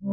So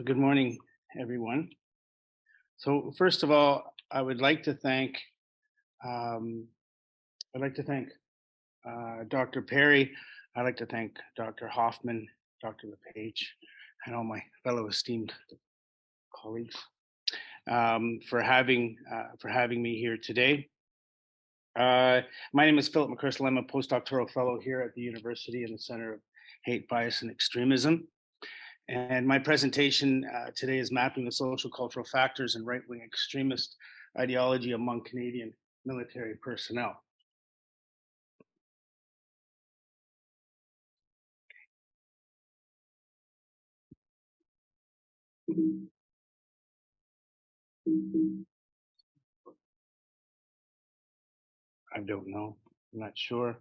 good morning, everyone. So first of all, I would like to thank Dr. Perry. I'd like to thank Dr. Hoffman, Dr. LePage, and all my fellow esteemed colleagues for having me here today. My name is Philip McCristall. I'm a postdoctoral fellow here at the university in the Center of Hate, Bias, and Extremism. And my presentation today is mapping the social cultural factors and right-wing extremist ideology among Canadian military personnel. I don't know. I'm not sure.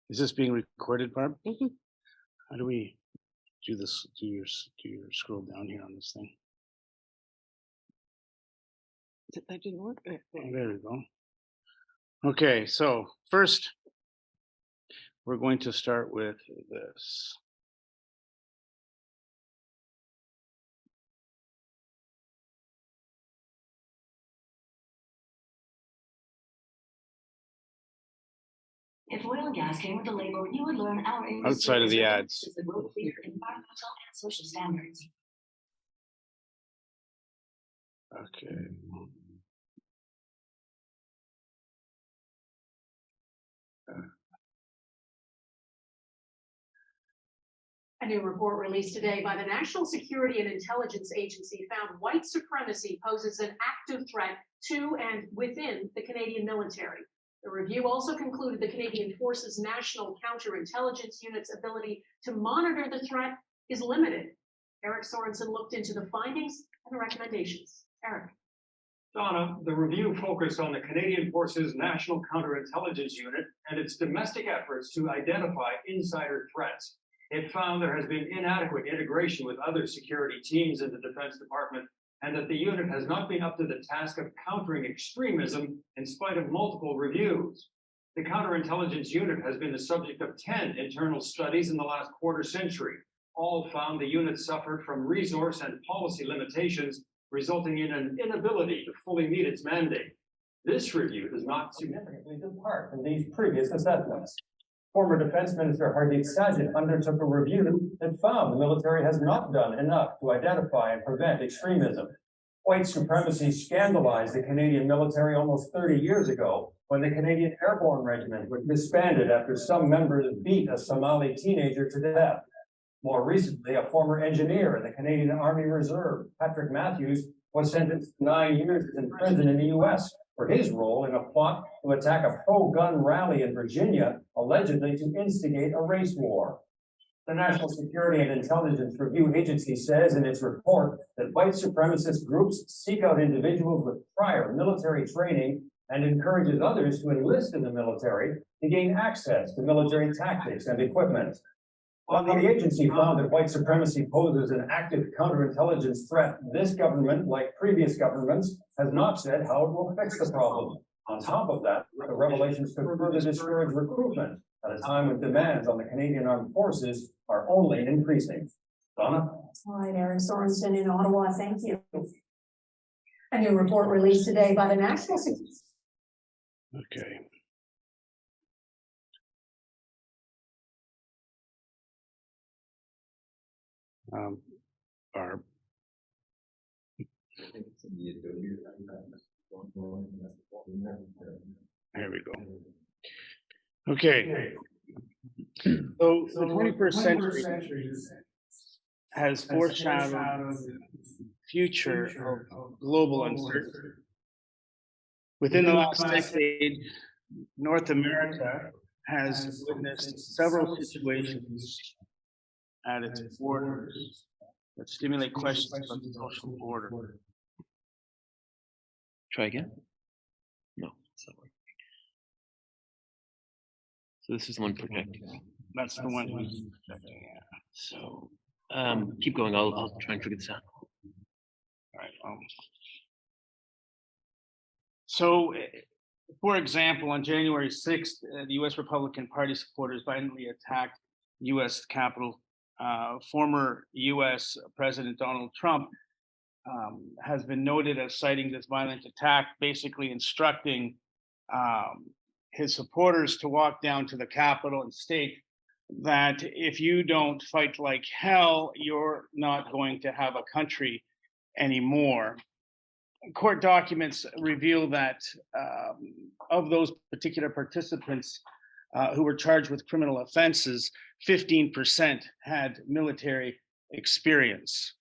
Is this being recorded, Barb? Mm-hmm. How do we do this? Do your scroll down here on this thing? That didn't work. Oh, there we go. Okay, so first, we're going to start with this. If oil and gas came with a label, you would learn our outside of the ads. Is the world leader in environmental and social standards. Okay. A new report released today by the National Security and Intelligence Agency found white supremacy poses an active threat to and within the Canadian military. The review also concluded the Canadian Forces National Counterintelligence Unit's ability to monitor the threat is limited. Eric Sorensen looked into the findings and the recommendations. Eric. Donna, the review focused on the Canadian Forces National Counterintelligence Unit and its domestic efforts to identify insider threats. It found there has been inadequate integration with other security teams in the Defense Department, and that the unit has not been up to the task of countering extremism in spite of multiple reviews. The counterintelligence unit has been the subject of 10 internal studies in the last quarter century. All found the unit suffered from resource and policy limitations, resulting in an inability to fully meet its mandate. This review does not significantly depart from these previous assessments. Former Defense Minister Hardeep Sajjan undertook a review that found the military has not done enough to identify and prevent extremism. White supremacy scandalized the Canadian military almost 30 years ago when the Canadian Airborne Regiment was disbanded after some members beat a Somali teenager to death. More recently, a former engineer in the Canadian Army Reserve, Patrick Matthews, was sentenced to 9 years in prison in the U.S. for his role in a plot to attack a pro-gun rally in Virginia, allegedly to instigate a race war. The National Security and Intelligence Review Agency says in its report that white supremacist groups seek out individuals with prior military training and encourages others to enlist in the military to gain access to military tactics and equipment. While the agency found that white supremacy poses an active counterintelligence threat, this government, like previous governments, has not said how it will fix the problem. On top of that, the revelations could further discourage recruitment at a time when demands on the Canadian Armed Forces are only increasing. Donna? All right, Aaron Sorensen in Ottawa, thank you. A new report released today by the National Security. Okay. Barb. There we go. Okay. So the 21st century has foreshadowed the future of global uncertainty. Within the last decade, North America has witnessed several situations at its borders that stimulate questions about the social order. Try again? No, it's not working. So this is the one projecting. That's the one who's projecting, yeah. So keep going. I'll try and figure this out. All right. So, for example, on January 6th, the U.S. Republican Party supporters violently attacked U.S. Capitol. Former U.S. President Donald Trump has been noted as citing this violent attack, basically instructing his supporters to walk down to the Capitol and state that if you don't fight like hell, you're not going to have a country anymore. Court documents reveal that of those particular participants who were charged with criminal offenses, 15% had military experience.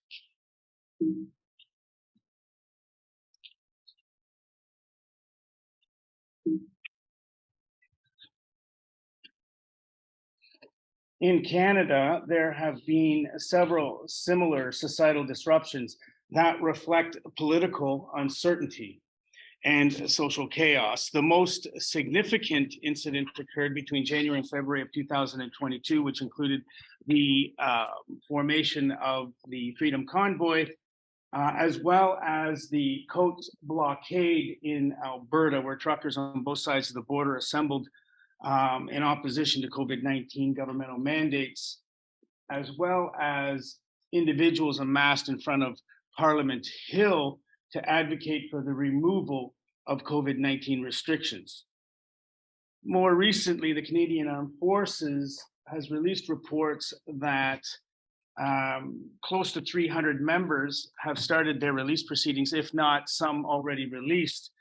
In Canada, there have been several similar societal disruptions that reflect political uncertainty and social chaos. The most significant incident occurred between January and February of 2022, which included the formation of the Freedom Convoy, as well as the Coates blockade in Alberta, where truckers on both sides of the border assembled in opposition to COVID-19 governmental mandates, as well as individuals amassed in front of Parliament Hill to advocate for the removal of COVID-19 restrictions. More recently, the Canadian Armed Forces has released reports that close to 300 members have started their release proceedings, if not some already released,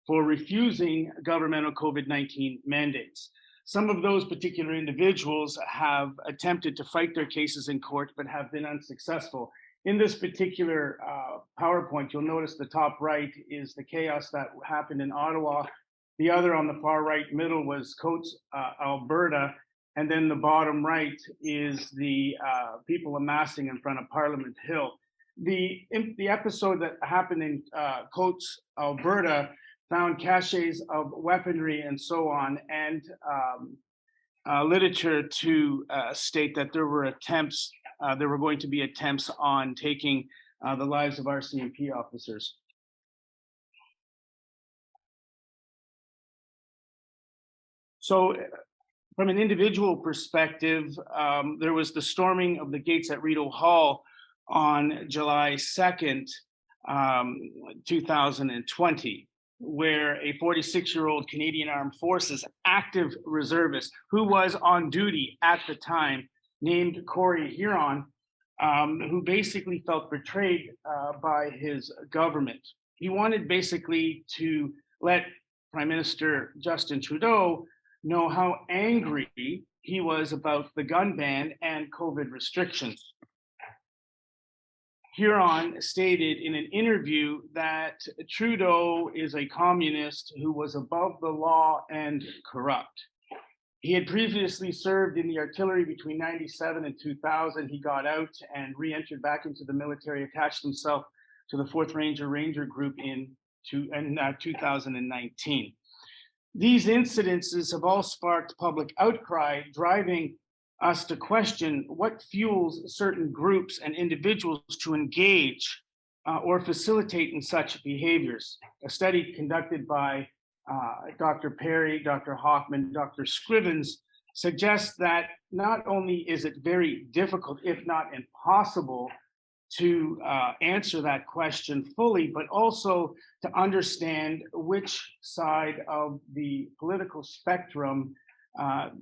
for refusing governmental COVID-19 mandates. Some of those particular individuals have attempted to fight their cases in court, but have been unsuccessful. In this particular PowerPoint, you'll notice the top right is the chaos that happened in Ottawa. The other on the far right middle was Coates, Alberta. And then the bottom right is the people amassing in front of Parliament Hill. The episode that happened in Coates, Alberta, found caches of weaponry and so on, and literature to state that there were attempts, there were going to be attempts on taking the lives of RCMP officers. So from an individual perspective, there was the storming of the gates at Rideau Hall on July 2nd, 2020, where a 46-year-old Canadian Armed Forces active reservist who was on duty at the time, named Corey Huron, who basically felt betrayed by his government. He wanted basically to let Prime Minister Justin Trudeau know how angry he was about the gun ban and COVID restrictions. Huron stated in an interview that Trudeau is a communist who was above the law and corrupt. He had previously served in the artillery between 97 and 2000. He got out and re-entered back into the military, attached himself to the 4th Ranger Group in 2019. These incidences have all sparked public outcry, driving us to question what fuels certain groups and individuals to engage or facilitate in such behaviors. A study conducted by Dr. Perry, Dr. Hoffman, Dr. Scrivens suggests that not only is it very difficult, if not impossible, to answer that question fully, but also to understand which side of the political spectrum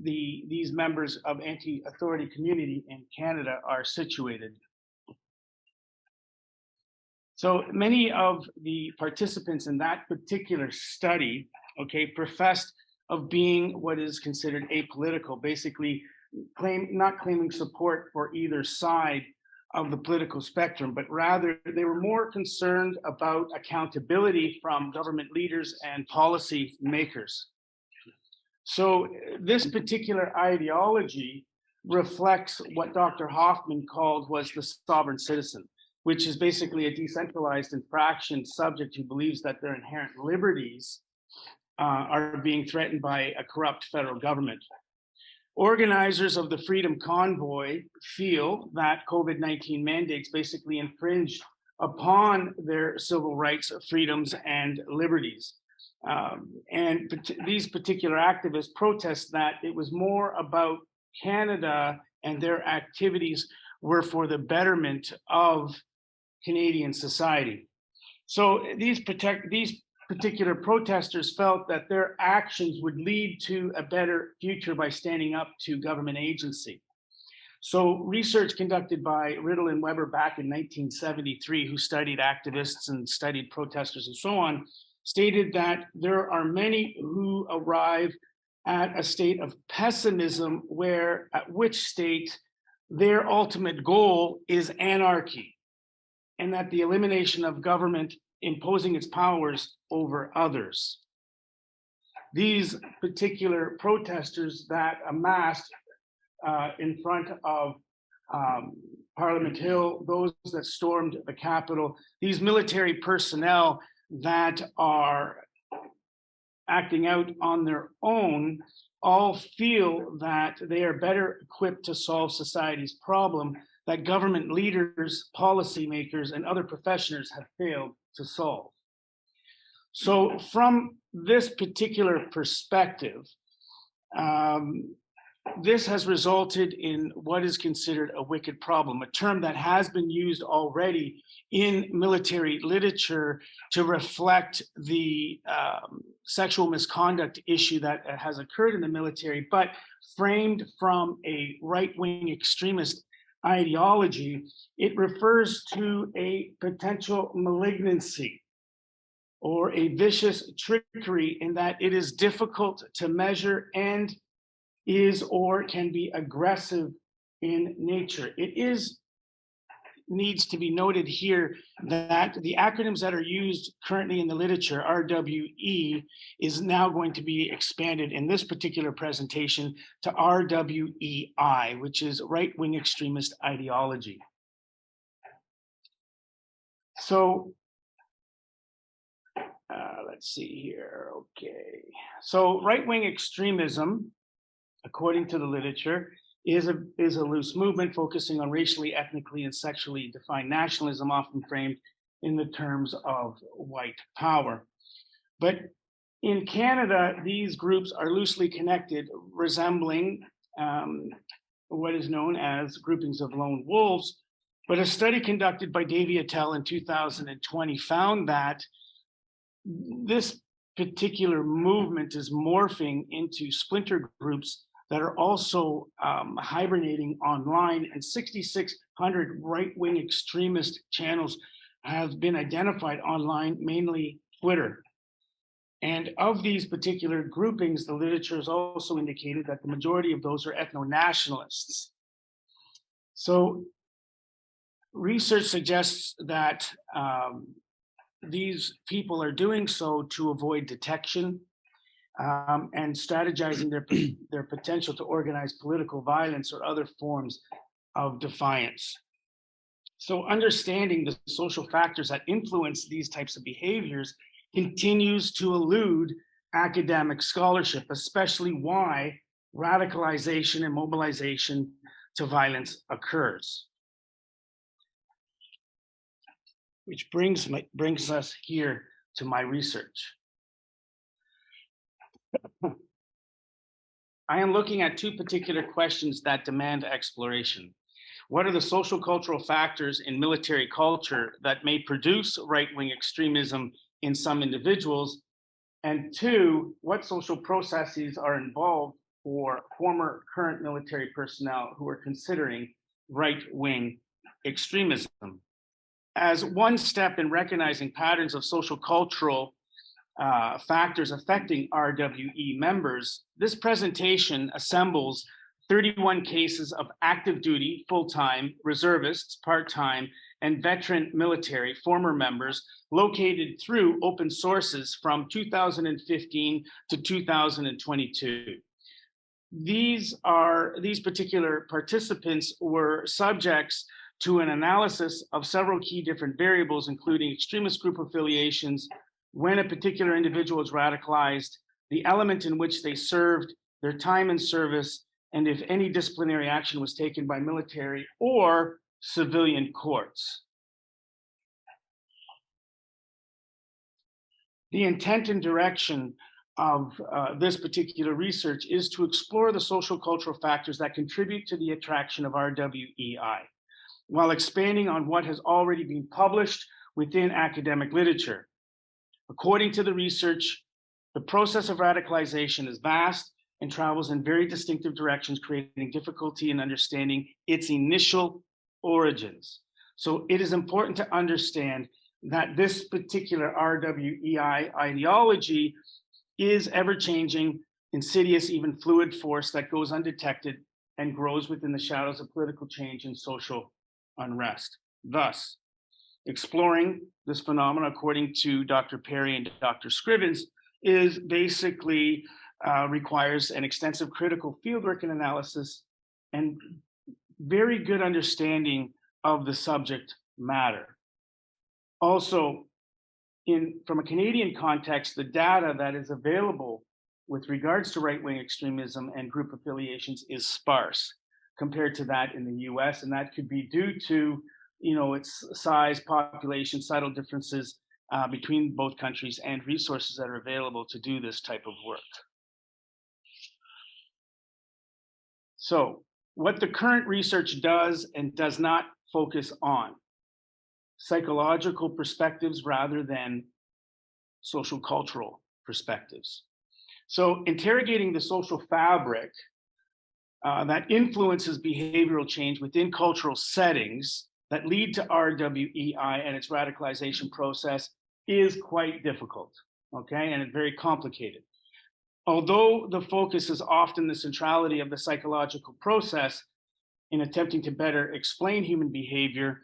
these members of anti-authority community in Canada are situated. So many of the participants in that particular study, professed of being what is considered apolitical, basically not claiming support for either side of the political spectrum, but rather they were more concerned about accountability from government leaders and policy makers. So this particular ideology reflects what Dr. Hoffman called was the sovereign citizen, which is basically a decentralized infraction subject who believes that their inherent liberties are being threatened by a corrupt federal government. Organizers of the Freedom Convoy feel that COVID-19 mandates basically infringed upon their civil rights, freedoms, and liberties. These particular activists protest that it was more about Canada and their activities were for the betterment of Canadian society. So these particular protesters felt that their actions would lead to a better future by standing up to government agency. So research conducted by Riddle and Weber back in 1973, who studied activists and studied protesters and so on, stated that there are many who arrive at a state of pessimism at which state their ultimate goal is anarchy, and that the elimination of government imposing its powers over others. These particular protesters that amassed in front of Parliament Hill, those that stormed the Capitol, these military personnel that are acting out on their own all feel that they are better equipped to solve society's problem that government leaders, policymakers, and other professionals have failed to solve. So from this particular perspective, this has resulted in what is considered a wicked problem, a term that has been used already in military literature to reflect the sexual misconduct issue that has occurred in the military, but framed from a right-wing extremist ideology. It refers to a potential malignancy or a vicious trickery in that it is difficult to measure and is or can be aggressive in nature. Needs to be noted here that the acronyms that are used currently in the literature, RWE, is now going to be expanded in this particular presentation to RWEI, which is right-wing extremist ideology. So let's see here, okay. So right-wing extremism, according to the literature, is a loose movement focusing on racially, ethnically, and sexually defined nationalism, often framed in the terms of white power. But in Canada, these groups are loosely connected, resembling what is known as groupings of lone wolves. But a study conducted by Davy Attell in 2020 found that this particular movement is morphing into splinter groups that are also hibernating online, and 6,600 right-wing extremist channels have been identified online, mainly Twitter. And of these particular groupings, the literature has also indicated that the majority of those are ethno-nationalists. So research suggests that these people are doing so to avoid detection, and strategizing their potential to organize political violence or other forms of defiance. So understanding the social factors that influence these types of behaviors continues to elude academic scholarship, especially why radicalization and mobilization to violence occurs. Which brings us here to my research. I am looking at two particular questions that demand exploration. What are the social cultural factors in military culture that may produce right-wing extremism in some individuals? And two, what social processes are involved for former current military personnel who are considering right-wing extremism? As one step in recognizing patterns of social cultural factors affecting RWE members, this presentation assembles 31 cases of active duty, full-time, reservists, part-time, and veteran military former members located through open sources from 2015 to 2022. These particular participants were subjects to an analysis of several key different variables, including extremist group affiliations, when a particular individual is radicalized, the element in which they served, their time in service, and if any disciplinary action was taken by military or civilian courts. The intent and direction of this particular research is to explore the social cultural factors that contribute to the attraction of RWEI, while expanding on what has already been published within academic literature. According to the research, the process of radicalization is vast and travels in very distinctive directions, creating difficulty in understanding its initial origins. So it is important to understand that this particular RWEI ideology is ever-changing, insidious, even fluid force that goes undetected and grows within the shadows of political change and social unrest. Thus, exploring this phenomenon, according to Dr. Perry and Dr. Scrivens, is basically requires an extensive critical fieldwork and analysis and very good understanding of the subject matter. Also, from a Canadian context, the data that is available with regards to right-wing extremism and group affiliations is sparse compared to that in the US, and that could be due to its size, population, subtle differences between both countries and resources that are available to do this type of work. So what the current research does and does not focus on: psychological perspectives rather than social cultural perspectives. So interrogating the social fabric that influences behavioral change within cultural settings that lead to RWEI and its radicalization process is quite difficult, okay, and it's very complicated. Although the focus is often the centrality of the psychological process in attempting to better explain human behavior,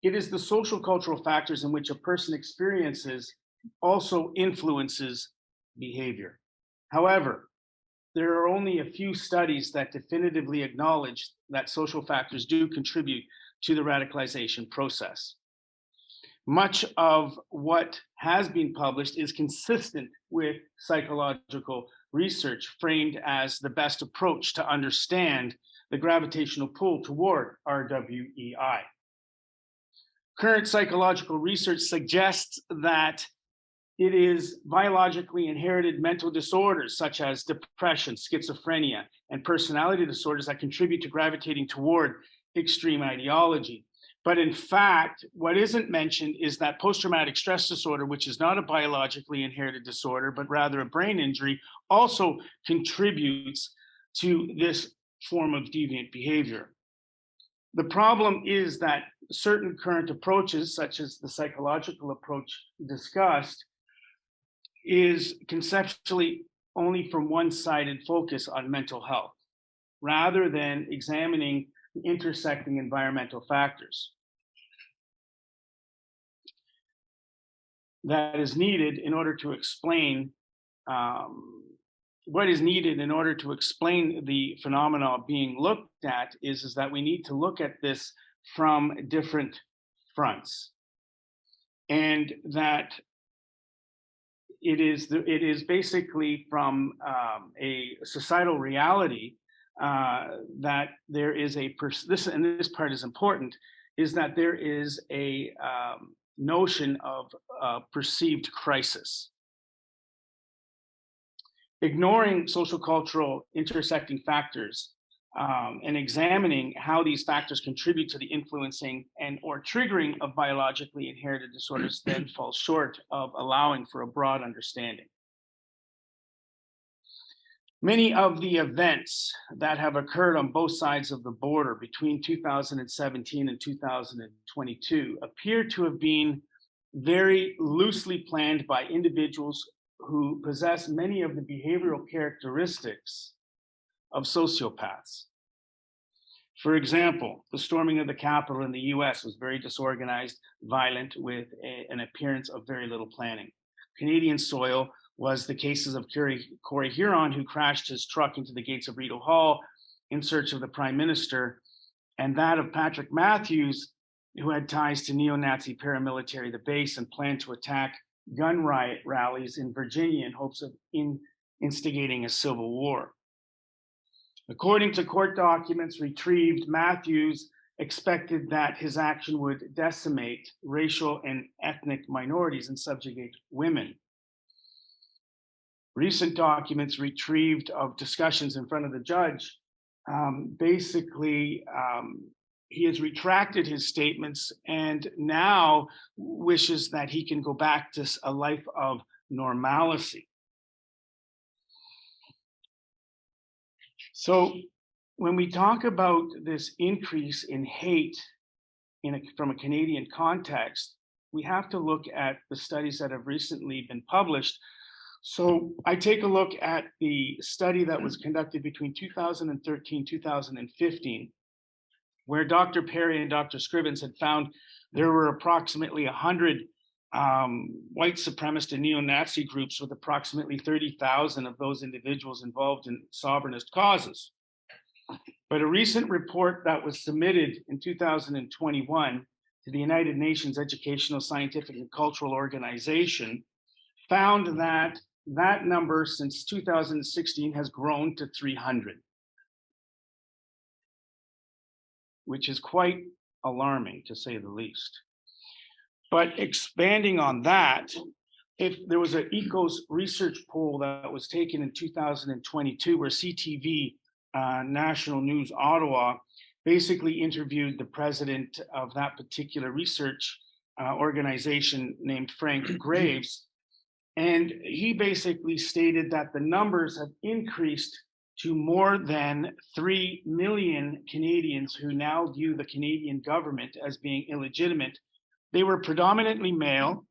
it is the social cultural factors in which a person experiences also influences behavior. However, there are only a few studies that definitively acknowledge that social factors do contribute to the radicalization process. Much of what has been published is consistent with psychological research framed as the best approach to understand the gravitational pull toward RWEI. Current psychological research suggests that it is biologically inherited mental disorders such as depression, schizophrenia, and personality disorders that contribute to gravitating toward extreme ideology. But in fact, what isn't mentioned is that post-traumatic stress disorder, which is not a biologically inherited disorder, but rather a brain injury, also contributes to this form of deviant behavior. The problem is that certain current approaches, such as the psychological approach discussed, is conceptually only from one-sided focus on mental health, rather than examining the intersecting environmental factors that is needed in order to explain what is needed in order to explain the phenomena being looked at is that we need to look at this from different fronts, and that it is basically from a societal reality that there is this part is important, is that there is a notion of perceived crisis. Ignoring social-cultural intersecting factors and examining how these factors contribute to the influencing and or triggering of biologically inherited disorders then falls short of allowing for a broad understanding. Many of the events that have occurred on both sides of the border between 2017 and 2022 appear to have been very loosely planned by individuals who possess many of the behavioral characteristics of sociopaths. For example, the storming of the Capitol in the US was very disorganized, violent, with an appearance of very little planning. Canadian soil was the cases of Corey Huron, who crashed his truck into the gates of Rideau Hall in search of the Prime Minister, and that of Patrick Matthews, who had ties to neo-Nazi paramilitary, the base, and planned to attack gun riot rallies in Virginia in hopes of instigating a civil war. According to court documents retrieved, Matthews expected that his action would decimate racial and ethnic minorities and subjugate women. Recent documents retrieved of discussions in front of the judge, he has retracted his statements and now wishes that he can go back to a life of normalcy. So when we talk about this increase in hate from a Canadian context, we have to look at the studies that have recently been published. So I take a look at the study that was conducted between 2013, 2015, where Dr. Perry and Dr. Scrivens had found there were approximately 100 white supremacist and neo-Nazi groups, with approximately 30,000 of those individuals involved in sovereignist causes. But a recent report that was submitted in 2021 to the United Nations Educational, Scientific, and Cultural Organization found that that number since 2016 has grown to 300, which is quite alarming, to say the least. But expanding on that, if there was an ECOS research poll that was taken in 2022, where CTV, National News Ottawa, basically interviewed the president of that particular research organization named Frank Graves, and he basically stated that the numbers have increased to more than 3 million Canadians who now view the Canadian government as being illegitimate. They were predominantly male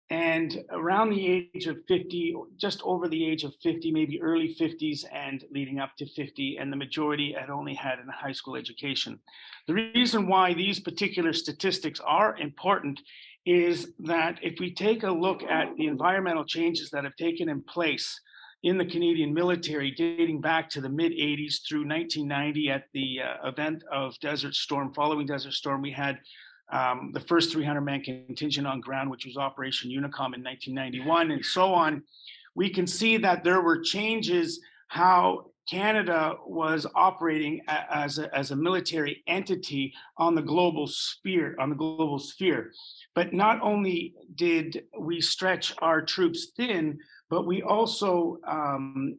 and around the age of 50, just over the age of 50, maybe early 50s and leading up to 50, and the majority had only had a high school education. The reason why these particular statistics are important is that if we take a look at the environmental changes that have taken place in the Canadian military, dating back to the mid-'80s through 1990 at the event of Desert Storm. Following Desert Storm, we had the first 300-man contingent on ground, which was Operation Unicom in 1991, and so on. We can see that there were changes how Canada was operating as a military entity on the global sphere. But not only did we stretch our troops thin, but we also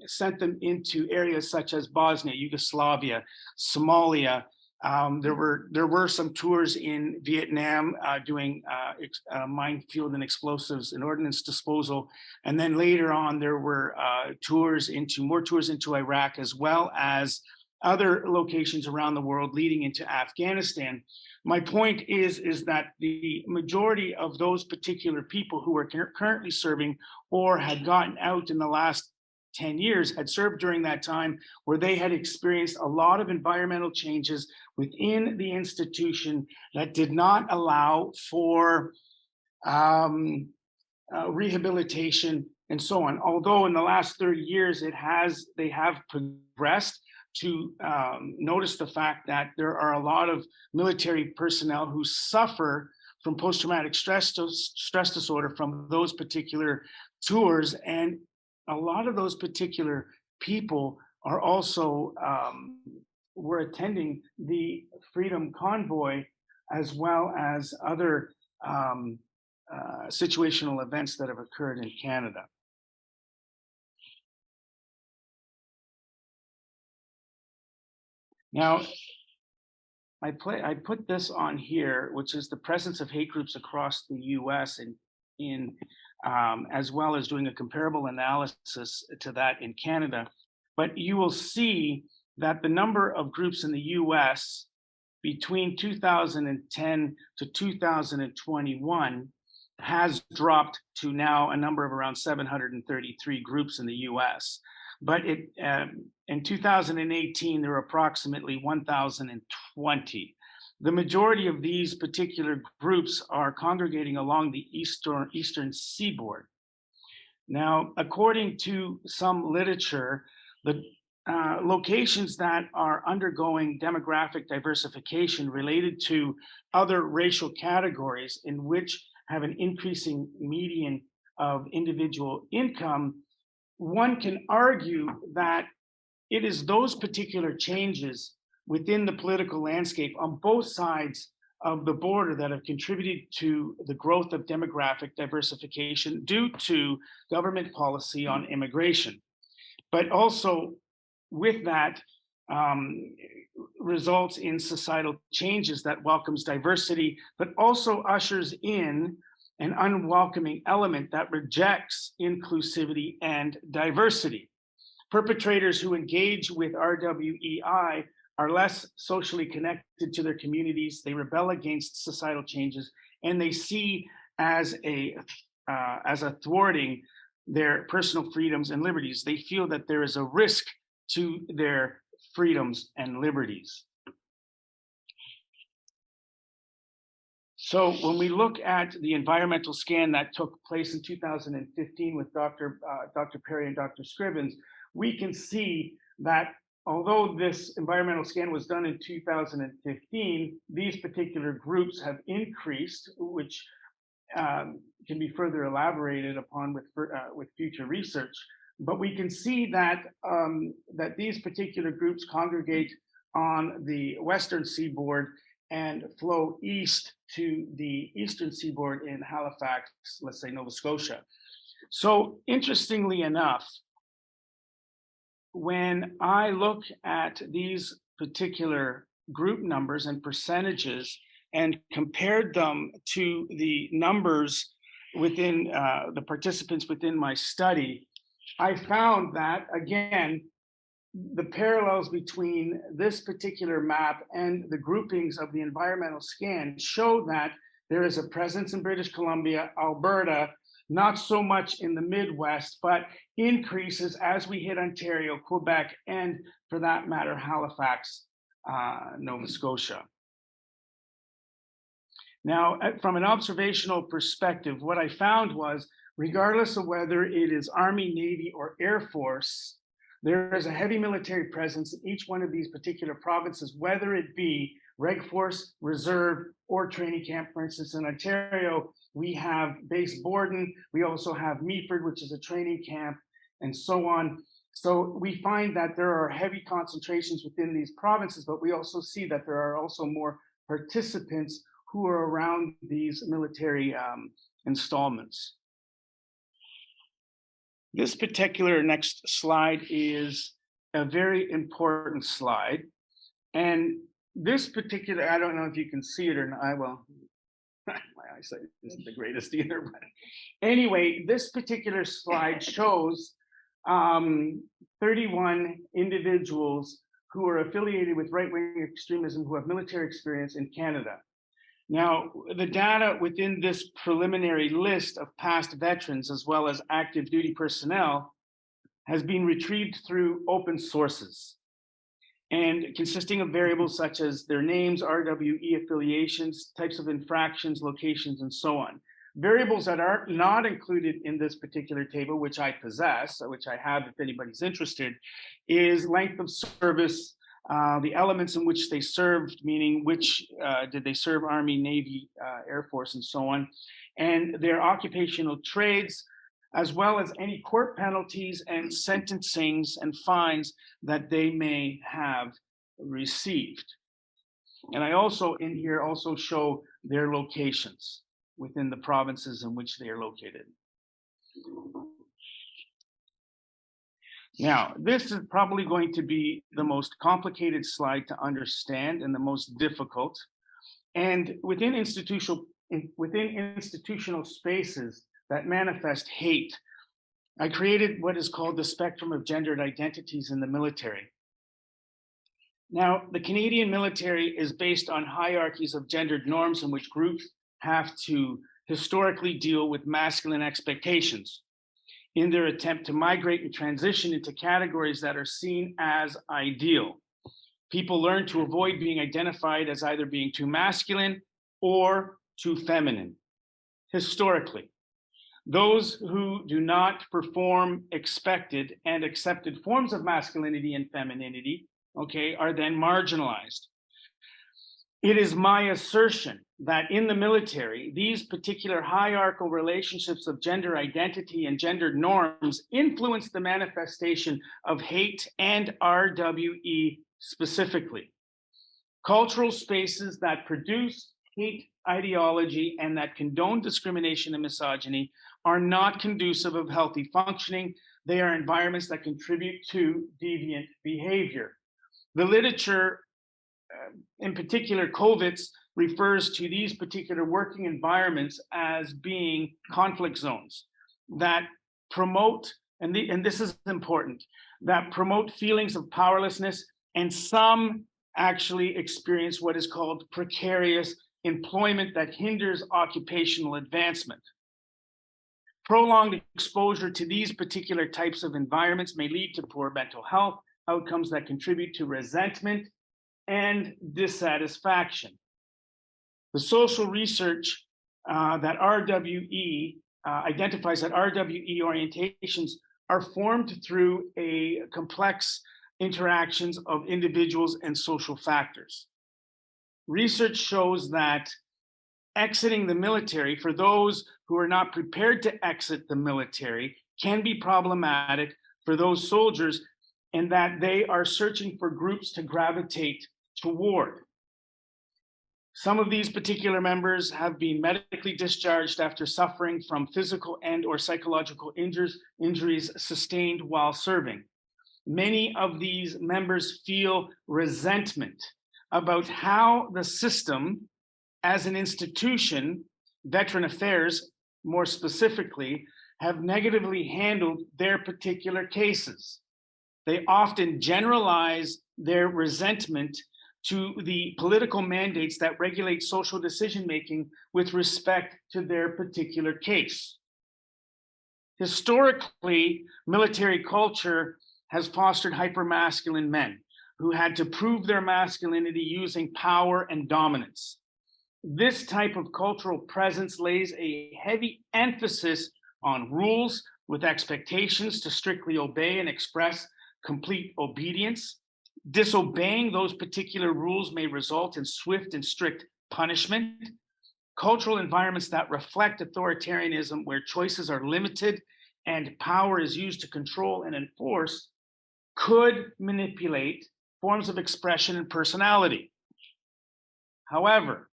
sent them into areas such as Bosnia, Yugoslavia, Somalia. There were some tours in Vietnam doing minefield and explosives and ordnance disposal, and then later on there were more tours into Iraq, as well as other locations around the world leading into Afghanistan. My point is that the majority of those particular people who are currently serving or had gotten out in the last 10 years had served during that time, where they had experienced a lot of environmental changes within the institution that did not allow for rehabilitation and so on. Although in the last 30 years they have progressed to notice the fact that there are a lot of military personnel who suffer from post-traumatic stress disorder from those particular tours. And a lot of those particular people are also were attending the Freedom Convoy, as well as other situational events that have occurred in Canada. Now, I put this on here, which is the presence of hate groups across the U.S. in as well as doing a comparable analysis to that in Canada. But you will see that the number of groups in the U.S. between 2010 to 2021 has dropped to now a number of around 733 groups in the U.S. But in 2018, there were approximately 1,020. The majority of these particular groups are congregating along the eastern seaboard. Now, according to some literature, the locations that are undergoing demographic diversification related to other racial categories in which have an increasing median of individual income, one can argue that it is those particular changes within the political landscape on both sides of the border that have contributed to the growth of demographic diversification due to government policy on immigration. But also with that results in societal changes that welcomes diversity, but also ushers in an unwelcoming element that rejects inclusivity and diversity. Perpetrators who engage with RWEI are less socially connected to their communities. They rebel against societal changes, and they see as a thwarting their personal freedoms and liberties. They feel that there is a risk to their freedoms and liberties. So when we look at the environmental scan that took place in 2015 with Dr. Perry and Dr. Scrivens, we can see that although this environmental scan was done in 2015, these particular groups have increased, which can be further elaborated upon with future research. But we can see that that these particular groups congregate on the western seaboard and flow east to the eastern seaboard in Halifax, let's say Nova Scotia. So interestingly enough, when I look at these particular group numbers and percentages and compared them to the numbers within the participants within my study, I found that, again, the parallels between this particular map and the groupings of the environmental scan show that there is a presence in British Columbia, Alberta, not so much in the Midwest, but increases as we hit Ontario, Quebec, and for that matter, Halifax, Nova Scotia. Now, from an observational perspective, what I found was, regardless of whether it is Army, Navy, or Air Force, there is a heavy military presence in each one of these particular provinces, whether it be Reg Force, Reserve, or training camp. For instance, in Ontario, we have Base Borden, we also have Meaford, which is a training camp, and so on. So we find that there are heavy concentrations within these provinces, but we also see that there are also more participants who are around these military installments. This particular next slide is a very important slide. And this particular, I don't know if you can see it or not, well, my eyesight isn't the greatest either, but anyway, this particular slide shows 31 individuals who are affiliated with right-wing extremism who have military experience in Canada. Now, the data within this preliminary list of past veterans, as well as active duty personnel, has been retrieved through open sources and consisting of variables such as their names, RWE affiliations, types of infractions, locations, and so on. Variables that are not included in this particular table, which I possess, which I have if anybody's interested, is length of service, the elements in which they served, meaning which did they serve, Army, Navy, Air Force, and so on, and their occupational trades, as well as any court penalties and sentencings and fines that they may have received. And I also in here also show their locations within the provinces in which they are located. Now, this is probably going to be the most complicated slide to understand and the most difficult. And within institutional spaces that manifest hate, I created what is called the spectrum of gendered identities in the military. Now, the Canadian military is based on hierarchies of gendered norms in which groups have to historically deal with masculine expectations in their attempt to migrate and transition into categories that are seen as ideal. People learn to avoid being identified as either being too masculine or too feminine, historically. Those who do not perform expected and accepted forms of masculinity and femininity, okay, are then marginalized. It is my assertion that in the military, these particular hierarchical relationships of gender identity and gendered norms influence the manifestation of hate and RWE specifically. Cultural spaces that produce hate ideology and that condone discrimination and misogyny are not conducive of healthy functioning. They are environments that contribute to deviant behavior. The literature, in particular, Kovitz, refers to these particular working environments as being conflict zones that promote, and this is important, that promote feelings of powerlessness, and some actually experience what is called precarious employment that hinders occupational advancement. Prolonged exposure to these particular types of environments may lead to poor mental health outcomes that contribute to resentment and dissatisfaction. The social research that RWE identifies that RWE orientations are formed through a complex interactions of individuals and social factors. Research shows that exiting the military, for those who are not prepared to exit the military, can be problematic for those soldiers, and that they are searching for groups to gravitate toward. Some of these particular members have been medically discharged after suffering from physical and or psychological injuries sustained while serving. Many of these members feel resentment about how the system as an institution, Veteran Affairs more specifically, have negatively handled their particular cases. They often generalize their resentment to the political mandates that regulate social decision-making with respect to their particular case. Historically, military culture has fostered hypermasculine men who had to prove their masculinity using power and dominance. This type of cultural presence lays a heavy emphasis on rules with expectations to strictly obey and express complete obedience. Disobeying those particular rules may result in swift and strict punishment. Cultural environments that reflect authoritarianism, where choices are limited and power is used to control and enforce, could manipulate forms of expression and personality. However,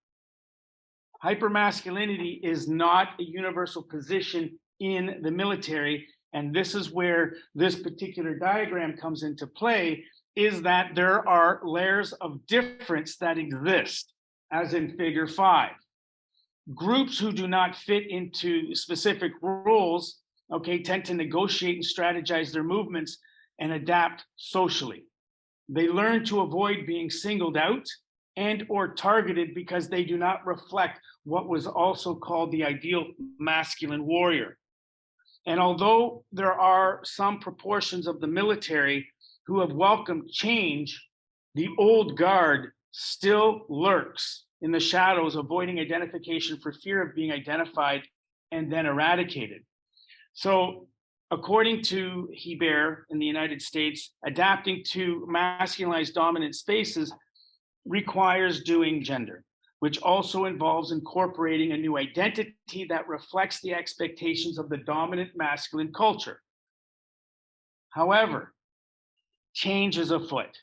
hypermasculinity is not a universal position in the military, and this is where this particular diagram comes into play, is that there are layers of difference that exist, as in figure 5. Groups who do not fit into specific roles, okay, tend to negotiate and strategize their movements and adapt socially. They learn to avoid being singled out and or targeted because they do not reflect what was also called the ideal masculine warrior. And although there are some proportions of the military who have welcomed change, the old guard still lurks in the shadows, avoiding identification for fear of being identified and then eradicated. So according to Hebert in the United States, adapting to masculinized dominant spaces requires doing gender, which also involves incorporating a new identity that reflects the expectations of the dominant masculine culture. However, change is afoot.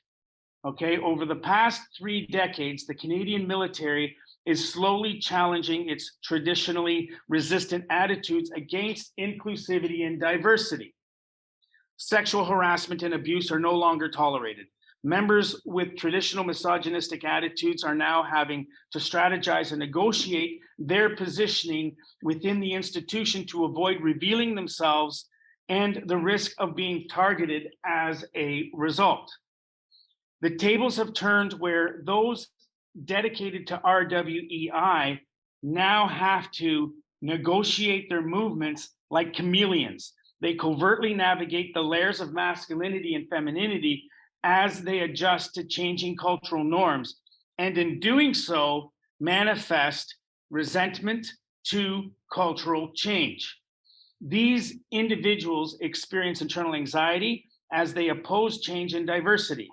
Okay, over the past 3 decades, the Canadian military is slowly challenging its traditionally resistant attitudes against inclusivity and diversity. Sexual harassment and abuse are no longer tolerated. Members with traditional misogynistic attitudes are now having to strategize and negotiate their positioning within the institution to avoid revealing themselves and the risk of being targeted as a result. The tables have turned where those dedicated to RWEI now have to negotiate their movements like chameleons. They covertly navigate the layers of masculinity and femininity as they adjust to changing cultural norms, and in doing so, manifest resentment to cultural change. These individuals experience internal anxiety as they oppose change and diversity.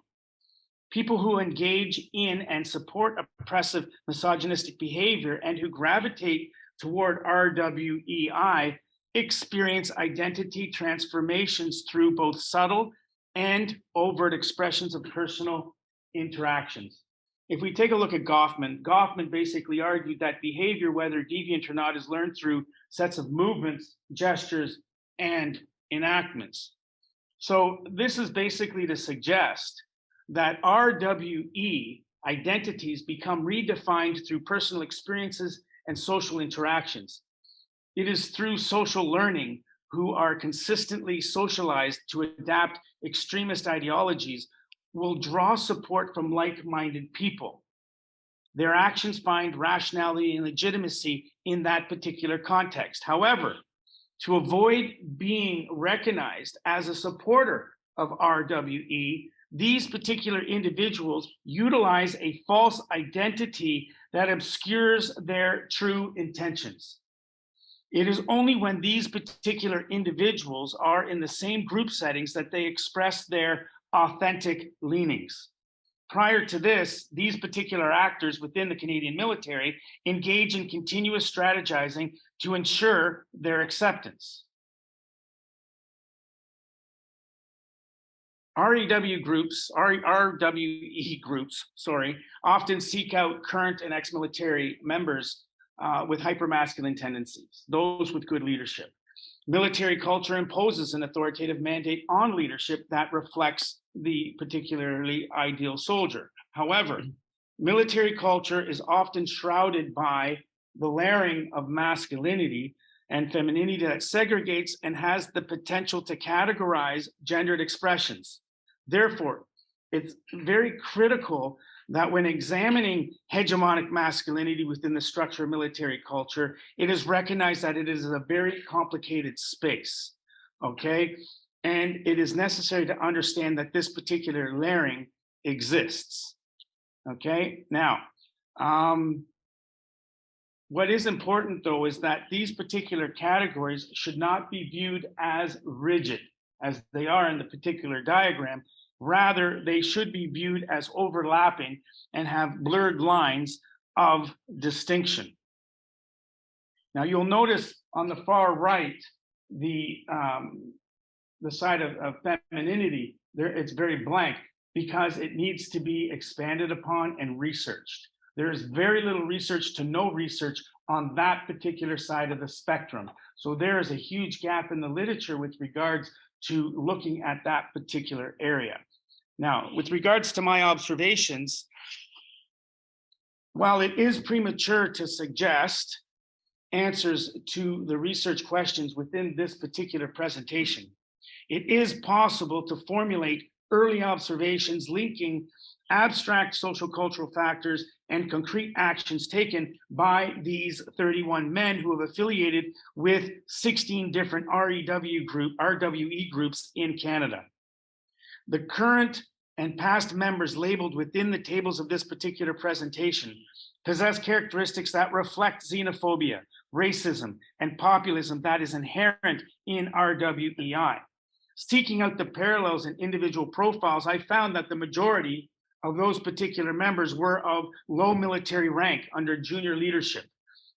People who engage in and support oppressive misogynistic behavior and who gravitate toward RWEI experience identity transformations through both subtle and overt expressions of personal interactions. If we take a look at Goffman basically argued that behavior, whether deviant or not, is learned through sets of movements, gestures, and enactments. So this is basically to suggest that RWE identities become redefined through personal experiences and social interactions. It is through social learning who are consistently socialized to adapt extremist ideologies will draw support from like-minded people. Their actions find rationality and legitimacy in that particular context. However, to avoid being recognized as a supporter of RWE, these particular individuals utilize a false identity that obscures their true intentions. It is only when these particular individuals are in the same group settings that they express their authentic leanings. Prior to this, these particular actors within the Canadian military engage in continuous strategizing to ensure their acceptance. RWE groups, often seek out current and ex-military members with hypermasculine tendencies, those with good leadership. Military culture imposes an authoritative mandate on leadership that reflects the particularly ideal soldier. However, military culture is often shrouded by the layering of masculinity and femininity that segregates and has the potential to categorize gendered expressions. Therefore, it's very critical that when examining hegemonic masculinity within the structure of military culture, it is recognized that it is a very complicated space, okay? And it is necessary to understand that this particular layering exists, okay? Now, what is important though is that these particular categories should not be viewed as rigid as they are in the particular diagram. Rather, they should be viewed as overlapping and have blurred lines of distinction. Now, you'll notice on the far right, the side of femininity, it's very blank because it needs to be expanded upon and researched. There is very little research to no research on that particular side of the spectrum. So there is a huge gap in the literature with regards to looking at that particular area. Now, with regards to my observations, while it is premature to suggest answers to the research questions within this particular presentation, it is possible to formulate early observations linking abstract social-cultural factors and concrete actions taken by these 31 men who have affiliated with 16 different RWE groups in Canada. The current and past members labeled within the tables of this particular presentation possess characteristics that reflect xenophobia, racism, and populism that is inherent in RWEI. Seeking out the parallels in individual profiles, I found that the majority of those particular members were of low military rank under junior leadership.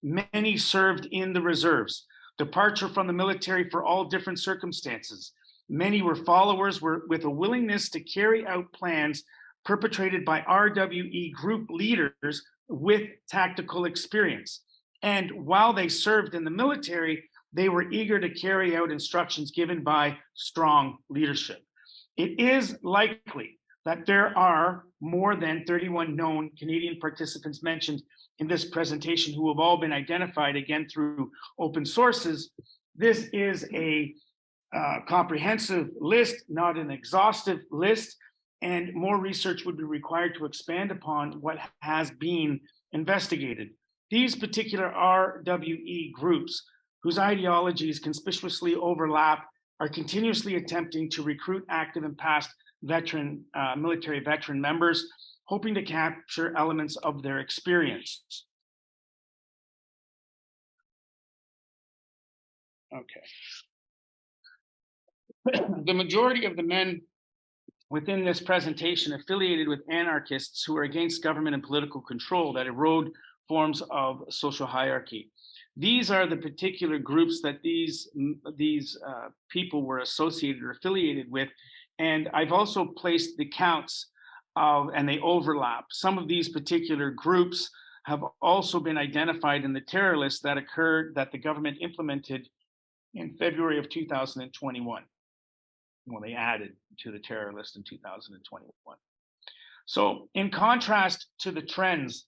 Many served in the reserves, departure from the military for all different circumstances. Many were followers with a willingness to carry out plans perpetrated by RWE group leaders with tactical experience. And while they served in the military, they were eager to carry out instructions given by strong leadership. It is likely that there are more than 31 known Canadian participants mentioned in this presentation who have all been identified, again, through open sources. This is a comprehensive list, not an exhaustive list, and more research would be required to expand upon what has been investigated. These particular RWE groups, whose ideologies conspicuously overlap, are continuously attempting to recruit active and past military veteran members, hoping to capture elements of their experience. Okay. The majority of the men within this presentation affiliated with anarchists who are against government and political control that erode forms of social hierarchy. These are the particular groups that these people were associated or affiliated with. And I've also placed the counts of, and they overlap. Some of these particular groups have also been identified in the terror list that occurred, that the government implemented in February of 2021. Well, they added to the terror list in 2021. So in contrast to the trends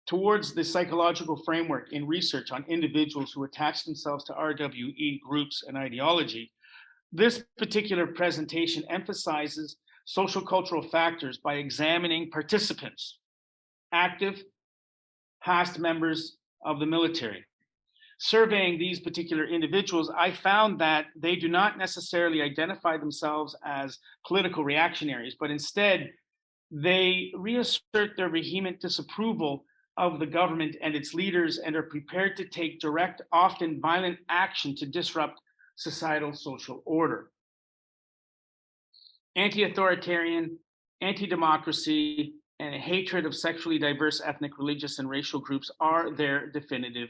towards the psychological framework in research on individuals who attach themselves to RWE groups and ideology, this particular presentation emphasizes social cultural factors by examining participants, active, past members of the military. Surveying these particular individuals, I found that they do not necessarily identify themselves as political reactionaries, but instead they reassert their vehement disapproval of the government and its leaders and are prepared to take direct, often violent action to disrupt societal social order. Anti-authoritarian, anti-democracy, and a hatred of sexually diverse ethnic, religious, and racial groups are their definitive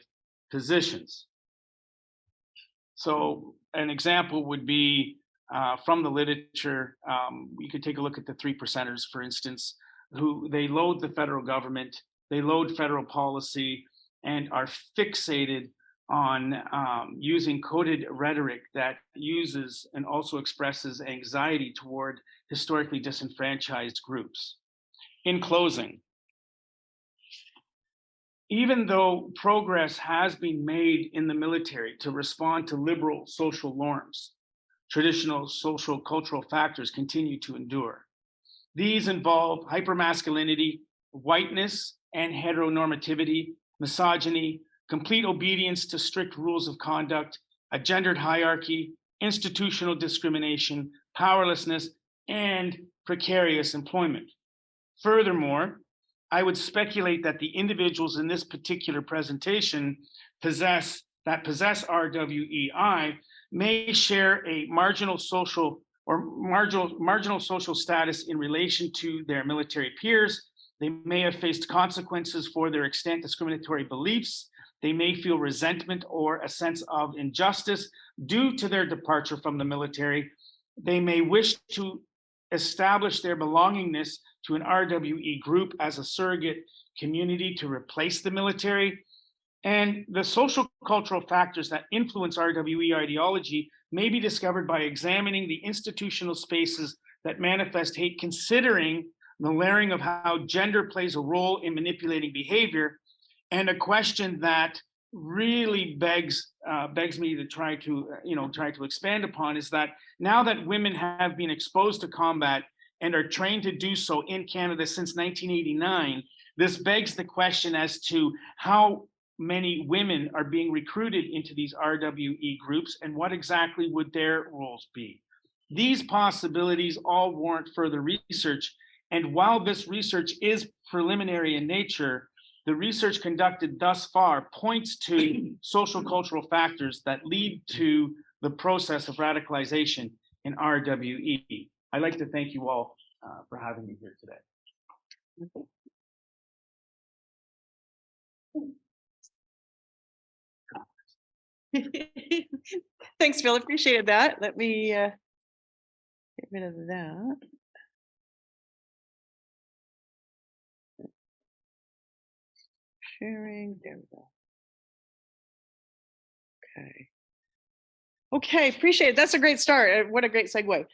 positions. So an example would be from the literature. You could take a look at the 3%ers, for instance, who they loathe the federal government, they loathe federal policy, and are fixated on using coded rhetoric that uses and also expresses anxiety toward historically disenfranchised groups. In closing, even though progress has been made in the military to respond to liberal social norms, traditional social cultural factors continue to endure. These involve hypermasculinity, whiteness and heteronormativity, misogyny, complete obedience to strict rules of conduct, a gendered hierarchy, institutional discrimination, powerlessness, and precarious employment. Furthermore, I would speculate that the individuals in this particular presentation possess RWEI may share a marginal social status in relation to their military peers. They may have faced consequences for their extant discriminatory beliefs. They may feel resentment or a sense of injustice due to their departure from the military. They may wish to establish their belongingness to an RWE group as a surrogate community to replace the military. And the social cultural factors that influence RWE ideology may be discovered by examining the institutional spaces that manifest hate, considering the layering of how gender plays a role in manipulating behavior. And a question that really begs me to try to expand upon is that now that women have been exposed to combat and are trained to do so in Canada since 1989, this begs the question as to how many women are being recruited into these RWE groups and what exactly would their roles be. These possibilities all warrant further research. And while this research is preliminary in nature, the research conducted thus far points to social cultural factors that lead to the process of radicalization in RWE. I'd like to thank you all for having me here today. Thanks, Phil. Appreciated that. Let me get rid of that. Sharing. There we go. Okay. Okay, appreciate it. That's a great start. What a great segue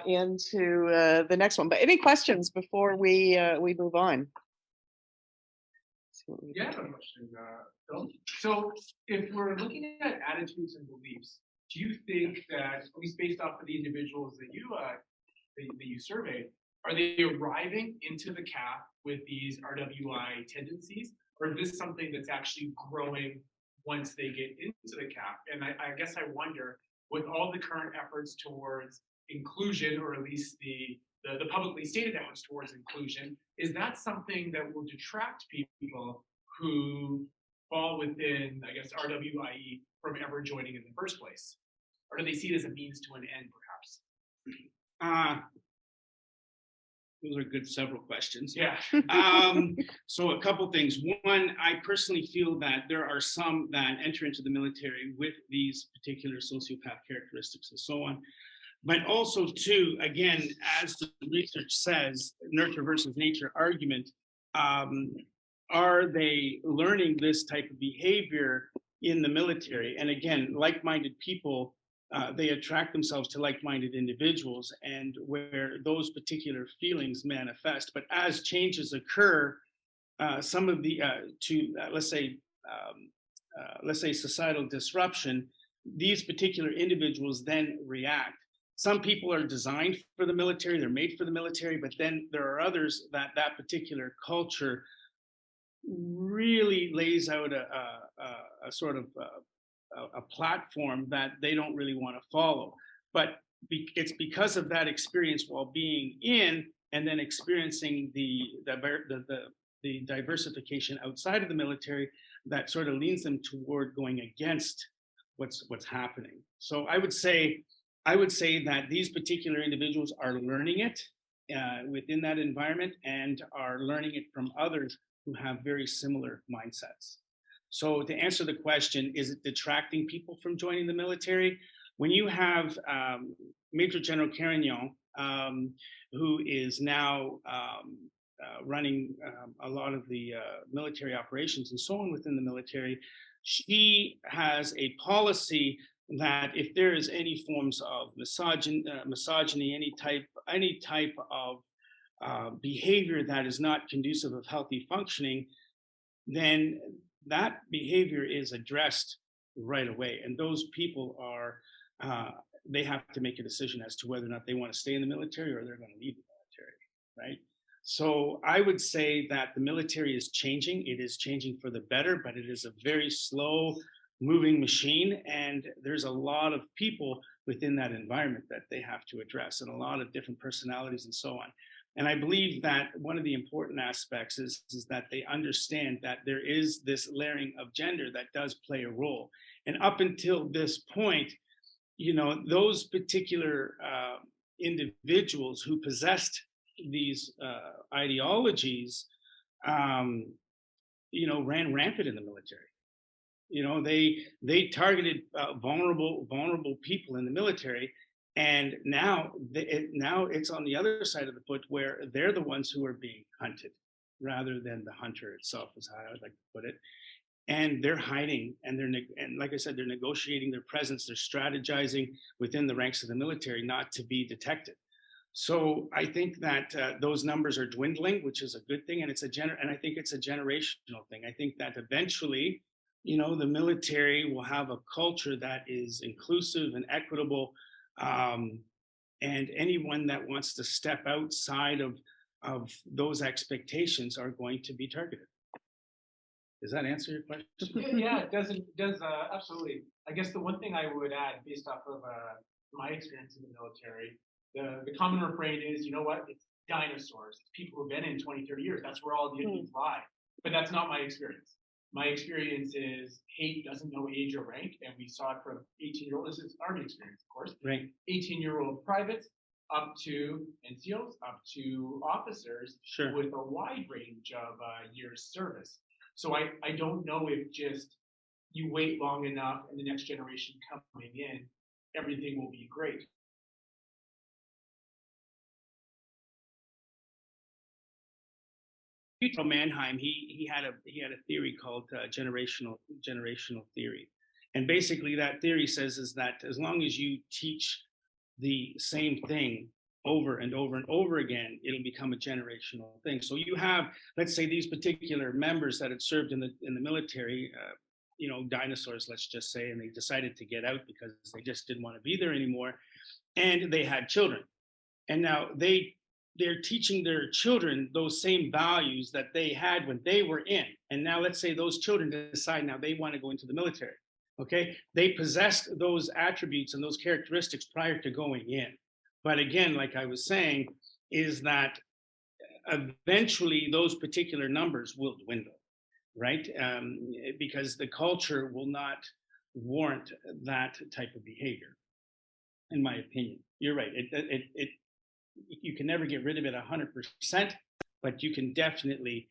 into the next one. But any questions before we move on? Yeah, I have a question, Phil. So if we're looking at attitudes and beliefs, do you think that, at least based off of the individuals that you surveyed, are they arriving into the CAF with these RWI tendencies, or is this something that's actually growing once they get into the CAF? And I guess I wonder, with all the current efforts towards inclusion, or at least the publicly stated efforts towards inclusion, is that something that will detract people who fall within, I guess, RWIE from ever joining in the first place? Or do they see it as a means to an end, perhaps? Those are good several questions. Yeah. So a couple things. One, I personally feel that there are some that enter into the military with these particular sociopath characteristics and so on. But also, too, again, as the research says, nurture versus nature argument, are they learning this type of behavior in the military? And again, like-minded people, they attract themselves to like-minded individuals and where those particular feelings manifest. But as changes occur, some of the, let's say societal disruption, these particular individuals then react. Some people are designed for the military, they're made for the military, but then there are others that particular culture really lays out a sort of a platform that they don't really want to follow. But it's because of that experience while being in, and then experiencing the diversification outside of the military, that sort of leans them toward going against what's happening. So I would say that these particular individuals are learning it within that environment and are learning it from others who have very similar mindsets. So to answer the question, is it detracting people from joining the military? When you have Major General Carignan, who is now running a lot of the military operations and so on within the military, she has a policy that if there is any forms of misogyny, any type of behavior that is not conducive of healthy functioning, then that behavior is addressed right away. And those people are, they have to make a decision as to whether or not they want to stay in the military or they're going to leave the military, right? So I would say that the military is changing. It is changing for the better, but it is a very slow moving machine. And there's a lot of people within that environment that they have to address, and a lot of different personalities and so on. And I believe that one of the important aspects is that they understand that there is this layering of gender that does play a role. And up until this point, you know, those particular individuals who possessed these ideologies, you know, ran rampant in the military. You know, they targeted vulnerable people in the military. And now it's on the other side of the foot, where they're the ones who are being hunted rather than the hunter itself, is how I would like to put it. And they're hiding, and like I said, they're negotiating their presence, they're strategizing within the ranks of the military not to be detected. So I think that those numbers are dwindling, which is a good thing, and I think it's a generational thing. I think that eventually, you know, the military will have a culture that is inclusive and equitable. And anyone that wants to step outside of those expectations are going to be targeted. Does that answer your question? Yeah, it does. Absolutely. I guess the one thing I would add, based off of my experience in the military, the common refrain is, you know what, it's dinosaurs. It's people who've been in 20, 30 years. That's where all the idiots lie. But that's not my experience. My experience is hate doesn't know age or rank, and we saw it from 18-year-old. This is Army experience, of course. Right. 18-year-old privates up to NCOs, up to officers Sure. with a wide range of years service. So I don't know if just you wait long enough and the next generation coming in, everything will be great. Mannheim, he had a theory called generational theory, and basically that theory says is that as long as you teach the same thing over and over and over again, it'll become a generational thing. So you have, let's say, these particular members that had served in the military, dinosaurs, let's just say, and they decided to get out because they just didn't want to be there anymore, and they had children, and now they're teaching their children those same values that they had when they were in. And now let's say those children decide now they want to go into the military. Okay, they possessed those attributes and those characteristics prior to going in. But again, like I was saying, is that eventually those particular numbers will dwindle, right? Because the culture will not warrant that type of behavior, in my opinion. You're right. You can never get rid of it 100%, but you can definitely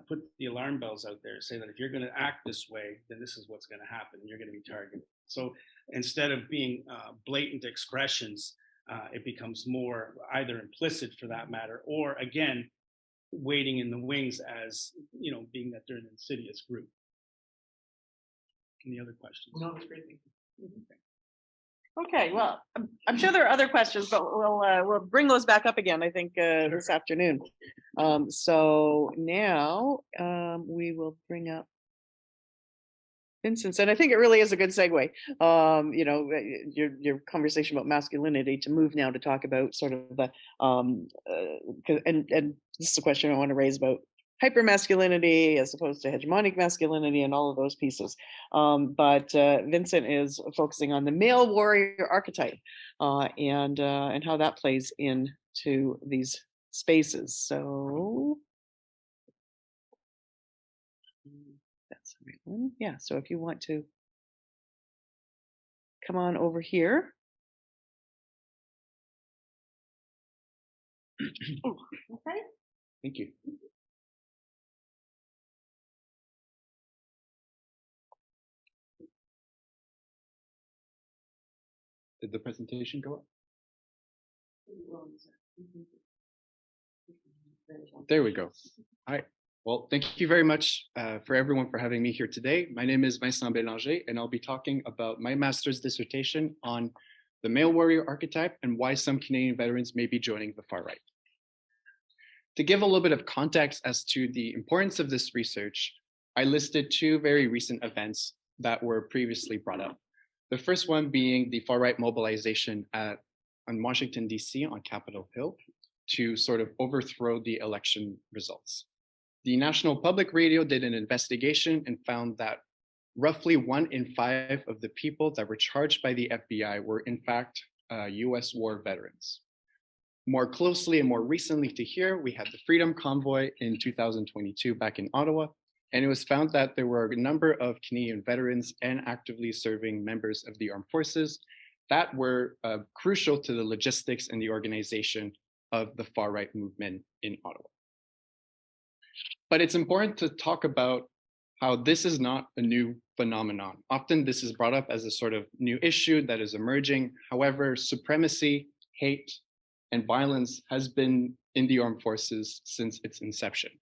put the alarm bells out there, say that if you're going to act this way, then this is what's going to happen. You're going to be targeted. So instead of being blatant expressions, it becomes more either implicit for that matter, or again, waiting in the wings as, being that they're an insidious group. Any other questions? No, it's great. Thank you. Okay, well, I'm sure there are other questions, but we'll bring those back up again, I think, this afternoon. So now we will bring up Vincent, and I think it really is a good segue. Your conversation about masculinity to move now to talk about sort of the and this is a question I want to raise about hypermasculinity as opposed to hegemonic masculinity and all of those pieces. But Vincent is focusing on the male warrior archetype and how that plays into these spaces. So that's the right one. Yeah. So if you want to come on over here. Oh, okay. Thank you. Did the presentation go up? There we go. All right. Well, thank you very much for everyone for having me here today. My name is Vincent Bélanger, and I'll be talking about my master's dissertation on the male warrior archetype and why some Canadian veterans may be joining the far right. To give a little bit of context as to the importance of this research, I listed two very recent events that were previously brought up. The first one being the far-right mobilization on Washington, D.C. on Capitol Hill to sort of overthrow the election results. The National Public Radio did an investigation and found that roughly 1 in 5 of the people that were charged by the FBI were in fact US war veterans. More closely and more recently to here, we had the Freedom Convoy in 2022 back in Ottawa, and it was found that there were a number of Canadian veterans and actively serving members of the armed forces that were crucial to the logistics and the organization of the far-right movement in Ottawa. But it's important to talk about how this is not a new phenomenon. Often this is brought up as a sort of new issue that is emerging. However, supremacy, hate, and violence has been in the armed forces since its inception.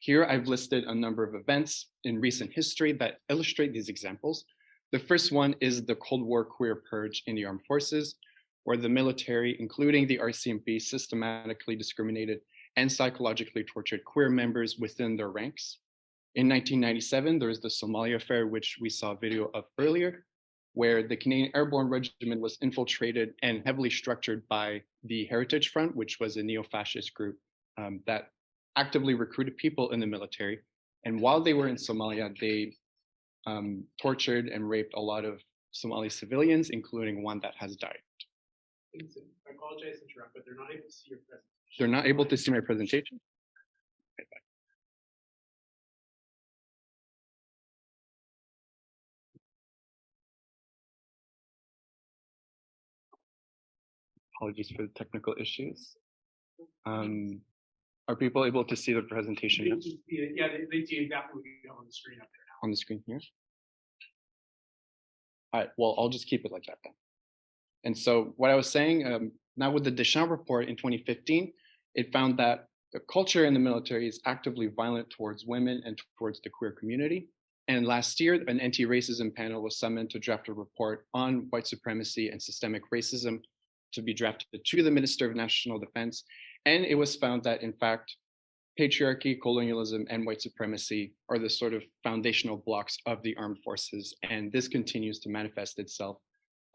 Here, I've listed a number of events in recent history that illustrate these examples. The first one is the Cold War queer purge in the armed forces, where the military, including the RCMP, systematically discriminated and psychologically tortured queer members within their ranks. In 1997, there was the Somalia affair, which we saw a video of earlier, where the Canadian Airborne Regiment was infiltrated and heavily structured by the Heritage Front, which was a neo-fascist group that actively recruited people in the military. And while they were in Somalia, they tortured and raped a lot of Somali civilians, including one that has died. Vincent, I apologize to interrupt, but they're not able to see your presentation. They're not able to see my presentation? Apologies for the technical issues. Are people able to see the presentation now? Yeah, they see exactly what you have on the screen up there now. On the screen here? All right, well, I'll just keep it like that then. And so what I was saying, now with the Deschamps report in 2015, it found that the culture in the military is actively violent towards women and towards the queer community. And last year, an anti-racism panel was summoned to draft a report on white supremacy and systemic racism to be drafted to the Minister of National Defense. And it was found that, in fact, patriarchy, colonialism, and white supremacy are the sort of foundational blocks of the armed forces. And this continues to manifest itself,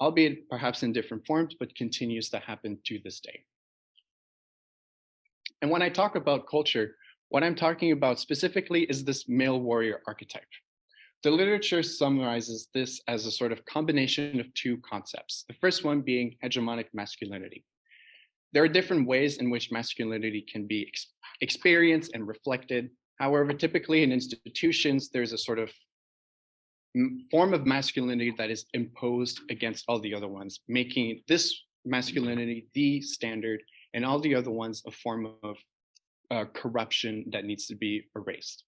albeit perhaps in different forms, but continues to happen to this day. And when I talk about culture, what I'm talking about specifically is this male warrior archetype. The literature summarizes this as a sort of combination of two concepts. The first one being hegemonic masculinity. There are different ways in which masculinity can be experienced and reflected. However, typically in institutions, there's a sort of form of masculinity that is imposed against all the other ones, making this masculinity the standard and all the other ones a form of corruption that needs to be erased.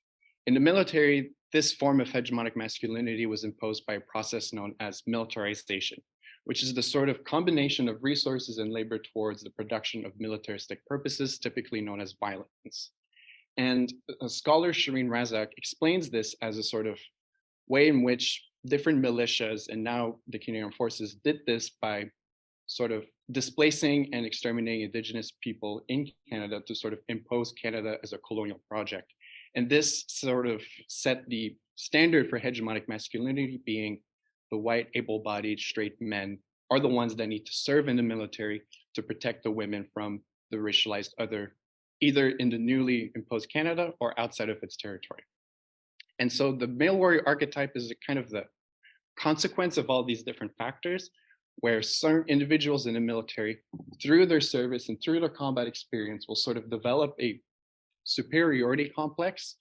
In the military, this form of hegemonic masculinity was imposed by a process known as militarization, which is the sort of combination of resources and labor towards the production of militaristic purposes, typically known as violence. And scholar Shireen Razak explains this as a sort of way in which different militias and now the Canadian Armed Forces did this by sort of displacing and exterminating Indigenous people in Canada to sort of impose Canada as a colonial project. And this sort of set the standard for hegemonic masculinity, being the white, able-bodied, straight men are the ones that need to serve in the military to protect the women from the racialized other, either in the newly imposed Canada or outside of its territory. And so the male warrior archetype is kind of the consequence of all these different factors, where certain individuals in the military, through their service and through their combat experience, will sort of develop a superiority complex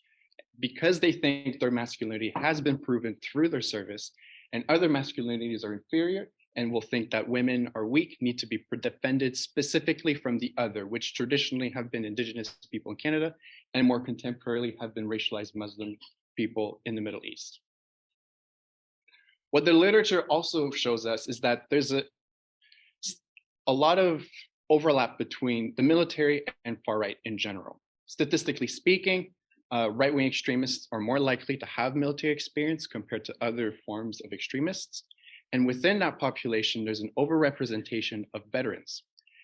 because they think their masculinity has been proven through their service, and other masculinities are inferior and will think that women are weak, need to be defended specifically from the other, which traditionally have been Indigenous people in Canada and more contemporarily have been racialized Muslim people in the Middle East. What the literature also shows us is that there's a lot of overlap between the military and far right in general. Statistically speaking, right-wing extremists are more likely to have military experience compared to other forms of extremists. And within that population, there's an overrepresentation of veterans.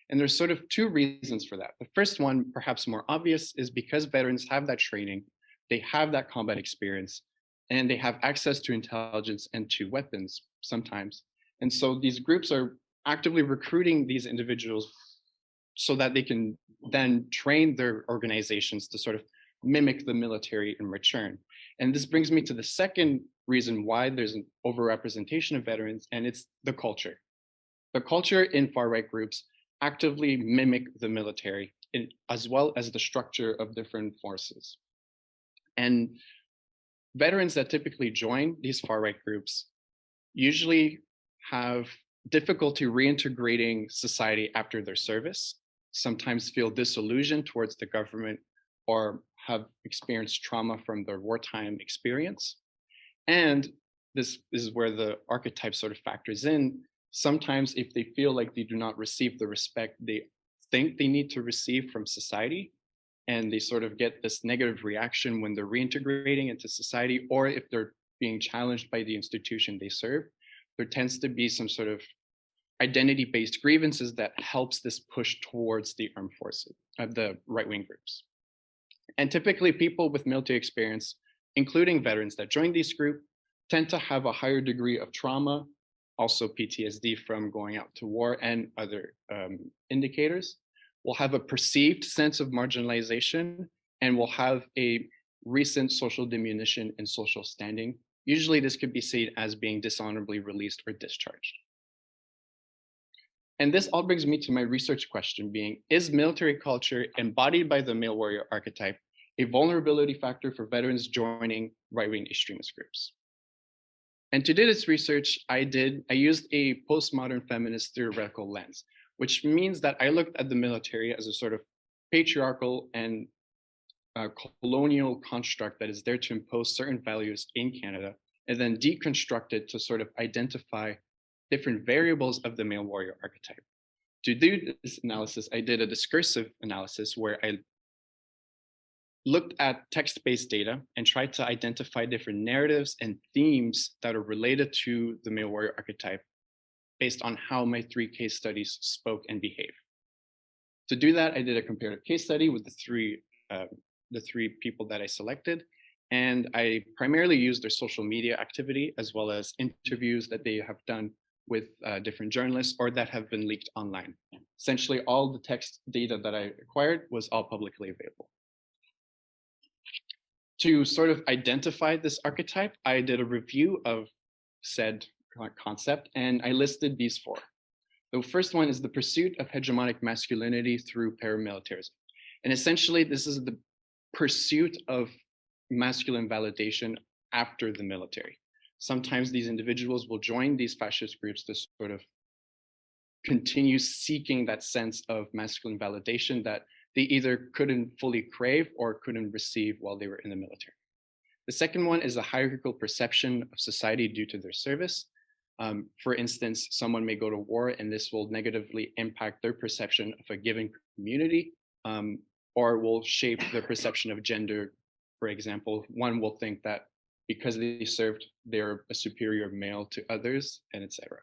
And there's sort of two reasons for that. The first one, perhaps more obvious, is because veterans have that training, they have that combat experience, and they have access to intelligence and to weapons sometimes. And so these groups are actively recruiting these individuals so that they can then train their organizations to sort of mimic the military in return. And this brings me to the second reason why there's an overrepresentation of veterans, and it's the culture. The culture in far-right groups actively mimic the military, as well as the structure of different forces. And veterans that typically join these far-right groups usually have difficulty reintegrating society after their service, sometimes feel disillusioned towards the government, or have experienced trauma from their wartime experience. And this is where the archetype sort of factors in. Sometimes if they feel like they do not receive the respect they think they need to receive from society, and they sort of get this negative reaction when they're reintegrating into society, or if they're being challenged by the institution they serve, there tends to be some sort of identity-based grievances that helps this push towards the armed forces of the right-wing groups. And typically people with military experience, including veterans that join these groups, tend to have a higher degree of trauma, also PTSD from going out to war and other indicators, will have a perceived sense of marginalization, and will have a recent social diminution in social standing. Usually this could be seen as being dishonorably released or discharged. And this all brings me to my research question being, is military culture embodied by the male warrior archetype a vulnerability factor for veterans joining right-wing extremist groups? And to do this research, I used a postmodern feminist theoretical lens, which means that I looked at the military as a sort of patriarchal and colonial construct that is there to impose certain values in Canada, and then deconstruct it to sort of identify different variables of the male warrior archetype. To do this analysis, I did a discursive analysis where I looked at text-based data and tried to identify different narratives and themes that are related to the male warrior archetype based on how my 3 case studies spoke and behaved. To do that, I did a comparative case study with the three people that I selected, and I primarily used their social media activity as well as interviews that they have done with different journalists or that have been leaked online. Essentially, all the text data that I acquired was all publicly available. To sort of identify this archetype, I did a review of said concept, and I listed these 4. The first one is the pursuit of hegemonic masculinity through paramilitarism. And essentially, this is the pursuit of masculine validation after the military. Sometimes these individuals will join these fascist groups to sort of continue seeking that sense of masculine validation that they either couldn't fully crave or couldn't receive while they were in the military. The second one is a hierarchical perception of society due to their service. For instance, someone may go to war and this will negatively impact their perception of a given community, or will shape their perception of gender. For example, one will think that because they served, they're a superior male to others, and etc.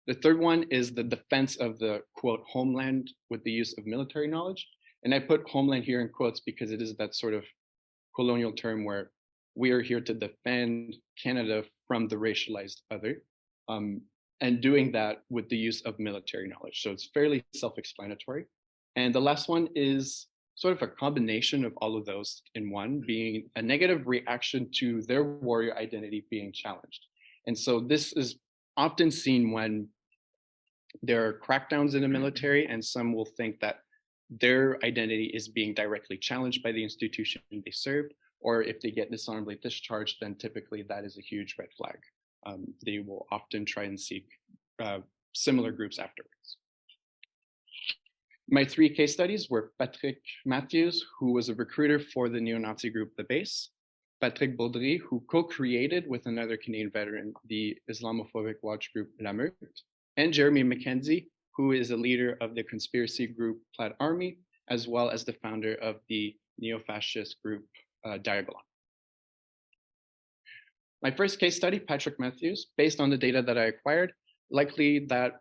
The third one is the defense of the, quote, homeland with the use of military knowledge. And I put homeland here in quotes because it is that sort of colonial term where we are here to defend Canada from the racialized other, and doing that with the use of military knowledge. So it's fairly self-explanatory. And the last one is sort of a combination of all of those in one, being a negative reaction to their warrior identity being challenged. And so this is often seen when there are crackdowns in the military, and some will think that their identity is being directly challenged by the institution they served, or if they get dishonorably discharged, then typically that is a huge red flag. They will often try and seek similar groups afterwards. My 3 case studies were Patrick Matthews, who was a recruiter for the neo-Nazi group The Base, Patrick Baudry, who co-created with another Canadian veteran the Islamophobic watch group La Meute, and Jeremy McKenzie, who is a leader of the conspiracy group Plaid Army, as well as the founder of the neo-fascist group Diagolon. My first case study, Patrick Matthews, based on the data that I acquired, likely that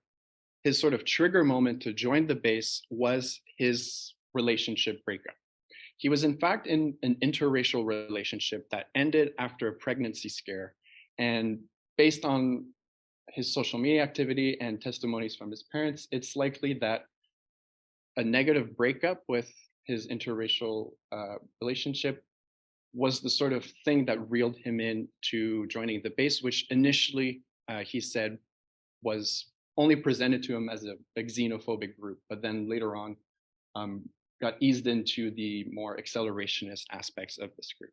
his sort of trigger moment to join the base was his relationship breakup. He was in fact in an interracial relationship that ended after a pregnancy scare. And based on his social media activity and testimonies from his parents, it's likely that a negative breakup with his interracial relationship was the sort of thing that reeled him in to joining the base, which initially he said was only presented to him as a xenophobic group, but then later on got eased into the more accelerationist aspects of this group.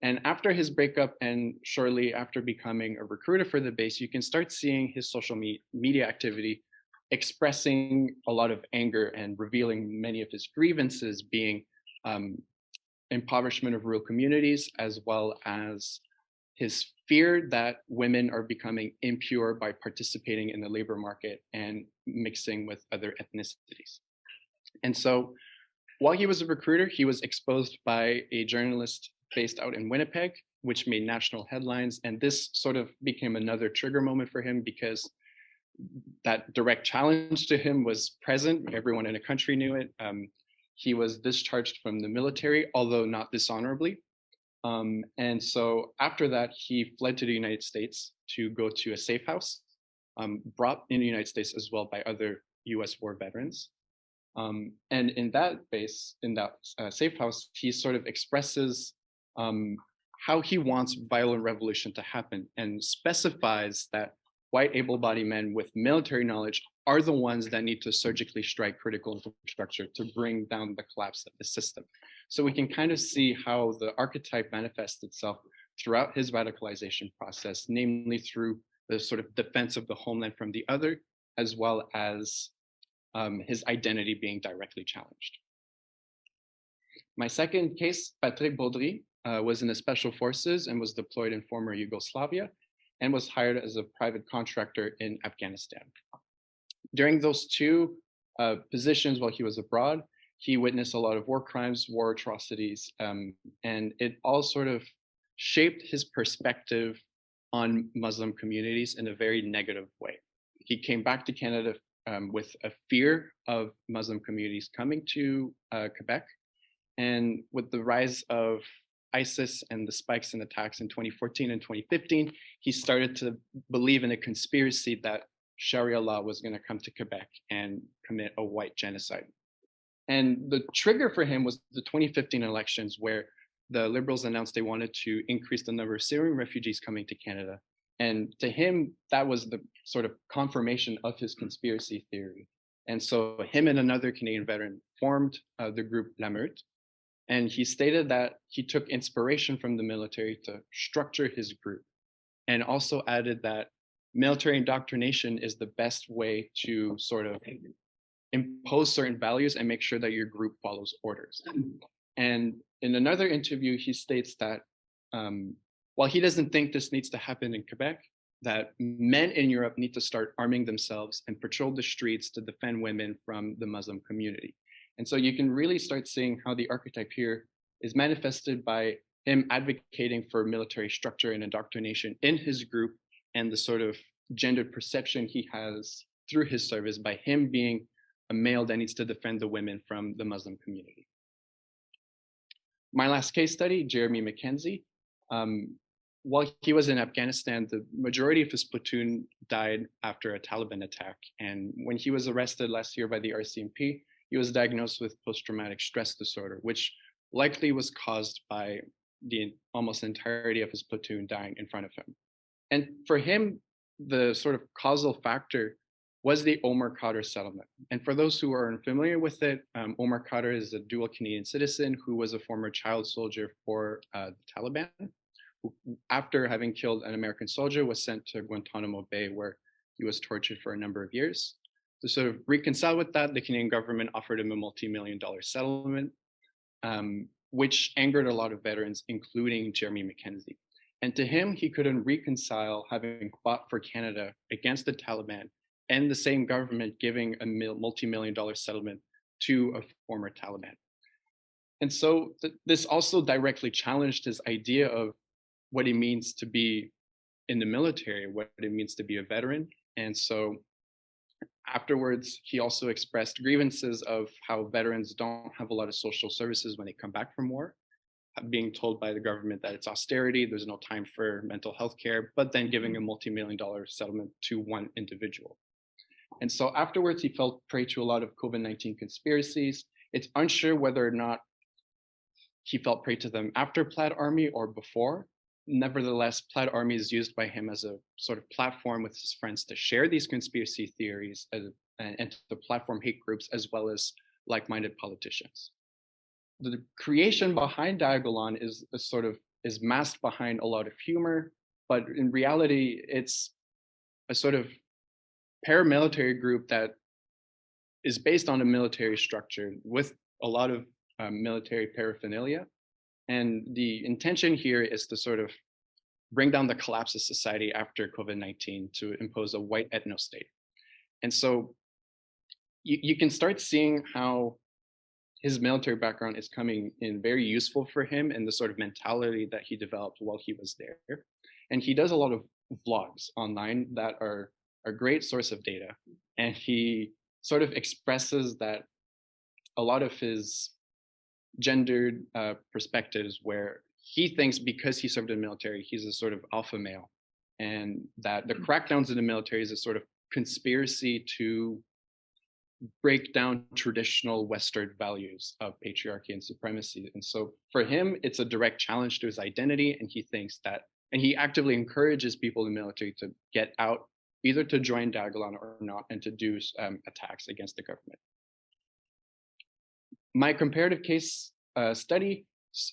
And after his breakup and shortly after becoming a recruiter for the base, you can start seeing his social media activity expressing a lot of anger and revealing many of his grievances, being impoverishment of rural communities, as well as his fear that women are becoming impure by participating in the labor market and mixing with other ethnicities. And so while he was a recruiter, he was exposed by a journalist based out in Winnipeg, which made national headlines. And this sort of became another trigger moment for him because that direct challenge to him was present. Everyone in the country knew it. He was discharged from the military, although not dishonorably. And so after that, he fled to the United States to go to a safe house, brought in the United States as well by other US war veterans. And in that base, in that safe house, he sort of expresses how he wants violent revolution to happen and specifies that white able-bodied men with military knowledge are the ones that need to surgically strike critical infrastructure to bring down the collapse of the system. So we can kind of see how the archetype manifests itself throughout his radicalization process, namely through the sort of defense of the homeland from the other, as well as his identity being directly challenged. My second case, Patrick Baudry, was in the Special Forces and was deployed in former Yugoslavia and was hired as a private contractor in Afghanistan. During those two positions while he was abroad, he witnessed a lot of war crimes, war atrocities, and it all sort of shaped his perspective on Muslim communities in a very negative way. He came back to Canada with a fear of Muslim communities coming to Quebec. And with the rise of ISIS and the spikes in attacks in 2014 and 2015, he started to believe in a conspiracy that Sharia law was going to come to Quebec and commit a white genocide. And the trigger for him was the 2015 elections, where the Liberals announced they wanted to increase the number of Syrian refugees coming to Canada. And to him, that was the sort of confirmation of his conspiracy theory. And so him and another Canadian veteran formed the group La Meute. And he stated that he took inspiration from the military to structure his group, and also added that military indoctrination is the best way to sort of impose certain values and make sure that your group follows orders. And in another interview, he states that while he doesn't think this needs to happen in Quebec, that men in Europe need to start arming themselves and patrol the streets to defend women from the Muslim community. And so you can really start seeing how the archetype here is manifested by him advocating for military structure and indoctrination in his group, and the sort of gendered perception he has through his service by him being a male that needs to defend the women from the Muslim community. My last case study, Jeremy Mackenzie. While he was in Afghanistan, the majority of his platoon died after a Taliban attack. And when he was arrested last year by the RCMP, he was diagnosed with post-traumatic stress disorder, which likely was caused by the almost entirety of his platoon dying in front of him. And for him, the sort of causal factor was the Omar Khadr settlement. And for those who are unfamiliar with it, Omar Khadr is a dual Canadian citizen who was a former child soldier for the Taliban, who, after having killed an American soldier, was sent to Guantanamo Bay, where he was tortured for a number of years. To sort of reconcile with that, the Canadian government offered him a multi-million-dollar settlement, which angered a lot of veterans, including Jeremy Mackenzie. And to him, he couldn't reconcile having fought for Canada against the Taliban and the same government giving a multi-million-dollar settlement to a former Taliban. And so this also directly challenged his idea of what it means to be in the military, what it means to be a veteran. And so afterwards, he also expressed grievances of how veterans don't have a lot of social services when they come back from war, being told by the government that it's austerity, there's no time for mental health care, but then giving a multi-million-dollar settlement to one individual. And so afterwards, he fell prey to a lot of COVID-19 conspiracies. It's unsure whether or not he fell prey to them after Plaid Army or before. Nevertheless, Plaid Army is used by him as a sort of platform with his friends to share these conspiracy theories and to platform hate groups as well as like-minded politicians. The creation behind Diagolon is masked behind a lot of humor, but in reality, it's a sort of paramilitary group that is based on a military structure with a lot of military paraphernalia. And the intention here is to sort of bring down the collapse of society after COVID-19 to impose a white ethno-state. And so you can start seeing how his military background is coming in very useful for him and the sort of mentality that he developed while he was there. And he does a lot of vlogs online that are a great source of data. And he sort of expresses that a lot of his gendered perspectives where he thinks because he served in the military, he's a sort of alpha male, and that the crackdowns in the military is a sort of conspiracy to break down traditional Western values of patriarchy and supremacy. And so for him, it's a direct challenge to his identity. And he thinks that, and he actively encourages people in the military to get out, either to join Diagolon or not, and to do attacks against the government. My comparative case study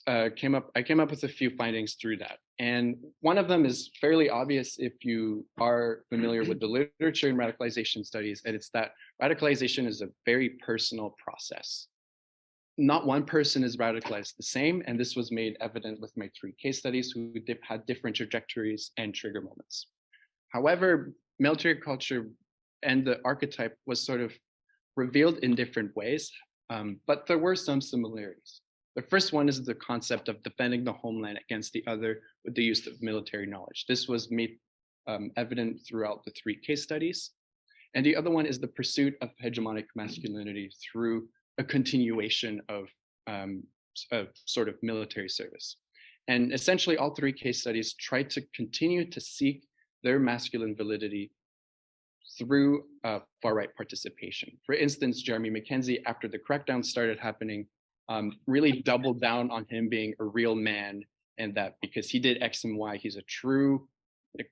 I came up with a few findings through that. And one of them is fairly obvious if you are familiar with the literature in radicalization studies, and it's that radicalization is a very personal process. Not one person is radicalized the same, and this was made evident with my 3 case studies who had different trajectories and trigger moments. However, military culture and the archetype was sort of revealed in different ways, but there were some similarities. The first one is the concept of defending the homeland against the other with the use of military knowledge. This was made evident throughout the 3 case studies. And the other one is the pursuit of hegemonic masculinity through a continuation of sort of military service. And essentially all 3 case studies tried to continue to seek their masculine validity through far-right participation. For instance, Jeremy Mackenzie, after the crackdown started happening, really doubled down on him being a real man, and that because he did X and Y, he's a true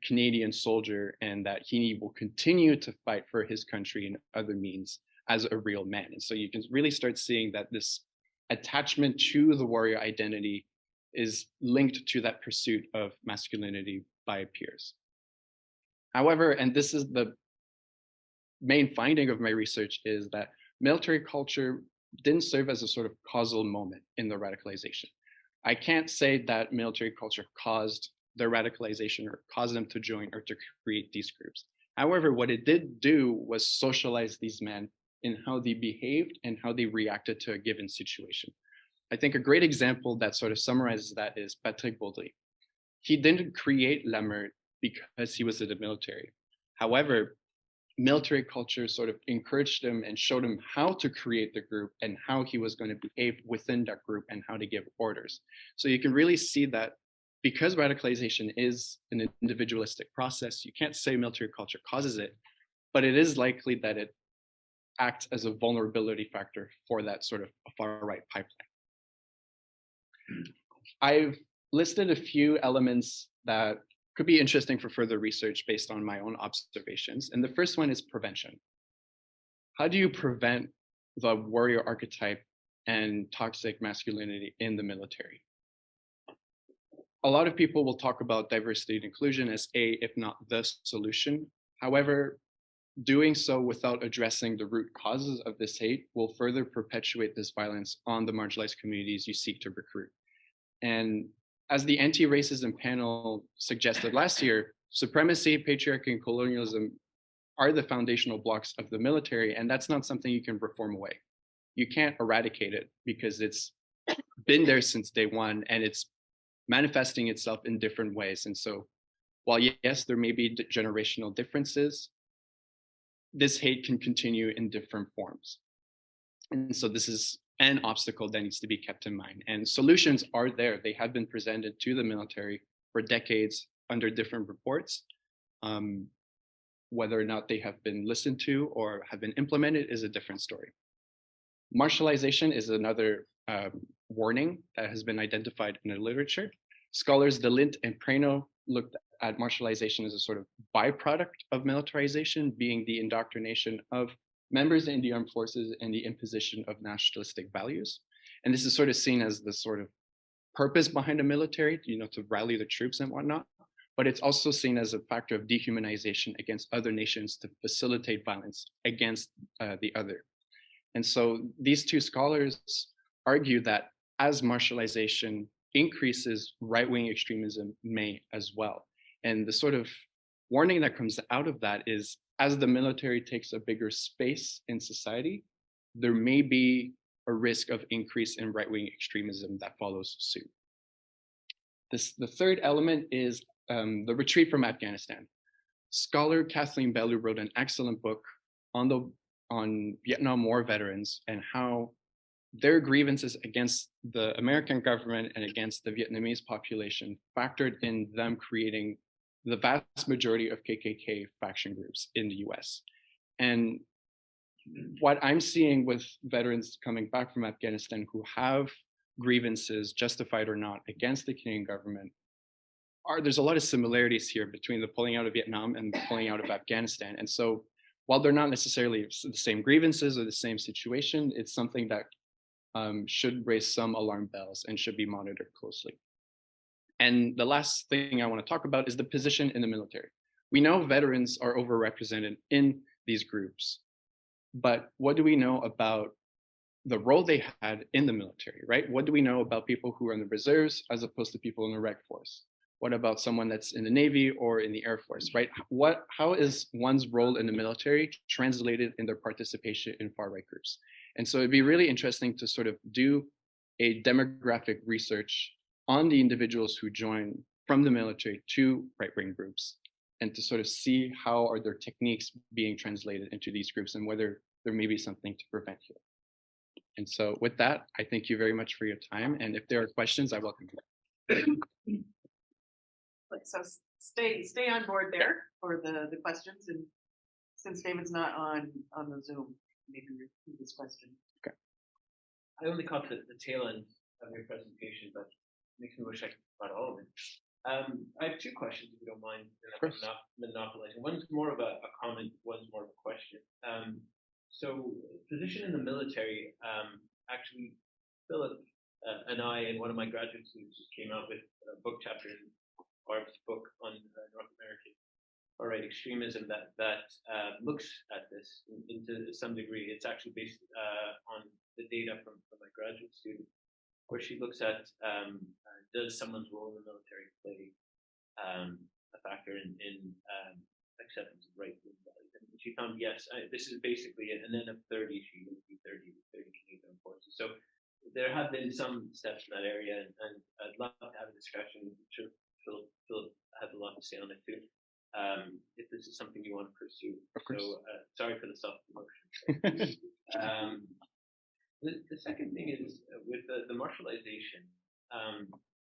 Canadian soldier, and that he will continue to fight for his country and other means as a real man. And so you can really start seeing that this attachment to the warrior identity is linked to that pursuit of masculinity by peers. However, and this is the main finding of my research, is that military culture didn't serve as a sort of causal moment in the radicalization. I can't say that military culture caused their radicalization or caused them to join or to create these groups. However, what it did do was socialize these men in how they behaved and how they reacted to a given situation. I think a great example that sort of summarizes that is Patrick Baudry. He didn't create Lemmer because he was in the military. However, military culture sort of encouraged him and showed him how to create the group and how he was going to behave within that group and how to give orders. So you can really see that because radicalization is an individualistic process, you can't say military culture causes it, but it is likely that it acts as a vulnerability factor for that sort of far-right pipeline. I've listed a few elements that could be interesting for further research based on my own observations. And the first one is prevention. How do you prevent the warrior archetype and toxic masculinity in the military? A lot of people will talk about diversity and inclusion as if not the solution. However, doing so without addressing the root causes of this hate will further perpetuate this violence on the marginalized communities you seek to recruit. And as the anti-racism panel suggested last year, supremacy, patriarchy, and colonialism are the foundational blocks of the military, and that's not something you can reform away. You can't eradicate it because it's been there since day one, and it's manifesting itself in different ways. And so while yes, there may be generational differences, this hate can continue in different forms. And so this is an obstacle that needs to be kept in mind. And solutions are there. They have been presented to the military for decades under different reports. Whether or not they have been listened to or have been implemented is a different story. Martialization is another warning that has been identified in the literature. Scholars DeLint and Prano looked at martialization as a sort of byproduct of militarization, being the indoctrination of members in the armed forces and the imposition of nationalistic values. And this is sort of seen as the sort of purpose behind the military, to rally the troops and whatnot. But it's also seen as a factor of dehumanization against other nations to facilitate violence against the other. And so these two scholars argue that as martialization increases, right-wing extremism may as well. And the sort of warning that comes out of that is, as the military takes a bigger space in society, there may be a risk of increase in right-wing extremism that follows suit. The third element is the retreat from Afghanistan. Scholar Kathleen Bellou wrote an excellent book on Vietnam War veterans and how their grievances against the American government and against the Vietnamese population factored in them creating the vast majority of KKK faction groups in the US. And what I'm seeing with veterans coming back from Afghanistan who have grievances, justified or not, against the Canadian government, there's a lot of similarities here between the pulling out of Vietnam and the pulling out of Afghanistan. And so while they're not necessarily the same grievances or the same situation, it's something that should raise some alarm bells and should be monitored closely. And the last thing I want to talk about is the position in the military. We know veterans are overrepresented in these groups, but what do we know about the role they had in the military, right? What do we know about people who are in the reserves as opposed to people in the rec force? What about someone that's in the Navy or in the Air Force, right? How is one's role in the military translated in their participation in far-right groups? And so it'd be really interesting to sort of do a demographic research on the individuals who join from the military to right-wing groups, and to sort of see how are their techniques being translated into these groups and whether there may be something to prevent here. And so with that, I thank you very much for your time. And if there are questions, I welcome them. So stay on board there for the questions, and since David's not on the Zoom, maybe repeat this question. Okay. I only caught the tail end of your presentation, but makes me wish I could find all of it. I have two questions, if you don't mind, and I'm not monopolizing. One's more of a comment, one's more of a question. So position in the military, actually, Philip and I and one of my graduate students just came out with a book chapter in Barb's book on North American far-right extremism that looks at this into some degree. It's actually based on the data from my graduate student, where she looks at does someone's role in the military play a factor in acceptance of right-wing values? And she found yes. This is basically it. And then of 30, she would be 30 Canadian forces. So there have been some steps in that area, and I'd love to have a discussion. I'm sure Phil has a lot to say on it too. If this is something you want to pursue. So sorry for the self-promotion. The second thing is with the martialization.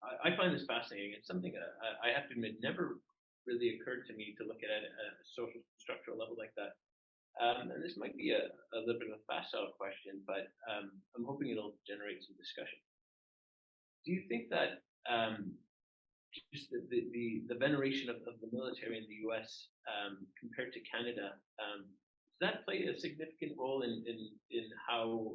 I find this fascinating. It's something I have to admit never really occurred to me to look at it at a social structural level like that. And this might be a little bit of a facile question, but I'm hoping it'll generate some discussion. Do you think that just the veneration of the military in the U.S. Compared to Canada, does that play a significant role in how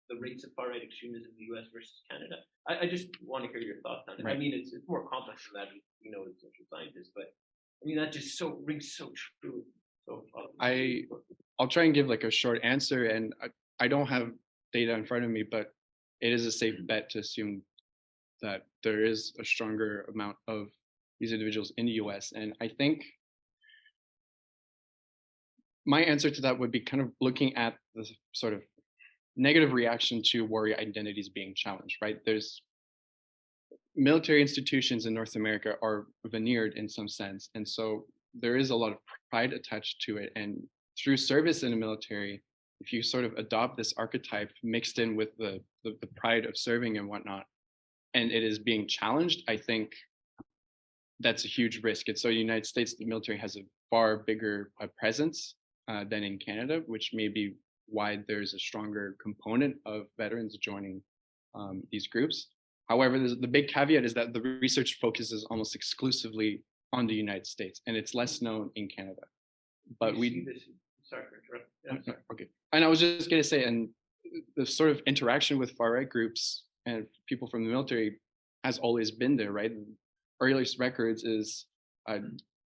the rates of far-right extremism in the U.S. versus Canada? I just want to hear your thoughts on it. Right. I mean, it's more complex than that, you know, as social scientists, but I mean, that just rings so true. So I'll try and give like a short answer, and I don't have data in front of me, but it is a safe bet to assume that there is a stronger amount of these individuals in the US. And I think my answer to that would be kind of looking at the sort of negative reaction to warrior identities being challenged, right? There's military institutions in North America are veneered in some sense. And so there is a lot of pride attached to it. And through service in the military, if you sort of adopt this archetype mixed in with the pride of serving and whatnot, and it is being challenged, I think that's a huge risk. And so in the United States, the military has a far bigger presence than in Canada, which may be why there's a stronger component of veterans joining these groups. However, the big caveat is that the research focuses almost exclusively on the United States, and it's less known in Canada. But sorry for interrupting. Okay. And I was just going to say, and the sort of interaction with far-right groups and people from the military has always been there, right? The earliest records is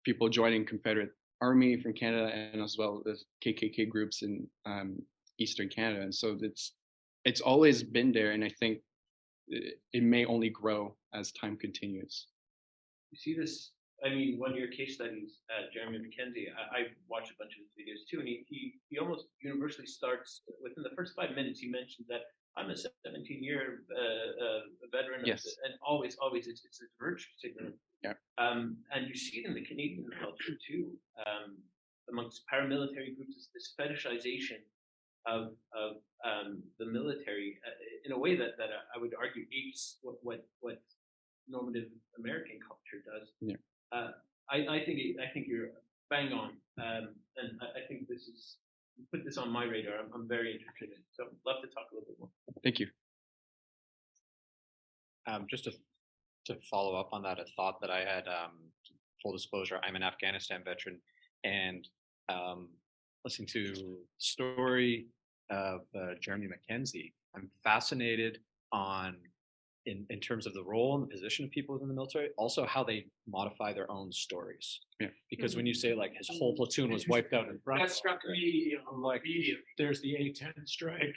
people joining Confederate Army from Canada, and as well as KKK groups in Eastern Canada. And so it's always been there, and I think it may only grow as time continues. You see this, I mean, one of your case studies, Jeremy McKenzie, I watched a bunch of his videos too, and he almost universally starts, within the first 5 minutes, he mentions that I'm a 17-year veteran, yes. And always it's a virtue signal. Yeah. And you see it in the Canadian culture too, amongst paramilitary groups, this fetishization of the military in a way that I would argue apes what normative American culture does. Yeah. I think you're bang on, and I think this is. Put this on my radar. I'm very interested in it. So I'd love to talk a little bit more. Thank you. Just to follow up on that, a thought that I had, full disclosure, I'm an Afghanistan veteran, and listening to the story of Jeremy McKenzie, I'm fascinated in terms of the role and the position of people within the military, also how they modify their own stories. Yeah. Because when you say like his whole platoon was wiped out in Brunswick, That struck me like immediately. there's the A-10 strike,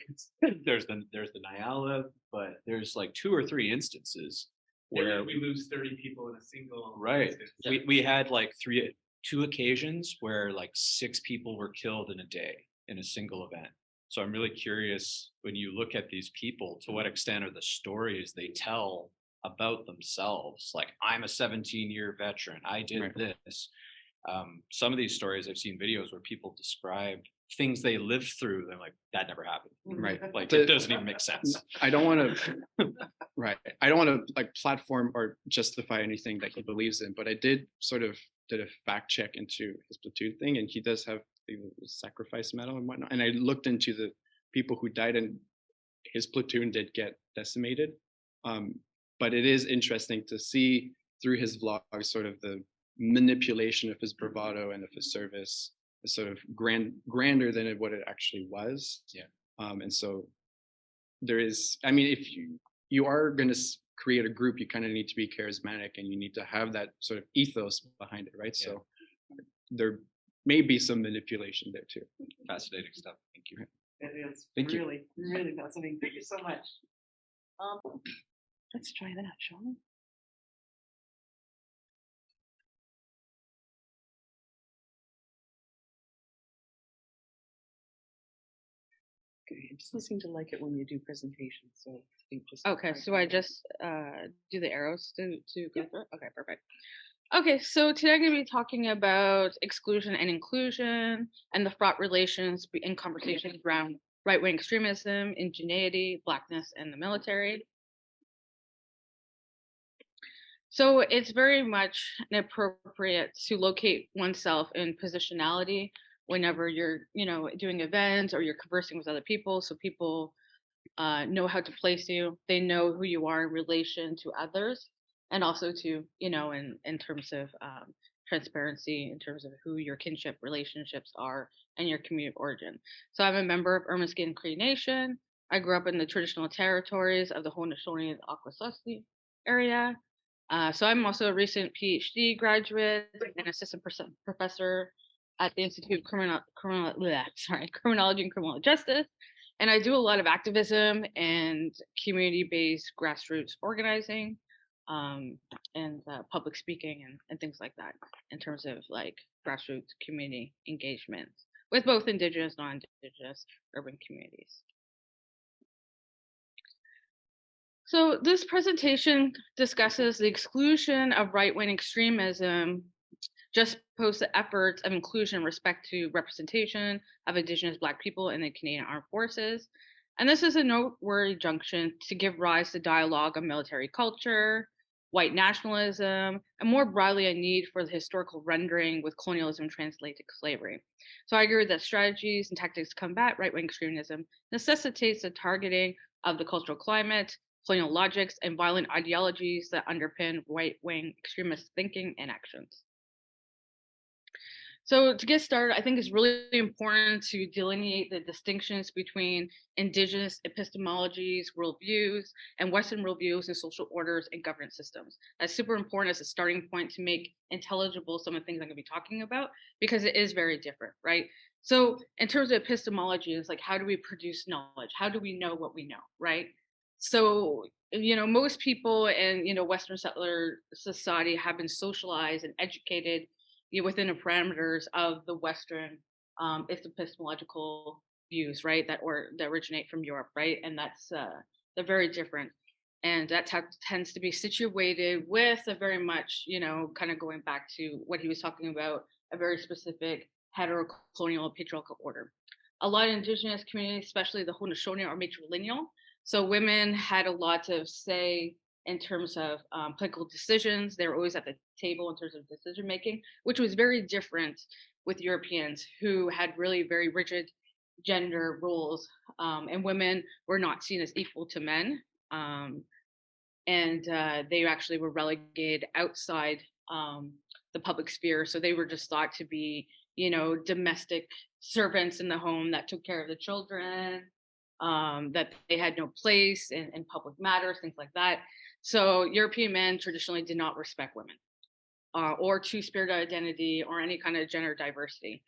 there's the Nyala, but there's like 2 or 3 instances where We lose 30 people in a single. right. instance. We had like 2 occasions where like 6 people were killed in a day in a single event. So I'm really curious when you look at these people, to what extent are the stories they tell about themselves? Like, I'm a 17-year veteran, I did Right. this. Some of these stories, I've seen videos where people describe things they lived through. They're like, that never happened. Right. Like, it doesn't even make sense. I don't want to, right. I don't want to like platform or justify anything that he believes in, but I did did a fact check into his platoon thing, and he does have the sacrifice medal and whatnot. And I looked into the people who died, and his platoon did get decimated. But it is interesting to see through his vlog sort of the manipulation of his bravado and of his service is sort of grander than what it actually was. Yeah. And so there is, I mean, if you are going to create a group, you kind of need to be charismatic, and you need to have that sort of ethos behind it, right? Yeah. So there may be some manipulation there too. Fascinating stuff. Thank you. It is Thank you. really, really fascinating. Thank you so much. Let's try that, shall we? Okay, I just seem to like it when you do presentations. So I think just Okay, so I just do the arrows to go through. Okay, perfect. Okay, so today I'm going to be talking about exclusion and inclusion and the fraught relations in conversations around right-wing extremism, indigeneity, blackness, and the military. So it's very much inappropriate to locate oneself in positionality whenever you're, doing events or you're conversing with other people. So people know how to place you. They know who you are in relation to others, and also to, in terms of transparency, in terms of who your kinship relationships are and your community of origin. So I'm a member of Ermineskin Cree Nation. I grew up in the traditional territories of the Haudenosaunee and Akwesasne area. So I'm also a recent PhD graduate and assistant professor at the Institute of Criminology and Criminal Justice. And I do a lot of activism and community-based grassroots organizing, and public speaking and things like that, in terms of like grassroots community engagement with both Indigenous, non-Indigenous, urban communities. So this presentation discusses the exclusion of right-wing extremism, just post the efforts of inclusion in respect to representation of Indigenous Black people in the Canadian Armed Forces. And this is a noteworthy junction to give rise to dialogue on military culture, white nationalism, and more broadly a need for the historical rendering with colonialism translated to slavery. So I agree that strategies and tactics to combat right-wing extremism necessitates the targeting of the cultural climate, colonial logics, and violent ideologies that underpin right-wing extremist thinking and actions. So to get started, I think it's really important to delineate the distinctions between Indigenous epistemologies, worldviews, and Western worldviews and social orders and governance systems. That's super important as a starting point to make intelligible some of the things I'm going to be talking about, because it is very different, right? So in terms of epistemology, it's like, how do we produce knowledge? How do we know what we know, right? So, most people in, Western settler society have been socialized and educated within the parameters of the Western epistemological views, right, that originate from Europe, right, and that's they're very different, and that tends to be situated with a very much, kind of going back to what he was talking about, a very specific heterocolonial patriarchal order. A lot of Indigenous communities, especially the Haudenosaunee, are matrilineal, so women had a lot of say in terms of political decisions. They were always at the table in terms of decision making, which was very different with Europeans who had really very rigid gender roles, and women were not seen as equal to men, and they actually were relegated outside the public sphere. So they were just thought to be, domestic servants in the home that took care of the children, that they had no place in public matters, things like that. So European men traditionally did not respect women or two-spirit identity or any kind of gender diversity.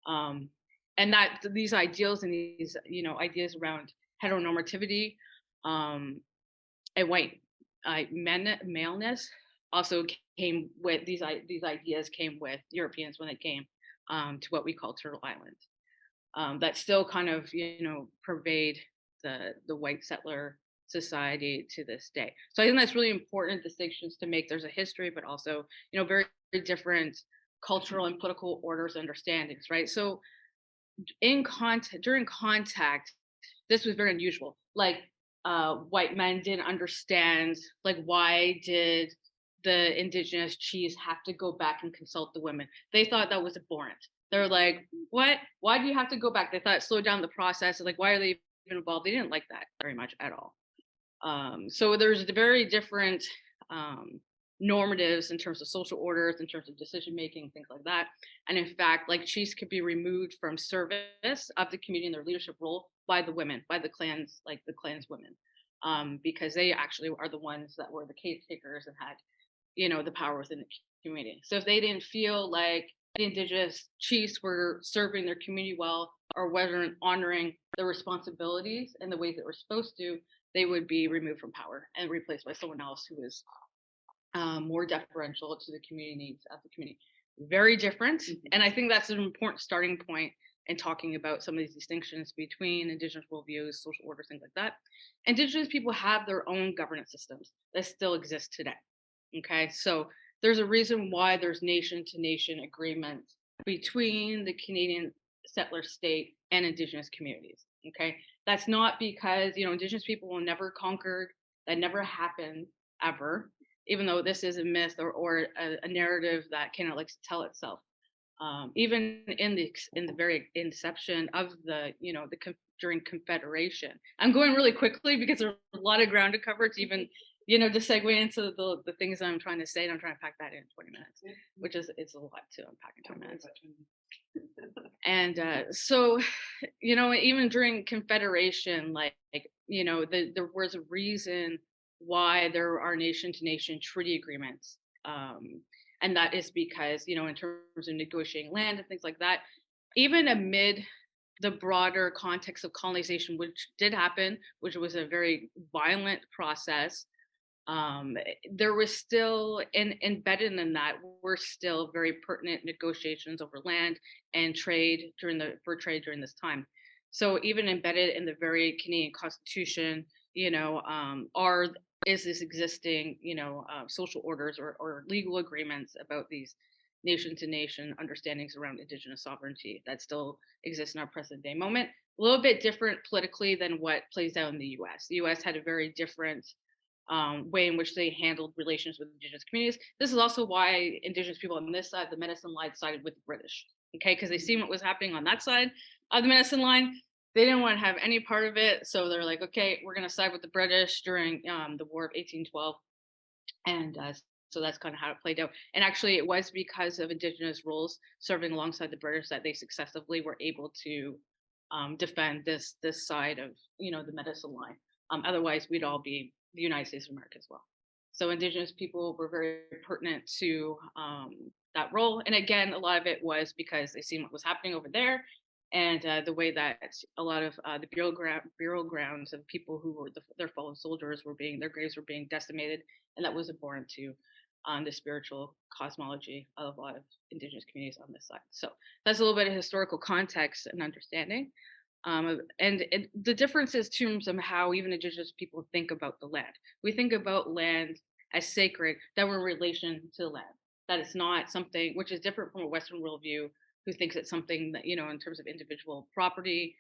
And that these ideals and these, ideas around heteronormativity and white maleness also came with these ideas came with Europeans when it came to what we call Turtle Island. That still kind of pervade the white settler society to this day. So I think that's really important distinctions to make. There's a history, but also very, very different cultural and political orders and understandings, right? So during contact, this was very unusual. Like white men didn't understand, like, why did the indigenous chiefs have to go back and consult the women? They thought that was abhorrent. They're like, what? Why do you have to go back? They thought it slowed down the process. Like, why are they even involved? They didn't like that very much at all. So there's very different normatives in terms of social orders, in terms of decision making, things like that. And in fact, like, chiefs could be removed from service of the community in their leadership role by the women, by the clans, like the clanswomen, because they actually are the ones that were the caretakers and had, the power within the community. So if they didn't feel like the indigenous chiefs were serving their community well or weren't honoring their responsibilities in the ways that were supposed to, they would be removed from power and replaced by someone else who is more deferential to the community needs of the community. Very different. And I think that's an important starting point in talking about some of these distinctions between indigenous worldviews, social orders, things like that. Indigenous people have their own governance systems that still exist today. Okay, so there's a reason why there's nation-to-nation agreements between the Canadian settler state and indigenous communities. Okay, that's not because indigenous people were never conquered. That never happened ever, even though this is a myth or a narrative that cannot like tell itself. Even in the very inception of during Confederation. I'm going really quickly because there's a lot of ground to cover to even to segue into the things I'm trying to say, and I'm trying to pack that in 20 minutes, which is it's a lot to unpack in 20 minutes. And so, even during Confederation, there was a reason why there are nation-to-nation treaty agreements. And that is because, in terms of negotiating land and things like that, even amid the broader context of colonization, which did happen, which was a very violent process, there was still, embedded in that were still very pertinent negotiations over land and trade during this time. So even embedded in the very Canadian Constitution, is this existing, social orders or legal agreements about these nation-to-nation understandings around Indigenous sovereignty that still exist in our present day moment. A little bit different politically than what plays out in the US. The US had a very different way in which they handled relations with Indigenous communities. This is also why Indigenous people on this side, the medicine line, sided with the British, okay? Because they seen what was happening on that side of the medicine line. They didn't want to have any part of it. So they're like, okay, we're going to side with the British during the War of 1812. And so that's kind of how it played out. And actually, it was because of Indigenous roles serving alongside the British that they successively were able to defend this side of, the medicine line. Otherwise, we'd all be the United States of America as well. So Indigenous people were very pertinent to that role. And again, a lot of it was because they seen what was happening over there, and the way that a lot of the burial grounds of people who were their fallen soldiers their graves were being decimated, and that was abhorrent to the spiritual cosmology of a lot of Indigenous communities on this side. So that's a little bit of historical context and understanding. And the difference is in terms of how even Indigenous people think about the land. We think about land as sacred, that we're in relation to the land, that it's not something which is different from a Western worldview, who thinks it's something that, in terms of individual property,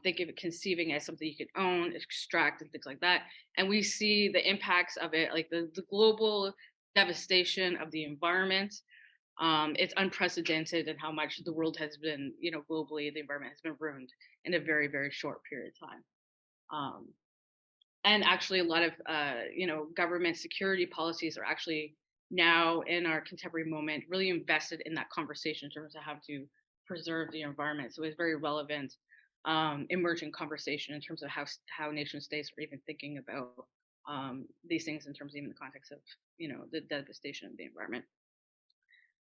think of it conceiving as something you can own, extract, and things like that. And we see the impacts of it, like the global devastation of the environment. It's unprecedented in how much the world has been, globally, the environment has been ruined in a very, very short period of time. And actually a lot of, government security policies are actually now in our contemporary moment really invested in that conversation in terms of how to preserve the environment. So it's very relevant emerging conversation in terms of how nation states are even thinking about these things in terms of even the context of, you know, the devastation of the environment.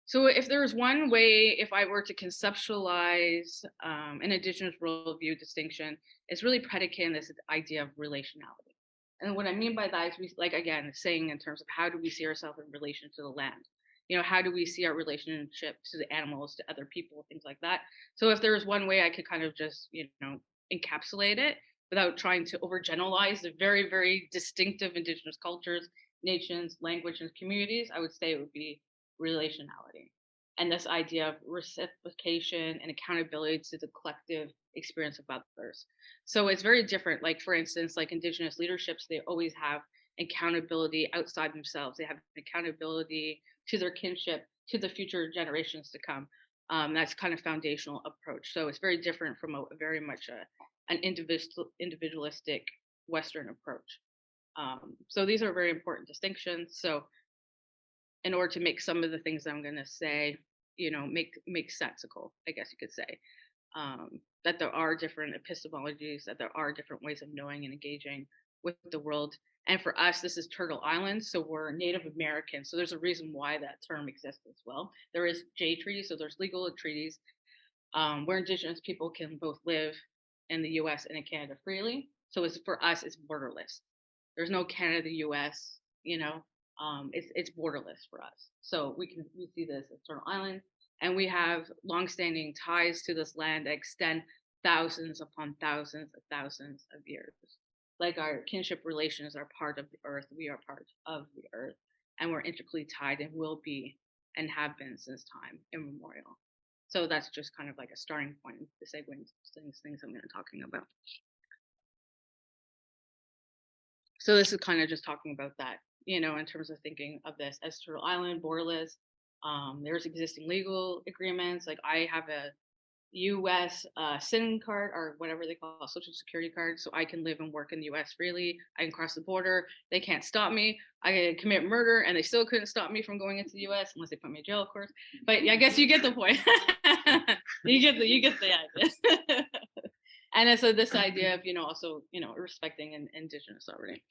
So if there's one way, if I were to conceptualize an Indigenous worldview distinction, it's really predicated on this idea of relationality. And what I mean by that is, we, like, again, saying in terms of how do we see ourselves in relation to the land? You know, how do we see our relationship to the animals, to other people, things like that. So if there's one way I could kind of just, you know, encapsulate it without trying to overgeneralize the very, very distinctive Indigenous cultures, nations, languages, communities, I would say it would be relationality. And this idea of reciprocation and accountability to the collective experience of others. So it's very different. Like, for instance, like Indigenous leaderships, they always have accountability outside themselves. They have accountability to their kinship, to the future generations to come. That's kind of foundational approach. So it's very different from a very much an individualistic Western approach. So these are very important distinctions. So in order to make some of the things I'm going to say, you know, make sensical, I guess you could say, that there are different epistemologies, that there are different ways of knowing and engaging with the world. And for us, this is Turtle Island, so we're Native American. So there's a reason why that term exists as well. There is J treaty, so there's legal treaties where Indigenous people can both live in the U.S. and in Canada freely. So it's, for us, it's borderless. There's no Canada, the U.S., you know. It's borderless for us. So we see this as Turtle Island, and we have longstanding ties to this land that extend thousands upon thousands of years. Like, our kinship relations are part of the earth. We are part of the earth, and we're intricately tied and will be and have been since time immemorial. So that's just kind of like a starting point to segue into things I'm going to be talking about. So this is kind of just talking about that, you know, in terms of thinking of this as Turtle Island, borderless. There's existing legal agreements. Like, I have a U.S. SIN card, or whatever they call it, Social Security card, so I can live and work in the U.S. freely. I can cross the border. They can't stop me. I can commit murder, and they still couldn't stop me from going into the U.S. unless they put me in jail, of course. But I guess you get the point. you get the idea. And so this idea of, you know, also, you know, respecting Indigenous sovereignty.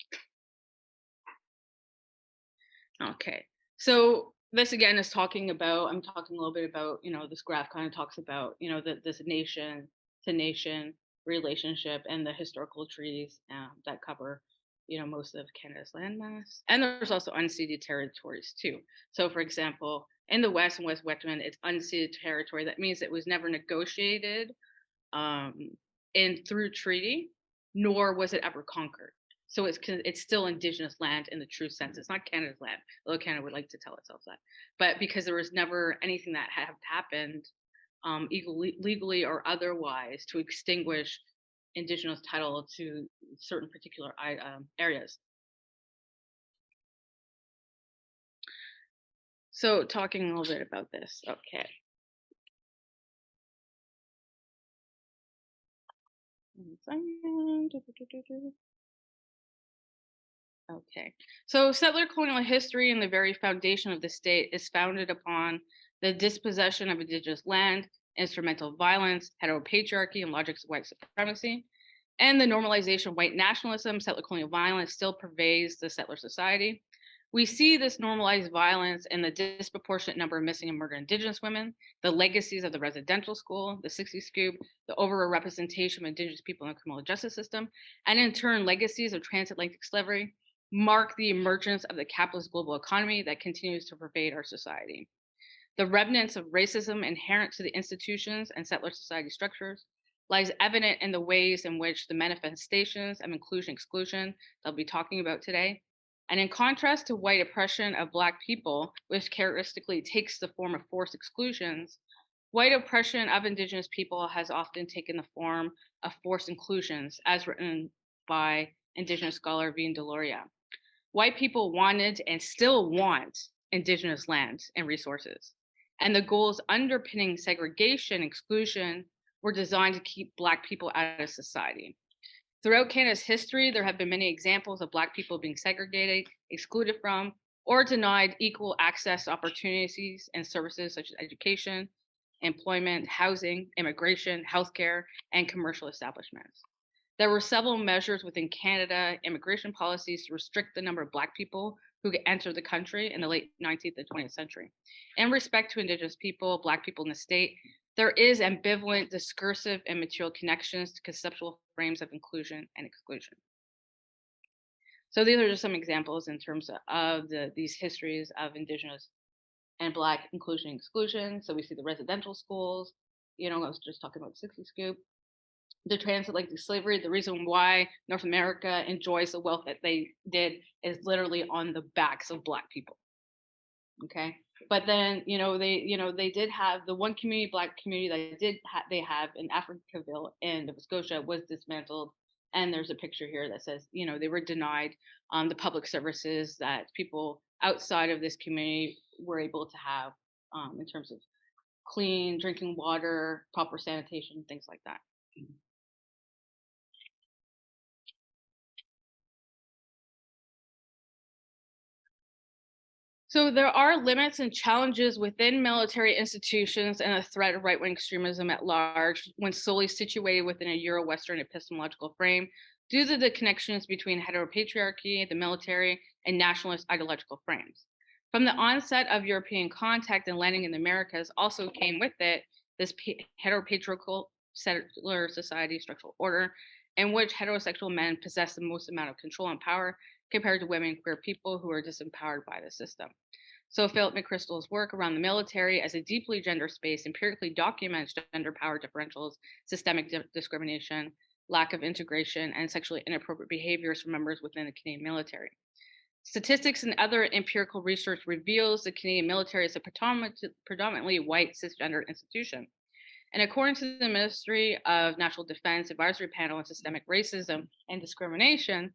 Okay, so this again is talking about, I'm talking a little bit about, you know, this graph kind of talks about, you know, this nation to nation relationship and the historical treaties that cover, you know, most of Canada's landmass. And there's also unceded territories too. So for example, in the West and West Wet'suwet'en, it's unceded territory. That means it was never negotiated through treaty, nor was it ever conquered. So it's still Indigenous land in the true sense. It's not Canada's land, although Canada would like to tell itself that. But because there was never anything that had happened legally or otherwise to extinguish Indigenous title to certain particular areas. So talking a little bit about this, okay. Okay, so settler colonial history and the very foundation of the state is founded upon the dispossession of Indigenous land, instrumental violence, heteropatriarchy, and logics of white supremacy, and the normalization of white nationalism. Settler colonial violence still pervades the settler society. We see this normalized violence in the disproportionate number of missing and murdered Indigenous women, the legacies of the residential school, the 60s scoop, the overrepresentation of Indigenous people in the criminal justice system, and in turn, legacies of transatlantic slavery mark the emergence of the capitalist global economy that continues to pervade our society. The remnants of racism inherent to the institutions and settler society structures lies evident in the ways in which the manifestations of inclusion exclusion that I'll be talking about today. And in contrast to white oppression of Black people, which characteristically takes the form of forced exclusions, white oppression of Indigenous people has often taken the form of forced inclusions, as written by Indigenous scholar Veen Deloria. White people wanted and still want Indigenous land and resources. And the goals underpinning segregation, exclusion, were designed to keep Black people out of society. Throughout Canada's history, there have been many examples of Black people being segregated, excluded from, or denied equal access to opportunities and services such as education, employment, housing, immigration, healthcare, and commercial establishments. There were several measures within Canada immigration policies to restrict the number of Black people who could enter the country in the late 19th and 20th century. In respect to Indigenous people, Black people in the state, there is ambivalent, discursive, and material connections to conceptual frames of inclusion and exclusion. So these are just some examples in terms of these histories of Indigenous and Black inclusion and exclusion. So we see the residential schools, I was just talking about 60 Scoop, the transatlantic slavery. The reason why North America enjoys the wealth that they did is literally on the backs of Black people. Okay, but then they did have the one community, Black community that they have in Africaville in Nova Scotia was dismantled, and there's a picture here that says they were denied the public services that people outside of this community were able to have in terms of clean drinking water, proper sanitation, things like that. So there are limits and challenges within military institutions and a threat of right-wing extremism at large when solely situated within a Euro-Western epistemological frame due to the connections between heteropatriarchy, the military, and nationalist ideological frames. From the onset of European contact and landing in the Americas also came with it this heteropatriarchal settler society structural order in which heterosexual men possess the most amount of control and power compared to women and queer people who are disempowered by the system. So Philip McCristall's work around the military as a deeply gender space empirically documents gender power differentials, systemic discrimination, lack of integration, and sexually inappropriate behaviors from members within the Canadian military. Statistics and other empirical research reveals the Canadian military is a predominantly white cisgender institution. And according to the Ministry of National Defense Advisory Panel on Systemic Racism and Discrimination,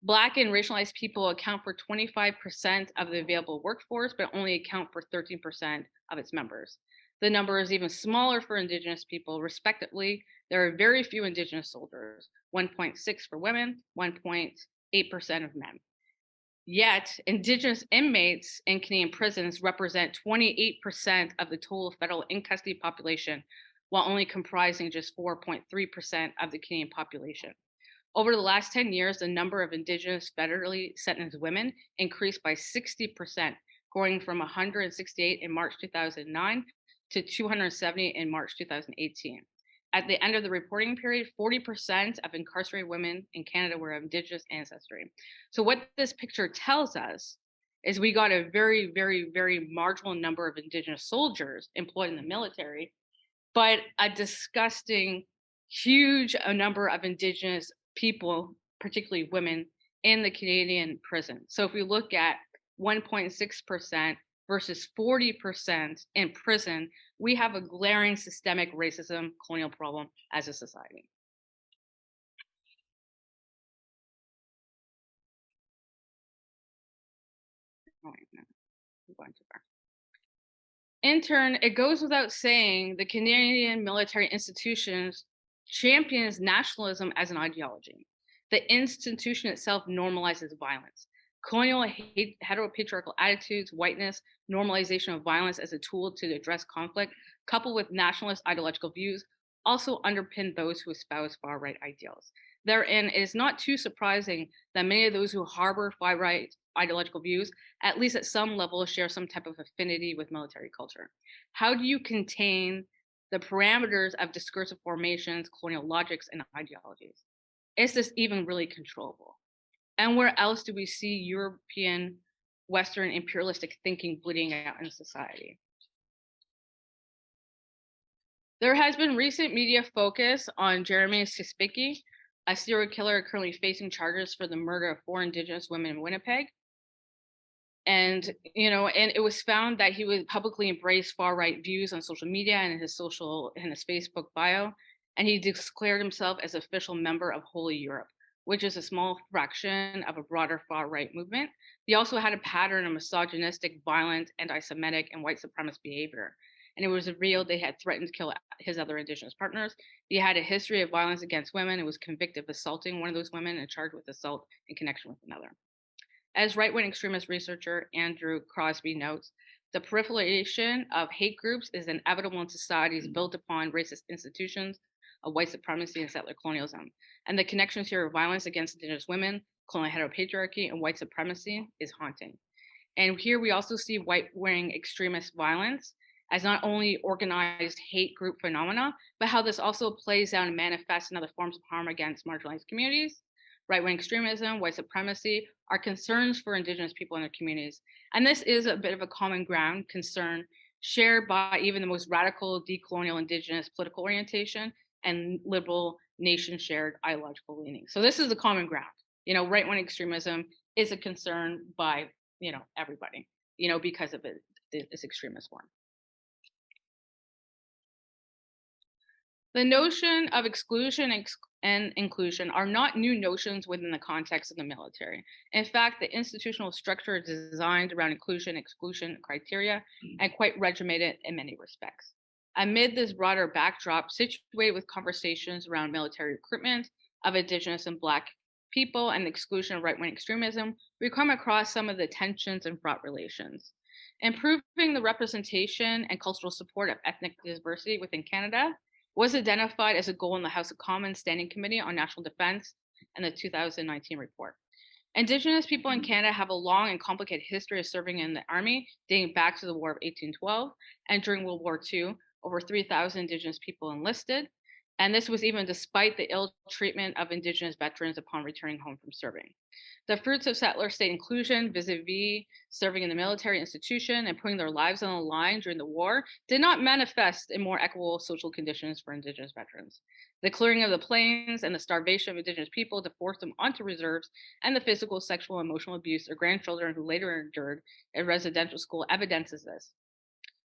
Black and racialized people account for 25% of the available workforce, but only account for 13% of its members. The number is even smaller for Indigenous people, respectively. There are very few Indigenous soldiers, 1.6 for women, 1.8% of men. Yet, Indigenous inmates in Canadian prisons represent 28% of the total federal in-custody population, while only comprising just 4.3% of the Canadian population. Over the last 10 years, the number of Indigenous federally sentenced women increased by 60%, going from 168 in March 2009 to 270 in March 2018. At the end of the reporting period, 40% of incarcerated women in Canada were of Indigenous ancestry. So what this picture tells us is we got a very, very, very marginal number of Indigenous soldiers employed in the military, but a disgusting, huge number of Indigenous people, particularly women, in the Canadian prison. So if we look at 1.6% versus 40% in prison, we have a glaring systemic racism colonial problem as a society. In turn, it goes without saying the Canadian military institutions champions nationalism as an ideology. The institution itself normalizes violence. Colonial heteropatriarchal attitudes, whiteness, normalization of violence as a tool to address conflict, coupled with nationalist ideological views, also underpin those who espouse far-right ideals. Therein, it is not too surprising that many of those who harbor far-right ideological views, at least at some level, share some type of affinity with military culture. How do you contain the parameters of discursive formations, colonial logics, and ideologies? Is this even really controllable? And where else do we see European, Western imperialistic thinking bleeding out in society? There has been recent media focus on Jeremy Sispicki, a serial killer currently facing charges for the murder of 4 Indigenous women in Winnipeg. And it was found that he would publicly embrace far-right views on social media and in his Facebook bio, and he declared himself as official member of Holy Europe, which is a small fraction of a broader far-right movement. He also had a pattern of misogynistic, violent, anti-Semitic, and white supremacist behavior. And it was revealed they had threatened to kill his other Indigenous partners. He had a history of violence against women and was convicted of assaulting one of those women and charged with assault in connection with another. As right-wing extremist researcher Andrew Crosby notes, The proliferation of hate groups is inevitable in societies built upon racist institutions of white supremacy and settler colonialism. And the connections here of violence against Indigenous women, colonial heteropatriarchy, and white supremacy is haunting. And here we also see right-wing extremist violence as not only organized hate group phenomena, but how this also plays out and manifests in other forms of harm against marginalized communities. Right-wing extremism, white supremacy are concerns for Indigenous people in their communities. And this is a bit of a common ground concern shared by even the most radical decolonial Indigenous political orientation and liberal nation-shared ideological leanings. So this is the common ground. Right-wing extremism is a concern by, everybody, because of its extremist form. The notion of exclusion and inclusion are not new notions within the context of the military. In fact, the institutional structure is designed around inclusion, exclusion criteria, and quite regimented in many respects. Amid this broader backdrop, situated with conversations around military recruitment of Indigenous and Black people and the exclusion of right-wing extremism, we come across some of the tensions and fraught relations. Improving the representation and cultural support of ethnic diversity within Canada was identified as a goal in the House of Commons Standing Committee on National Defense and the 2019 report. Indigenous people in Canada have a long and complicated history of serving in the army, dating back to the War of 1812, and during World War II, over 3,000 Indigenous people enlisted, and this was even despite the ill treatment of Indigenous veterans upon returning home from serving. The fruits of settler state inclusion vis-a-vis serving in the military institution and putting their lives on the line during the war did not manifest in more equitable social conditions for Indigenous veterans. The clearing of the plains and the starvation of Indigenous people to force them onto reserves and the physical, sexual, and emotional abuse their grandchildren who later endured in residential school evidences this.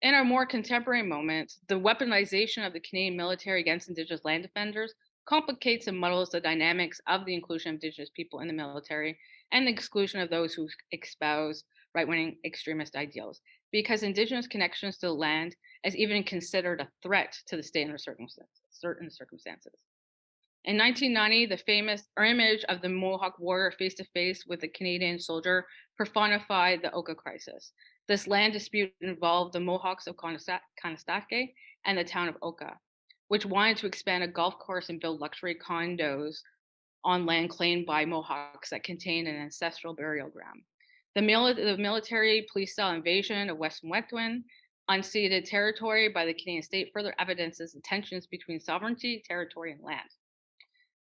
In our more contemporary moment, the weaponization of the Canadian military against Indigenous land defenders complicates and muddles the dynamics of the inclusion of Indigenous people in the military and the exclusion of those who espouse right-wing extremist ideals, because Indigenous connections to the land is even considered a threat to the state under certain circumstances. In 1990, the famous image of the Mohawk warrior face-to-face with a Canadian soldier personified the Oka crisis. This land dispute involved the Mohawks of Kanesatake and the town of Oka, which wanted to expand a golf course and build luxury condos on land claimed by Mohawks that contained an ancestral burial ground. The military police-style invasion of Western Wet'suwet'en, unceded territory by the Canadian state, further evidences the tensions between sovereignty, territory, and land.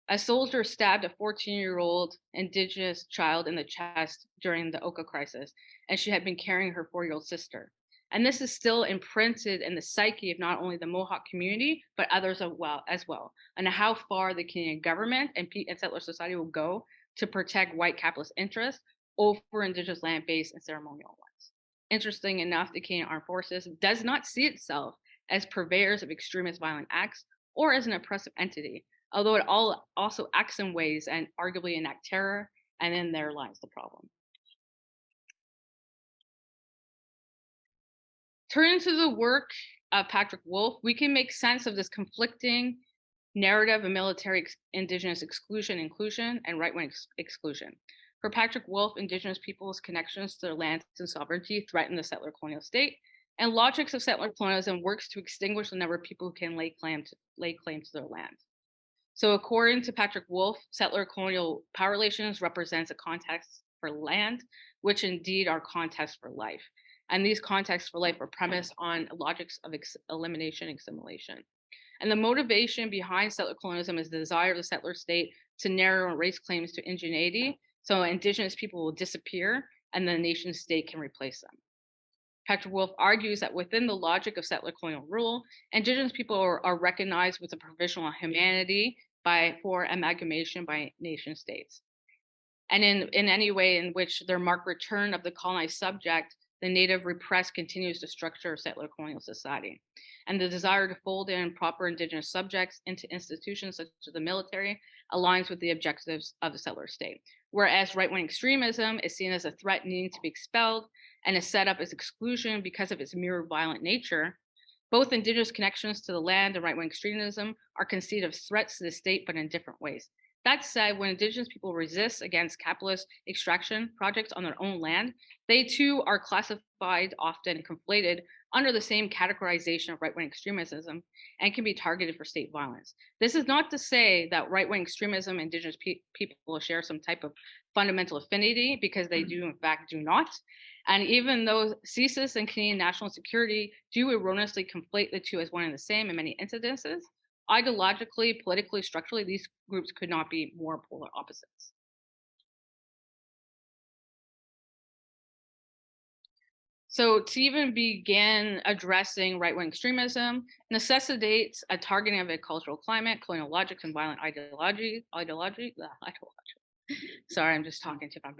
A soldier stabbed a 14-year-old Indigenous child in the chest during the Oka crisis, and she had been carrying her 4-year-old sister. And this is still imprinted in the psyche of not only the Mohawk community, but others as well, and how far the Canadian government and settler society will go to protect white capitalist interests over Indigenous land-based and ceremonial ones. Interesting enough, the Canadian Armed Forces does not see itself as purveyors of extremist violent acts or as an oppressive entity, although it also acts in ways and arguably enact terror, and then there lies the problem. Turning to the work of Patrick Wolf, we can make sense of this conflicting narrative of military Indigenous exclusion, inclusion, and right-wing exclusion. For Patrick Wolf, Indigenous peoples' connections to their lands and sovereignty threaten the settler colonial state, and logics of settler colonialism works to extinguish the number of people who can lay claim to their land. So according to Patrick Wolf, settler colonial power relations represents a context for land, which indeed are contexts for life. And these contexts for life are premised on logics of elimination and assimilation. And the motivation behind settler colonialism is the desire of the settler state to narrow race claims to indigeneity, so Indigenous people will disappear and the nation state can replace them. Patrick Wolf argues that within the logic of settler colonial rule, Indigenous people are recognized with a provisional humanity for amalgamation by nation states. And in any way in which their marked return of the colonized subject, the native repressed continues to structure settler colonial society. And the desire to fold in proper Indigenous subjects into institutions such as the military aligns with the objectives of the settler state. Whereas right-wing extremism is seen as a threat needing to be expelled and is set up as exclusion because of its mere violent nature, both Indigenous connections to the land and right-wing extremism are conceived as threats to the state, but in different ways. That said, when Indigenous people resist against capitalist extraction projects on their own land, they too are classified, often conflated, under the same categorization of right-wing extremism and can be targeted for state violence. This is not to say that right-wing extremism and Indigenous people share some type of fundamental affinity, because they do in fact do not. And even though CSIS and Canadian national security do erroneously conflate the two as one and the same in many incidences, ideologically, politically, structurally, these groups could not be more polar opposites. So to even begin addressing right-wing extremism necessitates a targeting of a cultural climate, colonial logics, and violent ideology. Sorry, I'm just talking too fast.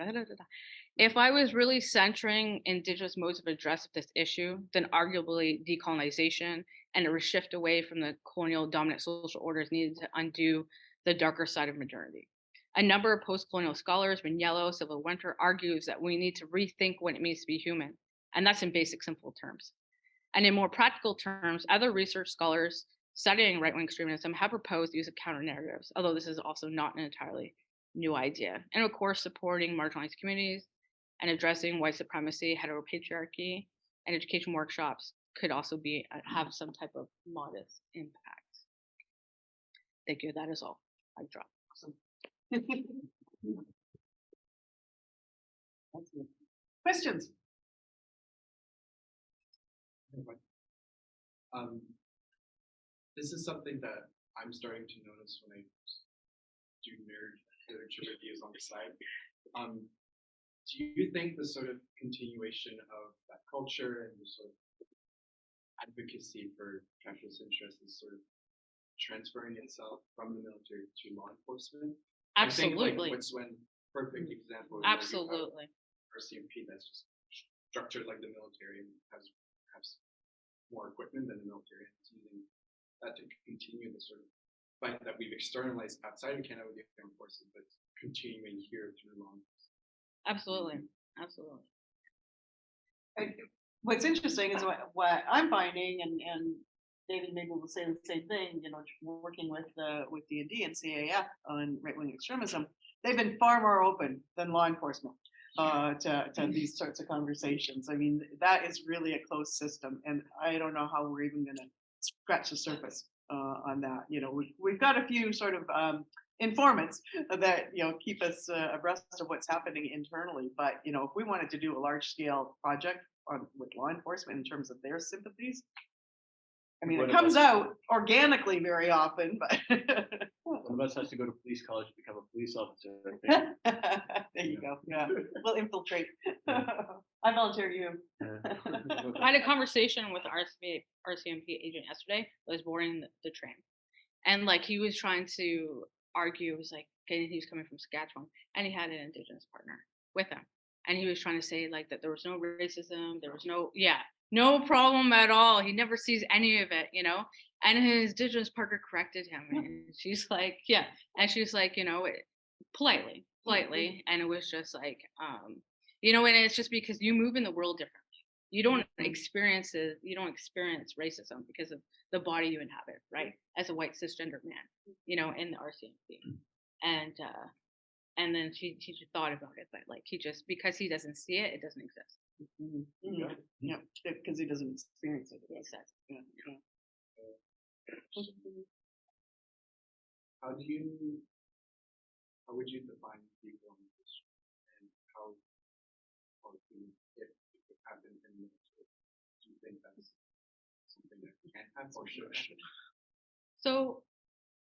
If I was really centering Indigenous modes of address of this issue, then arguably decolonization and a shift away from the colonial dominant social orders needed to undo the darker side of modernity. A number of post-colonial scholars, Vincent, Civil Winter, argues that we need to rethink what it means to be human. And that's in basic, simple terms. And in more practical terms, other research scholars studying right-wing extremism have proposed the use of counter-narratives, although this is also not an entirely new idea. And of course, supporting marginalized communities and addressing white supremacy, heteropatriarchy, and education workshops could also be have some type of modest impact. Thank you. That is all. I drop. Awesome. Questions? This is something that I'm starting to notice when I do nerd literature reviews on the side. Do you think the sort of continuation of that culture and the sort of advocacy for capitalist interests is sort of transferring itself from the military to law enforcement? Absolutely. I think like Wentzell, perfect example. Absolutely. RCMP that's just structured like the military and has more equipment than the military. It's using that to continue the sort of fight that we've externalized outside of Canada with the armed forces, but continuing here through law enforcement. Absolutely. Absolutely. What's interesting is what I'm finding, and David maybe will say the same thing, working with the D&D and CAF on right-wing extremism, they've been far more open than law enforcement to these sorts of conversations. I mean, that is really a closed system, and I don't know how we're even going to scratch the surface on that. We've got a few sort of informants that keep us abreast of what's happening internally. But if we wanted to do a large-scale project with law enforcement in terms of their sympathies, I mean, it comes out organically very often, but one of us has to go to police college to become a police officer, I think. There you go. Yeah, we'll infiltrate. I volunteer you. I had a conversation with RCMP agent yesterday that was boarding the train, and like he was trying to argue, it was like, okay, he was coming from Saskatchewan, and he had an Indigenous partner with him, and he was trying to say like that there was no racism, there was no problem at all. He never sees any of it, and his Indigenous partner corrected him, and she's like, yeah, and she's like, politely, and it was just like, and it's just because you move in the world differently. You don't experience racism because of the body you inhabit, right? As a white cisgender man, in the RCMP. And then she thought about it, but like because he doesn't see it, it doesn't exist. Mm-hmm. Yeah, because he doesn't experience it. Exactly. Yeah. How would you define decolonization, and how, or if it happened in the military, do you think that's something that can happen or should happen? So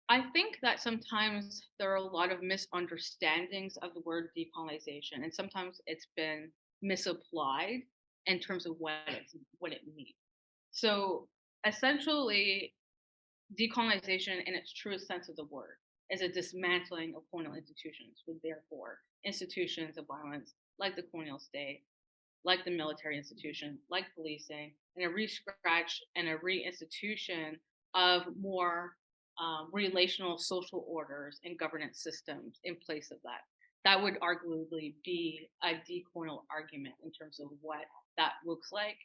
I think that sometimes there are a lot of misunderstandings of the word decolonization, and sometimes it's been misapplied in terms of what it means. So essentially, decolonization in its truest sense of the word is a dismantling of colonial institutions, with therefore institutions of violence like the colonial state, like the military institution, like policing, and a re-scratch and a reinstitution of more relational social orders and governance systems in place of that. That would arguably be a decolonial argument in terms of what that looks like,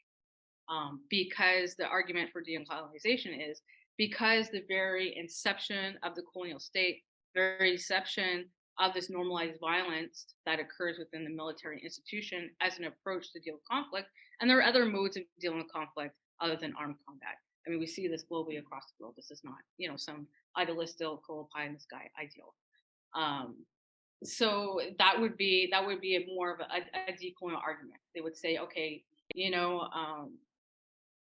because the argument for decolonization is because the very inception of the colonial state very deception of this normalized violence that occurs within the military institution as an approach to deal with conflict. And there are other modes of dealing with conflict other than armed combat. I mean, we see this globally across the world. This is not, some idealistical pie in the sky ideal. So that would be a more of a decolonial argument. They would say, okay,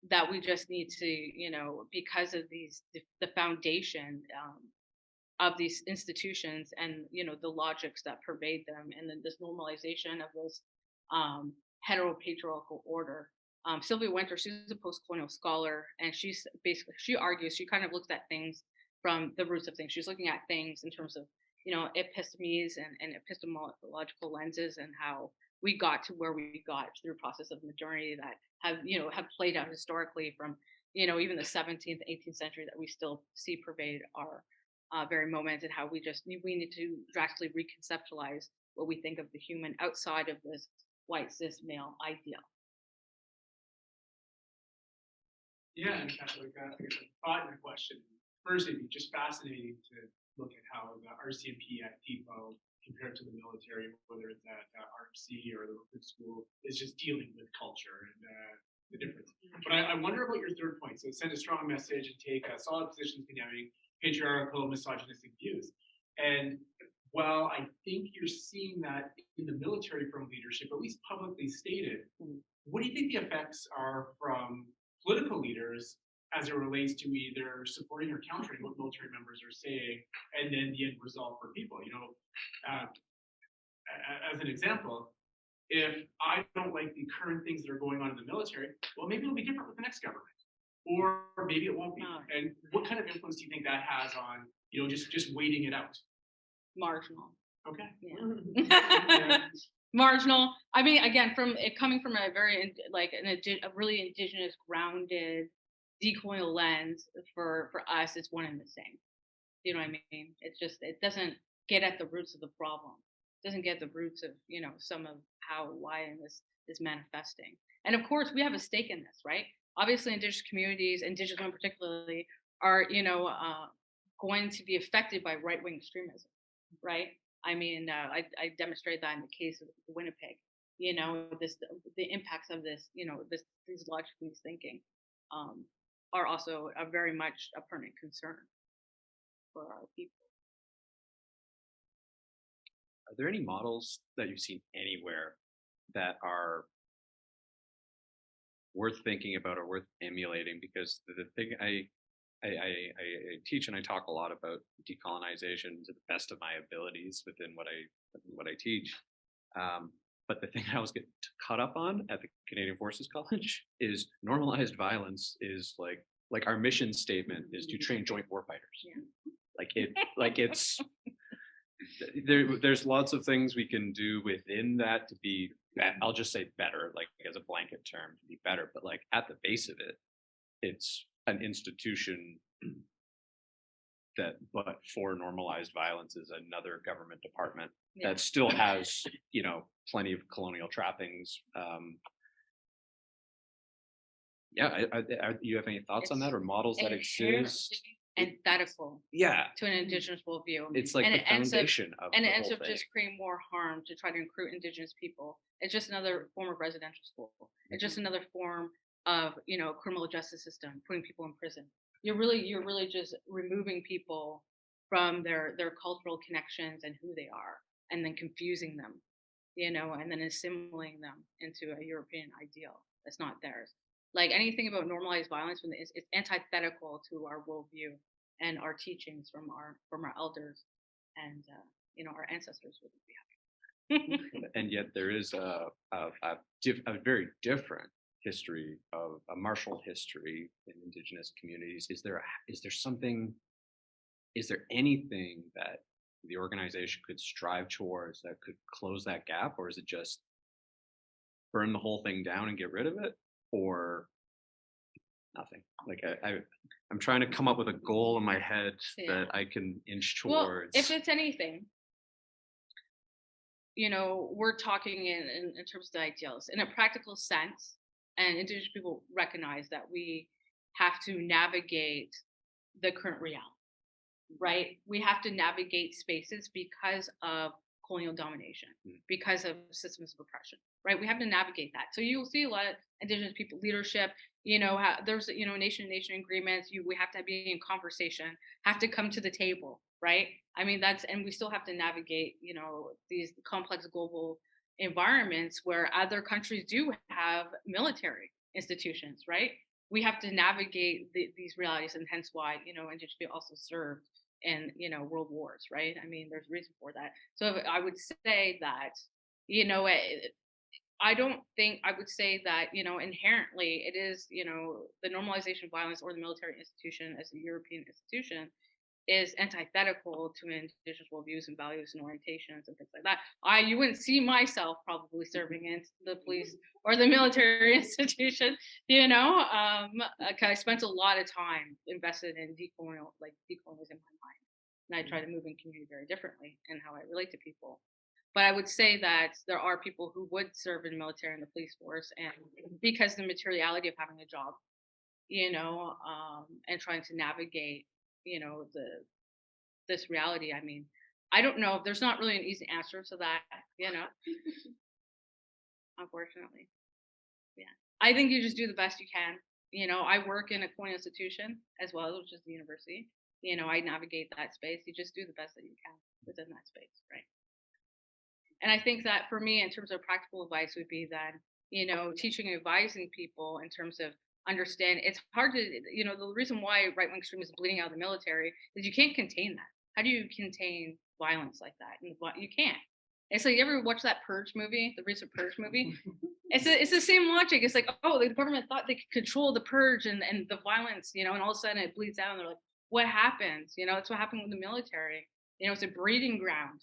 that we just need to, because of the foundation of these institutions and the logics that pervade them, and then this normalization of this heteropatriarchal order. Sylvia Wynter, she's a post-colonial scholar, and she argues, she kind of looks at things from the roots of things. She's looking at things in terms of epistemes and epistemological lenses, and how we got to where we got through a process of modernity that have played out historically from even the 17th, 18th century, that we still see pervade our very moment, and how we need to drastically reconceptualize what we think of the human outside of this white cis male ideal. Yeah, and Catholic, I thought in a question. First, it'd be just fascinating to look at how the RCMP at Depot compared to the military, whether it's at RFC or the recruit school, is just dealing with culture and the difference. But I wonder about your third point. So send a strong message and take solid positions condemning patriarchal, misogynistic views. And while I think you're seeing that in the military from leadership, at least publicly stated, what do you think the effects are from political leaders as it relates to either supporting or countering what military members are saying, and then the end result for people? As an example, if I don't like the current things that are going on in the military, well, maybe it'll be different with the next government, or maybe it won't be. And what kind of influence do you think that has on, just waiting it out? Marginal. Okay. Yeah. Marginal. I mean, again, coming from a very a really indigenous, grounded, decolonial lens, for us, it's one and the same. You know what I mean? It's just, it doesn't get at the roots of the problem. It doesn't get at the roots of some of why this is manifesting. And of course, we have a stake in this, right? Obviously, indigenous communities, indigenous women particularly, are going to be affected by right-wing extremism, right? I mean, I demonstrated that in the case of Winnipeg. The impacts of this, these logical thinking, are also very much a pertinent concern for our people. Are there any models that you've seen anywhere that are worth thinking about or worth emulating? Because the thing I teach, and I talk a lot about decolonization to the best of my abilities within what I teach. But the thing I always get caught up on at the Canadian Forces College is normalized violence is like our mission statement is to train joint warfighters. Yeah. It's there's lots of things we can do within that to be, I'll just say better, as a blanket term, to be better. But at the base of it, it's an institution but for normalized violence is another government department that still has, plenty of colonial trappings. Do you have any thoughts on that, or models that exist? Antithetical to an indigenous worldview. It's like the foundation of and the it ends whole up thing. just creating more harm to try to recruit indigenous people. It's just another form of residential school. It's just another form of criminal justice system, putting people in prison. You're really just removing people from their cultural connections and who they are, and then confusing them, and then assimilating them into a European ideal that's not theirs. Like anything about normalized violence, when it's antithetical to our worldview and our teachings from our elders and our ancestors wouldn't be happy. And yet there is a very different history of a martial history in Indigenous communities. Is there anything that the organization could strive towards that could close that gap, or is it just burn the whole thing down and get rid of it, or nothing? I'm trying to come up with a goal in my head that I can inch towards. Well, if it's anything, we're talking in terms of the ideals in a practical sense, and Indigenous people recognize that we have to navigate the current reality. right? We have to navigate spaces because of colonial domination, because of systems of oppression, right? We have to navigate that. So you'll see a lot of Indigenous people leadership, there's, nation-to-nation agreements, we have to be in conversation, have to come to the table, right? I mean, and we still have to navigate, these complex global environments where other countries do have military institutions, right? We have to navigate these realities, and hence why, Indigenous people also served in, world wars, right? I mean, there's a reason for that. So I would say that, I don't think I would say that, inherently it is, the normalization of violence or the military institution as a European institution is antithetical to Indigenous worldviews and values and orientations and things like that. You wouldn't see myself probably serving in the police or the military institution, I spent a lot of time invested in decolonialism in my mind. And I try to move in community very differently in how I relate to people. But I would say that there are people who would serve in the military and the police force, and because the materiality of having a job, and trying to navigate, this reality. I mean, I don't know. There's not really an easy answer to that, unfortunately. Yeah. I think you just do the best you can. I work in a colonial institution as well, which is the university. I navigate that space. You just do the best that you can within that space, right? And I think that for me, in terms of practical advice, would be that, teaching and advising people in terms of understand, it's hard to, the reason why right-wing extremism is bleeding out of the military is you can't contain that. How do you contain violence like that? And you can't. It's like, you ever watch that Purge movie, the recent Purge movie? It's the same logic. It's like, oh, the government thought they could control the purge and the violence, and all of a sudden it bleeds out and they're like, what happens? That's what happened with the military. It's a breeding ground,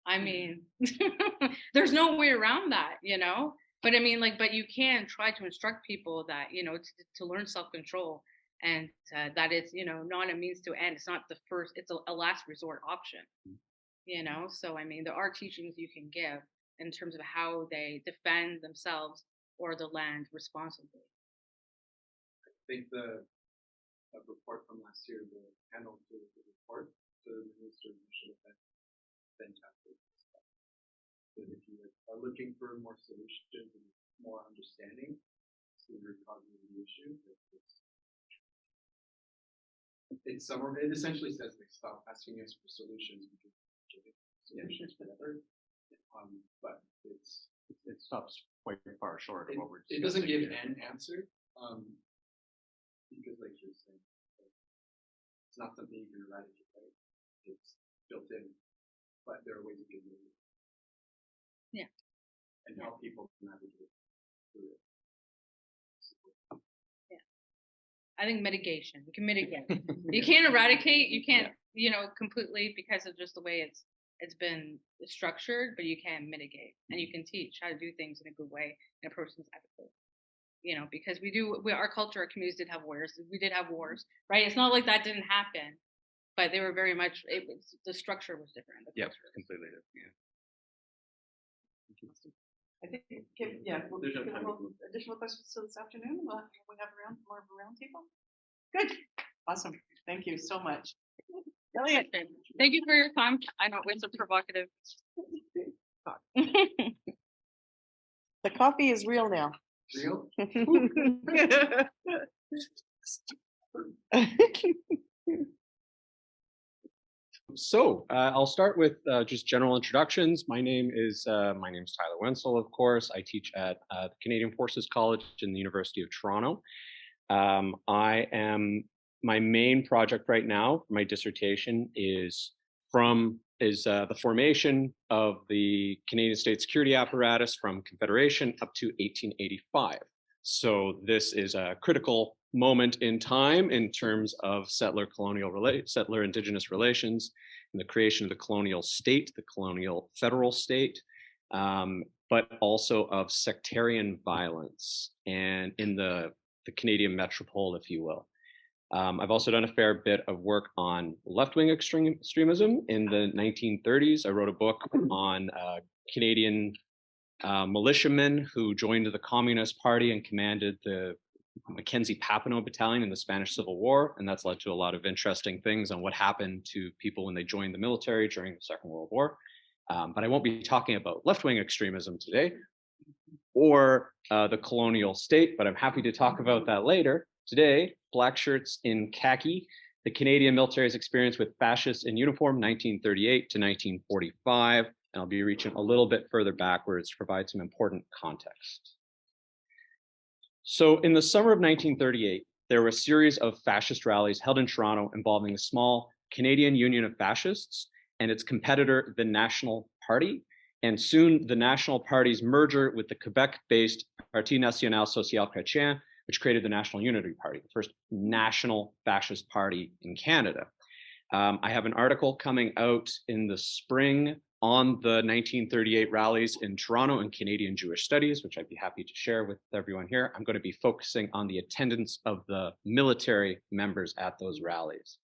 I mean, there's no way around that, but I mean, but you can try to instruct people that, to learn self-control, and that it's, not a means to end. It's not the first, it's a last resort option, so I mean, there are teachings you can give in terms of how they defend themselves or the land responsibly. I think the report from last year, the panel to the report, the Minister of National Defense, fantastic stuff. So if you are looking for more solutions and more understanding to the root cause of the issue, it essentially says they stop asking us for solutions because we're giving solutions forever. But it stops quite far short of what we're discussing. It doesn't give an answer, because like you're saying, it's not something you can eradicate, right? It's built in, but there are ways you can do it. Yeah. And help people navigate through it. Yeah. I think mitigation. You can mitigate. You can't eradicate, you can't, completely, because of just the way it's been structured, but you can mitigate, and you can teach how to do things in a good way and approach things ethically. Because our culture, our communities did have wars. We did have wars, right? It's not like that didn't happen, but they were very much, the structure was different. Yeah, completely different. Yeah. I think, additional questions till this afternoon? We have more of a round table. Good, awesome. Thank you so much. Brilliant. Thank you for your time. I know it's a provocative talk. The coffee is real now. Real? So I'll start with just general introductions. My name's Tyler Wentzell, of course. I teach at the Canadian Forces College in the University of Toronto. My main project right now, my dissertation is the formation of the Canadian state security apparatus from Confederation up to 1885. So this is a critical moment in time in terms of settler Indigenous relations and the creation of the colonial state, the colonial federal state, but also of sectarian violence and in the Canadian metropole, if you will. I've also done a fair bit of work on left-wing extremism in the 1930s. I wrote a book on Canadian militiamen who joined the Communist Party and commanded the Mackenzie Papineau Battalion in the Spanish Civil War, and that's led to a lot of interesting things on what happened to people when they joined the military during the Second World War. But I won't be talking about left-wing extremism today or the colonial state, but I'm happy to talk about that later. Today, Blackshirts in Khaki, the Canadian military's experience with fascists in uniform, 1938 to 1945, and I'll be reaching a little bit further backwards to provide some important context. So in the summer of 1938, there were a series of fascist rallies held in Toronto involving the small Canadian Union of Fascists and its competitor, the National Party, and soon the National Party's merger with the Quebec-based Parti National Social Chrétien, which created the National Unity Party, the first national fascist party in Canada. I have an article coming out in the spring on the 1938 rallies in Toronto and Canadian Jewish Studies, which I'd be happy to share with everyone here. I'm going to be focusing on the attendance of the military members at those rallies.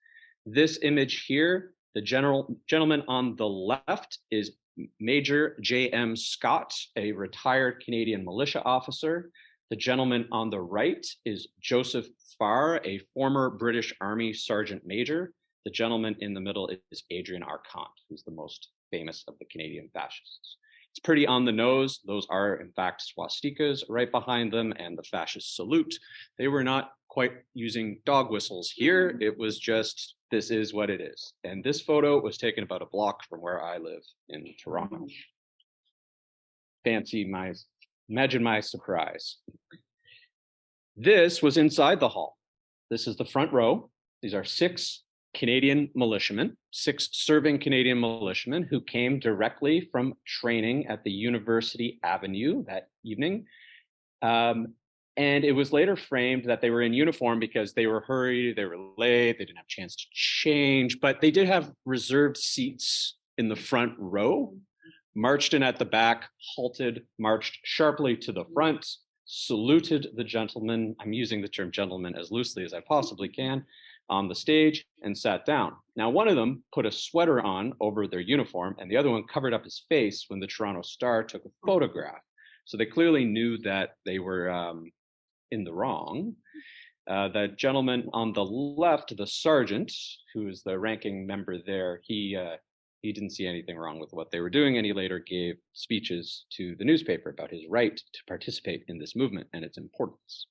This image here, the gentleman on the left is Major J.M. Scott, a retired Canadian militia officer. The gentleman on the right is Joseph Farr, a former British Army Sergeant Major. The gentleman in the middle is Adrian Arcand, who's the most famous of the Canadian fascists. It's pretty on the nose. Those are, in fact, swastikas right behind them and the fascist salute. They were not quite using dog whistles here. It was just, this is what it is. And this photo was taken about a block from where I live in Toronto. Imagine my surprise. This was inside the hall. This is the front row. These are 6 Canadian militiamen, 6 serving Canadian militiamen who came directly from training at the University Avenue that evening. And it was later framed that they were in uniform because they were hurried, they were late, they didn't have a chance to change, but they did have reserved seats in the front row, marched in at the back, halted, marched sharply to the front, saluted the gentleman, I'm using the term gentleman as loosely as I possibly can, on the stage and sat down. Now, one of them put a sweater on over their uniform and the other one covered up his face when the Toronto Star took a photograph. So they clearly knew that they were in the wrong. The gentleman on the left, the sergeant, who is the ranking member there, he didn't see anything wrong with what they were doing, and he later gave speeches to the newspaper about his right to participate in this movement and its importance.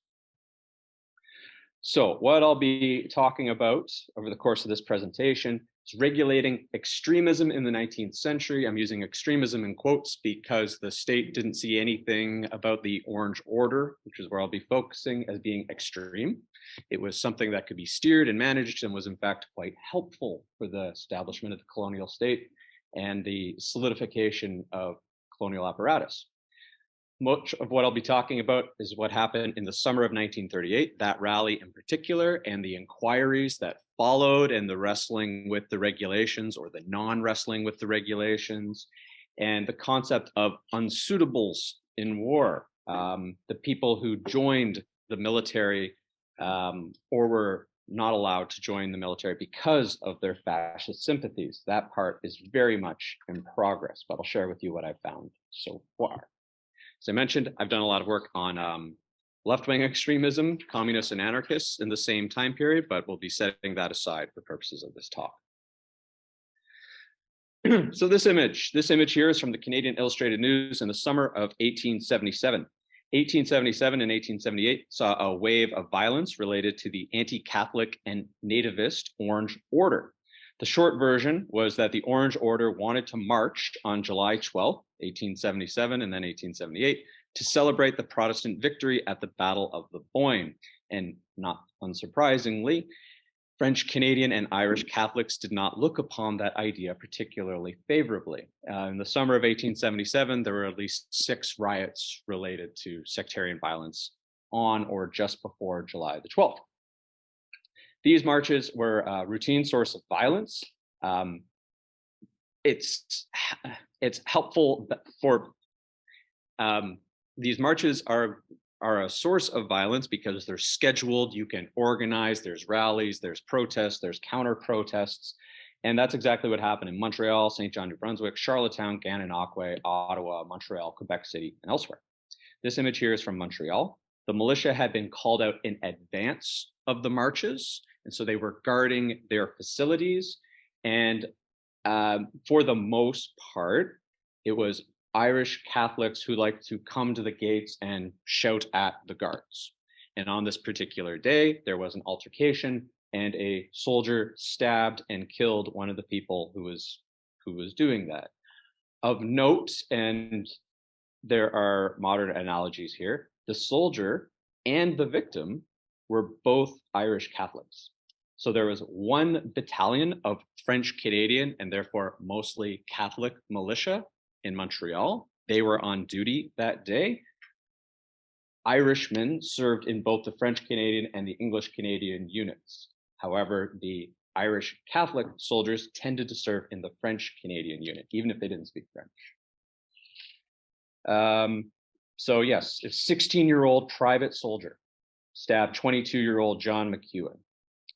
So what I'll be talking about over the course of this presentation is regulating extremism in the 19th century. I'm using extremism in quotes because the state didn't see anything about the Orange Order, which is where I'll be focusing, as being extreme. It was something that could be steered and managed and was in fact quite helpful for the establishment of the colonial state and the solidification of colonial apparatus. Much of what I'll be talking about is what happened in the summer of 1938, that rally in particular, and the inquiries that followed and the wrestling with the regulations or the non-wrestling with the regulations, and the concept of unsuitables in war, the people who joined the military or were not allowed to join the military because of their fascist sympathies. That part is very much in progress, but I'll share with you what I've found so far. As I mentioned, I've done a lot of work on left-wing extremism, communists and anarchists in the same time period, but we'll be setting that aside for purposes of this talk. So this image here is from the Canadian Illustrated News in the summer of 1877. 1877 and 1878 saw a wave of violence related to the anti-Catholic and nativist Orange Order. The short version was that the Orange Order wanted to march on July 12th, 1877 and then 1878 to celebrate the Protestant victory at the Battle of the Boyne. And not unsurprisingly, French, Canadian, and Irish Catholics did not look upon that idea particularly favorably. In the summer of 1877, there were at least 6 riots related to sectarian violence on or just before July the 12th. These marches were a routine source of violence. It's helpful for these marches are a source of violence because they're scheduled, you can organize, there's rallies, there's protests, there's counter protests. And that's exactly what happened in Montreal, St. John, New Brunswick, Charlottetown, Gananoque, Ottawa, Montreal, Quebec City, and elsewhere. This image here is from Montreal. The militia had been called out in advance of the marches, and so they were guarding their facilities. And for the most part, it was Irish Catholics who liked to come to the gates and shout at the guards. And on this particular day, there was an altercation, and a soldier stabbed and killed one of the people who was doing that. Of note, and there are modern analogies here, the soldier and the victim were both Irish Catholics. So there was one battalion of French Canadian and therefore mostly Catholic militia in Montreal. They were on duty that day. Irishmen served in both the French Canadian and the English Canadian units. However, the Irish Catholic soldiers tended to serve in the French Canadian unit, even if they didn't speak French. So yes, a 16-year-old private soldier stabbed 22-year-old John McEwen.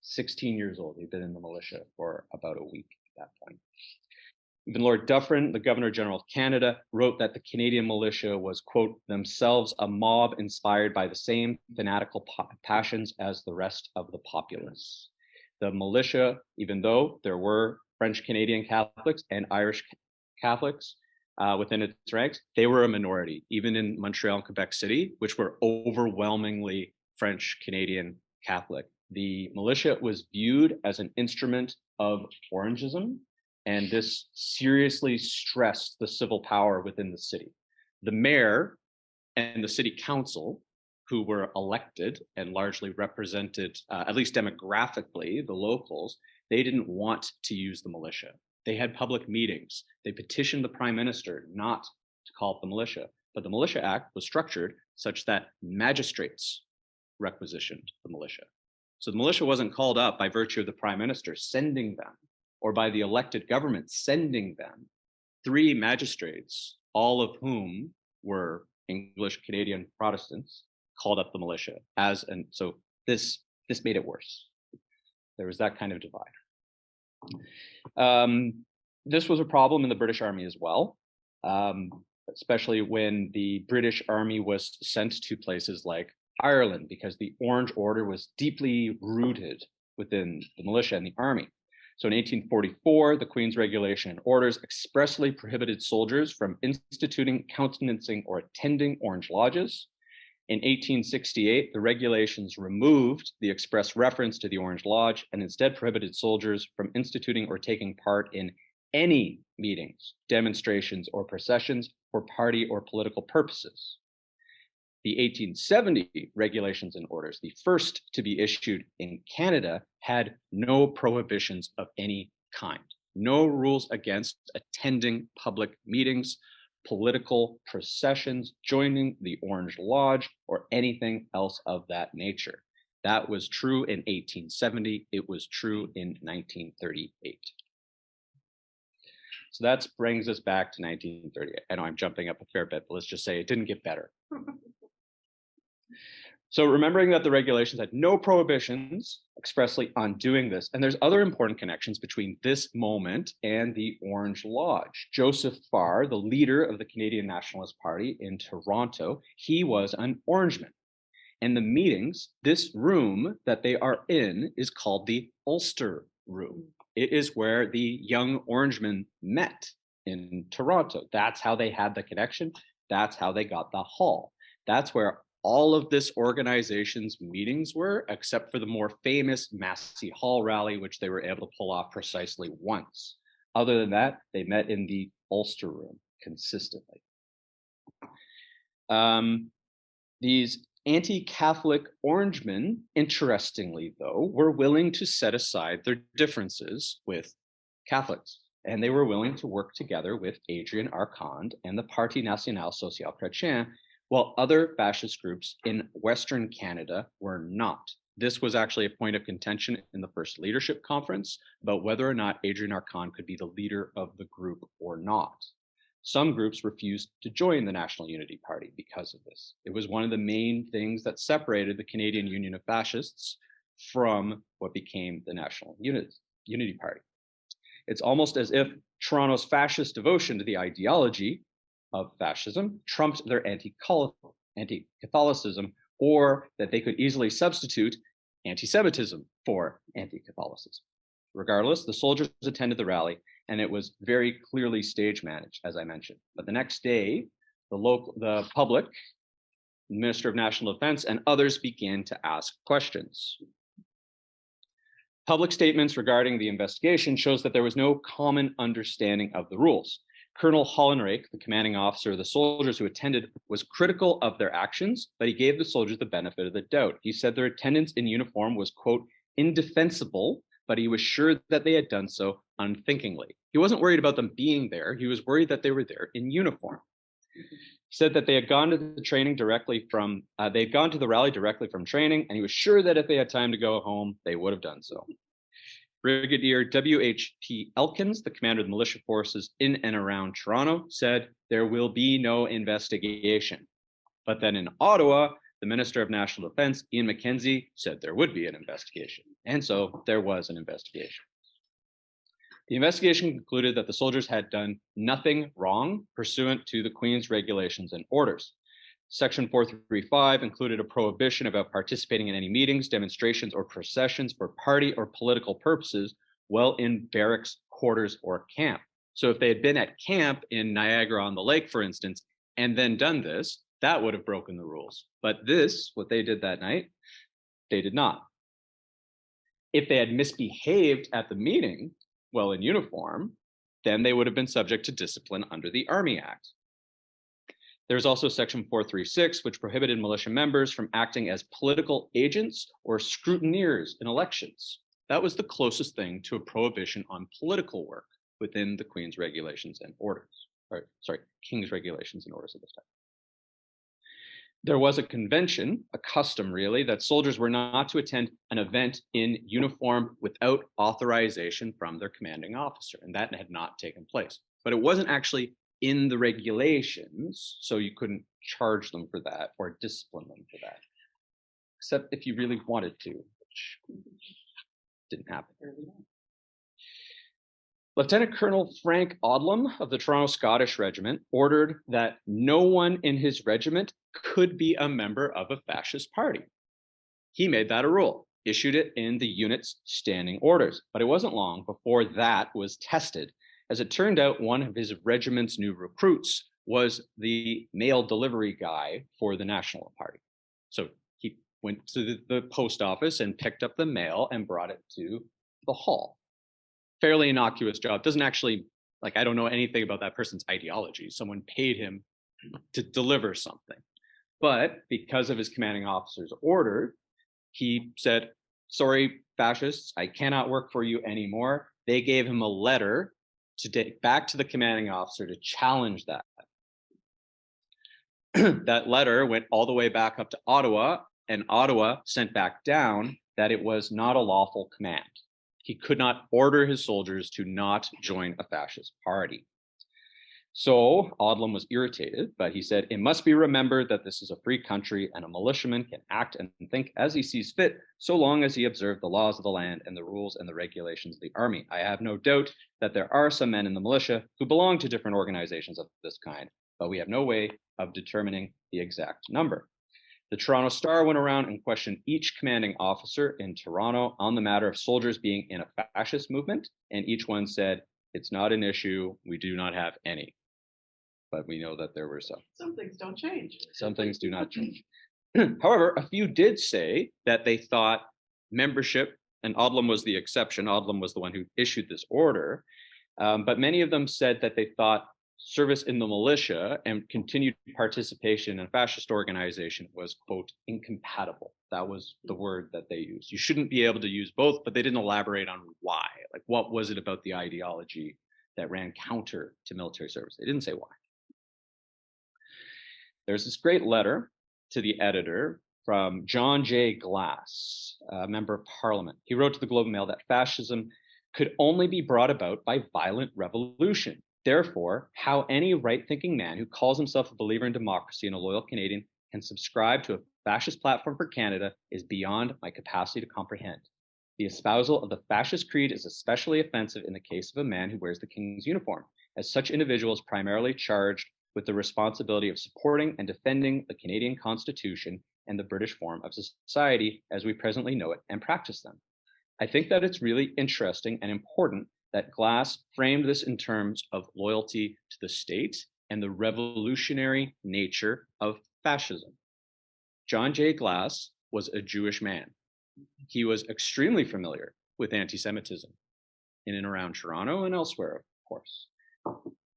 16 years old. He'd been in the militia for about a week at that point. Even Lord Dufferin, the Governor General of Canada, wrote that the Canadian militia was, quote, themselves a mob inspired by the same fanatical passions as the rest of the populace. The militia, even though there were French Canadian Catholics and Irish Catholics within its ranks, they were a minority, even in Montreal and Quebec City, which were overwhelmingly French Canadian Catholic. The militia was viewed as an instrument of Orangism, and this seriously stressed the civil power within the city. The mayor and the city council, who were elected and largely represented, at least demographically, the locals, they didn't want to use the militia. They had public meetings. They petitioned the prime minister not to call up the militia, but the Militia Act was structured such that magistrates requisitioned the militia. So the militia wasn't called up by virtue of the prime minister sending them, or by the elected government sending them. 3 magistrates, all of whom were English Canadian Protestants, called up the militia so this made it worse. There was that kind of divide. This was a problem in the British Army as well, especially when the British Army was sent to places like Ireland, because the Orange Order was deeply rooted within the militia and the army. So in 1844, the Queen's Regulation and Orders expressly prohibited soldiers from instituting, countenancing, or attending Orange Lodges. In 1868, the regulations removed the express reference to the Orange Lodge and instead prohibited soldiers from instituting or taking part in any meetings, demonstrations, or processions for party or political purposes. The 1870 regulations and orders, the first to be issued in Canada, had no prohibitions of any kind, no rules against attending public meetings, political processions, joining the Orange Lodge, or anything else of that nature. That was true in 1870. It was true in 1938. So that brings us back to 1938. I know I'm jumping up a fair bit, but let's just say it didn't get better. So remembering that the regulations had no prohibitions expressly on doing this, and there's other important connections between this moment and the Orange Lodge. Joseph Farr, the leader of the Canadian Nationalist Party in Toronto, he was an Orangeman. And the meetings, this room that they are in is called the Ulster Room. It is where the young Orangemen met in Toronto. That's how they had the connection. That's how they got the hall. That's where all of this organization's meetings were, except for the more famous Massey Hall rally, which they were able to pull off precisely once. Other than that, they met in the Ulster Room consistently. These anti-Catholic Orangemen, interestingly though, were willing to set aside their differences with Catholics, and they were willing to work together with Adrien Arcand and the Parti National Social Chrétien, while other fascist groups in Western Canada were not. This was actually a point of contention in the first leadership conference about whether or not Adrien Arcand could be the leader of the group or not. Some groups refused to join the National Unity Party because of this. It was one of the main things that separated the Canadian Union of Fascists from what became the National Unity Party. It's almost as if Toronto's fascist devotion to the ideology of fascism trumped their anti-Catholicism, or that they could easily substitute anti-Semitism for anti-Catholicism. Regardless, the soldiers attended the rally, and it was very clearly stage managed, as I mentioned. But the next day, the public, the Minister of National Defense, and others began to ask questions. Public statements regarding the investigation shows that there was no common understanding of the rules. Colonel Hollenreich, the commanding officer of the soldiers who attended, was critical of their actions, but he gave the soldiers the benefit of the doubt. He said their attendance in uniform was, quote, indefensible, but he was sure that they had done so unthinkingly. He wasn't worried about them being there. He was worried that they were there in uniform. He said that they had gone to the training directly from, they'd gone to the rally directly from training, and he was sure that if they had time to go home, they would have done so. Brigadier W.H.P. Elkins, the commander of the militia forces in and around Toronto, said there will be no investigation. But then in Ottawa, the Minister of National Defense, Ian McKenzie, said there would be an investigation. And so there was an investigation. The investigation concluded that the soldiers had done nothing wrong pursuant to the Queen's regulations and orders. Section 435 included a prohibition about participating in any meetings, demonstrations, or processions for party or political purposes while in barracks, quarters, or camp. So if they had been at camp in Niagara-on-the-Lake, for instance, and then done this, that would have broken the rules. But this, what they did that night, they did not. If they had misbehaved at the meeting while in uniform, then they would have been subject to discipline under the Army Act. There's also Section 436, which prohibited militia members from acting as political agents or scrutineers in elections. That was the closest thing to a prohibition on political work within the Queen's regulations and orders. King's regulations and orders at this time. There was a convention, a custom really, that soldiers were not to attend an event in uniform without authorization from their commanding officer, and that had not taken place. But it wasn't actually in the regulations, so you couldn't charge them for that or discipline them for that, except if you really wanted to, which didn't happen. Lieutenant Colonel Frank Odlum of the Toronto Scottish Regiment ordered that no one in his regiment could be a member of a fascist party. He made that a rule, issued it in the unit's standing orders, but it wasn't long before that was tested. As it turned out, one of his regiment's new recruits was the mail delivery guy for the National Party. So he went to the post office and picked up the mail and brought it to the hall. Fairly innocuous job. Doesn't actually, like, I don't know anything about that person's ideology. Someone paid him to deliver something. But because of his commanding officer's order, he said, sorry, fascists, I cannot work for you anymore. They gave him a letter to take back to the commanding officer to challenge that. That letter went all the way back up to Ottawa, and Ottawa sent back down that it was not a lawful command. He could not order his soldiers to not join a fascist party. So Odlum was irritated, but he said, it must be remembered that this is a free country and a militiaman can act and think as he sees fit, so long as he observes the laws of the land and the rules and the regulations of the army. I have no doubt that there are some men in the militia who belong to different organizations of this kind, but we have no way of determining the exact number. The Toronto Star went around and questioned each commanding officer in Toronto on the matter of soldiers being in a fascist movement, and each one said, it's not an issue, we do not have any. But we know that there were some. Some things don't change. Some things do not change. However, a few did say that they thought membership, and Odlum was the exception, Odlum was the one who issued this order, but many of them said that they thought service in the militia and continued participation in a fascist organization was, quote, incompatible. That was the word that they used. You shouldn't be able to use both, but they didn't elaborate on why. Like, what was it about the ideology that ran counter to military service? They didn't say why. There's this great letter to the editor from John J. Glass, a member of parliament. He wrote to the Globe and Mail that fascism could only be brought about by violent revolution. Therefore, how any right-thinking man who calls himself a believer in democracy and a loyal Canadian can subscribe to a fascist platform for Canada is beyond my capacity to comprehend. The espousal of the fascist creed is especially offensive in the case of a man who wears the King's uniform, as such individual is primarily charged with the responsibility of supporting and defending the Canadian Constitution and the British form of society as we presently know it and practice them. I think that it's really interesting and important that Glass framed this in terms of loyalty to the state and the revolutionary nature of fascism. John J. Glass was a Jewish man. He was extremely familiar with anti-Semitism in and around Toronto and elsewhere, of course.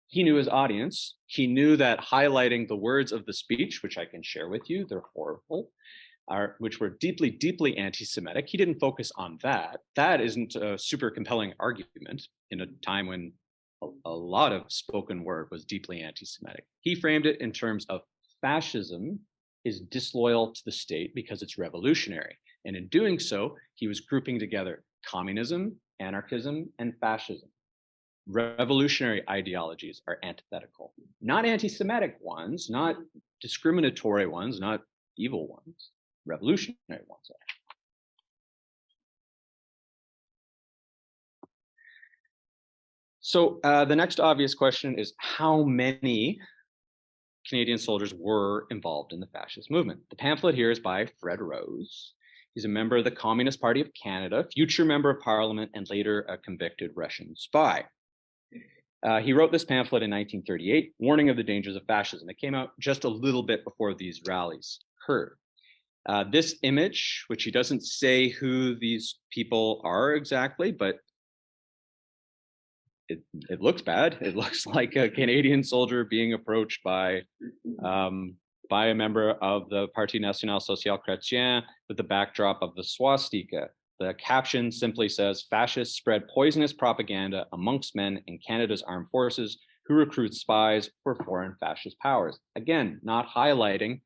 He knew his audience. He knew that highlighting the words of the speech, which I can share with you, they're horrible, which were deeply, deeply anti-Semitic. He didn't focus on that. That isn't a super compelling argument in a time when a lot of spoken word was deeply anti-Semitic. He framed it in terms of fascism is disloyal to the state because it's revolutionary. And in doing so, he was grouping together communism, anarchism, and fascism. Revolutionary ideologies are antithetical, not anti-Semitic ones, not discriminatory ones, not evil ones, revolutionary ones are. So the next obvious question is how many Canadian soldiers were involved in the fascist movement? The pamphlet here is by Fred Rose. He's a member of the Communist Party of Canada, future member of Parliament, and later a convicted Russian spy. He wrote this pamphlet in 1938, warning of the dangers of fascism. It came out just a little bit before these rallies occurred. This image, which he doesn't say who these people are exactly, but it looks bad. It looks like a Canadian soldier being approached by a member of the Parti National Social-Chrétien with the backdrop of the swastika. The caption simply says, fascists spread poisonous propaganda amongst men in Canada's armed forces who recruit spies for foreign fascist powers. Again, not highlighting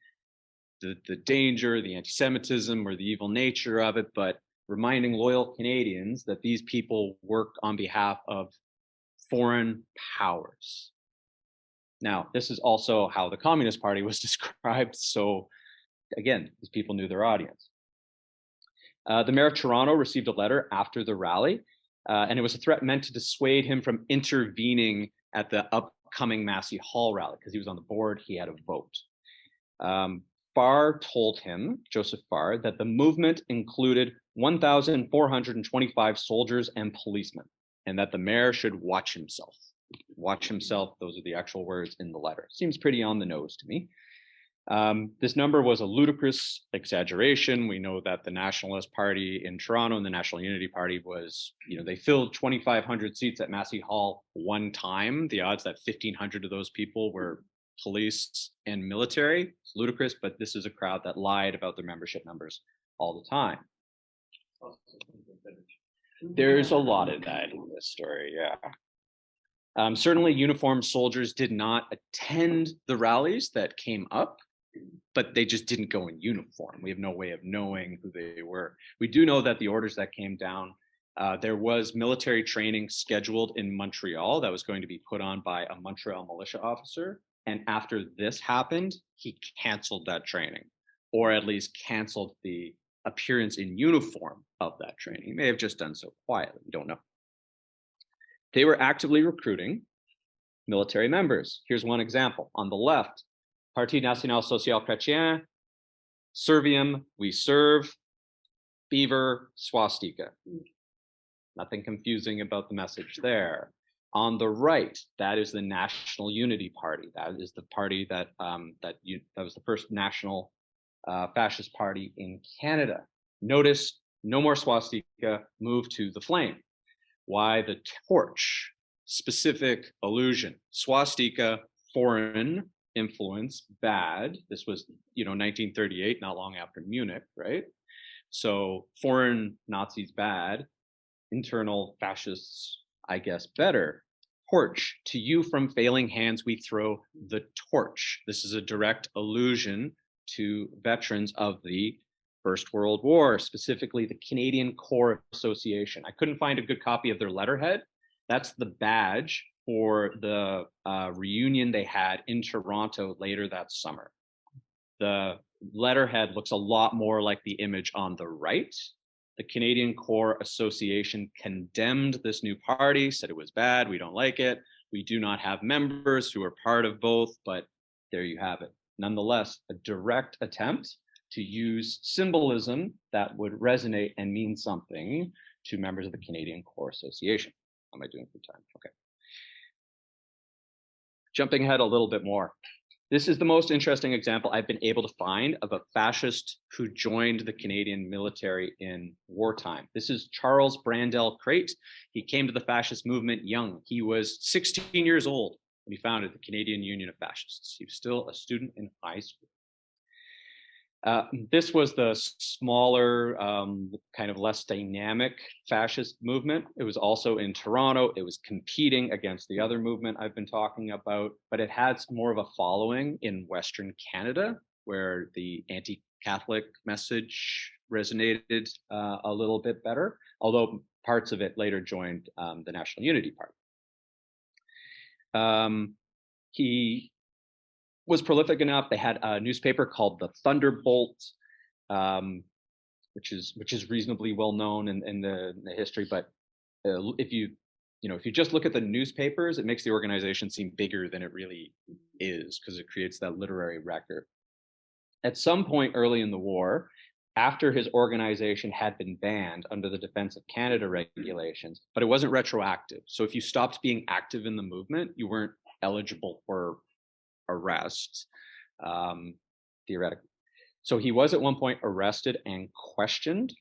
the danger, the anti-Semitism, or the evil nature of it, but reminding loyal Canadians that these people work on behalf of foreign powers. Now, this is also how the Communist Party was described. So again, these people knew their audience. The mayor of Toronto received a letter after the rally, and it was a threat meant to dissuade him from intervening at the upcoming Massey Hall rally because he was on the board, he had a vote. Farr told him, Joseph Farr, that the movement included 1,425 soldiers and policemen, and that the mayor should watch himself. Watch himself, those are the actual words in the letter. Seems pretty on the nose to me. This number was a ludicrous exaggeration. We know that the Nationalist Party in Toronto and the National Unity Party was, they filled 2,500 seats at Massey Hall one time. The odds that 1,500 of those people were police and military, it's ludicrous, but this is a crowd that lied about their membership numbers all the time. There's a lot of that in this story, yeah. Certainly uniformed soldiers did not attend the rallies that came up, but they just didn't go in uniform. We have no way of knowing who they were. We do know that the orders that came down, there was military training scheduled in Montreal that was going to be put on by a Montreal militia officer. And after this happened, he canceled that training, or at least canceled the appearance in uniform of that training. He may have just done so quietly, we don't know. They were actively recruiting military members. Here's one example. On the left, Parti National Social-Chrétien, Servium, we serve, beaver, swastika. Nothing confusing about the message there. On the right, that is the National Unity Party. That is the party that was the first national fascist party in Canada. Notice, no more swastika, move to the flame. Why the torch? Specific allusion. Swastika, foreign influence, bad. This was, 1938, not long after Munich, right? So foreign Nazis, bad. Internal fascists, I guess, better. Torch, to you from failing hands we throw the torch. This is a direct allusion to veterans of the First World War, specifically the Canadian Corps Association. I couldn't find a good copy of their letterhead. That's the badge for the reunion they had in Toronto later that summer. The letterhead looks a lot more like the image on the right. The Canadian Corps Association condemned this new party, said it was bad, we don't like it. We do not have members who are part of both, but there you have it. Nonetheless, a direct attempt to use symbolism that would resonate and mean something to members of the Canadian Core Association. How am I doing for time? Okay. Jumping ahead a little bit more. This is the most interesting example I've been able to find of a fascist who joined the Canadian military in wartime. This is Charles Brandel Crate. He came to the fascist movement young. He was 16 years old when he founded the Canadian Union of Fascists. He was still a student in high school. This was the smaller, kind of less dynamic fascist movement. It was also in Toronto. It was competing against the other movement I've been talking about, but it had more of a following in Western Canada, where the anti-Catholic message resonated a little bit better, although parts of it later joined the National Unity Party. He was prolific enough. They had a newspaper called the Thunderbolt, which is reasonably well known in the history. But if you just look at the newspapers, it makes the organization seem bigger than it really is, because it creates that literary record. At some point early in the war, after his organization had been banned under the Defense of Canada regulations, but it wasn't retroactive. So if you stopped being active in the movement, you weren't eligible for arrest, theoretically. So he was at one point arrested and questioned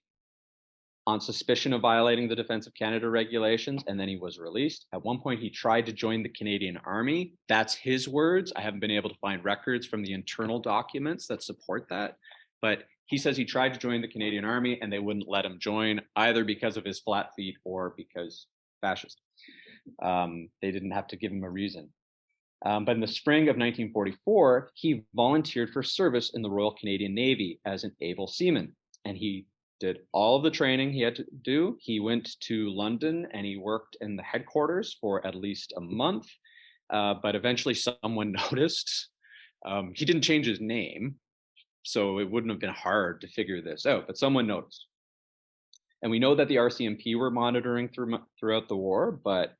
on suspicion of violating the Defense of Canada regulations, and then he was released. At one point, he tried to join the Canadian Army. That's his words. I haven't been able to find records from the internal documents that support that, but he says he tried to join the Canadian Army and they wouldn't let him join, either because of his flat feet or because fascist. They didn't have to give him a reason. But in the spring of 1944, he volunteered for service in the Royal Canadian Navy as an able seaman. And he did all of the training he had to do. He went to London and he worked in the headquarters for at least a month. But eventually someone noticed. He didn't change his name, so it wouldn't have been hard to figure this out, but someone noticed. And we know that the RCMP were monitoring throughout the war, but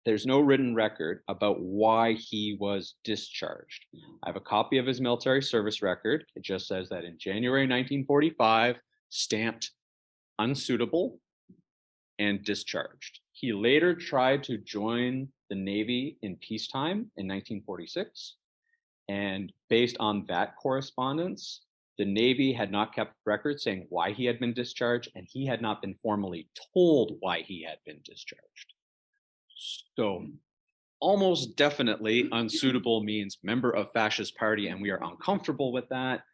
there's no written record about why he was discharged. I have a copy of his military service record. It just says that in January 1945, stamped unsuitable and discharged. He later tried to join the Navy in peacetime in 1946. And based on that correspondence, the Navy had not kept records saying why he had been discharged, and he had not been formally told why he had been discharged. So almost definitely unsuitable means member of fascist party, and we are uncomfortable with that,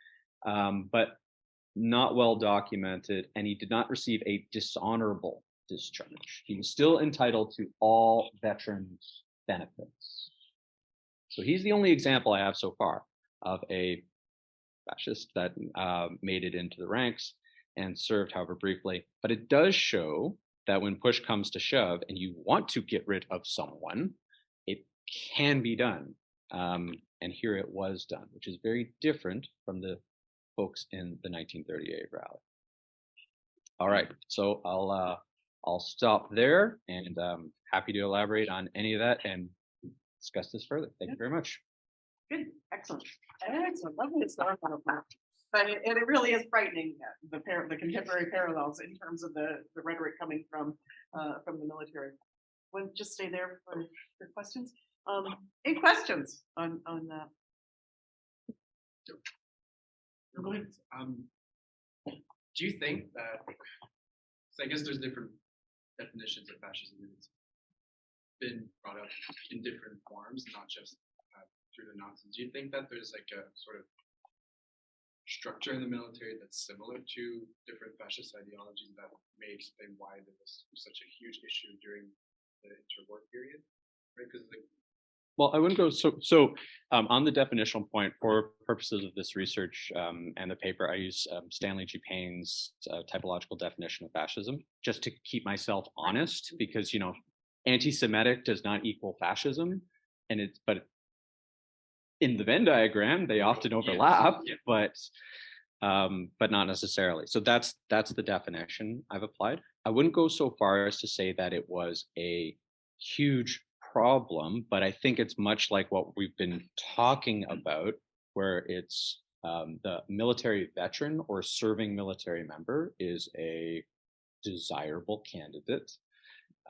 but not well documented, and he did not receive a dishonorable discharge. He was still entitled to all veterans' benefits. So he's the only example I have so far of a fascist that made it into the ranks and served, however briefly. But it does show that when push comes to shove and you want to get rid of someone, it can be done. And here it was done, which is very different from the folks in the 1938 rally. All right, so I'll stop there, and happy to elaborate on any of that and discuss this further. Thank you very much. Good, excellent, excellent, lovely historical map. But it really is frightening, the contemporary parallels in terms of the rhetoric coming from the military. We'll just stay there for questions. Any questions on that? Go ahead. Do you think that, so I guess there's different definitions of fascism, and it's been brought up in different forms, not just through the Nazis. Do you think that there's like a sort of structure in the military that's similar to different fascist ideologies that may explain why there was such a huge issue during the interwar period? Right? Because well, I wouldn't go so on the definitional point for purposes of this research and the paper, I use Stanley G. Payne's typological definition of fascism, just to keep myself honest, because, you know, anti-Semitic does not equal fascism, but in the Venn diagram, they often overlap, but not necessarily. So that's the definition I've applied. I wouldn't go so far as to say that it was a huge problem, but I think it's much like what we've been talking about, where it's The military veteran or serving military member is a desirable candidate.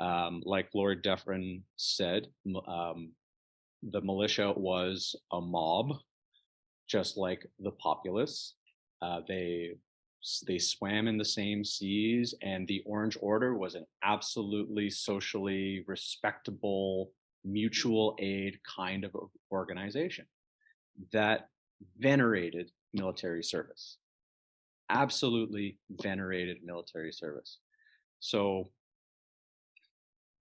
Like Lord Dufferin said, the militia was a mob, just like the populace. They swam in the same seas, and the Orange Order was an absolutely socially respectable, mutual aid kind of organization that venerated military service. Absolutely venerated military service. So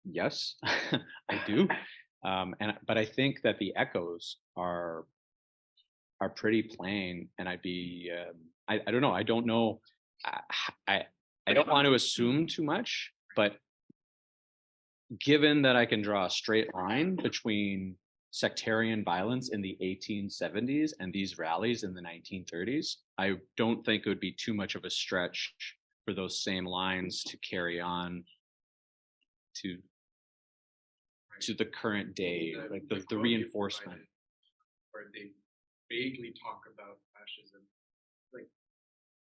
yes, I do. But I think that the echoes are pretty plain, and I don't know. I don't know. I don't want to assume too much, but given that I can draw a straight line between sectarian violence in the 1870s and these rallies in the 1930s, I don't think it would be too much of a stretch for those same lines to carry on to the current day, like the reinforcement. Where they vaguely talk about fascism, like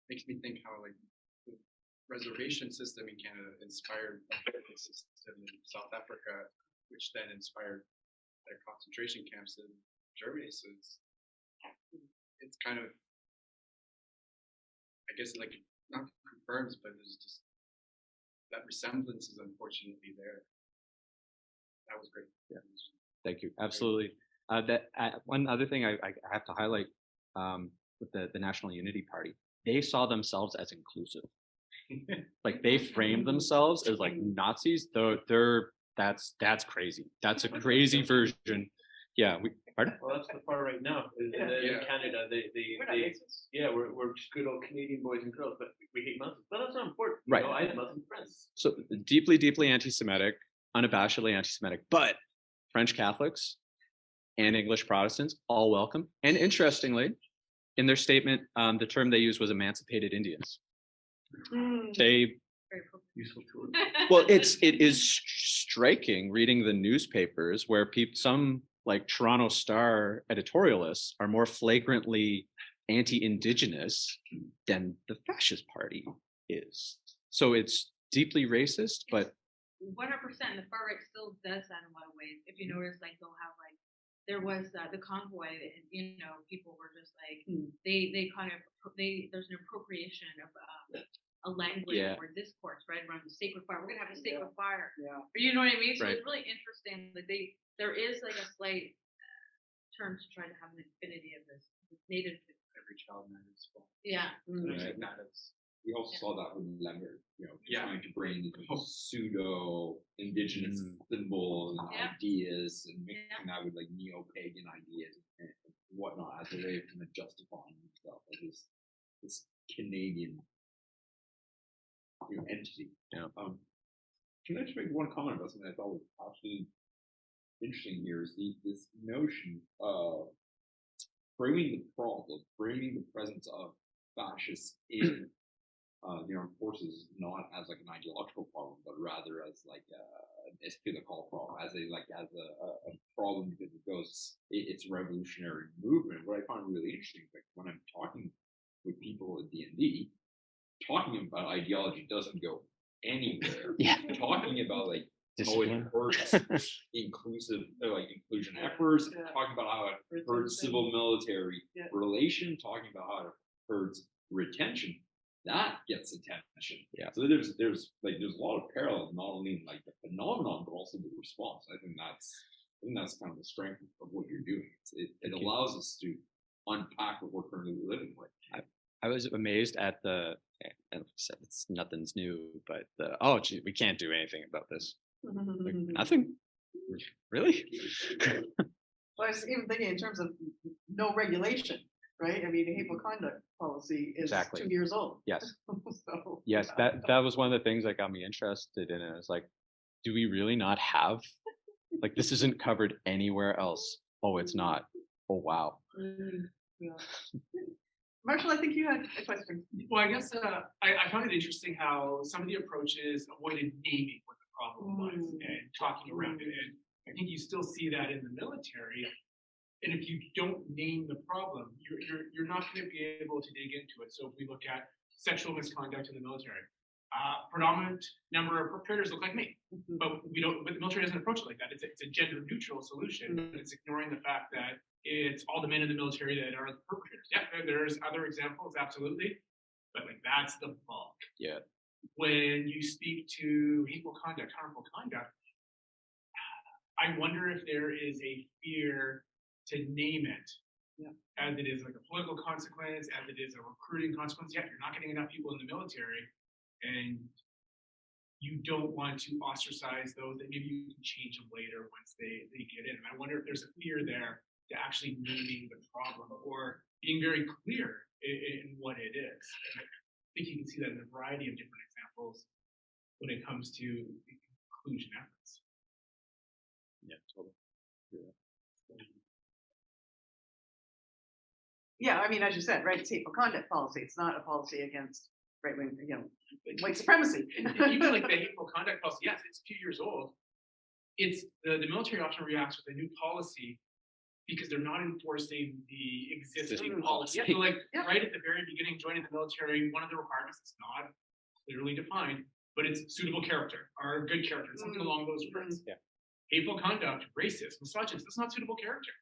makes me think how like the reservation system in Canada inspired the system in South Africa, which then inspired their concentration camps in Germany. So it's kind of, I guess, like not confirms, but there's just that resemblance is unfortunately there. That was great. Yeah. Thank you. Absolutely. One other thing I have to highlight with the National Unity Party, they saw themselves as inclusive. Like they framed themselves as like Nazis. Though that's crazy. That's a crazy version. Yeah. Pardon? Well, that's the far right now. In Canada, we're just good old Canadian boys and girls, but we hate Muslims. But that's not important. Right. You know, I have Muslim friends. So deeply, deeply anti-Semitic, unabashedly anti-Semitic, but French Catholics and English Protestants all welcome. And interestingly, in their statement, the term they used was emancipated Indians. They useful tool. Well, it is striking reading the newspapers where some like Toronto Star editorialists are more flagrantly anti-Indigenous than the fascist party is. So it's deeply racist, but 100%. The far right still does that in a lot of ways. If you notice, like they'll have like there was the convoy, and people were just like there's an appropriation of a language or discourse right around the sacred fire. We're gonna have a sacred fire. Yeah. You know what I mean? So it's really interesting that there is like a slight turn to try to have an infinity of this native. Every child matters. Yeah. Right. We also saw that with Lemmer, trying to bring pseudo indigenous symbols and ideas and mixing that with like neo-pagan ideas and whatnot as a way of kind of justifying himself as this Canadian entity. Yeah. Can I just make one comment about something I thought was absolutely interesting here? Is this notion of framing the presence of fascists in the armed forces not as like an ideological problem, but rather as like an esprit de corps problem, as a problem because it's a revolutionary movement. What I find really interesting, like when I'm talking with people at D&D, talking about ideology doesn't go anywhere. Yeah. Talking about like how it hurts inclusion efforts, talking about how it hurts civil military relation, talking about how it hurts retention. That gets attention. Yeah. So there's a lot of parallels, not only in like the phenomenon, but also the response. I think that's kind of the strength of what you're doing. It allows us to unpack what we're currently living with. I was amazed at it's nothing's new, but we can't do anything about this. Like, nothing? Really? Well, I was even thinking in terms of no regulation. Right? I mean, the hateful conduct policy is 2 years old. Yes. So, yes, that was one of the things that got me interested in it. It's like, do we really not have like this isn't covered anywhere else? Oh, it's not. Oh, wow. Yeah. Marshall, I think you had a question. Well, I guess I found it interesting how some of the approaches avoided naming what the problem was and talking around it. And I think you still see that in the military. And if you don't name the problem, you're not going to be able to dig into it. So if we look at sexual misconduct in the military, predominant number of perpetrators look like me, but we don't. But the military doesn't approach it like that. It's a gender neutral solution, but it's ignoring the fact that it's all the men in the military that are the perpetrators. Yeah, there's other examples, absolutely, but like that's the bulk. Yeah. When you speak to hateful conduct, harmful conduct, I wonder if there is a fear to name it, as it is like a political consequence, as it is a recruiting consequence. Yeah, you're not getting enough people in the military, and you don't want to ostracize those that maybe you can change them later once they get in. And I wonder if there's a fear there to actually naming the problem or being very clear in what it is. And I think you can see that in a variety of different examples when it comes to inclusion efforts. Yeah, totally. Yeah, I mean, as you said, right, it's hateful conduct policy. It's not a policy against right wing, white supremacy. Even like the hateful conduct policy, yes, it's a few years old. It's the military often reacts with a new policy because they're not enforcing the existing policy. Yeah, so like right at the very beginning, joining the military, one of the requirements is not clearly defined, but it's suitable character or good character, something along those lines. Yeah. Hateful conduct, racist, misogynist, that's not suitable character.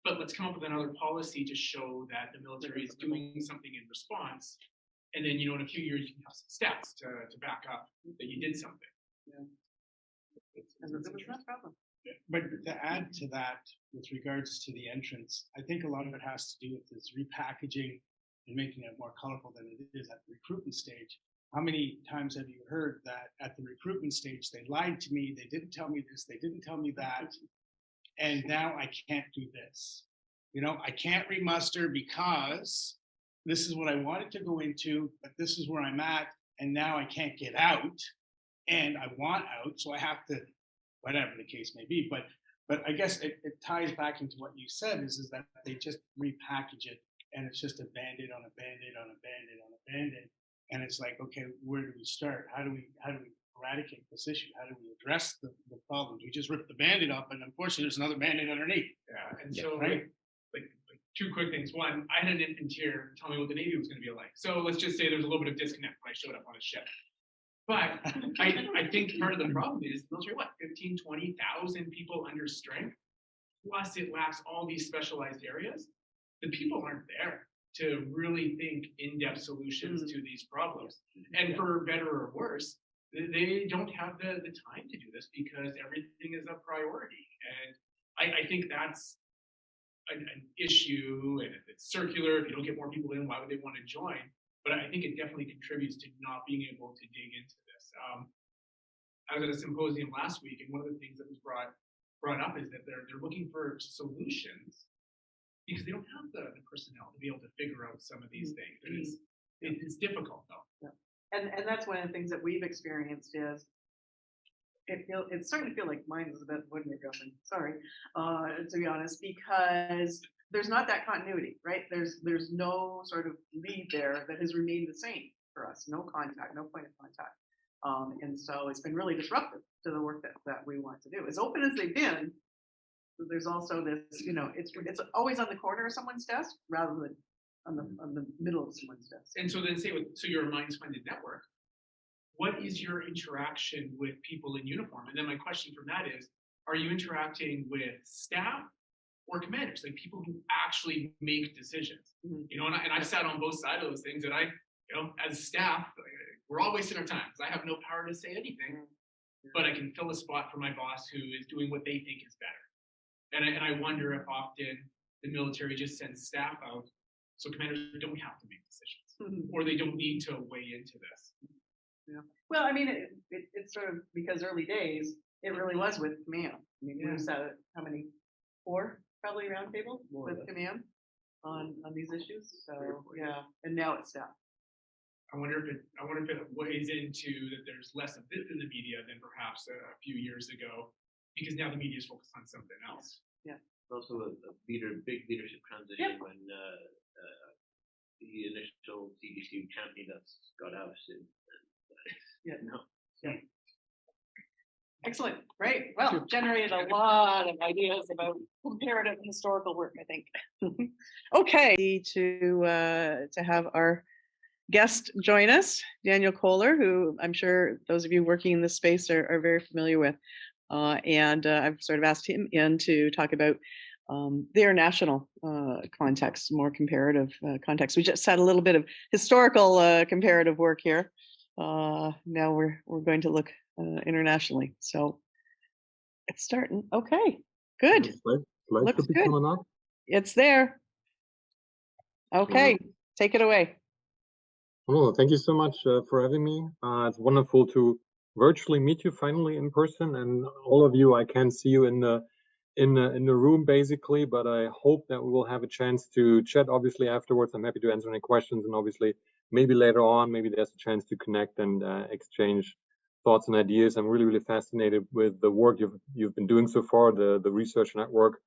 But let's come up with another policy to show that the military is doing something in response. And then, in a few years, you can have some stats to back up that you did something. Yeah. That's no problem. But to add to that, with regards to the entrance, I think a lot of it has to do with this repackaging and making it more colorful than it is at the recruitment stage. How many times have you heard that at the recruitment stage, they lied to me, they didn't tell me this, they didn't tell me that, and now I can't do this. I can't remuster because this is what I wanted to go into, but this is where I'm at, and now I can't get out, and I want out, so I have to, whatever the case may be. But I guess it ties back into what you said is that they just repackage it, and it's just a Band-Aid on a Band-Aid on a Band-Aid on a Band-Aid. And it's like, okay, where do we start? How do we eradicate this issue? How do we address the problems? We just rip the Band-Aid up, and unfortunately, there's another Band-Aid underneath. Yeah, and so right? like two quick things. One, I had an infanteer tell me what the Navy was going to be like. So let's just say there's a little bit of disconnect when I showed up on a ship. But I think part of the problem is the military, 15, 20,000 people under strength, plus it lacks all these specialized areas. The people aren't there to really think in-depth solutions to these problems. And for better or worse, they don't have the time to do this because everything is a priority. And I think that's an issue, and if it's circular, if you don't get more people in, why would they want to join? But I think it definitely contributes to not being able to dig into this. I was at a symposium last week, and one of the things that was brought up is that they're looking for solutions because they don't have the personnel to be able to figure out some of these things. It's difficult though. Yeah. And that's one of the things that we've experienced is it's starting to feel like mine is a bit wooden government. Sorry, to be honest, because there's not that continuity, right? There's no sort of lead there that has remained the same for us. No contact, no point of contact. And so it's been really disruptive to the work that we want to do. As open as they've been, there's also this, it's always on the corner of someone's desk rather than on the middle of someone's desk. And so then so you're a Minds Funded network. What is your interaction with people in uniform? And then my question from that is, are you interacting with staff or commanders, like people who actually make decisions? And I've sat on both sides of those things, and as staff, we're all wasting our time because I have no power to say anything, but I can fill a spot for my boss who is doing what they think is better. And I wonder if often the military just sends staff out so commanders don't have to make decisions, or they don't need to weigh into this. Yeah. Well, I mean, it's sort of because early days, it really was with command. I mean, we sat at how many? 4 probably roundtable with command on these issues. So yeah, and now it's staff. I wonder if it weighs into that there's less of this in the media than perhaps a few years ago, because now the media is focused on something else. Yeah. Also a big leadership transition when the initial CDC champion got ousted. Yeah. No. Yeah. Excellent, great. Well, generated a lot of ideas about comparative historical work, I think. Okay, to have our guest join us, Daniel Kohler, who I'm sure those of you working in this space are very familiar with. And I've sort of asked him in to talk about their national context, more comparative context. We just had a little bit of historical comparative work here. Now we're going to look internationally. So it's starting. Okay, good. Looks good. It's there. Okay, take it away. Well, thank you so much for having me. It's wonderful to virtually meet you finally in person, and all of you, I can't see you in the room basically, but I hope that we will have a chance to chat obviously afterwards. I'm happy to answer any questions, and obviously maybe later on, maybe there's a chance to connect and exchange thoughts and ideas. I'm really fascinated with the work you've been doing so far. The research network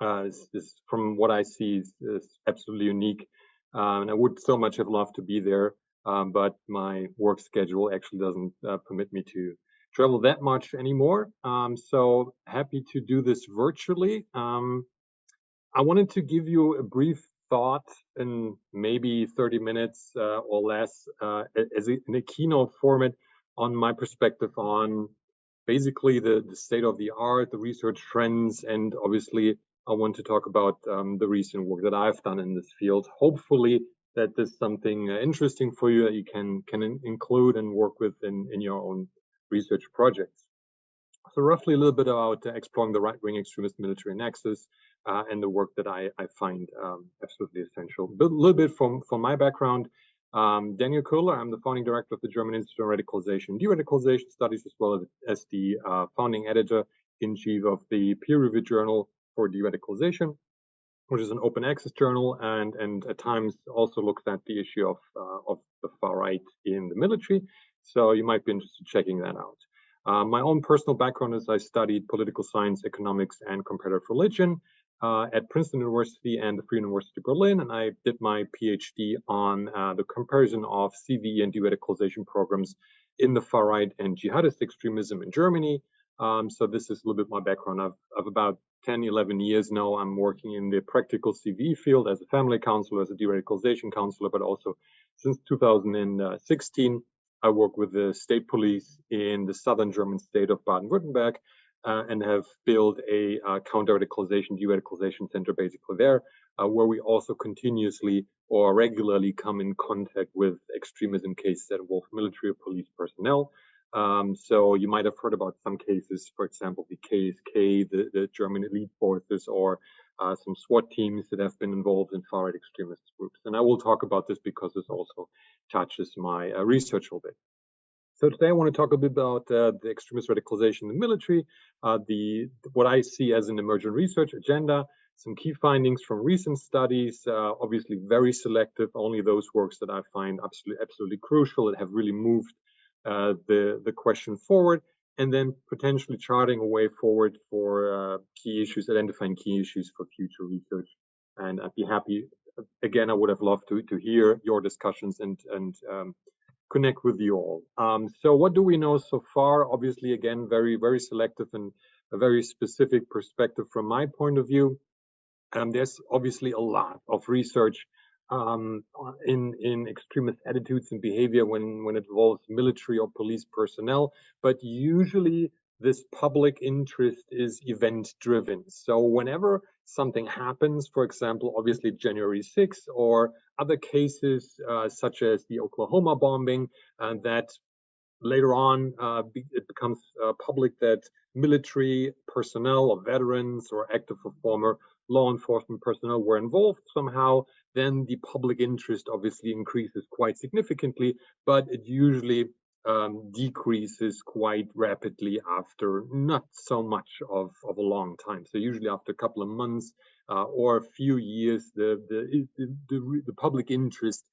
is from what I see is absolutely unique, and I would so much have loved to be there, but my work schedule actually doesn't permit me to travel that much anymore. So happy to do this virtually. I wanted to give you a brief thought in maybe 30 minutes or less in a keynote format on my perspective on basically the state of the art, the research trends, and obviously I want to talk about the recent work that I've done in this field. Hopefully that is something interesting for you that you can include and work with in your own research projects. So roughly a little bit about exploring the right-wing extremist military nexus and the work that I find absolutely essential. A little bit from my background. Daniel Kohler, I'm the founding director of the German Institute of Radicalization and De-Radicalization Studies, as well as the founding editor-in-chief of the peer-reviewed journal for de-radicalization, which is an open access journal, and at times also looks at the issue of the far right in the military. So you might be interested in checking that out. My own personal background is I studied political science, economics, and comparative religion at Princeton University and the Free University of Berlin, and I did my PhD on the comparison of CVE and de-radicalization programs in the far right and jihadist extremism in Germany. So this is a little bit my background. I've about 10, 11 years now, I'm working in the practical CVE field as a family counselor, as a de-radicalization counselor, but also since 2016, I work with the state police in the southern German state of Baden-Württemberg and have built a counter-radicalization, de-radicalization center basically there, where we also continuously or regularly come in contact with extremism cases that involve military or police personnel. So you might have heard about some cases, for example, the KSK, the German elite forces, or some SWAT teams that have been involved in far-right extremist groups. And I will talk about this because this also touches my research a little bit. So today I want to talk a bit about the extremist radicalization in the military, what I see as an emergent research agenda, some key findings from recent studies, obviously very selective, only those works that I find absolutely crucial that have really moved the question forward, and then potentially charting a way forward for key issues, identifying key issues for future research. And I'd be happy, again, I would have loved to hear your discussions and connect with you all. So what do we know so far? Obviously, again, very selective and a very specific perspective from my point of view. There's obviously a lot of research in extremist attitudes and behavior when it involves military or police personnel, but usually this public interest is event driven. So whenever something happens, for example, obviously January 6th or other cases such as the Oklahoma bombing, that later on it becomes public that military personnel or veterans or active or former law enforcement personnel were involved somehow, then the public interest obviously increases quite significantly, but it usually decreases quite rapidly after not so much of a long time. So usually after a couple of months or a few years, the public interest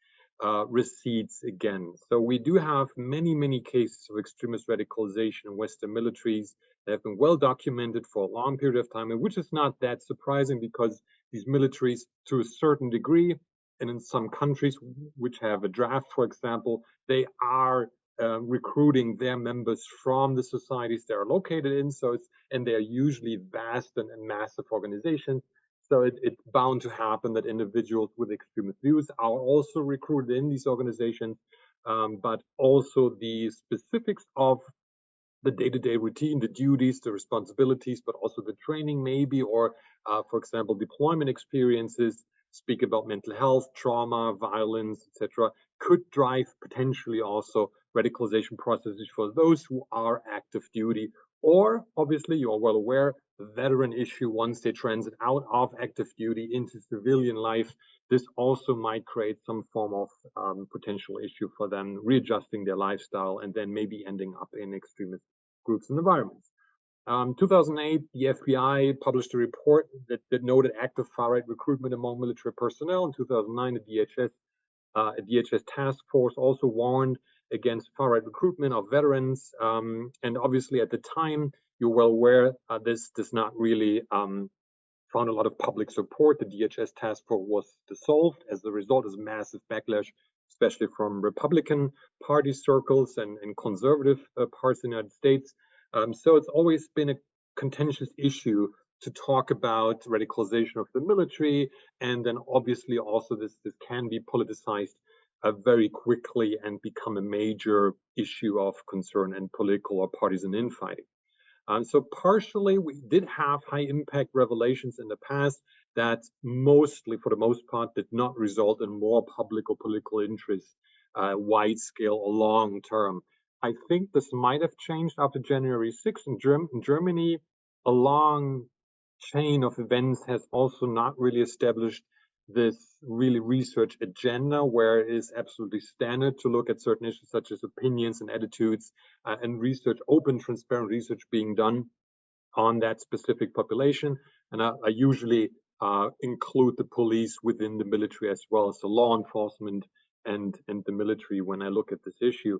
recedes again. So we do have many cases of extremist radicalization in Western militaries that have been well documented for a long period of time, and which is not that surprising because these militaries, to a certain degree, and in some countries which have a draft, for example, they are recruiting their members from the societies they are located in. And they're usually vast and massive organizations. So it's bound to happen that individuals with extremist views are also recruited in these organizations, but also the specifics of the day-to-day routine, the duties, the responsibilities, but also the training maybe, or for example, deployment experiences, speak about mental health, trauma, violence, etc., could drive potentially also radicalization processes for those who are active duty. Or obviously, you are well aware, the veteran issue, once they transit out of active duty into civilian life, this also might create some form of potential issue for them, readjusting their lifestyle and then maybe ending up in extremist groups and environments. 2008, the FBI published a report that noted active far-right recruitment among military personnel. In 2009, a DHS task force also warned against far-right recruitment of veterans. And obviously at the time, you're well aware, this does not really found a lot of public support. The DHS task force was dissolved as a result of massive backlash, especially from Republican Party circles and conservative parts in the United States. So it's always been a contentious issue to talk about radicalization of the military, and then obviously also this can be politicized very quickly and become a major issue of concern and political or partisan infighting. So partially, we did have high impact revelations in the past that mostly, for the most part, did not result in more public or political interest, wide scale or long term. I think this might have changed after January 6th in Germany. A long chain of events has also not really established this really research agenda, where it is absolutely standard to look at certain issues such as opinions and attitudes and research, open, transparent research being done on that specific population. And I usually include the police within the military as well, so law enforcement and the military when I look at this issue.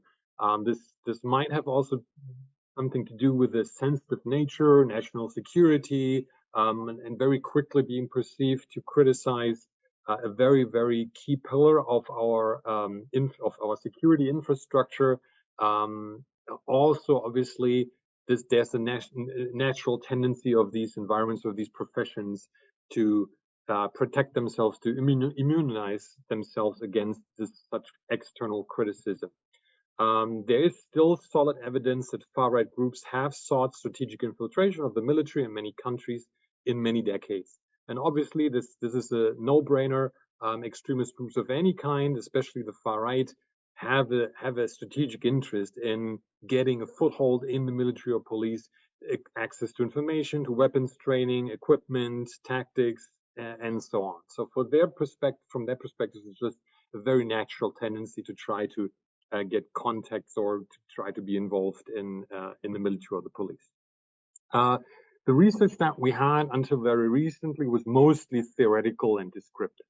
This might have also something to do with the sensitive nature, national security, and very quickly being perceived to criticize a very, very key pillar of our security infrastructure. Also, obviously, there's a natural tendency of these environments, of these professions, to protect themselves, to immunize themselves against such external criticism. There is still solid evidence that far-right groups have sought strategic infiltration of the military in many countries in many decades. And obviously, this is a no-brainer. Extremist groups of any kind, especially the far-right, have a strategic interest in getting a foothold in the military or police, access to information, to weapons training, equipment, tactics, and so on. So from their perspective, it's just a very natural tendency to try to get contacts or to try to be involved in the military or the police. The research that we had until very recently was mostly theoretical and descriptive.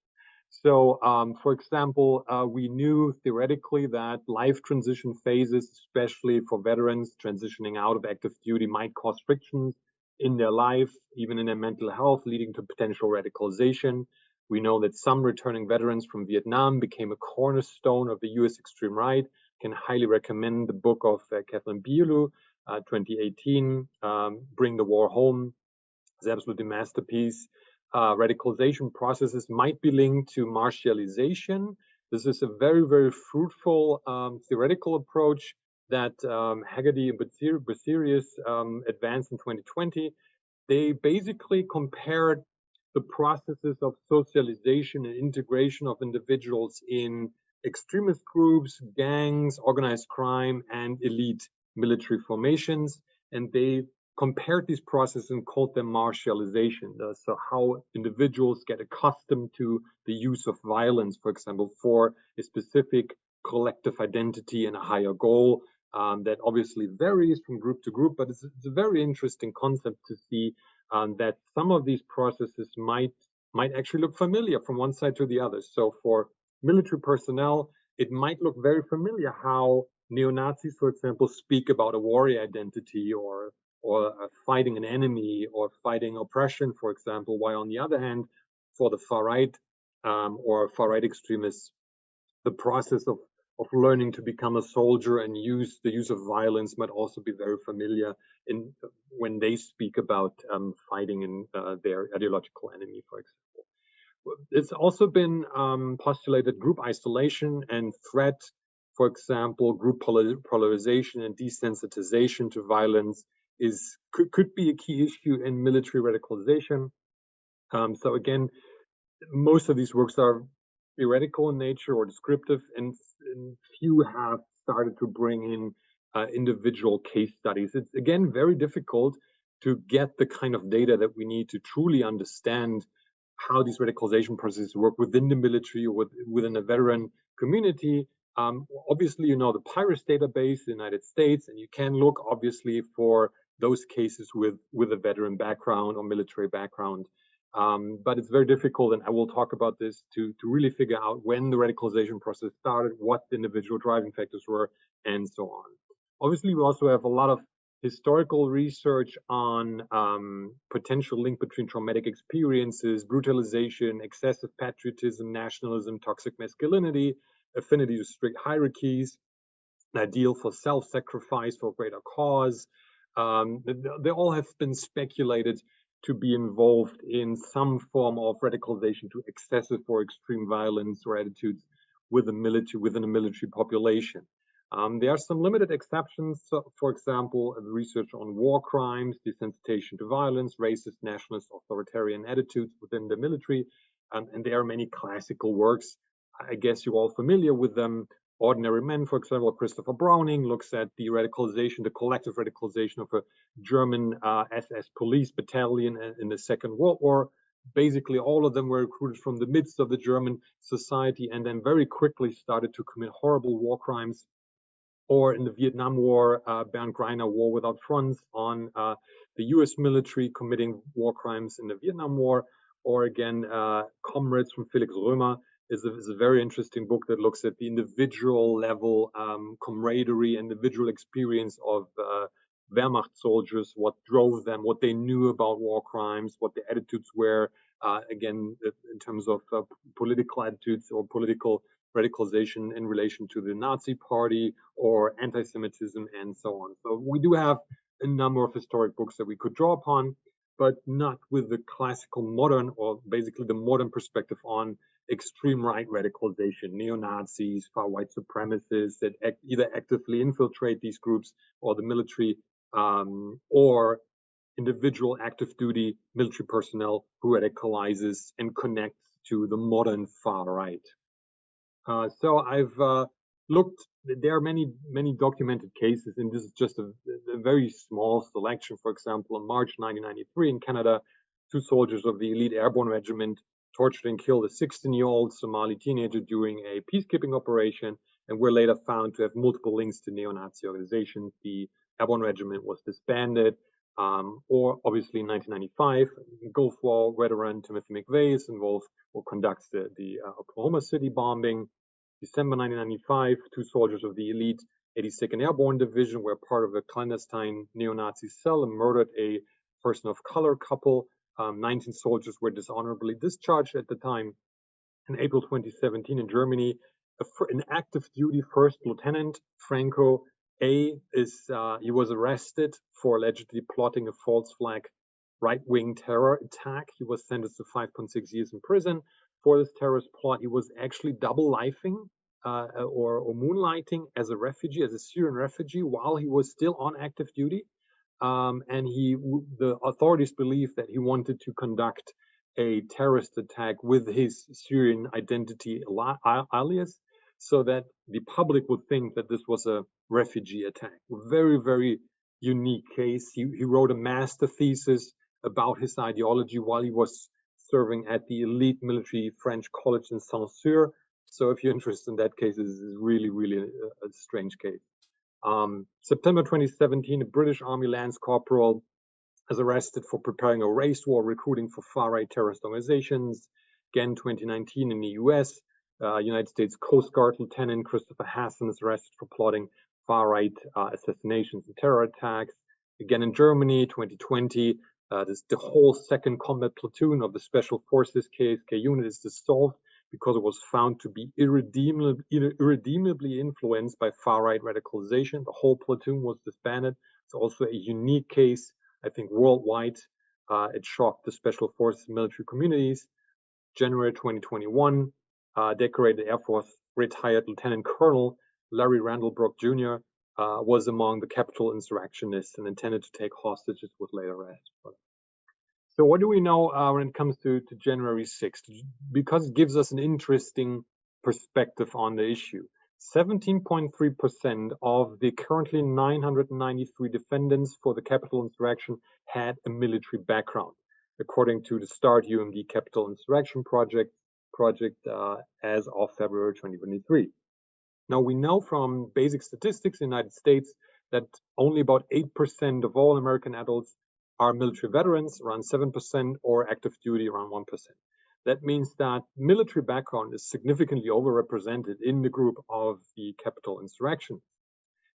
So, for example, we knew theoretically that life transition phases, especially for veterans transitioning out of active duty, might cause frictions in their life, even in their mental health, leading to potential radicalization. We know that some returning veterans from Vietnam became a cornerstone of the US extreme right. Can highly recommend the book of Kathleen Bielu, 2018, Bring the War Home. It's absolutely a masterpiece. Radicalization processes might be linked to martialization. This is a very, very fruitful theoretical approach that Haggerty and Bucerius advanced in 2020. They basically compared the processes of socialization and integration of individuals in extremist groups, gangs, organized crime, and elite military formations. And they compared these processes and called them martialization. So how individuals get accustomed to the use of violence, for example, for a specific collective identity and a higher goal. That obviously varies from group to group, but it's a very interesting concept to see that some of these processes might actually look familiar from one side to the other. So for military personnel, it might look very familiar how neo-Nazis, for example, speak about a warrior identity or fighting an enemy or fighting oppression, for example, while on the other hand, for the far right or far right extremists, the process of learning to become a soldier and the use of violence might also be very familiar when they speak about fighting in their ideological enemy, for example. It's also been postulated group isolation and threat, for example, group polarization and desensitization to violence could be a key issue in military radicalization. So again, most of these works are theoretical in nature or descriptive, and few have started to bring in individual case studies. It's again very difficult to get the kind of data that we need to truly understand how these radicalization processes work within the military or within a veteran community. Obviously, you know the PIRUS database in the United States, and you can look obviously for those cases with a veteran background or military background. But it's very difficult, and I will talk about this, to really figure out when the radicalization process started, what the individual driving factors were, and so on. Obviously, we also have a lot of historical research on potential link between traumatic experiences, brutalization, excessive patriotism, nationalism, toxic masculinity, affinity to strict hierarchies, an ideal for self-sacrifice for a greater cause. They all have been speculated to be involved in some form of radicalization to excessive or extreme violence or attitudes within a military population. There are some limited exceptions. So, for example, the research on war crimes, desensitization to violence, racist, nationalist, authoritarian attitudes within the military, and there are many classical works. I guess you're all familiar with them. Ordinary Men, for example, Christopher Browning looks at the radicalization, the collective radicalization of a German SS police battalion in the Second World War. Basically, all of them were recruited from the midst of the German society and then very quickly started to commit horrible war crimes. Or in the Vietnam War, Bernd Greiner, War Without Fronts, on the US military committing war crimes in the Vietnam War. Or again, Comrades from Felix Römer is a very interesting book that looks at the individual level camaraderie, individual experience of Wehrmacht soldiers, what drove them, what they knew about war crimes, what the attitudes were, again, in terms of political attitudes or political radicalization in relation to the Nazi party or anti-Semitism and so on. So we do have a number of historic books that we could draw upon, but not with the classical modern or basically the modern perspective on extreme right radicalization, neo-Nazis, far white supremacists that either actively infiltrate these groups or the military, or individual active duty military personnel who radicalizes and connects to the modern far right. So I've looked, there are many documented cases, and this is just a very small selection. For example, in March 1993 in Canada, 2 soldiers of the elite airborne regiment tortured and killed a 16-year-old Somali teenager during a peacekeeping operation, and were later found to have multiple links to neo-Nazi organizations. The airborne regiment was disbanded. Or obviously in 1995, Gulf War veteran Timothy McVeigh is involved or conducts the Oklahoma City bombing. December 1995, 2 soldiers of the elite 82nd Airborne Division were part of a clandestine neo-Nazi cell and murdered a person of color couple. 19 soldiers were dishonorably discharged at the time. In April 2017 in Germany, an active duty first lieutenant, Franco A, he was arrested for allegedly plotting a false flag right-wing terror attack. He was sentenced to 5.6 years in prison for this terrorist plot. He was actually double-lifing or moonlighting as a refugee, as a Syrian refugee, while he was still on active duty. And the authorities believe that he wanted to conduct a terrorist attack with his Syrian identity alias, so that the public would think that this was a refugee attack. Very, very unique case. He wrote a master thesis about his ideology while he was serving at the elite military French college in Saint-Cyr. So if you're interested in that case, this is really, really a strange case. September 2017, a British Army Lance Corporal is arrested for preparing a race war, recruiting for far-right terrorist organizations. Again, 2019 in the US, United States Coast Guard Lieutenant Christopher Hassan is arrested for plotting far-right assassinations and terror attacks. Again, in Germany, 2020, the whole 2nd Combat Platoon of the Special Forces KSK unit is dissolved because it was found to be irredeemably influenced by far-right radicalization. The whole platoon was disbanded. It's also a unique case, I think, worldwide. It shocked the special forces military communities. January 2021, decorated Air Force retired Lieutenant Colonel Larry Randall Brook Jr. Was among the Capitol insurrectionists and intended to take hostages with later arrest. So what do we know when it comes to January 6th? Because it gives us an interesting perspective on the issue. 17.3% of the currently 993 defendants for the Capitol insurrection had a military background, according to the START UMD Capitol Insurrection Project as of February 2023. Now, we know from basic statistics in the United States that only about 8% of all American adults are military veterans, around 7%, or active duty, around 1%. That means that military background is significantly overrepresented in the group of the Capitol insurrection.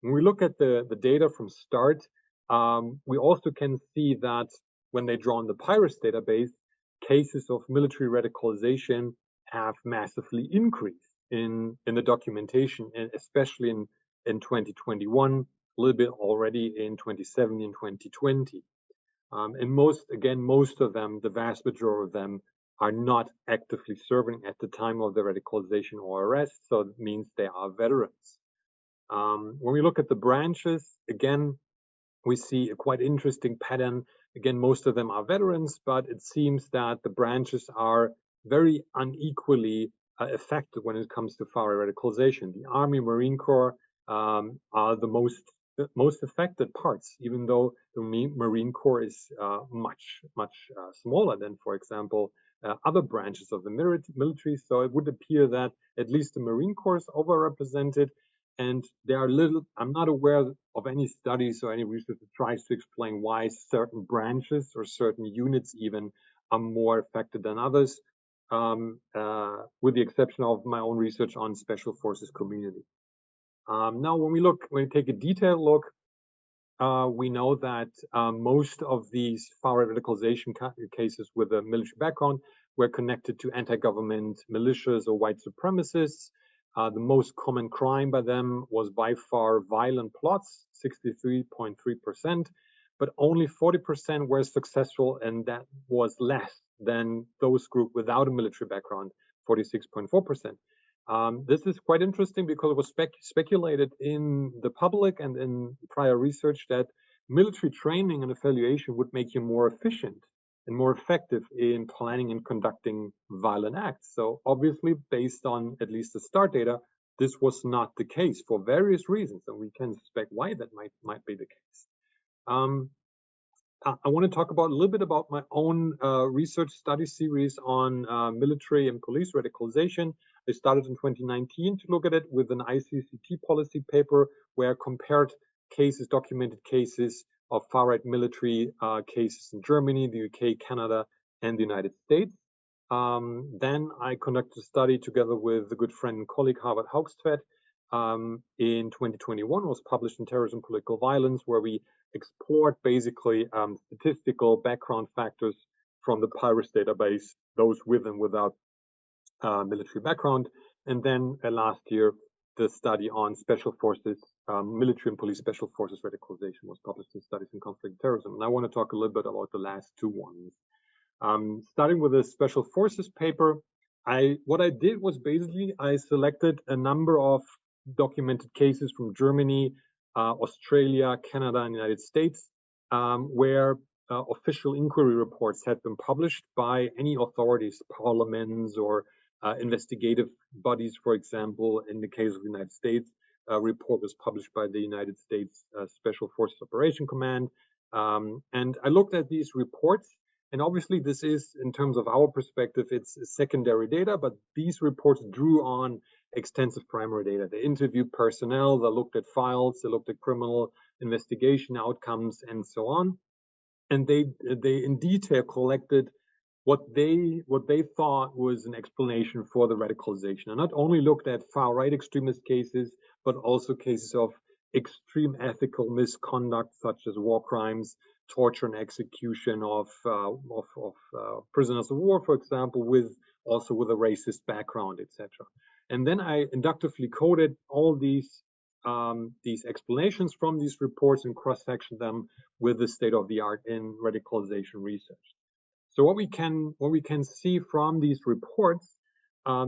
When we look at the data from START, we also can see that when they draw on the PIRUS database, cases of military radicalization have massively increased in the documentation, and especially in 2021, a little bit already in 2017 and 2020. And most of them, the vast majority of them, are not actively serving at the time of their radicalization or arrest, so it means they are veterans. When we look at the branches, again, we see a quite interesting pattern. Again, most of them are veterans, but it seems that the branches are very unequally affected when it comes to far-right radicalization. The Army, Marine Corps are the most affected parts, even though the Marine Corps is much smaller than, for example, other branches of the military. So it would appear that at least the Marine Corps is overrepresented, and there are I'm not aware of any studies or any research that tries to explain why certain branches or certain units even are more affected than others, with the exception of my own research on special forces community. Now, when we take a detailed look, we know that most of these far-right radicalization cases with a military background were connected to anti-government militias or white supremacists. The most common crime by them was by far violent plots, 63.3%, but only 40% were successful, and that was less than those groups without a military background, 46.4%. This is quite interesting because it was speculated in the public and in prior research that military training and affiliation would make you more efficient and more effective in planning and conducting violent acts. So obviously, based on at least the START data, this was not the case for various reasons, and we can suspect why that might be the case. I want to talk a little bit about my own research study series on military and police radicalization. I started in 2019 to look at it with an ICCT policy paper where I compared documented cases of far-right military cases in Germany, the UK, Canada, and the United States. Then I conducted a study together with a good friend and colleague, Harvard Haugstvedt, in 2021. It was published in Terrorism and Political Violence, where we explored basically statistical background factors from the PIRUS database, those with and without military background. And then last year, the study on special forces, military and police special forces radicalization was published in Studies in Conflict and Terrorism. And I want to talk a little bit about the last two ones. Starting with the special forces paper, what I did was basically I selected a number of documented cases from Germany, Australia, Canada, and the United States, where official inquiry reports had been published by any authorities, parliaments, or investigative bodies. For example, in the case of the United States, a report was published by the United States Special Forces Operation Command. And I looked at these reports, and obviously this is, in terms of our perspective, it's secondary data, but these reports drew on extensive primary data. They interviewed personnel, they looked at files, they looked at criminal investigation outcomes, and so on. And they in detail collected what they thought was an explanation for the radicalization, and not only looked at far-right extremist cases, but also cases of extreme ethical misconduct, such as war crimes, torture and execution of prisoners of war, for example, with also with a racist background, etc. And then I inductively coded all these explanations from these reports and cross-sectioned them with the state-of-the-art in radicalization research. So what we can see from these reports,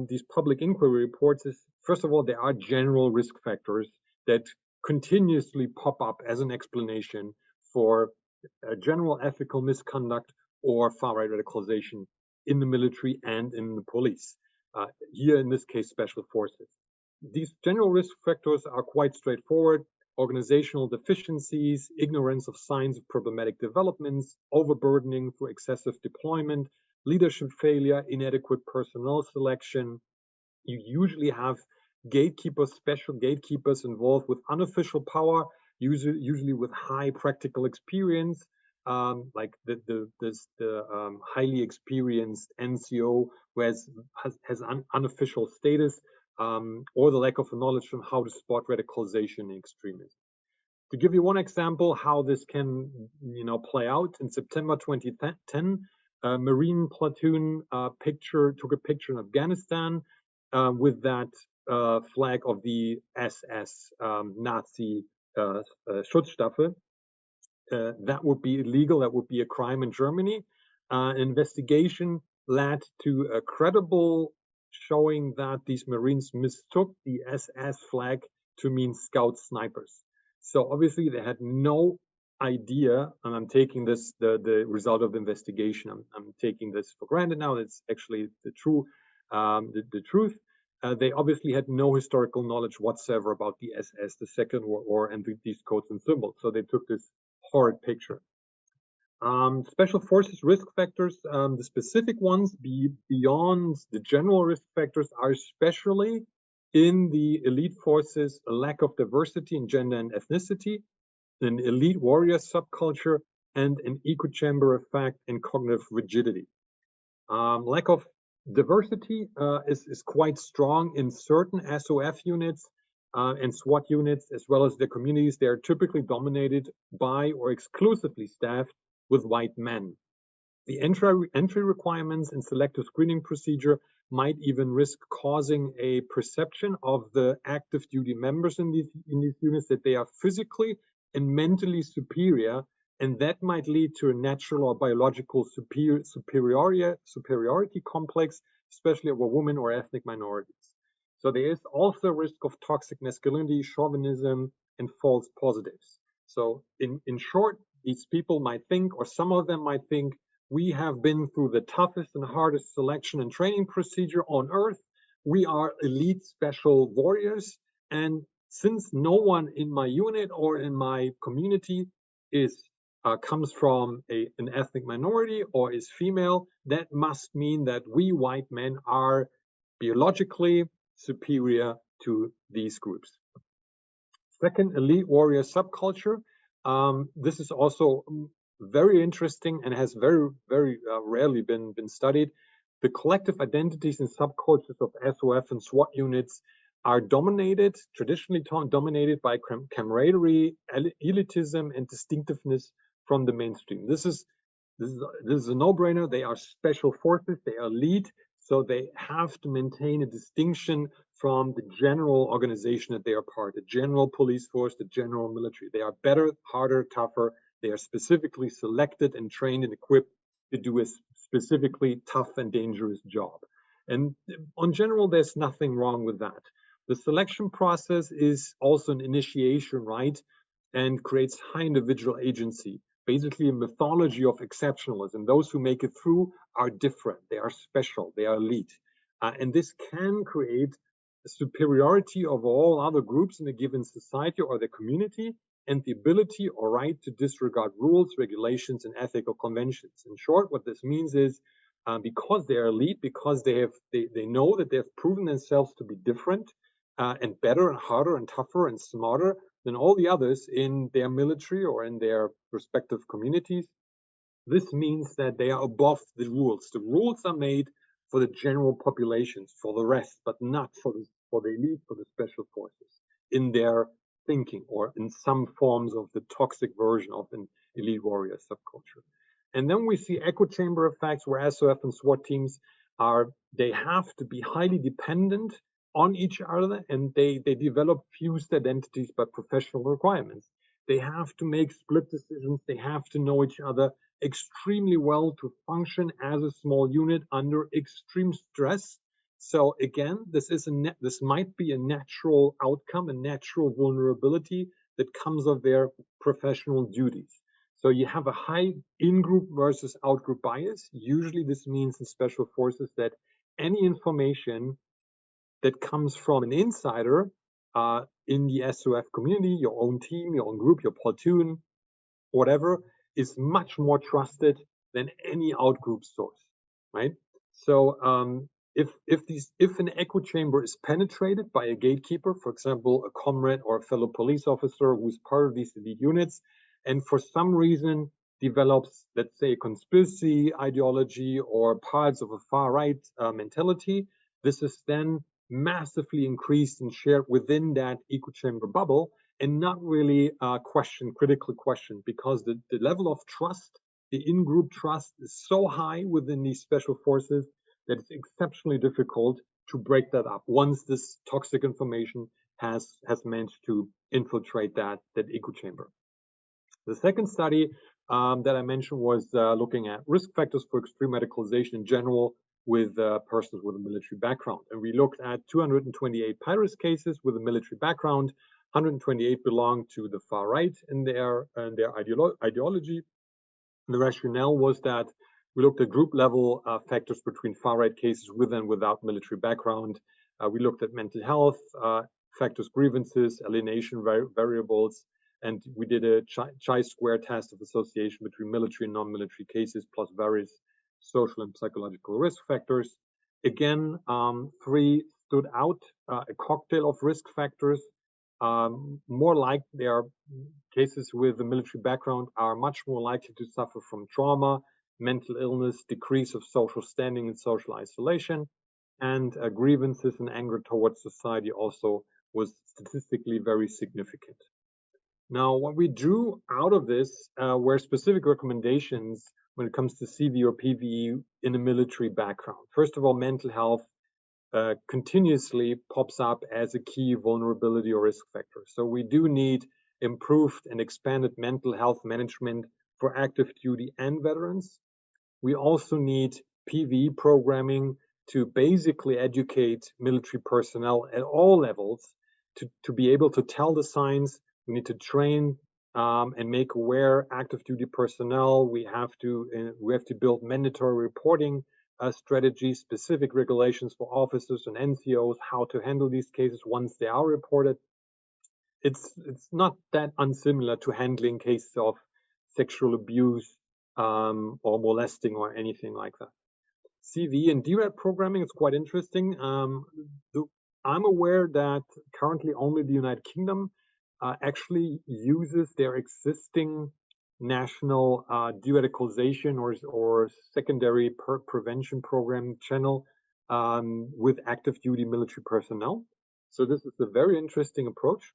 these public inquiry reports, is first of all there are general risk factors that continuously pop up as an explanation for general ethical misconduct or far-right radicalization in the military and in the police. Here, in this case, special forces. These general risk factors are quite straightforward: organizational deficiencies, ignorance of signs of problematic developments, overburdening through excessive deployment, leadership failure, inadequate personnel selection. You usually have gatekeepers, special gatekeepers involved with unofficial power, usually with high practical experience, like the highly experienced NCO who has unofficial status, or the lack of knowledge on how to spot radicalization and extremism. To give you one example how this can play out, in September 2010, a Marine platoon took a picture in Afghanistan with that flag of the SS Nazi Schutzstaffel. That would be illegal, that would be a crime in Germany. An investigation led to a credible showing that these Marines mistook the SS flag to mean scout snipers. So obviously they had no idea, and I'm taking this, the result of the investigation, I'm taking this for granted now, it's actually the truth. They obviously had no historical knowledge whatsoever about the SS, the Second World War, and these codes and symbols. So they took this horrid picture. Special forces risk factors, the specific ones beyond the general risk factors are especially in the elite forces a lack of diversity in gender and ethnicity, an elite warrior subculture, and an echo chamber effect and cognitive rigidity. Lack of diversity is quite strong in certain SOF units and SWAT units, as well as their communities. They are typically dominated by or exclusively staffed with white men. The entry requirements and selective screening procedure might even risk causing a perception of the active duty members in these units that they are physically and mentally superior, and that might lead to a natural or biological superiority complex, especially over women or ethnic minorities. So there is also a risk of toxic masculinity, chauvinism, and false positives. So in short, these people might think, or some of them might think, we have been through the toughest and hardest selection and training procedure on earth. We are elite special warriors. And since no one in my unit or in my community comes from an ethnic minority or is female, that must mean that we white men are biologically superior to these groups. Second, elite warrior subculture. This is also very interesting and has very rarely been studied. The collective identities and subcultures of SOF and SWAT units are traditionally dominated by camaraderie, elitism, and distinctiveness from the mainstream. This is a no-brainer. They are special forces, they are elite, so they have to maintain a distinction from the general organization that they are part, the general police force, the general military. They are better, harder, tougher. They are specifically selected and trained and equipped to do a specifically tough and dangerous job. And in general, there's nothing wrong with that. The selection process is also an initiation right and creates high individual agency, basically a mythology of exceptionalism. Those who make it through are different, they are special, they are elite. And this can create a superiority of all other groups in a given society or the community, and the ability or right to disregard rules, regulations, and ethical conventions. In short, what this means is because they are elite, because they know that they have proven themselves to be different and better and harder and tougher and smarter than all the others in their military or in their respective communities, this means that they are above the rules. The rules are made for the general populations, for the rest, but not for the elite, for the special forces in their thinking or in some forms of the toxic version of an elite warrior subculture. And then we see echo chamber effects where SOF and SWAT teams they have to be highly dependent on each other, and they develop fused identities by professional requirements. They have to make split decisions. They have to know each other extremely well to function as a small unit under extreme stress. So again, this might be a natural outcome, a natural vulnerability that comes of their professional duties. So you have a high in-group versus out-group bias. Usually this means in special forces that any information that comes from an insider in the SOF community, your own team, your own group, your platoon, whatever, is much more trusted than any out-group source, right? So if an echo chamber is penetrated by a gatekeeper, for example, a comrade or a fellow police officer who's part of these elite units, and for some reason develops, let's say, a conspiracy ideology or parts of a far-right mentality, this is then massively increased and shared within that echo chamber bubble, and not really critically questioned, because the level of trust, the in-group trust, is so high within these special forces that it's exceptionally difficult to break that up once this toxic information has managed to infiltrate that echo chamber. The second study that I mentioned was looking at risk factors for extreme radicalization in general with persons with a military background. And we looked at 228 Pyrrhus cases with a military background. 128 belonged to the far right in their ideology. The rationale was that we looked at group level factors between far right cases with and without military background. We looked at mental health factors, grievances, alienation variables, and we did a chi-square test of association between military and non-military cases plus various social and psychological risk factors. Again, three stood out, a cocktail of risk factors. More like their cases with a military background are much more likely to suffer from trauma, mental illness, decrease of social standing and social isolation, and grievances and anger towards society also was statistically very significant. Now, what we drew out of this were specific recommendations when it comes to CV or PVE in a military background. First of all, mental health continuously pops up as a key vulnerability or risk factor. So we do need improved and expanded mental health management for active duty and veterans. We also need PVE programming to basically educate military personnel at all levels to be able to tell the signs. We need to train and make aware active duty personnel. We have to build mandatory reporting strategies, specific regulations for officers and NCOs, how to handle these cases once they are reported. It's not that unsimilar to handling cases of sexual abuse or molesting or anything like that. CV and DRAD programming is quite interesting. I'm aware that currently only the United Kingdom actually uses their existing national de-radicalization or secondary prevention program channel with active duty military personnel. So this is a very interesting approach,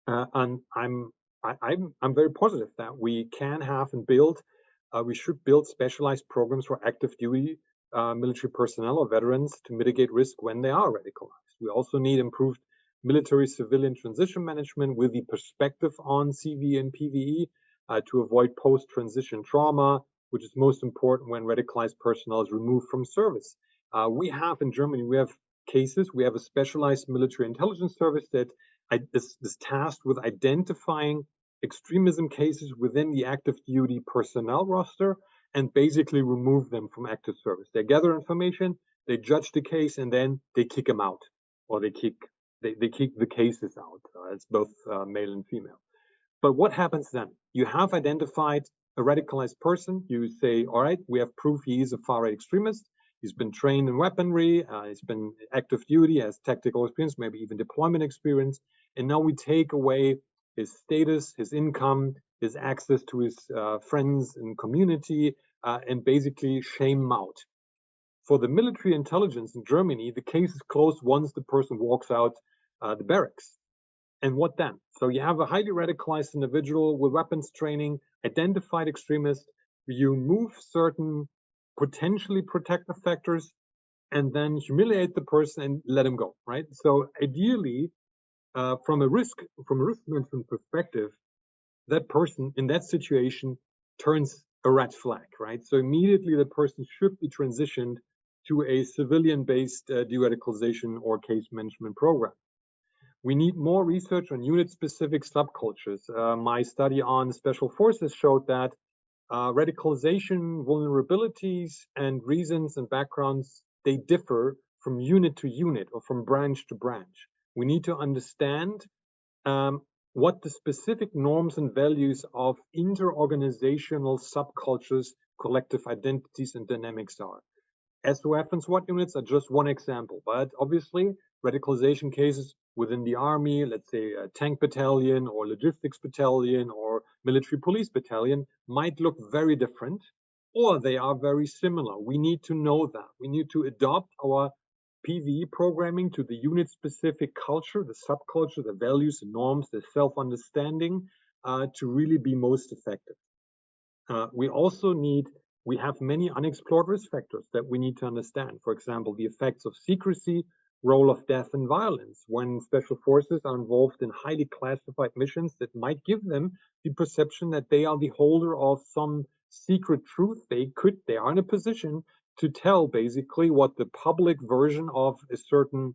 and I'm very positive that we can have and build. We should build specialized programs for active duty military personnel or veterans to mitigate risk when they are radicalized. We also need improved military-civilian transition management with the perspective on CV and PVE to avoid post-transition trauma, which is most important when radicalized personnel is removed from service. We have in Germany, we have cases, we have a specialized military intelligence service that is tasked with identifying extremism cases within the active duty personnel roster and basically remove them from active service. They gather information, they judge the case, and then they kick them out, or they kick the cases out. It's both male and female. But what happens then? You have identified a radicalized person. You say, all right, we have proof he is a far-right extremist. He's been trained in weaponry. He's been active duty, has tactical experience, maybe even deployment experience. And now we take away his status, his income, his access to his friends and community, and basically shame him out. For the military intelligence in Germany, the case is closed once the person walks out the barracks. And what then? So you have a highly radicalized individual with weapons training, identified extremist. You remove certain potentially protective factors. and then humiliate the person and let him go, right? So ideally, from a risk management perspective, that person in that situation turns a red flag, right? So immediately the person should be transitioned to a civilian-based de-radicalization or case management program. We need more research on unit-specific subcultures. My study on special forces showed that radicalization, vulnerabilities, and reasons and backgrounds, they differ from unit to unit or from branch to branch. We need to understand what the specific norms and values of inter-organizational subcultures, collective identities, and dynamics are. SOF and SWAT units are just one example, but obviously radicalization cases within the army, let's say a tank battalion or logistics battalion or military police battalion, might look very different, or they are very similar. We need to know that. We need to adopt our PVE programming to the unit-specific culture, the subculture, the values, the norms, the self-understanding to really be most effective. We have many unexplored risk factors that we need to understand. For example, the effects of secrecy, role of death and violence when special forces are involved in highly classified missions that might give them the perception that they are the holder of some secret truth. They are in a position to tell basically what the public version of a certain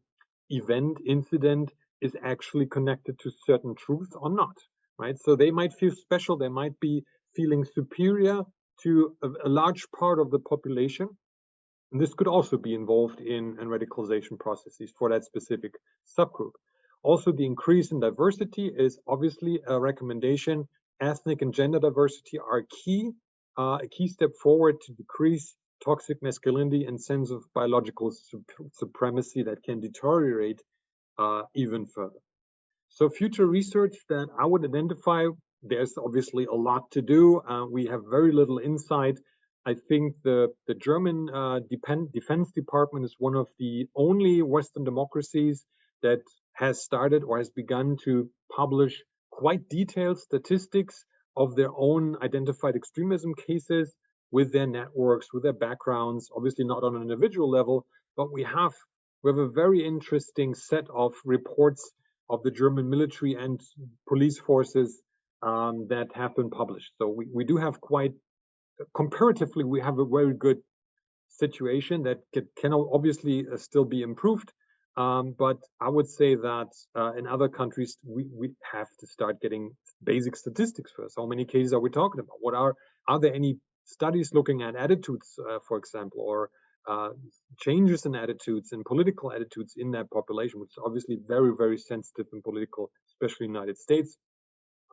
incident is actually connected to certain truth or not, right? So they might feel special, they might be feeling superior to a large part of the population. And this could also be involved in radicalization processes for that specific subgroup. Also, the increase in diversity is obviously a recommendation. Ethnic and gender diversity are a key step forward to decrease toxic masculinity and sense of biological supremacy that can deteriorate even further. So future research that I would identify, there's obviously a lot to do. We have very little insight. I think the German Defense Department is one of the only Western democracies that has started or has begun to publish quite detailed statistics of their own identified extremism cases with their networks, with their backgrounds, obviously not on an individual level, but we have a very interesting set of reports of the German military and police forces that have been published. So we do have comparatively, we have a very good situation that can obviously still be improved. But I would say that in other countries, we have to start getting basic statistics first. How many cases are we talking about? Are there any studies looking at attitudes, for example, or changes in attitudes and political attitudes in that population, which is obviously very, very sensitive and political, especially in the United States.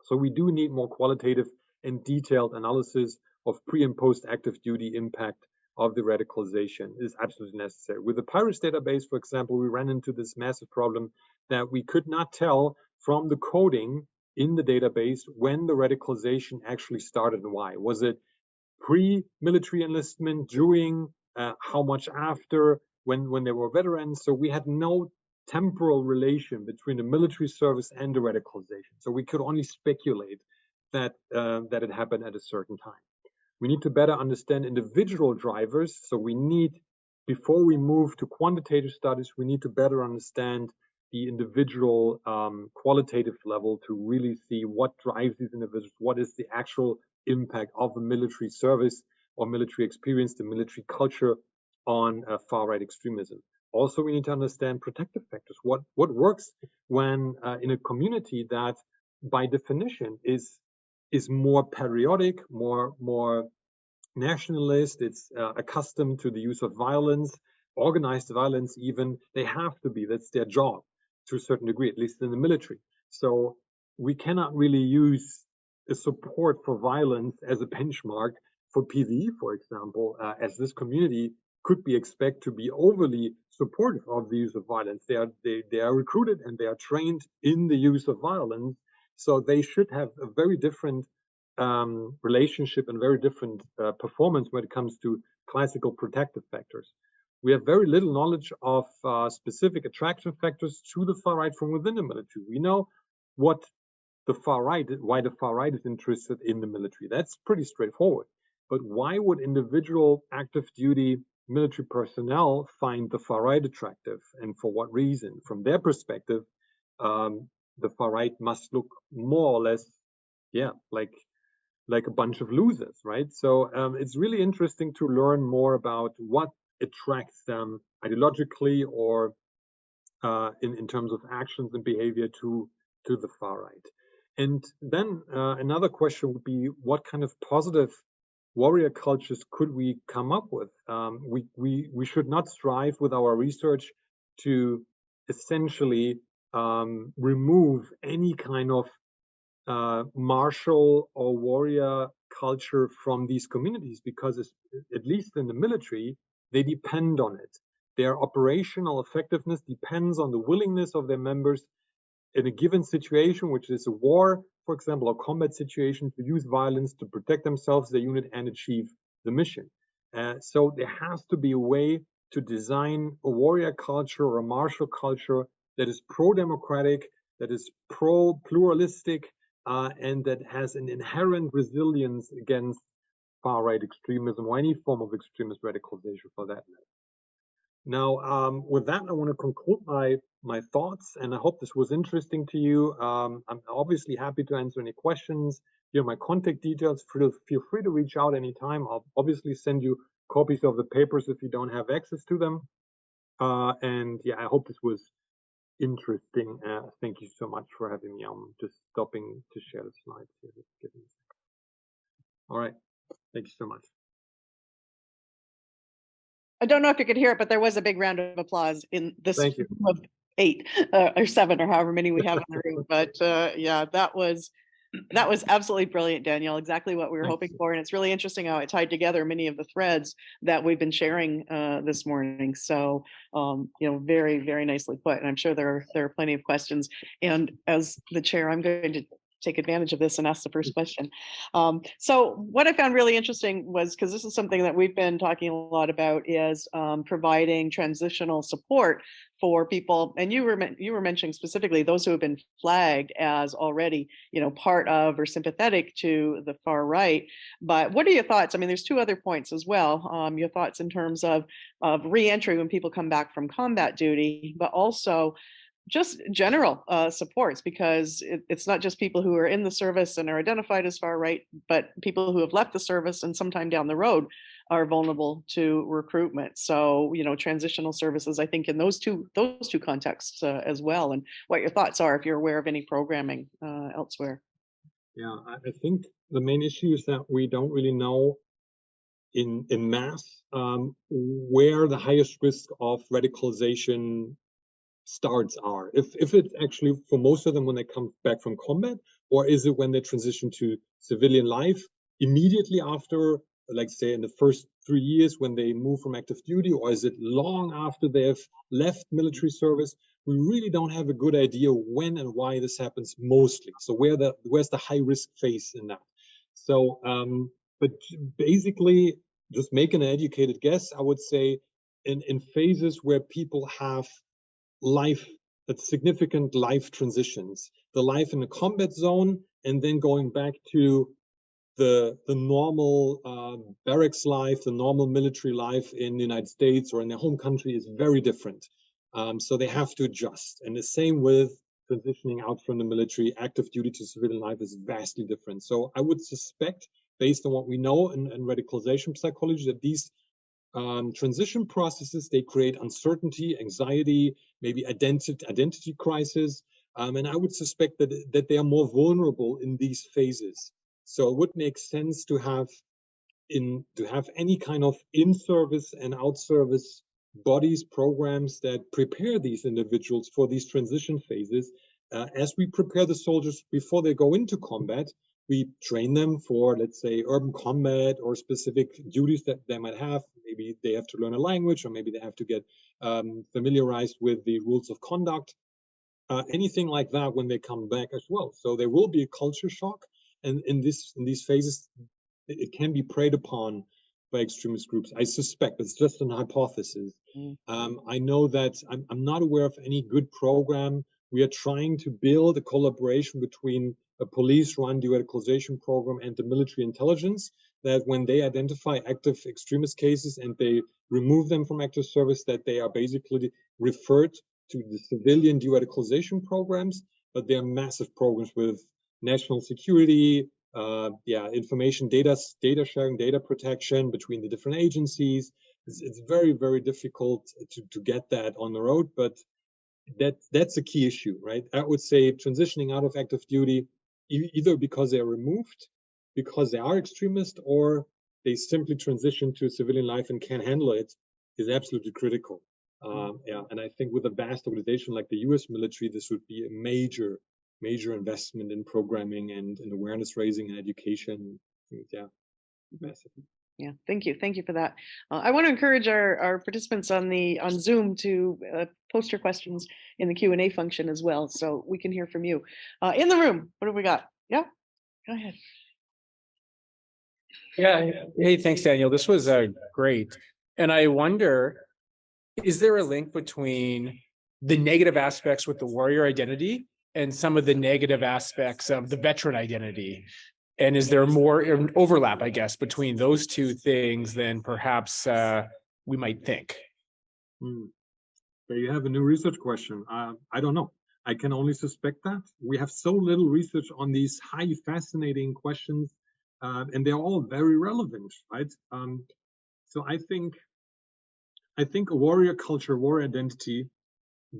So we do need more qualitative and detailed analysis of pre and post active duty impact of the radicalization is absolutely necessary. With the PIRUS database, for example, we ran into this massive problem that we could not tell from the coding in the database when the radicalization actually started and why. Was it pre-military enlistment, during, how much after, when they were veterans? So we had no temporal relation between the military service and the radicalization. So we could only speculate that it happened at a certain time. We need to better understand individual drivers. So we need, before we move to quantitative studies, we need to better understand the individual qualitative level to really see what drives these individuals, what is the actual impact of the military service or military experience, the military culture on far-right extremism. Also, we need to understand protective factors. What works when in a community that, by definition, is more patriotic, more nationalist. It's accustomed to the use of violence, organized violence. Even they have to be. That's their job to a certain degree, at least in the military. So we cannot really use a support for violence as a benchmark for PVE, for example, as this community could be expected to be overly supportive of the use of violence. They are recruited and they are trained in the use of violence, so they should have a very different relationship and very different performance when it comes to classical protective factors. We have very little knowledge of specific attraction factors to the far right from within the military. We know why the far right is interested in the military. That's pretty straightforward. But why would individual active duty military personnel find the far right attractive, and for what reason? From their perspective, the far right must look more or less, yeah, like a bunch of losers, right? So it's really interesting to learn more about what attracts them ideologically or in terms of actions and behavior to the far right. And then another question would be, what kind of positive warrior cultures could we come up with? We should not strive with our research to essentially remove any kind of martial or warrior culture from these communities, because at least in the military, they depend on it. Their operational effectiveness depends on the willingness of their members in a given situation, which is a war, for example, or combat situation, to use violence to protect themselves, their unit, and achieve the mission. So there has to be a way to design a warrior culture or a martial culture that is pro-democratic, that is pro-pluralistic, and that has an inherent resilience against far-right extremism or any form of extremist radicalization for that matter. Now, with that, I want to conclude my thoughts, and I hope this was interesting to you. I'm obviously happy to answer any questions. Here are my contact details. Feel free to reach out anytime. I'll obviously send you copies of the papers if you don't have access to them. And yeah, I hope this was interesting. Thank you so much for having me. I'm just stopping to share the slides here. Just give me a second. All right. Thank you so much. I don't know if you could hear it, but there was a big round of applause in this Thank you. room of 8 or 7 or however many we have in the room. But yeah, that was absolutely brilliant, Daniel. Exactly what we were hoping for, and it's really interesting how it tied together many of the threads that we've been sharing this morning. So you know, very, very nicely put. And I'm sure there are plenty of questions. And as the chair, I'm going to take advantage of this and ask the first question. So what I found really interesting was, because this is something that we've been talking a lot about, is providing transitional support for people. And you were mentioning specifically those who have been flagged as already, you know, part of or sympathetic to the far right. But what are your thoughts? I mean, there's 2 other points as well. Your thoughts in terms of re-entry when people come back from combat duty, but also just general supports, because it's not just people who are in the service and are identified as far right, but people who have left the service and sometime down the road are vulnerable to recruitment. So, you know, transitional services, I think, in those two contexts as well, and what your thoughts are if you're aware of any programming elsewhere. Yeah, I think the main issue is that we don't really know in mass where the highest risk of radicalization starts are. If it's actually for most of them when they come back from combat, or is it when they transition to civilian life immediately after, like say in the first 3 years when they move from active duty, or is it long after they have left military service? We really don't have a good idea when and why this happens mostly. So where's the high risk phase in that? So but basically, just making an educated guess, I would say in phases where people have significant life transitions, the life in the combat zone, and then going back to the normal barracks life, the normal military life in the United States or in their home country is very different. So they have to adjust. And the same with transitioning out from the military, active duty to civilian life is vastly different. So I would suspect, based on what we know in radicalization psychology, that these transition processes, they create uncertainty, anxiety, maybe identity crisis, and I would suspect that they are more vulnerable in these phases. So it would make sense to have any kind of in-service and out-service bodies, programs that prepare these individuals for these transition phases. As we prepare the soldiers before they go into combat, we train them for, let's say, urban combat or specific duties that they might have. Maybe they have to learn a language, or maybe they have to get familiarized with the rules of conduct, anything like that when they come back as well. So there will be a culture shock, and in these phases, it can be preyed upon by extremist groups. I suspect it's just an hypothesis. I know that I'm not aware of any good program. We are trying to build a collaboration between a police-run de-radicalization program and the military intelligence that when they identify active extremist cases and they remove them from active service, that they are basically referred to the civilian de-radicalization programs, but there are massive programs with national security, information, data sharing, data protection between the different agencies. It's very, very difficult to get that on the road, but that's a key issue, right? I would say transitioning out of active duty, either because they are removed, because they are extremist, or they simply transition to civilian life and can't handle it, is absolutely critical. And I think with a vast organization like the US military, this would be a major investment in programming and in awareness raising and education. Massive. Yeah, thank you for that. I want to encourage our participants on Zoom to post your questions in the Q&A function as well, so we can hear from you. In the room, what have we got? Yeah, go ahead. Yeah, hey, thanks, Daniel. This was great. And I wonder, is there a link between the negative aspects with the warrior identity and some of the negative aspects of the veteran identity? And is there more overlap, I guess, between those two things than perhaps we might think? There you have a new research question. I don't know. I can only suspect that. We have so little research on these highly fascinating questions, and they're all very relevant, right? So I think a warrior culture, warrior identity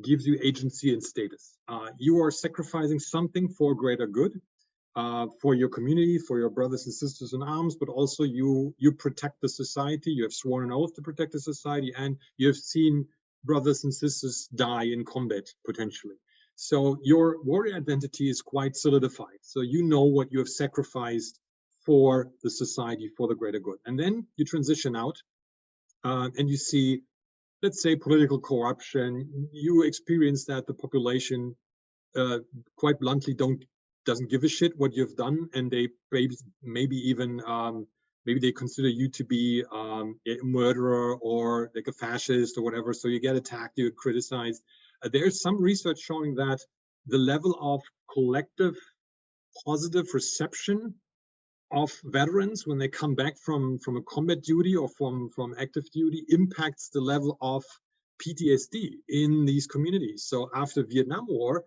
gives you agency and status. You are sacrificing something for greater good. For your community, for your brothers and sisters in arms, but also you protect the society. You have sworn an oath to protect the society, and you have seen brothers and sisters die in combat potentially. So your warrior identity is quite solidified. So you know what you have sacrificed for the society, for the greater good. And then you transition out, and you see, let's say, political corruption. You experience that the population, quite bluntly, doesn't give a shit what you've done, and they maybe even they consider you to be a murderer or like a fascist or whatever. So you get attacked, you get criticized. There's some research showing that the level of collective positive reception of veterans when they come back from a combat duty or from active duty impacts the level of PTSD in these communities. So after Vietnam War,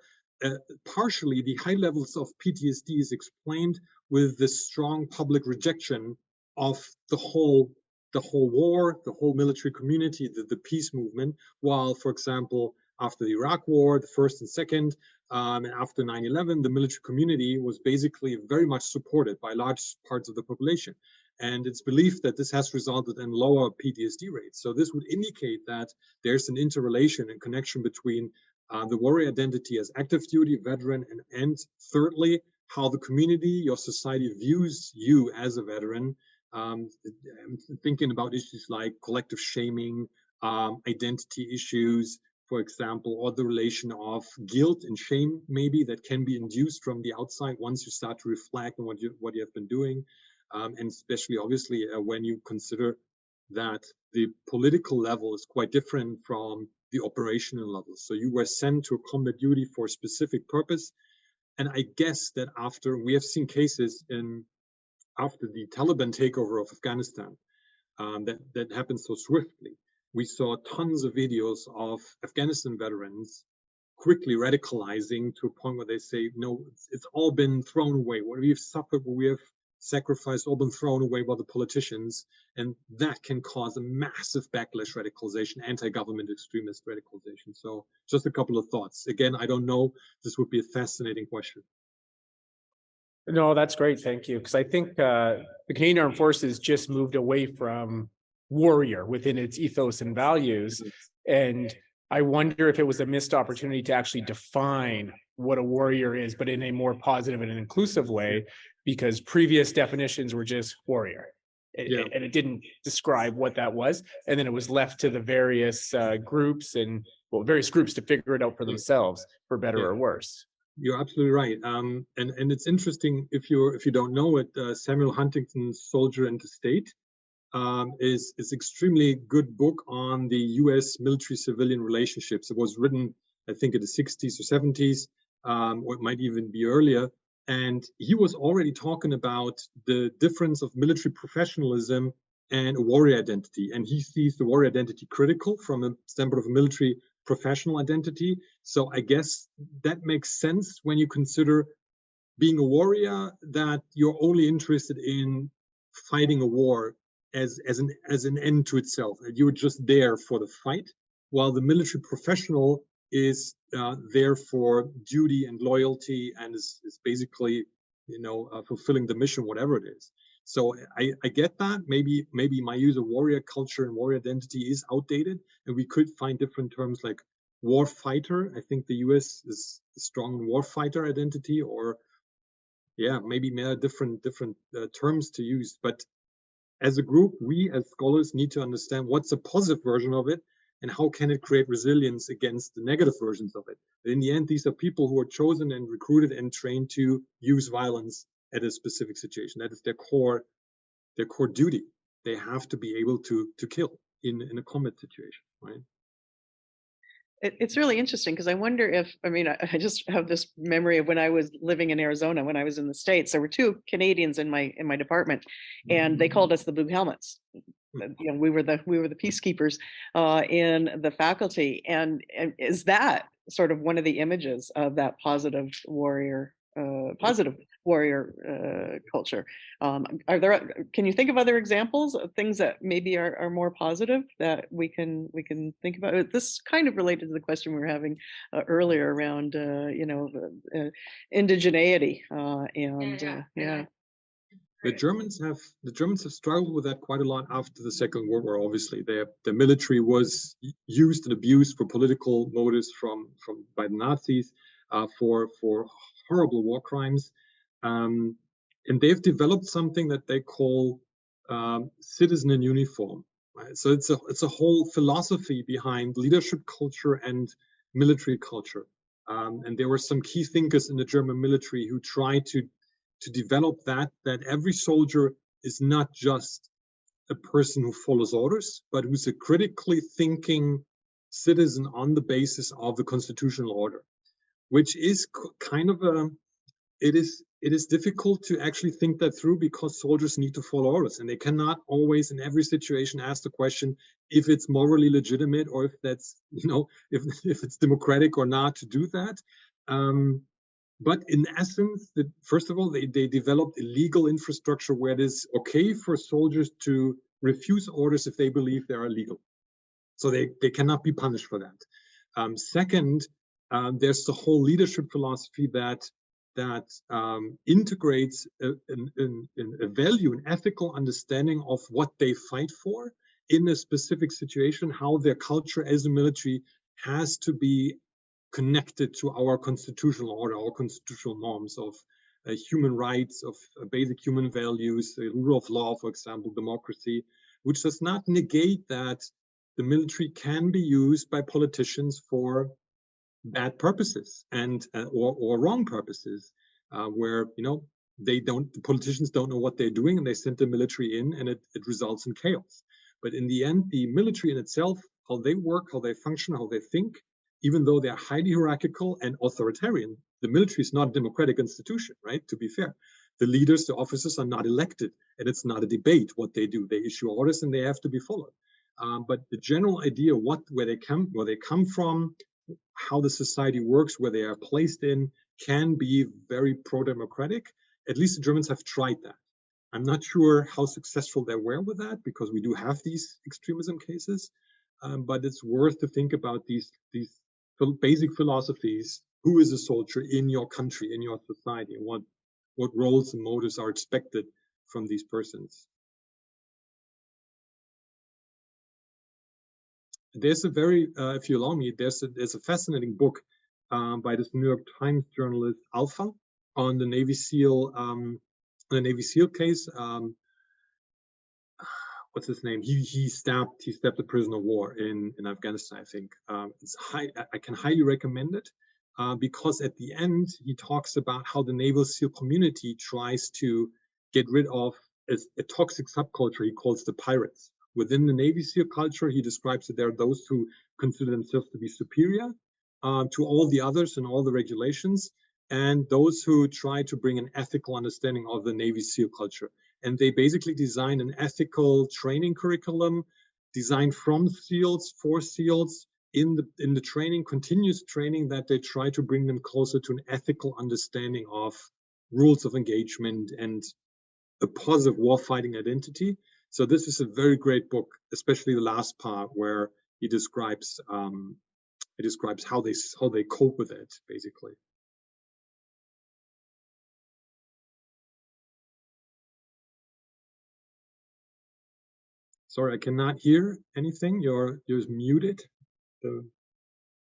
partially the high levels of PTSD is explained with the strong public rejection of the whole war, the whole military community, the peace movement. While, for example, after the Iraq War, the first and second, and after 9/11, the military community was basically very much supported by large parts of the population. And it's believed that this has resulted in lower PTSD rates. So this would indicate that there's an interrelation and connection between the warrior identity as active duty veteran, and thirdly, how the community, your society views you as a veteran. I'm thinking about issues like collective shaming, identity issues, for example, or the relation of guilt and shame maybe that can be induced from the outside once you start to reflect on what you have been doing. And especially obviously when you consider that the political level is quite different from the operational level. So you were sent to a combat duty for a specific purpose. And I guess that after we have seen cases after the Taliban takeover of Afghanistan, that happened so swiftly. We saw tons of videos of Afghanistan veterans quickly radicalizing to a point where they say, no, it's all been thrown away. What we've suffered, what we have sacrificed, all been thrown away by the politicians. And that can cause a massive backlash radicalization, anti-government extremist radicalization. So just a couple of thoughts. Again, I don't know. This would be a fascinating question. No, that's great. Thank you. Because I think the Canadian Armed Forces just moved away from warrior within its ethos and values. And I wonder if it was a missed opportunity to actually define what a warrior is, but in a more positive and an inclusive way, because previous definitions were just warrior. And it didn't describe what that was. And then it was left to the various groups to figure it out for themselves, for better or worse. You're absolutely right. And it's interesting, if you don't know it, Samuel Huntington's Soldier and the State is extremely good book on the US military-civilian relationships. It was written, I think, in the 60s or 70s, or it might even be earlier. And he was already talking about the difference of military professionalism and a warrior identity. And he sees the warrior identity critical from a standpoint of a military professional identity. So I guess that makes sense when you consider being a warrior, that you're only interested in fighting a war as an end to itself. And you're just there for the fight, while the military professional is there for duty and loyalty, and is basically, fulfilling the mission, whatever it is. So I get that. Maybe my use of warrior culture and warrior identity is outdated, and we could find different terms like war fighter. I think the US is strong in war fighter identity, or maybe different terms to use. But as a group, we as scholars need to understand what's a positive version of it and how can it create resilience against the negative versions of it. But in the end, these are people who are chosen and recruited and trained to use violence at a specific situation. That is their core duty. They have to be able to kill in a combat situation, right? It's really interesting because I wonder if, I just have this memory of when I was living in Arizona, when I was in the States, there were two Canadians in my department, and they called us the Blue Helmets. We were the peacekeepers in the faculty. And is that sort of one of the images of that positive warrior culture? Can you think of other examples of things that maybe are more positive that we can think about? This kind of related to the question we were having earlier around indigeneity and. The Germans have struggled with that quite a lot after the Second World War. Obviously, the military was used and abused for political motives by the Nazis for horrible war crimes, and they've developed something that they call citizen in uniform. Right? So it's a whole philosophy behind leadership culture and military culture, and there were some key thinkers in the German military who tried to develop that every soldier is not just a person who follows orders, but who's a critically thinking citizen on the basis of the constitutional order, which is kind of it is difficult to actually think that through, because soldiers need to follow orders, and they cannot always in every situation ask the question if it's morally legitimate, or if that's, if it's democratic or not to do that. But in essence, first of all, they developed a legal infrastructure where it is okay for soldiers to refuse orders if they believe they are illegal. So they cannot be punished for that. Second, there's the whole leadership philosophy that integrates a value, an ethical understanding of what they fight for in a specific situation, how their culture as a military has to be connected to our constitutional order, our constitutional norms of human rights, of basic human values, the rule of law, for example, democracy, which does not negate that the military can be used by politicians for bad purposes and or wrong purposes, where the politicians don't know what they're doing, and they send the military in, and it results in chaos. But in the end, the military in itself, how they work, how they function, how they think, even though they're highly hierarchical and authoritarian, the military is not a democratic institution, right? To be fair, the leaders, the officers are not elected, and it's not a debate what they do. They issue orders and they have to be followed. But the general idea, where they come from, how the society works, where they are placed in, can be very pro-democratic. At least the Germans have tried that. I'm not sure how successful they were with that, because we do have these extremism cases. But it's worth to think about these basic philosophies. Who is a soldier in your country, in your society, and what roles and motives are expected from these persons? There's a very, if you allow me, there's a fascinating book by this New York Times journalist Alpha on the Navy SEAL case. What's his name? He stabbed a prisoner of war in Afghanistan, I think. I can highly recommend it, because at the end he talks about how the Naval SEAL community tries to get rid of a toxic subculture he calls the pirates. Within the Navy SEAL culture, he describes that there are those who consider themselves to be superior to all the others and all the regulations, and those who try to bring an ethical understanding of the Navy SEAL culture. And they basically design an ethical training curriculum designed from SEALs, for SEALs, in the training, continuous training, that they try to bring them closer to an ethical understanding of rules of engagement and a positive warfighting identity. So this is a very great book, especially the last part where he describes how they cope with it, basically. Sorry, I cannot hear anything. You're muted. The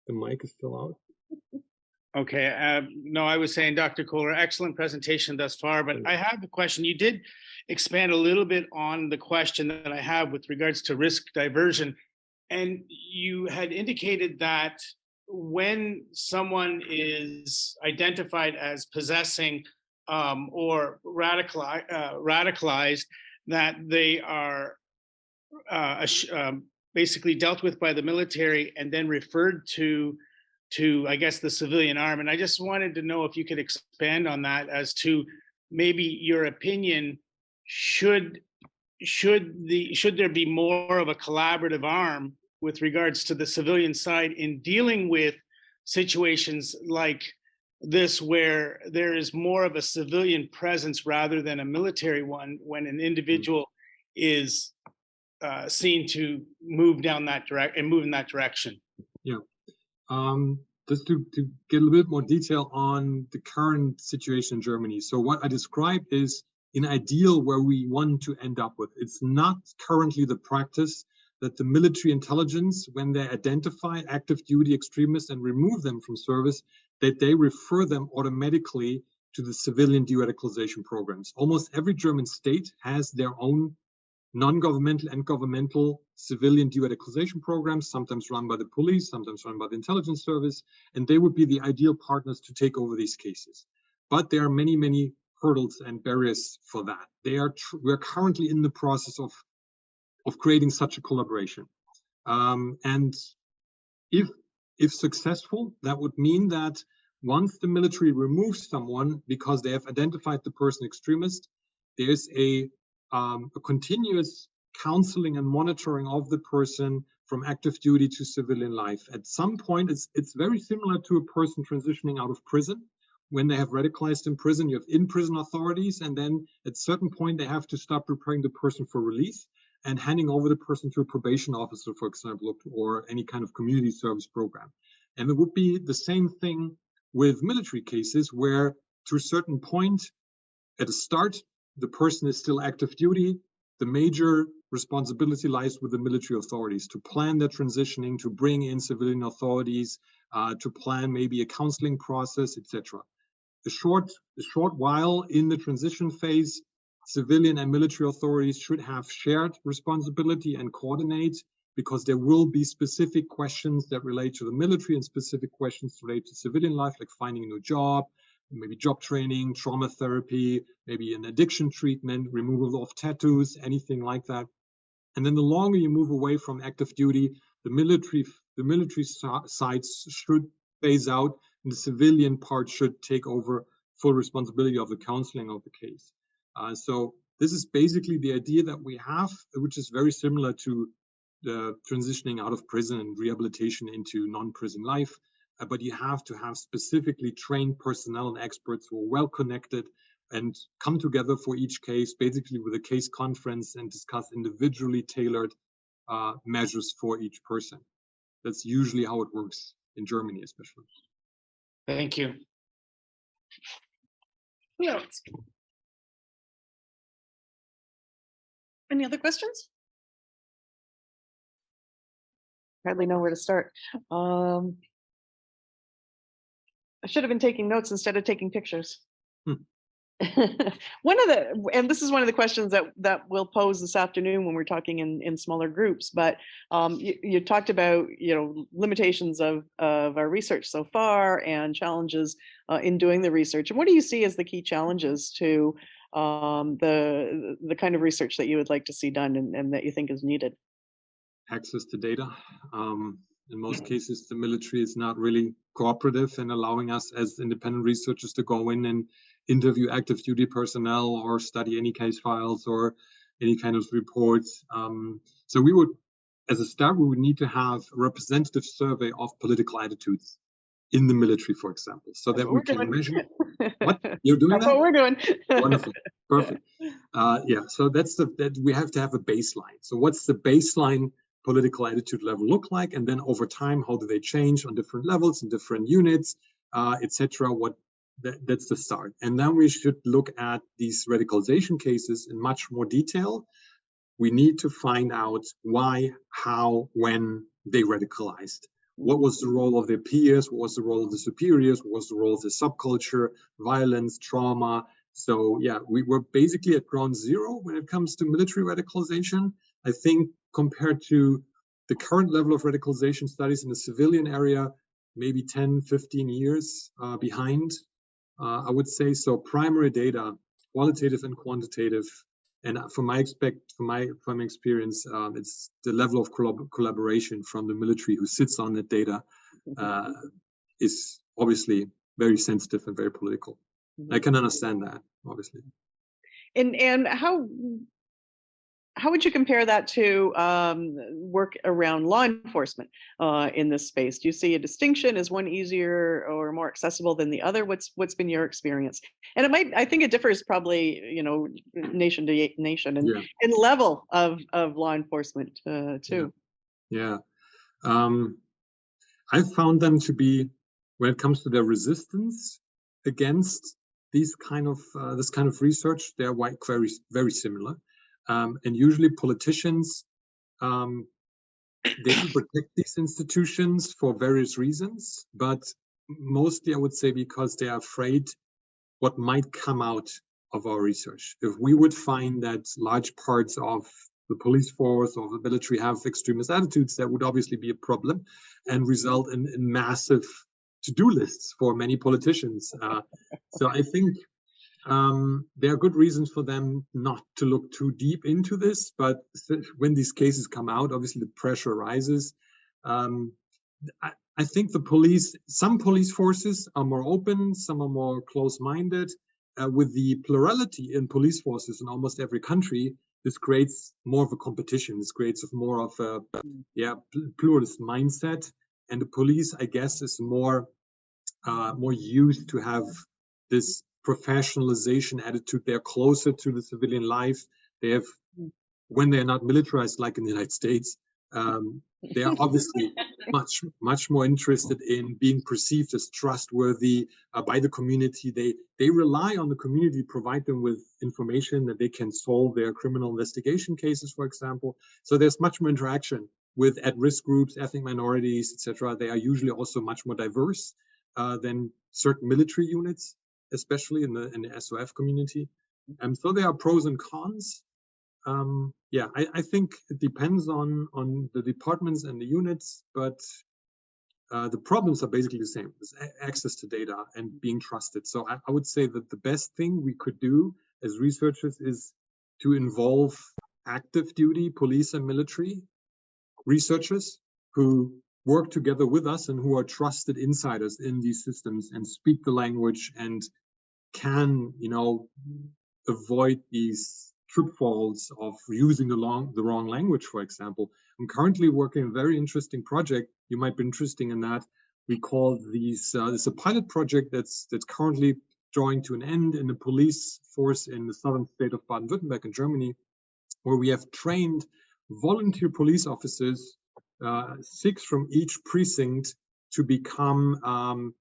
mic is still out. Okay. No, I was saying, Dr. Kohler, excellent presentation thus far, but I have a question. You did expand a little bit on the question that I have with regards to risk diversion. And you had indicated that when someone is identified as possessing or radicalized, that they are basically dealt with by the military and then referred to I guess, the civilian arm. And I just wanted to know if you could expand on that as to maybe your opinion, should there be more of a collaborative arm with regards to the civilian side in dealing with situations like this, where there is more of a civilian presence rather than a military one, when an individual is seen to move down that move in that direction? Yeah. Just to get a little bit more detail on the current situation in Germany. So what I described is an ideal where we want to end up with. It's not currently the practice that the military intelligence, when they identify active duty extremists and remove them from service, that they refer them automatically to the civilian de-radicalization programs. Almost every German state has their own non-governmental and governmental civilian de-radicalization programs, sometimes run by the police, sometimes run by the intelligence service, and they would be the ideal partners to take over these cases. But there are many, many hurdles and barriers for that. We're currently in the process of creating such a collaboration. And if successful, that would mean that once the military removes someone because they have identified the person extremist, there's a continuous counseling and monitoring of the person from active duty to civilian life. At some point, it's very similar to a person transitioning out of prison. When they have radicalized in prison, you have in-prison authorities, and then at a certain point, they have to start preparing the person for release and handing over the person to a probation officer, for example, or any kind of community service program. And it would be the same thing with military cases, where to a certain point, at the start, the person is still active duty. The major responsibility lies with the military authorities to plan their transitioning, to bring in civilian authorities, to plan maybe a counseling process, etc. A short while in the transition phase, civilian and military authorities should have shared responsibility and coordinate, because there will be specific questions that relate to the military and specific questions relate to civilian life, like finding a new job, maybe job training, trauma therapy, maybe an addiction treatment, removal of tattoos, anything like that. And then the longer you move away from active duty, the military sides should phase out, and the civilian part should take over full responsibility of the counseling of the case. So this is basically the idea that we have, which is very similar to the transitioning out of prison and rehabilitation into non-prison life. But you have to have specifically trained personnel and experts who are well connected and come together for each case, basically with a case conference, and discuss individually tailored measures for each person. That's usually how it works in Germany, especially. Thank you. Who else? Any other questions? Hardly know where to start. I should have been taking notes instead of taking pictures. And this is one of the questions that we'll pose this afternoon when we're talking in smaller groups, but you talked about, limitations of our research so far and challenges in doing the research. And what do you see as the key challenges to the kind of research that you would like to see done and that you think is needed? Access to data. In most cases, the military is not really cooperative in allowing us as independent researchers to go in and interview active duty personnel or study any case files or any kind of reports. So we would, as a start, we would need to have a representative survey of political attitudes in the military, for example, so that we can measure. What you're doing? That's what we're doing. Wonderful, perfect. Yeah, so that we have to have a baseline. So what's the baseline political attitude level look like, and then over time, how do they change on different levels in different units, etc. That's the start, and then we should look at these radicalization cases in much more detail. We need to find out why, how, when they radicalized. What was the role of their peers? What was the role of the superiors? What was the role of the subculture, violence, trauma? So yeah, we were basically at ground zero when it comes to military radicalization. I think compared to the current level of radicalization studies in the civilian area, maybe 10, 15 years behind, I would say. So primary data, qualitative and quantitative, and from my experience, it's the level of collaboration from the military who sits on that data is obviously very sensitive and very political. I can understand that, obviously. And how would you compare that to work around law enforcement in this space? Do you see a distinction? Is one easier or more accessible than the other? What's been your experience? And I think it differs probably, nation to nation and level of law enforcement too. Yeah. I found them to be, when it comes to their resistance against this kind of research, they're very, very similar. And usually politicians, they protect these institutions for various reasons, but mostly I would say because they are afraid what might come out of our research. If we would find that large parts of the police force or the military have extremist attitudes, that would obviously be a problem and result in massive to-do lists for many politicians. So I think there are good reasons for them not to look too deep into this, but when these cases come out, obviously the pressure rises. I think some police forces are more open, some are more close-minded. With the plurality in police forces in almost every country, this creates more of a competition. This creates more of a pluralist mindset, and the police, I guess, is more used to have this professionalization attitude. They're closer to the civilian life. They have, when they're not militarized like in the United States, they are obviously much more interested in being perceived as trustworthy by the community. They rely on the community to provide them with information that they can solve their criminal investigation cases, for example. So there's much more interaction with at-risk groups, ethnic minorities, etc. They are usually also much more diverse than certain military units, especially in the SOF community. So there are pros and cons. I think it depends on the departments and the units, but the problems are basically the same. It's access to data and being trusted. So I would say that the best thing we could do as researchers is to involve active duty police and military researchers who work together with us and who are trusted insiders in these systems and speak the language and can, avoid these pitfalls of using the wrong language, for example. I'm currently working on a very interesting project. You might be interested in that. We call these, it's a pilot project that's currently drawing to an end in the police force in the southern state of Baden-Württemberg in Germany, where we have trained volunteer police officers, 6 from each precinct, to become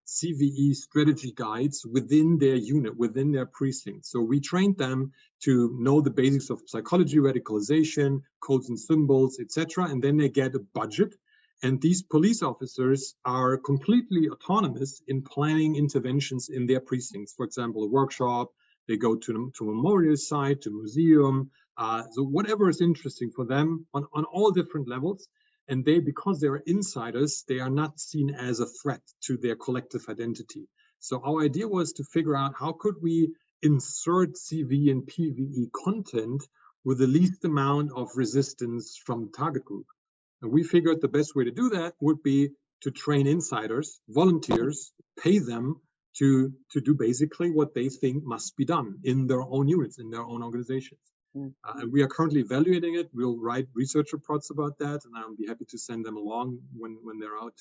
CVE strategy guides within their unit, within their precinct. So we trained them to know the basics of psychology, radicalization, codes and symbols, etc. And then they get a budget. And these police officers are completely autonomous in planning interventions in their precincts. For example, a workshop, they go to a memorial site, to a museum, so whatever is interesting for them on all different levels. And because they're insiders, they are not seen as a threat to their collective identity. So our idea was to figure out how could we insert CV and PVE content with the least amount of resistance from the target group. And we figured the best way to do that would be to train insiders, volunteers, pay them to do basically what they think must be done in their own units, in their own organizations. And we are currently evaluating it. We'll write research reports about that, and I'll be happy to send them along when they're out.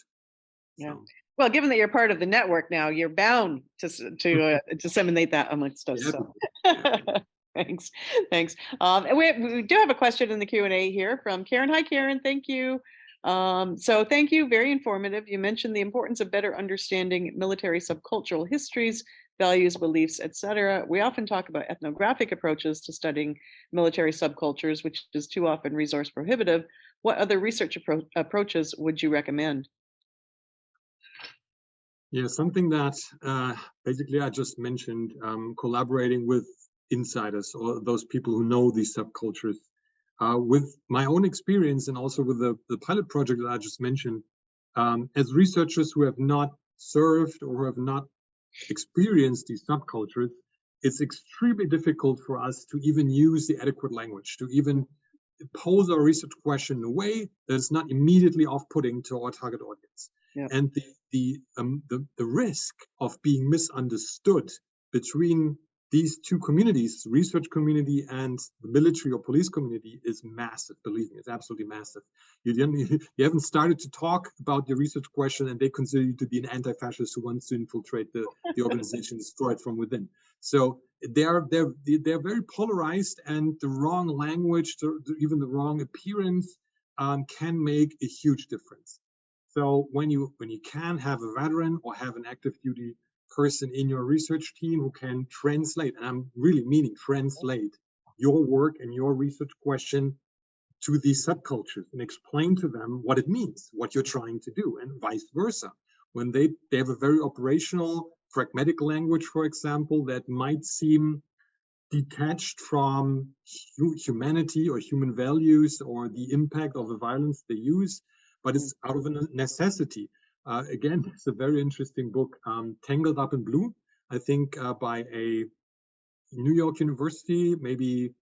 Yeah. So, Well, given that you're part of the network now, you're bound to disseminate that amongst us. So. Thanks. And we do have a question in the Q&A here from Karen. Hi, Karen. Thank you. So thank you. Very informative. You mentioned the importance of better understanding military subcultural histories, values, beliefs, etc. We often talk about ethnographic approaches to studying military subcultures, which is too often resource prohibitive. What other research approaches would you recommend? Yeah, something that basically I just mentioned, collaborating with insiders or those people who know these subcultures. With my own experience and also with the pilot project that I just mentioned, as researchers who have not served or who have not experienced these subcultures, it's extremely difficult for us to even use the adequate language, to even pose our research question in a way that is not immediately off-putting to our target audience. Yeah. And the risk of being misunderstood between these two communities, research community and the military or police community, is massive. Believe me, it's absolutely massive. You haven't started to talk about your research question and they consider you to be an anti-fascist who wants to infiltrate the organization, destroy it from within. So they're very polarized, and the wrong language, even the wrong appearance, can make a huge difference. So when you can have a veteran or have an active duty person in your research team who can translate, and I'm really meaning translate, your work and your research question to these subcultures and explain to them what it means, what you're trying to do, and vice versa. When they have a very operational, pragmatic language, for example, that might seem detached from humanity or human values or the impact of the violence they use, but it's out of a necessity. Again, it's a very interesting book, Tangled Up in Blue, I think by a New York University, maybe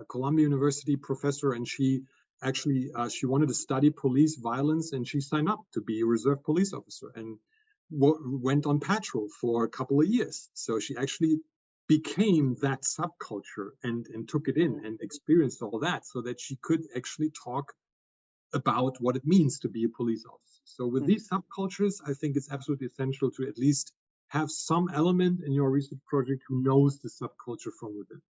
Columbia University professor, and she actually, she wanted to study police violence, and she signed up to be a reserve police officer and went on patrol for a couple of years. So she actually became that subculture and took it in and experienced all that so that she could actually talk about what it means to be a police officer. So with these subcultures, I think it's absolutely essential to at least have some element in your research project who knows the subculture from within.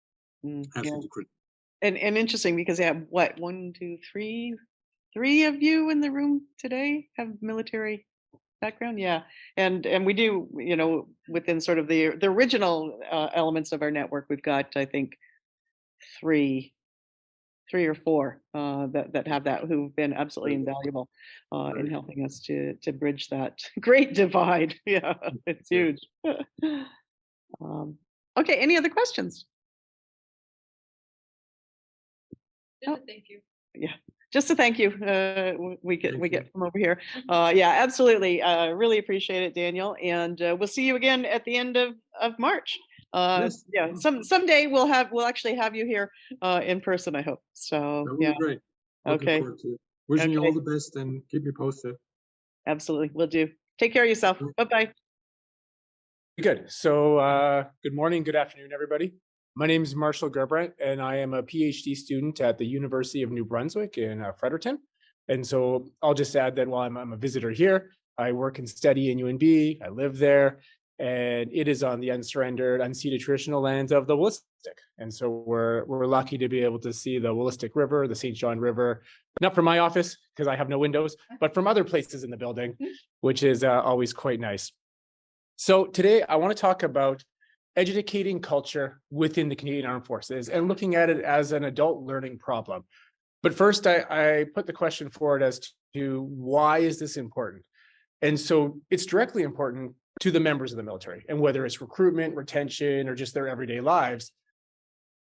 Absolutely critical. And interesting because you have what, 1, 2, 3 of you in the room today have military background. Yeah. And we do, you know, within sort of the original elements of our network, we've got, I think, three or four that have that, who've been absolutely invaluable in helping us to bridge that great divide. Yeah, it's huge. Okay, any other questions? Thank you. Yeah, just to thank you. We get from over here. Yeah, absolutely. Really appreciate it, Daniel. And we'll see you again at the end of March. Yes. Yeah, someday we'll actually have you here in person, I hope. So that would be great. Okay. Wishing you all the best and keep me posted. Absolutely, will do. Take care of yourself. Bye-bye. Good. So good morning, good afternoon, everybody. My name is Marshall Gerbrandt, and I am a PhD student at the University of New Brunswick in Fredericton. And so I'll just add that while I'm a visitor here, I work and study in UNB, I live there, and it is on the unsurrendered, unceded traditional lands of the Willistic. And so we're lucky to be able to see the Willistic River, the St. John River, not from my office, because I have no windows, but from other places in the building, which is always quite nice. So today I want to talk about educating culture within the Canadian Armed Forces and looking at it as an adult learning problem. But first, I put the question forward as to why is this important? And so it's directly important to the members of the military, and whether it's recruitment, retention, or just their everyday lives.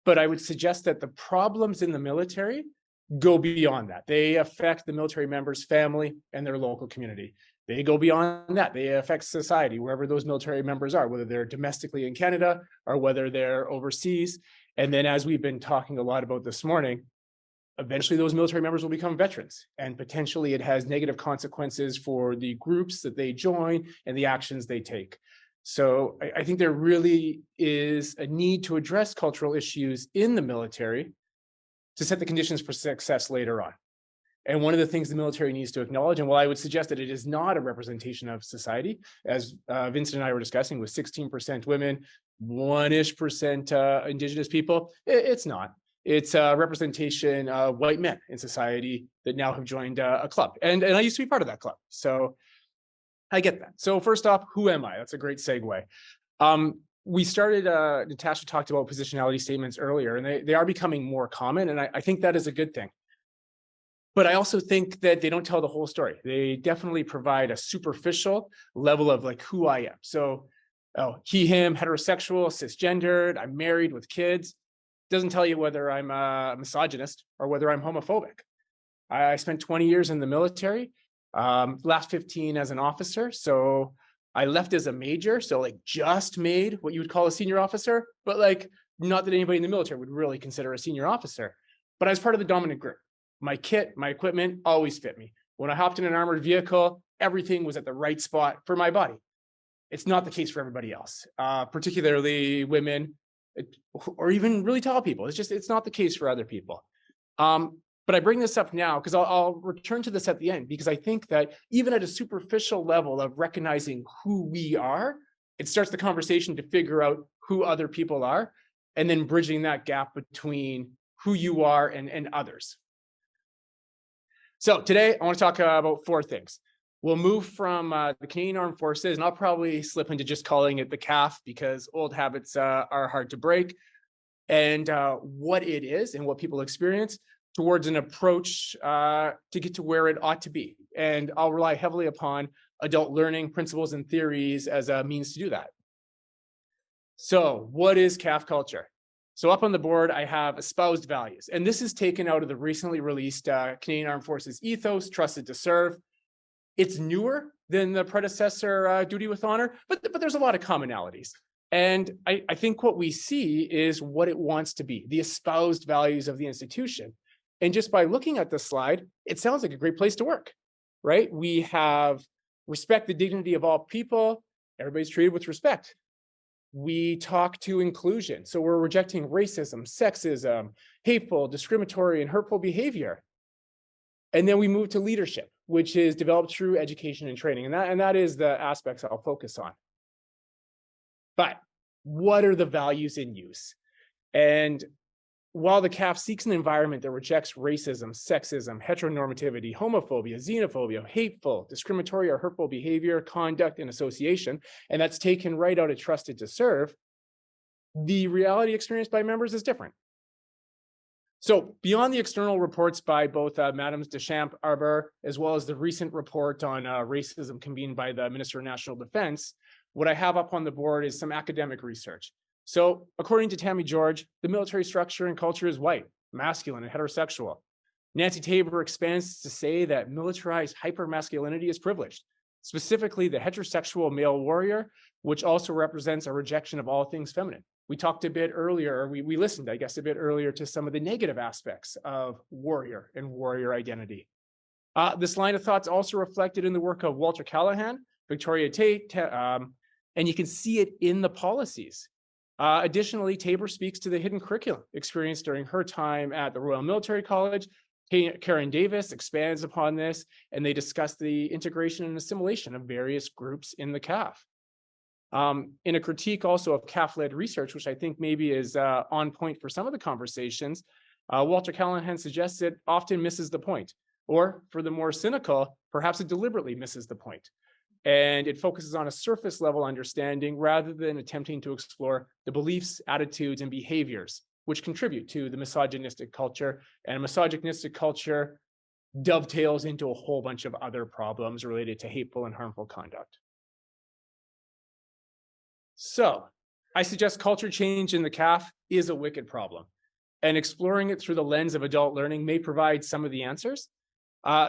But I would suggest that the problems in the military go beyond that. They affect the military members' family and their local community. They go beyond that. They affect society, wherever those military members are, whether they're domestically in Canada or whether they're overseas. And then, as we've been talking a lot about this morning, eventually those military members will become veterans, and potentially it has negative consequences for the groups that they join and the actions they take. So I think there really is a need to address cultural issues in the military to set the conditions for success later on. And one of the things the military needs to acknowledge, and while I would suggest that it is not a representation of society, as Vincent and I were discussing, with 16% women, 1-ish% Indigenous people, it's not. It's a representation of white men in society that now have joined a club. And I used to be part of that club. So I get that. So first off, who am I? That's a great segue. We started, Natasha talked about positionality statements earlier, and they are becoming more common. And I think that is a good thing. But I also think that they don't tell the whole story. They definitely provide a superficial level of like who I am. So, he, him, heterosexual, cisgendered, I'm married with kids. Doesn't tell you whether I'm a misogynist or whether I'm homophobic. I spent 20 years in the military, last 15 as an officer. So I left as a major, so like just made what you would call a senior officer, but like not that anybody in the military would really consider a senior officer. But I was part of the dominant group. My kit, my equipment always fit me. When I hopped in an armored vehicle, everything was at the right spot for my body. It's not the case for everybody else, particularly women or even really tall people. It's not the case for other people. But I bring this up now because I'll return to this at the end, because I think that even at a superficial level of recognizing who we are, it starts the conversation to figure out who other people are, and then bridging that gap between who you are and others. So today I want to talk about 4 things. We'll move from the Canadian Armed Forces, and I'll probably slip into just calling it the CAF because old habits are hard to break, and what it is and what people experience towards an approach to get to where it ought to be. And I'll rely heavily upon adult learning principles and theories as a means to do that. So what is CAF culture? So up on the board, I have espoused values, and this is taken out of the recently released Canadian Armed Forces ethos, trusted to serve. It's newer than the predecessor duty with honor, but there's a lot of commonalities. And I think what we see is what it wants to be, the espoused values of the institution. And just by looking at this slide, it sounds like a great place to work, right? We have respect the dignity of all people. Everybody's treated with respect. We talk to inclusion. So we're rejecting racism, sexism, hateful, discriminatory, and hurtful behavior. And then we move to leadership, which is developed through education and training. And that is the aspects I'll focus on. But what are the values in use? And while the CAF seeks an environment that rejects racism, sexism, heteronormativity, homophobia, xenophobia, hateful, discriminatory, or hurtful behavior, conduct, and association, and that's taken right out of trusted to serve, the reality experienced by members is different. So beyond the external reports by both Madams Deschamps, Arbor, as well as the recent report on racism convened by the Minister of National Defense, what I have up on the board is some academic research. So according to Tammy George, the military structure and culture is white, masculine, and heterosexual. Nancy Tabor expands to say that militarized hypermasculinity is privileged, specifically the heterosexual male warrior, which also represents a rejection of all things feminine. We talked a bit earlier, or we listened, I guess, a bit earlier to some of the negative aspects of warrior and warrior identity. This line of thought's also reflected in the work of Walter Callahan, Victoria Tate, and you can see it in the policies. Additionally, Tabor speaks to the hidden curriculum experienced during her time at the Royal Military College. Karen Davis expands upon this, and they discuss the integration and assimilation of various groups in the CAF. In a critique also of CAF-led research, which I think maybe is on point for some of the conversations, Walter Callahan suggests it often misses the point, or for the more cynical, perhaps it deliberately misses the point. And it focuses on a surface level understanding rather than attempting to explore the beliefs, attitudes, and behaviors which contribute to the misogynistic culture. And misogynistic culture dovetails into a whole bunch of other problems related to hateful and harmful conduct. So I suggest culture change in the CAF is a wicked problem, and exploring it through the lens of adult learning may provide some of the answers.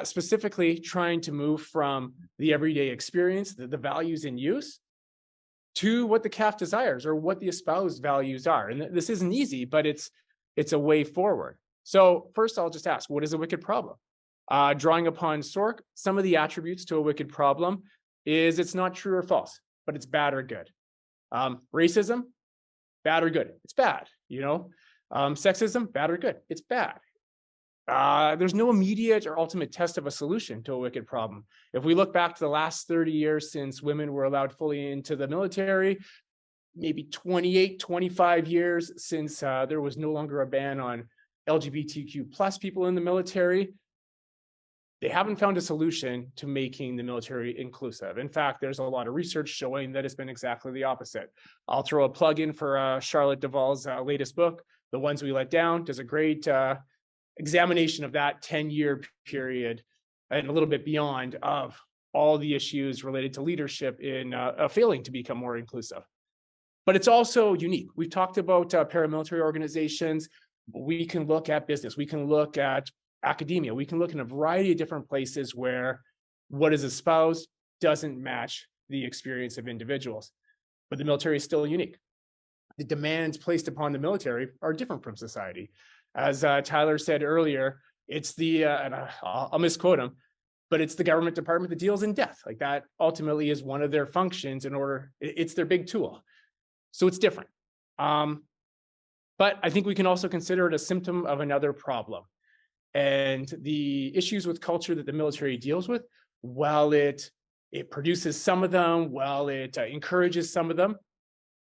Specifically trying to move from the everyday experience, the values in use, to what the CAF desires or what the espoused values are. And this isn't easy, but it's a way forward. So first, I'll just ask, what is a wicked problem? Drawing upon Sork, some of the attributes to a wicked problem is it's not true or false, but it's bad or good. Racism, bad or good? It's bad, you know? Sexism, bad or good? It's bad. There's no immediate or ultimate test of a solution to a wicked problem. If we look back to the last 30 years since women were allowed fully into the military, maybe 28, 25 years since there was no longer a ban on LGBTQ plus people in the military, they haven't found a solution to making the military inclusive. In fact, there's a lot of research showing that it's been exactly the opposite. I'll throw a plug in for Charlotte Duvall's latest book, The Ones We Let Down. Does a great examination of that 10-year period and a little bit beyond of all the issues related to leadership in failing to become more inclusive. But it's also unique. We've talked about paramilitary organizations. We can look at business. We can look at academia. We can look in a variety of different places where what is espoused doesn't match the experience of individuals. But the military is still unique. The demands placed upon the military are different from society. As Tyler said earlier, it's the, and I'll misquote him, but it's the government department that deals in death. Like that ultimately is one of their functions in order, it's their big tool. So it's different. But I think we can also consider it a symptom of another problem. And the issues with culture that the military deals with, while it produces some of them, while it encourages some of them,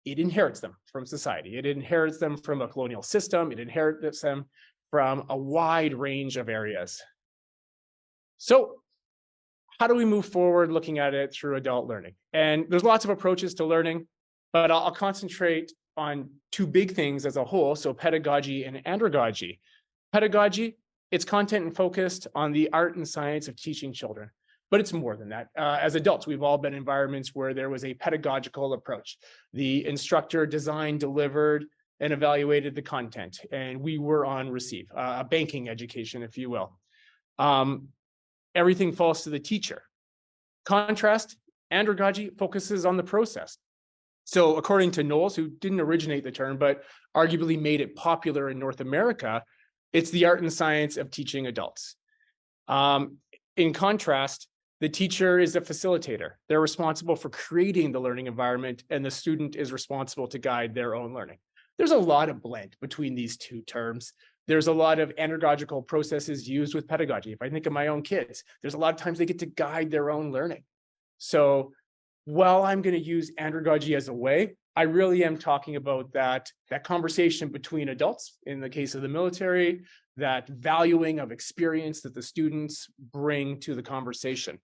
it inherits them from society. It inherits them from a colonial system. It inherits them from a wide range of areas. So how do we move forward looking at it through adult learning? And there's lots of approaches to learning, but I'll concentrate on two big things as a whole. So pedagogy and andragogy. Pedagogy, it's content and focused on the art and science of teaching children. But it's more than that. As adults, we've all been in environments where there was a pedagogical approach. The instructor designed, delivered, and evaluated the content, and we were on receive, a banking education, if you will. Everything falls to the teacher. Contrast, andragogy focuses on the process. So according to Knowles, who didn't originate the term, but arguably made it popular in North America, it's the art and science of teaching adults. In contrast, the teacher is a facilitator. They're responsible for creating the learning environment, and the student is responsible to guide their own learning. There's a lot of blend between these two terms. There's a lot of andragogical processes used with pedagogy. If I think of my own kids, there's a lot of times they get to guide their own learning. So while I'm going to use andragogy as a way, I really am talking about that conversation between adults, in the case of the military, that valuing of experience that the students bring to the conversation.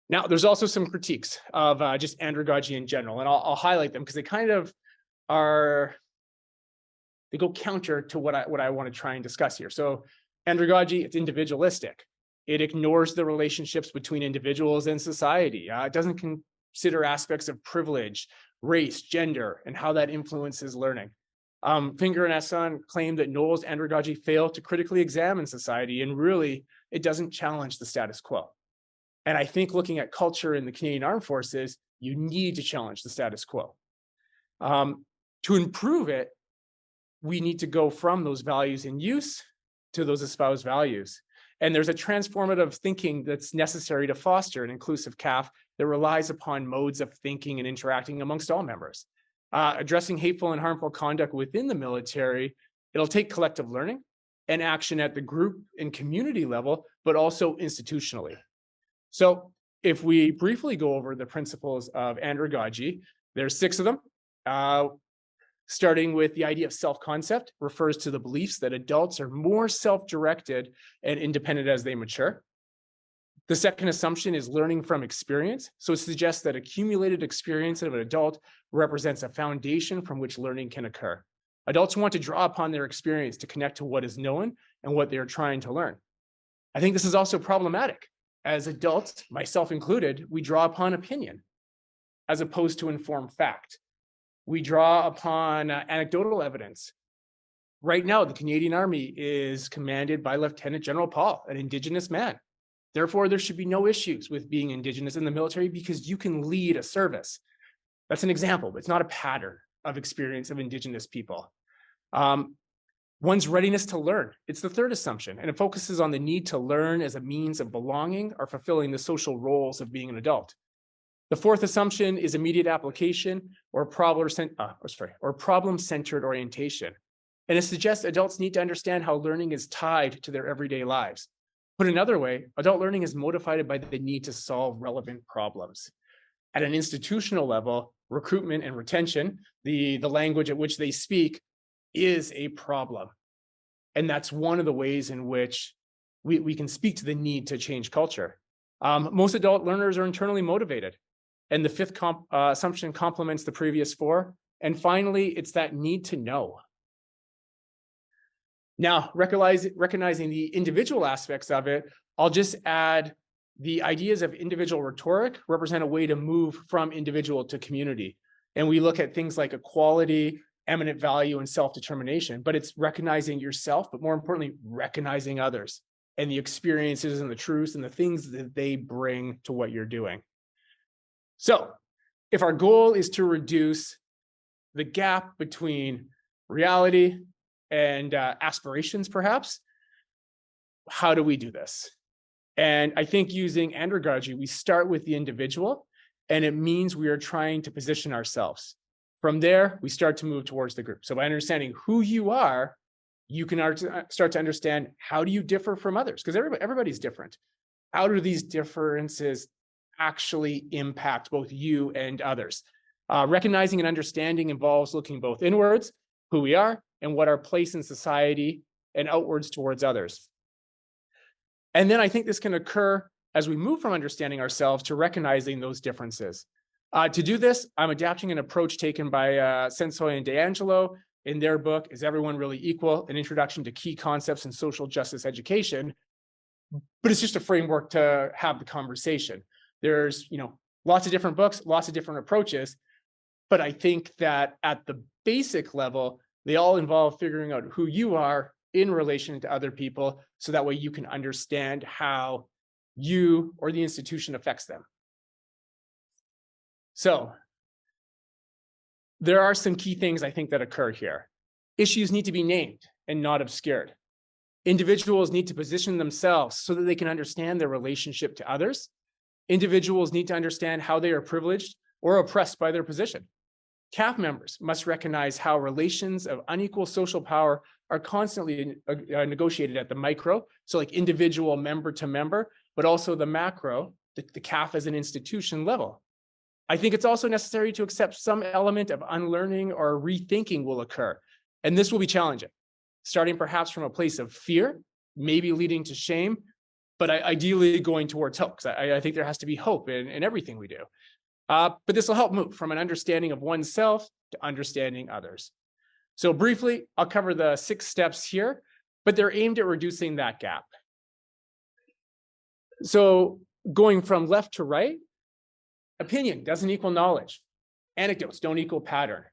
Now, there's also some critiques of just andragogy in general, and I'll highlight them because they kind of are, they go counter to what I want to try and discuss here. So andragogy, it's individualistic. It ignores the relationships between individuals and society. It doesn't consider aspects of privilege, race, gender, and how that influences learning. Finger and Esson claim that Knowles' andragogy failed to critically examine society, and really, it doesn't challenge the status quo. And I think looking at culture in the Canadian Armed Forces, you need to challenge the status quo. To improve it, we need to go from those values in use to those espoused values. And there's a transformative thinking that's necessary to foster an inclusive CAF that relies upon modes of thinking and interacting amongst all members. Addressing hateful and harmful conduct within the military, it'll take collective learning and action at the group and community level, but also institutionally. So if we briefly go over the principles of andragogy, there's 6 of them. Starting with the idea of self-concept, refers to the beliefs that adults are more self-directed and independent as they mature. The second assumption is learning from experience. So it suggests that accumulated experience of an adult represents a foundation from which learning can occur. Adults want to draw upon their experience to connect to what is known and what they are trying to learn. I think this is also problematic. As adults, myself included, we draw upon opinion as opposed to informed fact. We draw upon anecdotal evidence. Right now, the Canadian Army is commanded by Lieutenant General Paul, an Indigenous man. Therefore, there should be no issues with being Indigenous in the military because you can lead a service. That's an example, but it's not a pattern of experience of Indigenous people. One's readiness to learn. It's the third assumption, and it focuses on the need to learn as a means of belonging or fulfilling the social roles of being an adult. The fourth assumption is immediate application or problem-centered orientation. And it suggests adults need to understand how learning is tied to their everyday lives. Put another way, adult learning is motivated by the need to solve relevant problems. At an institutional level, recruitment and retention, the language at which they speak, is a problem. And that's one of the ways in which we can speak to the need to change culture. Most adult learners are internally motivated. And the fifth assumption complements the previous four. And finally, it's that need to know. Now, recognizing the individual aspects of it, I'll just add the ideas of individual rhetoric represent a way to move from individual to community. And we look at things like equality, eminent value, and self-determination, but it's recognizing yourself, but more importantly, recognizing others and the experiences and the truths and the things that they bring to what you're doing. So if our goal is to reduce the gap between reality and aspirations, perhaps, how do we do this? And I think using andragogy, we start with the individual, and it means we are trying to position ourselves. From there, we start to move towards the group. So by understanding who you are, you can start to understand how do you differ from others, because everybody's different. How do these differences actually impact both you and others? Recognizing and understanding involves looking both inwards, who we are, and what our place in society, and outwards towards others. And then I think this can occur as we move from understanding ourselves to recognizing those differences. To do this, I'm adapting an approach taken by Sensoy and D'Angelo in their book, Is Everyone Really Equal? An Introduction to Key Concepts in Social Justice Education. But it's just a framework to have the conversation. There's, lots of different books, lots of different approaches, but I think that at the basic level, they all involve figuring out who you are in relation to other people, so that way you can understand how you or the institution affects them. So there are some key things I think that occur here. Issues need to be named and not obscured. Individuals need to position themselves so that they can understand their relationship to others. Individuals need to understand how they are privileged or oppressed by their position. CAF members must recognize how relations of unequal social power are constantly negotiated at the micro, so like individual member to member, but also the macro, the CAF as an institution level. I think it's also necessary to accept some element of unlearning or rethinking will occur, and this will be challenging, starting perhaps from a place of fear, maybe leading to shame, but ideally going towards hope, because I think there has to be hope in everything we do. But this will help move from an understanding of oneself to understanding others. So briefly, I'll cover the 6 steps here, but they're aimed at reducing that gap. So going from left to right, opinion doesn't equal knowledge. Anecdotes don't equal pattern.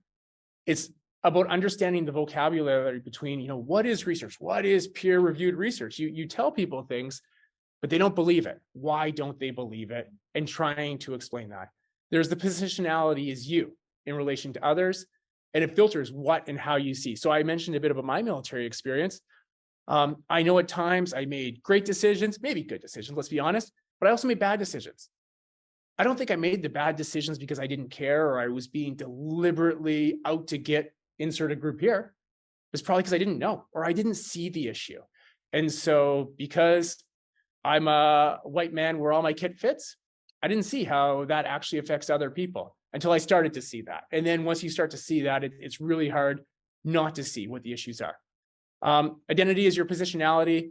It's about understanding the vocabulary between, what is research? What is peer-reviewed research? You tell people things, but they don't believe it. Why don't they believe it? And trying to explain that. There's the positionality is you in relation to others, and it filters what and how you see. So I mentioned a bit about my military experience. I know at times I made great decisions, maybe good decisions, let's be honest, but I also made bad decisions. I don't think I made the bad decisions because I didn't care or I was being deliberately out to get insert a group here. It's probably because I didn't know or I didn't see the issue. And so because I'm a white man where all my kit fits, I didn't see how that actually affects other people until I started to see that. And then once you start to see that, it's really hard not to see what the issues are. Identity is your positionality,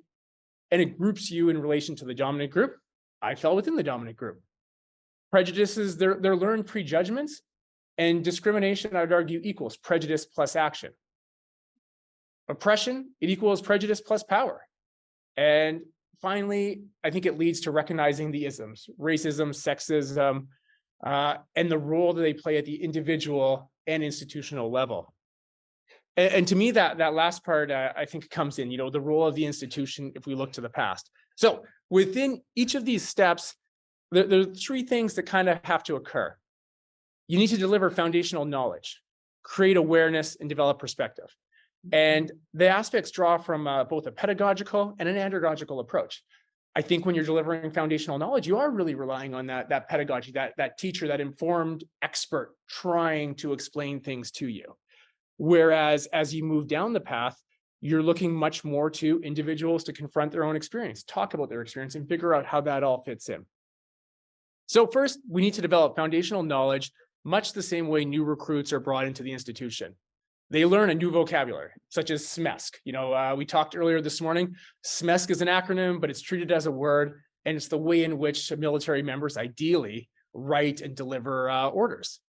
and it groups you in relation to the dominant group. I fell within the dominant group. Prejudices, they're learned prejudgments, and discrimination, I would argue, equals prejudice plus action. Oppression, it equals prejudice plus power. And finally, I think it leads to recognizing the isms, racism, sexism, and the role that they play at the individual and institutional level. And to me, that last part, I think comes in, the role of the institution if we look to the past. So within each of these steps, there are 3 things that kind of have to occur. You need to deliver foundational knowledge, create awareness, and develop perspective. And the aspects draw from both a pedagogical and an andragogical approach. I think when you're delivering foundational knowledge, you are really relying on that pedagogy, that teacher, that informed expert trying to explain things to you. Whereas as you move down the path, you're looking much more to individuals to confront their own experience, talk about their experience, and figure out how that all fits in. So first, we need to develop foundational knowledge, much the same way new recruits are brought into the institution. They learn a new vocabulary, such as SMESC. We talked earlier this morning. SMESC is an acronym, but it's treated as a word, and it's the way in which military members ideally write and deliver orders.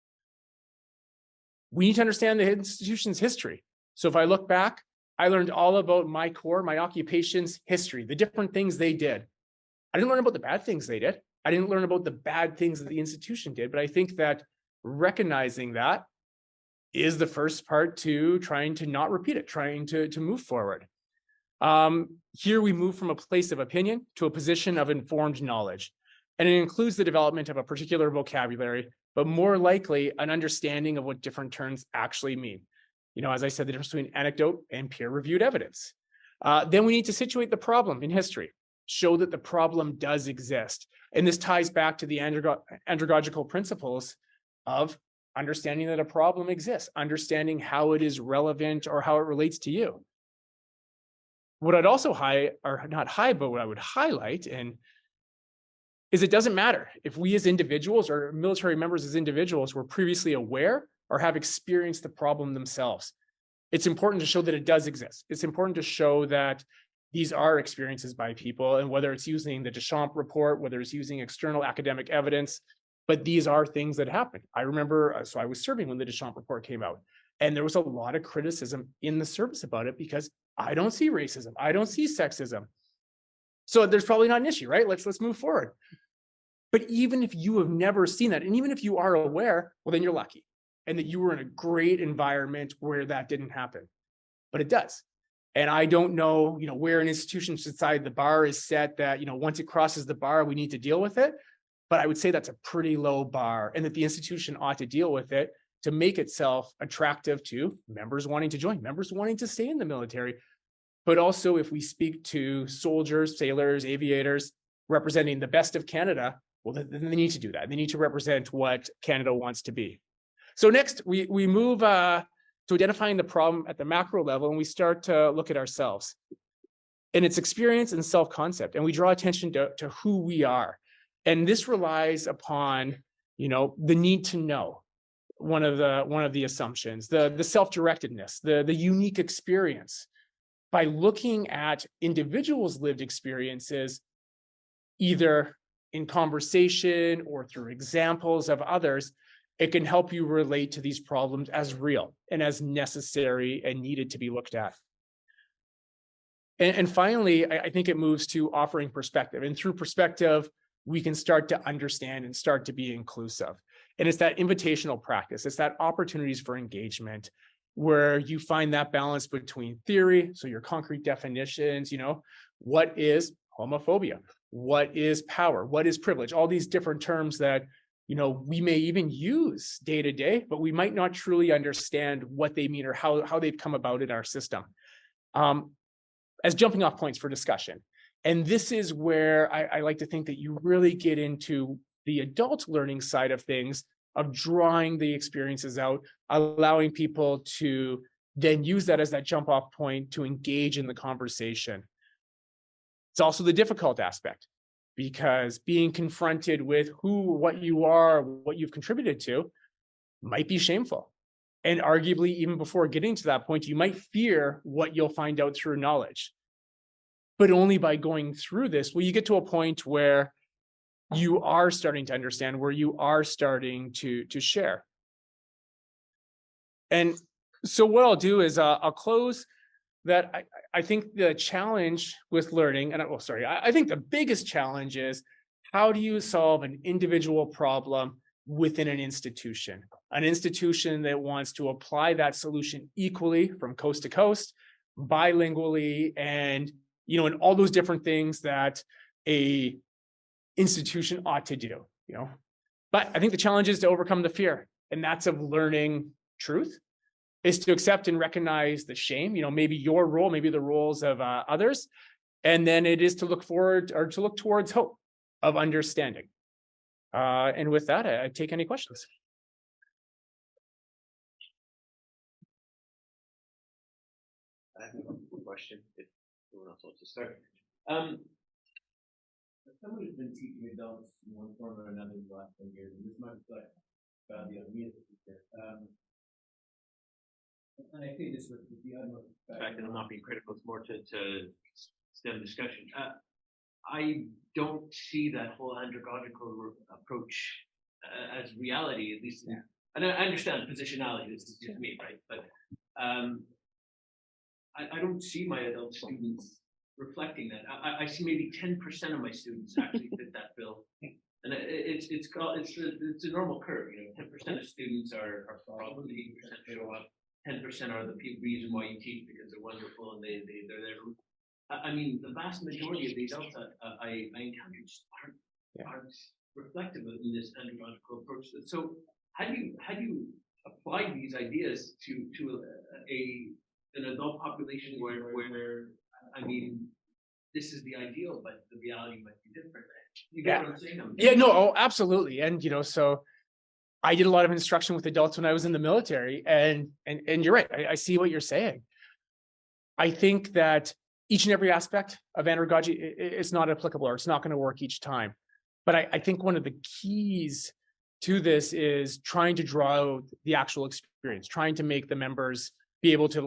We need to understand the institution's history. So if I look back, I learned all about my corps, my occupation's history, the different things they did. I didn't learn about the bad things they did. I didn't learn about the bad things that the institution did, but I think that recognizing that is the first part to trying to not repeat it, trying to move forward. Here we move from a place of opinion to a position of informed knowledge. And it includes the development of a particular vocabulary, but more likely an understanding of what different terms actually mean. As I said, the difference between anecdote and peer-reviewed evidence. Then we need to situate the problem in history, show that the problem does exist. And this ties back to the andragogical principles of understanding that a problem exists, understanding how it is relevant or how it relates to you. What I'd also what I would highlight is it doesn't matter if we as individuals or military members as individuals were previously aware or have experienced the problem themselves. It's important to show that it does exist. It's important to show that these are experiences by people, and whether it's using the Deschamps report, whether it's using external academic evidence, but these are things that happen. I remember, so I was serving when the Deschamps report came out, and there was a lot of criticism in the service about it because I don't see racism, I don't see sexism. So there's probably not an issue, right? Let's move forward. But even if you have never seen that, and even if you are aware, well, then you're lucky, and that you were in a great environment where that didn't happen. But it does. And I don't know, where an institution should decide the bar is set that, once it crosses the bar, we need to deal with it. But I would say that's a pretty low bar, and that the institution ought to deal with it to make itself attractive to members wanting to join, members wanting to stay in the military. But also, if we speak to soldiers, sailors, aviators representing the best of Canada, well, then they need to do that. They need to represent what Canada wants to be. So next, we move to identifying the problem at the macro level, and we start to look at ourselves and its experience and self-concept, and we draw attention to who we are. And this relies upon, the need to know, one of the assumptions, the self-directedness, the unique experience. By looking at individuals' lived experiences, either in conversation or through examples of others, it can help you relate to these problems as real and as necessary and needed to be looked at. And finally, I think it moves to offering perspective. And through perspective, we can start to understand and start to be inclusive. And it's that invitational practice. It's that opportunities for engagement where you find that balance between theory, so your concrete definitions, what is homophobia? What is power? What is privilege? All these different terms that we may even use day to day, but we might not truly understand what they mean or how they've come about in our system as jumping off points for discussion. And this is where I like to think that you really get into the adult learning side of things, of drawing the experiences out, allowing people to then use that as that jump off point to engage in the conversation. It's also the difficult aspect, because being confronted with what you are, what you've contributed to, might be shameful. And arguably, even before getting to that point, you might fear what you'll find out through knowledge. But only by going through this will you get to a point where you are starting to understand, where you are starting to share. And so what I'll do is I'll close that I think the challenge with learning, I think the biggest challenge is, how do you solve an individual problem within an institution that wants to apply that solution equally from coast to coast, bilingually, and and all those different things that a institution ought to do, But I think the challenge is to overcome the fear, and that's of learning truth, is to accept and recognize the shame, maybe your role, maybe the roles of others. And then it is to look forward or to look towards hope of understanding. And with that, I take any questions. I have a question if anyone else wants to start. Someone who's been teaching adults in one form or another in the last 10 years, and this might reflect badly on me as a teacher. And I say this with the utmost respect, and I'm not being critical, it's more to stem discussion. I don't see that whole andragogical approach as reality, at least. Yeah. And I understand positionality, this is just me, right? But I don't see my adult students reflecting that. I see maybe 10% of my students actually fit that bill, and it's a normal curve. 10% of students are probably 80% show up. 10% are the reason why you teach because they're wonderful and they're there. I mean, the vast majority of the adults I encounter just aren't reflective in this andragogical approach. So how do you apply these ideas to an adult population where I mean, this is the ideal, but the reality might be different. You get what I'm saying? Yeah, no, oh, absolutely. And so I did a lot of instruction with adults when I was in the military, and you're right. I see what you're saying. I think that each and every aspect of andragogy is not applicable, or it's not going to work each time. But I think one of the keys to this is trying to draw out the actual experience, trying to make the members be able to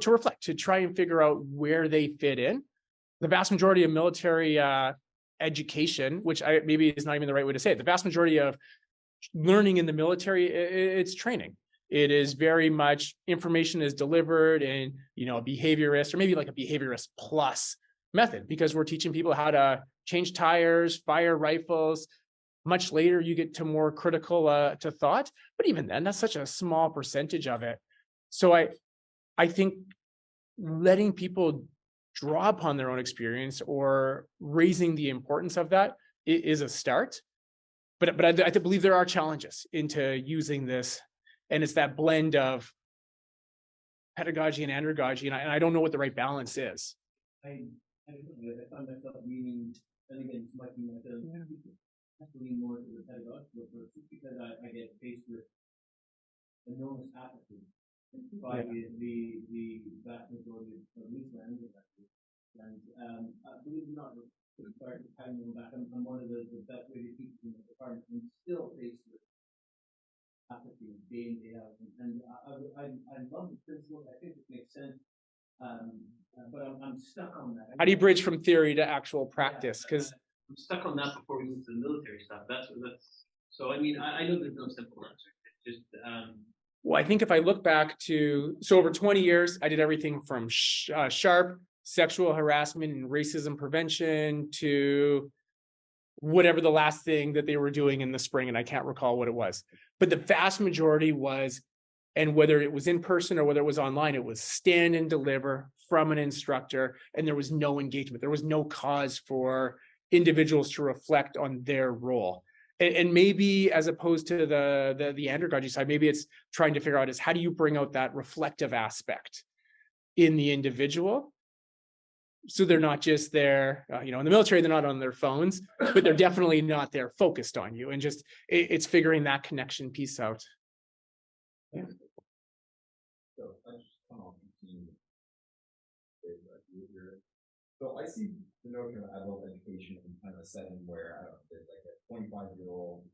reflect, to try and figure out where they fit in. The vast majority of military education, which maybe is not even the right way to say it, the vast majority of learning in the military, it's training. It is very much information is delivered in, a behaviorist or maybe like a behaviorist plus method, because we're teaching people how to change tires, fire rifles. Much later, you get to more critical to thought, but even then, that's such a small percentage of it. So I think letting people draw upon their own experience or raising the importance of that is a start. But I believe there are challenges into using this, and it's that blend of pedagogy and andragogy, and I don't know what the right balance is. I found myself leaning, and again, this might be myself, leaning more to the pedagogical approach, just because I get faced with enormous apathy by the vast majority of at least my undergraduates. And believe it or not, sorry to pat me on the back, I'm one of the best way to teach in the department, and still faced with apathy day in, day out. And I love the principle. I think it makes sense. But I'm stuck on that. How do you bridge from theory to actual practice? Because I'm stuck on that before we move to the military stuff. That's so. I mean, I know there's no simple answer. It's just. Well, I think if I look back to over 20 years, I did everything from sharp sexual harassment and racism prevention to whatever the last thing that they were doing in the spring, and I can't recall what it was. But the vast majority was, and whether it was in person or whether it was online, it was stand and deliver from an instructor, and there was no engagement. There was no cause for individuals to reflect on their role. And maybe as opposed to the andragogy side, maybe it's trying to figure out is how do you bring out that reflective aspect in the individual? So they're not just there, in the military, they're not on their phones, but they're definitely not there focused on you, and just it's figuring that connection piece out. Yeah. So I just come on So I see the notion of adult education in kind of a setting where I don't know, there's like a 25-year-old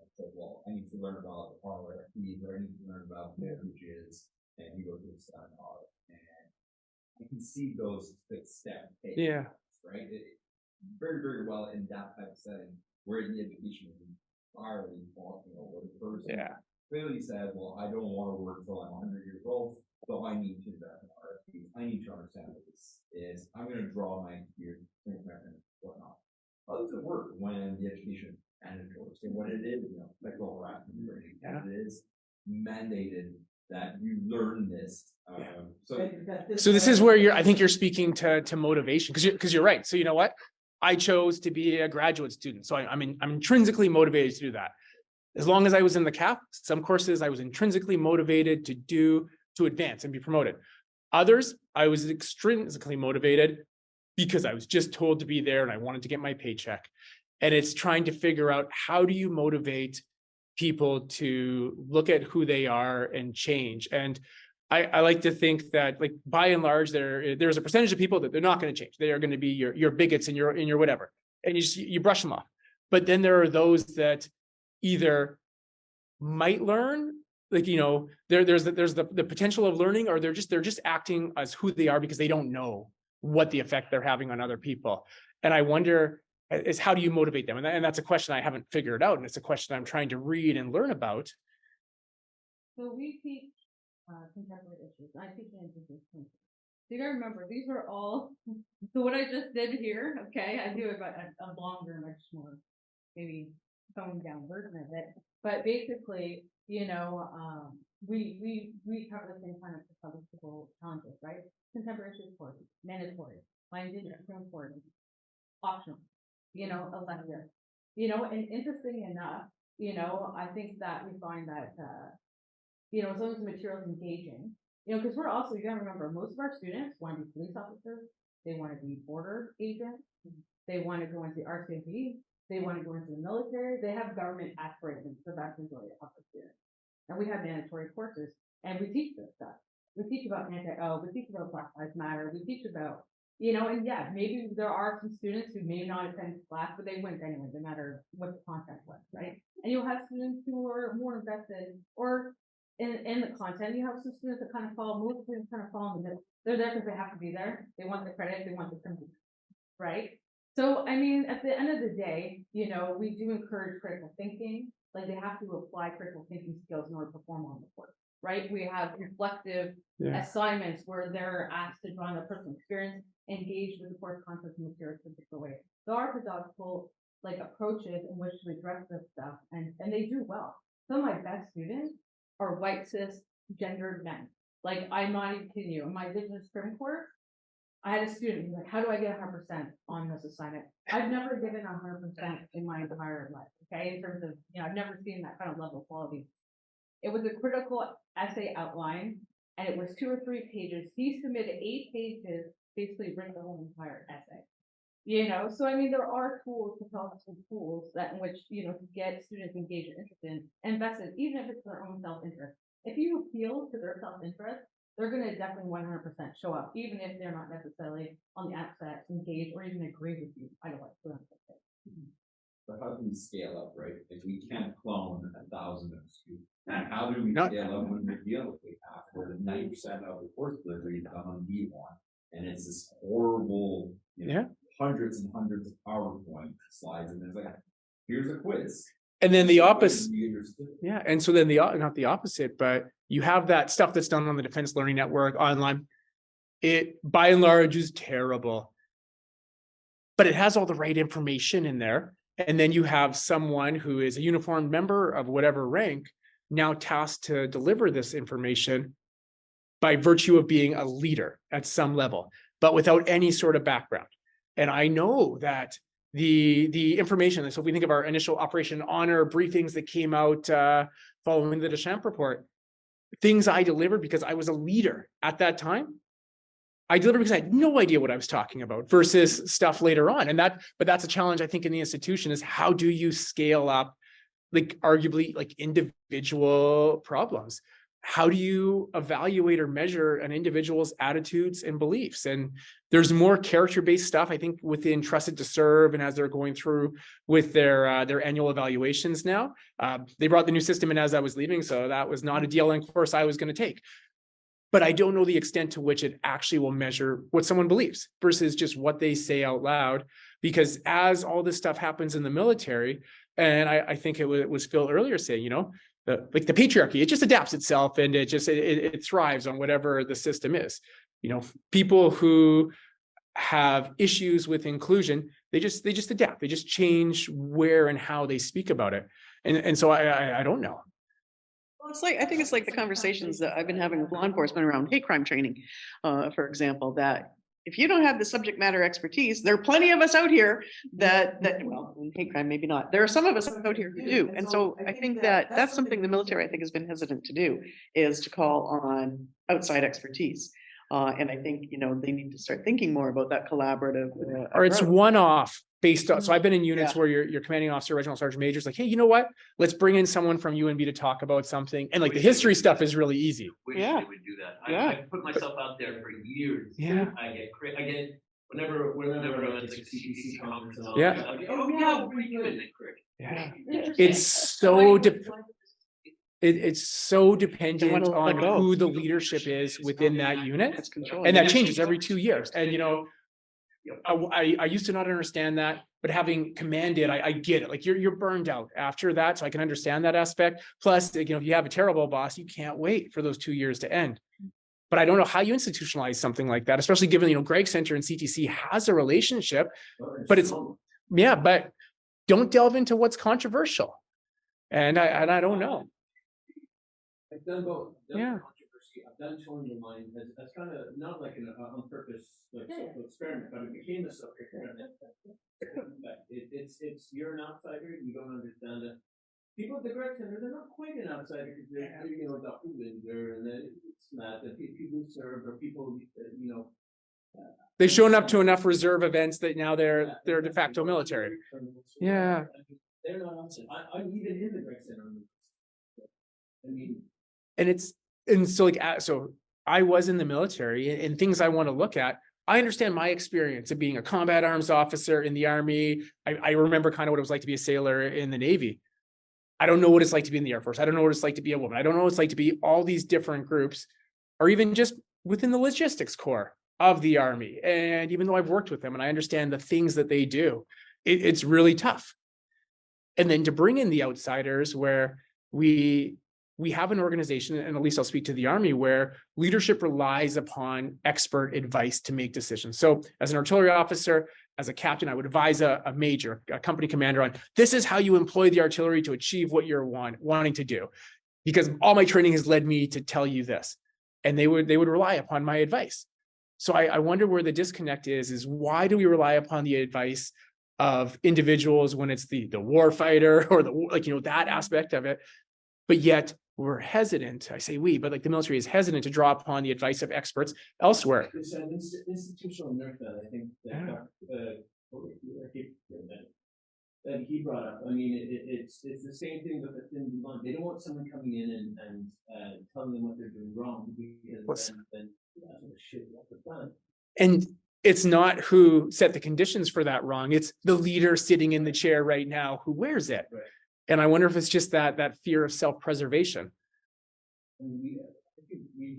that says, well, I need to learn about RWE, or I need to learn about languages, and you go to the seminar, and I can see those step takes, right? Very, very well in that type of setting where the education is entirely walking over the person. Clearly said, well, I don't want to work till I'm 100 years old, so I need to invest in RFPs. I need to understand what this is. I'm going to draw my experience and whatnot. How does it work when the education is mandatory? So when it is, sexual harassment training, it is mandated that you learn this. So this is where I think you're speaking to motivation, because you're right. So you know what? I chose to be a graduate student, so I'm intrinsically motivated to do that. As long as I was in the CAF, some courses I was intrinsically motivated to do to advance and be promoted. Others, I was extrinsically motivated because I was just told to be there and I wanted to get my paycheck. And it's trying to figure out, how do you motivate people to look at who they are and change? And I like to think that, like, by and large, there's a percentage of people that they're not going to change. They are going to be your bigots and your whatever, and you brush them off. But then there are those that either might learn, like, you know, there's the potential of learning, or they're just acting as who they are because they don't know what the effect they're having on other people. And I wonder is, how do you motivate them? And that's a question I haven't figured out, and it's a question I'm trying to read and learn about. So we teach contemporary issues. I teach Indigenous countries. So you gotta remember, these are all, so what I just did here, okay, I do about a longer, much more, maybe toned down version of it. But basically, you know, we cover the same kind of statistical challenges, right? Contemporary issues courses, mandatory, my Indigenous important, optional, you know, elective, you know, and interesting enough, you know, I think that we find that, you know, as long as the material is engaging, you know, because we're also, you gotta remember, most of our students want to be police officers, they want to be border agents, they want to go into the RWE, they want to go into the military, they have government aspirations, the vast majority of our students. And we have mandatory courses, and we teach this stuff. We teach about we teach about Black Lives Matter, we teach about, you know, and yeah, maybe there are some students who may not attend class, but they went anyway, no matter what the content was, right? And you'll have students who are more invested, or in the content, you have some students that kind of fall, most students kind of fall in the middle. They're there because they have to be there. They want the credit, they want the privilege, right? So, I mean, at the end of the day, you know, we do encourage critical thinking. Like, they have to apply critical thinking skills in order to perform on the course, right? We have reflective assignments where they're asked to draw on their personal experience, engage with the course content and materials in a particular way. There are pedagogical, like, approaches in which to address this stuff, and they do well. Some of my best students are white cis gendered men. Like, I'm not even kidding you. In my Indigenous Crim course, I had a student who's like, how do I get 100% on this assignment? I've never given 100% in my entire life, okay? In terms of, you know, I've never seen that kind of level of quality. It was a critical essay outline, and it was 2 or 3 pages. He submitted 8 pages, basically written the whole entire essay. You know, so I mean, there are tools, pedagogical tools that in which, you know, to get students engaged and interested and invested, even if it's their own self-interest. If you appeal to their self-interest, they're going to definitely 100% show up, even if they're not necessarily on the outset engaged or even agree with you. I don't like to But how do we scale up, right? If we can't clone 1,000 of students, how do we scale up when we deal with CAF, where 90% of the course delivery is done on D1, and it's this horrible, you know, hundreds and hundreds of PowerPoint slides, and there's like, here's a quiz. And then the opposite, and so then not the opposite, but you have that stuff that's done on the Defense Learning Network online. It, by and large, is terrible, but it has all the right information in there. And then you have someone who is a uniformed member of whatever rank now tasked to deliver this information by virtue of being a leader at some level, but without any sort of background. And I know that the information, so if we think of our initial Operation Honor briefings that came out following the Deschamps report, things I delivered because I was a leader at that time, I delivered because I had no idea what I was talking about versus stuff later on. And but that's a challenge, I think, in the institution, is how do you scale up, like, arguably, like, individual problems? How do you evaluate or measure an individual's attitudes and beliefs? And there's more character-based stuff, I think, within Trusted to Serve, and as they're going through with their annual evaluations now. They brought the new system in as I was leaving, so that was not a DLN course I was going to take. But I don't know the extent to which it actually will measure what someone believes versus just what they say out loud. Because as all this stuff happens in the military, and I think it was Phil earlier saying, you know, the patriarchy, it just adapts itself, and it thrives on whatever the system is. You know, people who have issues with inclusion, they just adapt, they just change where and how they speak about it. And so I don't know. Well, it's like, I think it's like the conversations that I've been having with law enforcement around hate crime training, for example, that if you don't have the subject matter expertise, there are plenty of us out here that, well, in hate crime, maybe not. There are some of us out here who do. And so I think that that's something the military, I think, has been hesitant to do, is to call on outside expertise. And I think, you know, they need to start thinking more about that collaborative. Or it's approach. one-off based on, so I've been in units where your commanding officer, regimental sergeant major is like, hey, you know what? Let's bring in someone from UNB to talk about something. And like the history stuff is really easy. Wish they would do that. I put myself out there for years. Yeah. I get whenever I went to like CCC conference and all Yeah. that, like, oh yeah, we're pretty good. Yeah. It's so it's so dependent on who the leadership is within that unit. And that changes every 2 years. And you know, I used to not understand that, but having commanded, I get it. Like you're burned out after that, so I can understand that aspect. Plus, you know, if you have a terrible boss, you can't wait for those 2 years to end. But I don't know how you institutionalize something like that, especially given, you know, Greg Center and CTC has a relationship, but it's, yeah, but don't delve into what's controversial. And I don't know. I've done both. Yeah. I've done totally in mind as kind of not like an on purpose like social experiment, but it became a social experiment. It's you're an outsider, you don't understand it. People at the Greg Center, they're not quite an outsider because they're you know Dr. Linder and then it's not that people who serve or people you know. They've shown up to enough reserve events that now they're de facto military. Yeah. They're not outside. I'm even in the Greg Center. I mean. And so like, so I was in the military and things I want to look at. I understand my experience of being a combat arms officer in the Army. I remember kind of what it was like to be a sailor in the Navy. I don't know what it's like to be in the Air Force. I don't know what it's like to be a woman. I don't know what it's like to be all these different groups, or even just within the logistics corps of the Army. And even though I've worked with them and I understand the things that they do, it's really tough. And then to bring in the outsiders where we have an organization, and at least I'll speak to the Army, where leadership relies upon expert advice to make decisions. So as an artillery officer, as a captain, I would advise a major, a company commander on, this is how you employ the artillery to achieve what you're wanting to do. Because all my training has led me to tell you this. And they would rely upon my advice. So I wonder where the disconnect is why do we rely upon the advice of individuals when it's the war fighter or the, like, you know, that aspect of it, but yet we're hesitant, I say we, but like the military is hesitant to draw upon the advice of experts elsewhere. It's an institutional nerve that I think that he brought up. I mean, it's the same thing with the thin blue line. They don't want someone coming in and telling them what they're doing wrong because then shit off the plan. And it's not who set the conditions for that wrong. It's the leader sitting in the chair right now who wears it. Right. And I wonder if it's just that fear of self-preservation. And we've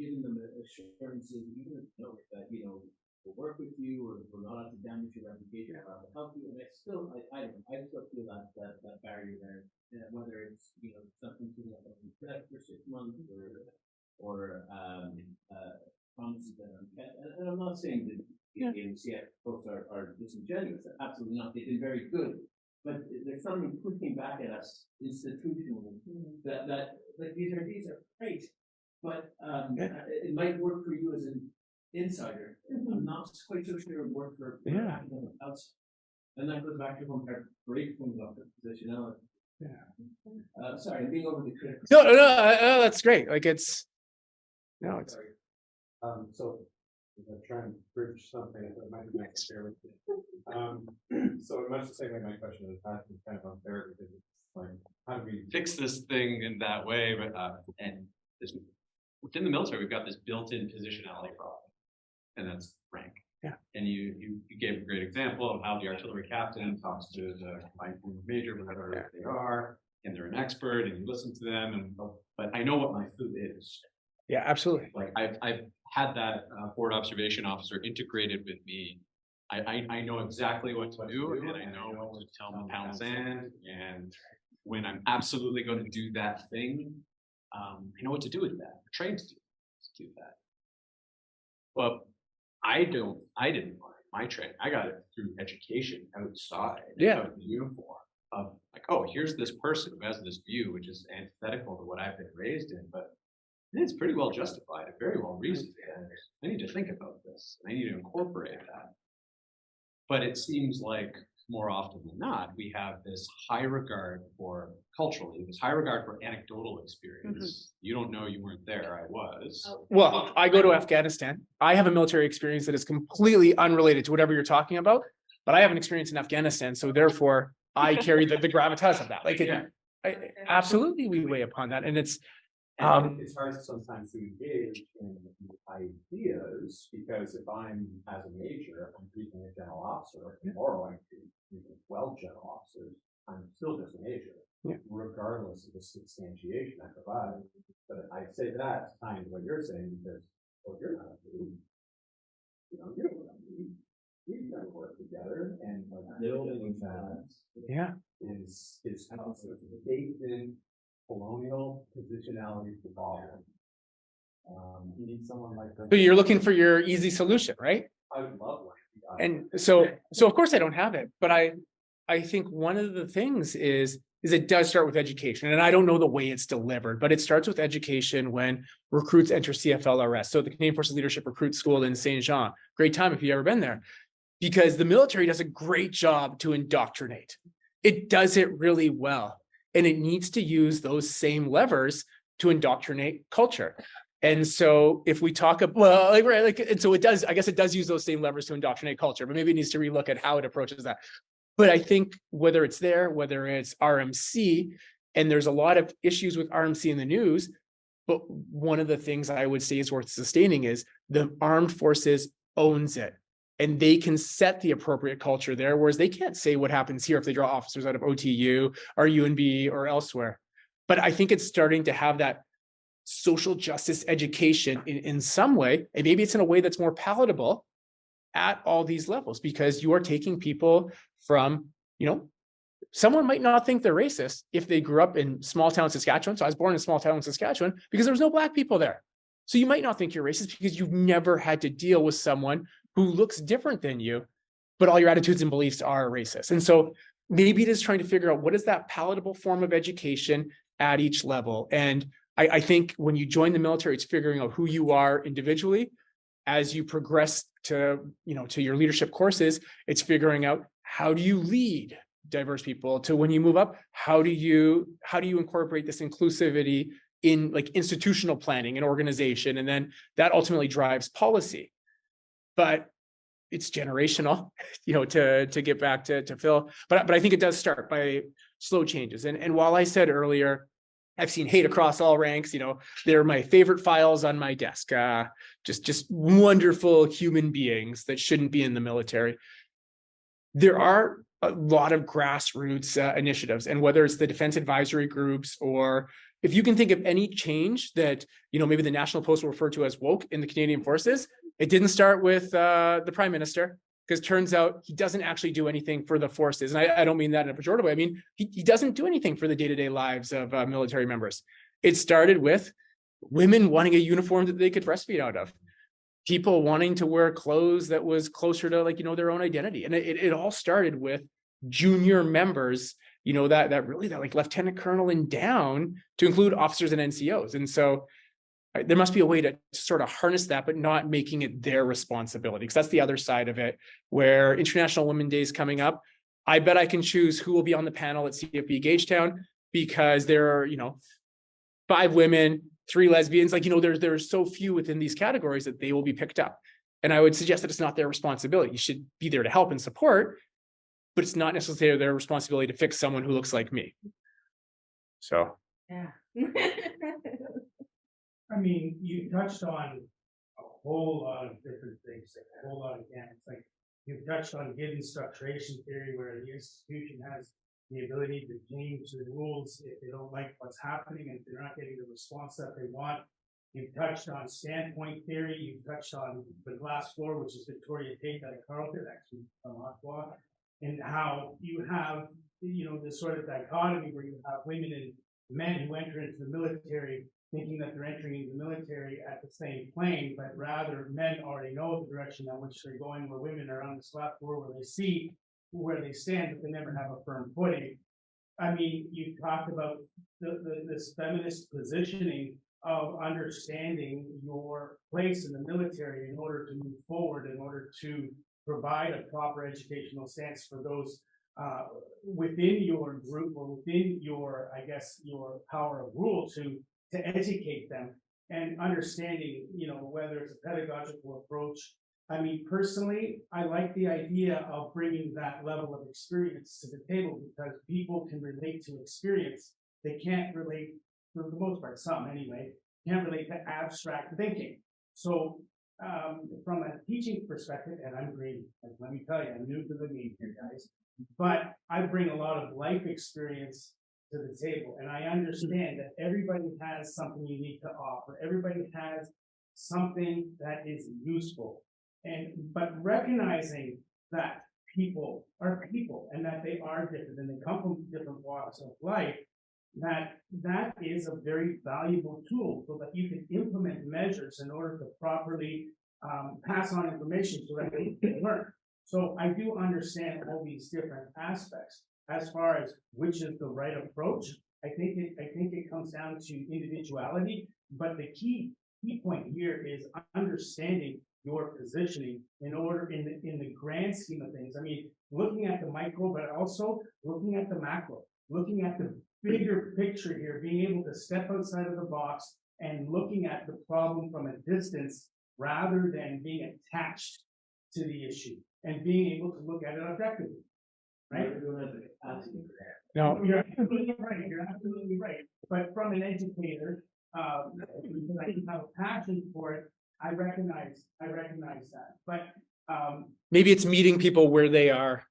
given them assurances, even if that, you know, we'll work with you or we're not out to damage your reputation, to help you. And I still feel that barrier there, whether it's, you know, something to like for 6 months or promises that are unkept. And I'm not saying that the CF folks are disingenuous. Absolutely not. They've been very good. But there's something pushing back at us institutionally that like these are great, but it might work for you as an insider. I'm not quite so sure it would work for anyone else. And that goes back to one of our great things about the positionality. Yeah. Sorry, I'm being overly critical. No, that's great. Like it's sorry. So I'm trying to bridge something that might be necessary. So much the same way my question is kind of unfair because it's like, how do we fix this thing in that way? But and this, within the military, we've got this built-in positionality problem, and that's rank. Yeah. And you gave a great example of how the artillery captain talks to the combined major, whatever they are, and they're an expert, and you listen to them. But I know what my food is. Yeah, absolutely. Like I've had that forward observation officer integrated with me. I know exactly what to do, and I know what to tell the pound sand, and when I'm absolutely going to do that thing, I know what to do with that. I'm trained to do that. Well, I didn't find my training. I got it through education outside, out in the uniform. Of like, oh, here's this person who has this view, which is antithetical to what I've been raised in, but And it's pretty well justified, very well reasoned. I need to think about this. I need to incorporate that. But it seems like more often than not, we have this high regard for culturally, this high regard for anecdotal experience. You don't know, you weren't there, I was. Well, I go to Afghanistan. I have a military experience that is completely unrelated to whatever you're talking about, but I have an experience in Afghanistan, so therefore I carry the gravitas of that. Like, absolutely, we weigh upon that, and it's it's hard sometimes to engage in ideas because if I'm as a major, I'm treating a general officer, or I'm treating 12 general officers, I'm still just a major, regardless of the substantiation I provide. But I say that kind of what you're saying because, well, you're not you know, you're we've got to work together and like building that is baked in colonial positionality to bottom. You need someone like that. So you're looking for your easy solution, right? I would love one. And so of course I don't have it, but I think one of the things is it does start with education, and I don't know the way it's delivered, but it starts with education when recruits enter CFLRS. So the Canadian Forces Leadership Recruit School in Saint Jean, great time if you've ever been there, because the military does a great job to indoctrinate. It does it really well. And it needs to use those same levers to indoctrinate culture. And so if we talk about, and so it does, I guess it does use those same levers to indoctrinate culture, but maybe it needs to relook at how it approaches that. But I think whether it's there, whether it's RMC, and there's a lot of issues with RMC in the news, but one of the things I would say is worth sustaining is the armed forces owns it. And they can set the appropriate culture there, whereas they can't say what happens here if they draw officers out of OTU or UNB or elsewhere. But I think it's starting to have that social justice education in some way, and maybe it's in a way that's more palatable at all these levels, because you are taking people from, someone might not think they're racist if they grew up in small town Saskatchewan. So I was born in small town Saskatchewan because there was no Black people there. So you might not think you're racist because you've never had to deal with someone who looks different than you, but all your attitudes and beliefs are racist. And so maybe it is trying to figure out what is that palatable form of education at each level. And I think when you join the military, it's figuring out who you are individually. As you progress to your leadership courses, it's figuring out how do you lead diverse people. To when you move up, how do you incorporate this inclusivity in like institutional planning and organization, and then that ultimately drives policy. But it's generational, to get back to Phil. But I think it does start by slow changes. And while I said earlier, I've seen hate across all ranks, they're my favorite files on my desk. Just wonderful human beings that shouldn't be in the military. There are a lot of grassroots initiatives, and whether it's the defense advisory groups, or if you can think of any change that, maybe the National Post will refer to as woke in the Canadian Forces, it didn't start with the Prime Minister, because turns out he doesn't actually do anything for the forces. And I don't mean that in a pejorative way. I mean, he doesn't do anything for the day-to-day lives of military members. It started with women wanting a uniform that they could breastfeed out of, people wanting to wear clothes that was closer to their own identity. And it all started with junior members, that like lieutenant colonel and down, to include officers and NCOs. And so there must be a way to sort of harness that, but not making it their responsibility, because that's the other side of it, where International Women's Day is coming up. I bet I can choose who will be on the panel at CFB Gagetown, because there are, 5 women, 3 lesbians, there's so few within these categories that they will be picked up. And I would suggest that it's not their responsibility. You should be there to help and support, but it's not necessarily their responsibility to fix someone who looks like me. So. Yeah. I mean, you touched on a whole lot of different things, a whole lot of gamut. Like you've touched on hidden structuration theory, where the institution has the ability to change the rules if they don't like what's happening and if they're not getting the response that they want. You've touched on standpoint theory. You've touched on the glass floor, which is Victoria Tate out of Carleton, actually from Ottawa, and how you have, this sort of dichotomy where you have women and men who enter into the military thinking that they're entering the military at the same plane, but rather men already know the direction in which they're going, where women are on the slap floor where they see where they stand, but they never have a firm footing. I mean, you talked about this feminist positioning of understanding your place in the military in order to move forward, in order to provide a proper educational stance for those within your group or within your, I guess, your power of rule to educate them, and understanding, whether it's a pedagogical approach. I mean, personally, I like the idea of bringing that level of experience to the table, because people can relate to experience. They can't relate, for the most part, some anyway, can't relate to abstract thinking. So from a teaching perspective, and I'm green, like, let me tell you, I'm new to the game here, guys, but I bring a lot of life experience to the table, and I understand that everybody has something unique to offer. Everybody has something that is useful, but recognizing that people are people and that they are different and they come from different walks of life, that is a very valuable tool so that you can implement measures in order to properly pass on information so that they can learn. So I do understand all these different aspects. As far as which is the right approach, I think it comes down to individuality, but the key point here is understanding your positioning in the grand scheme of things. I mean, looking at the micro, but also looking at the macro, looking at the bigger picture here, being able to step outside of the box and looking at the problem from a distance rather than being attached to the issue and being able to look at it objectively. Right? No, you're absolutely right. You're absolutely right. But from an educator, because I have a passion for it, I recognize that. But maybe it's meeting people where they are.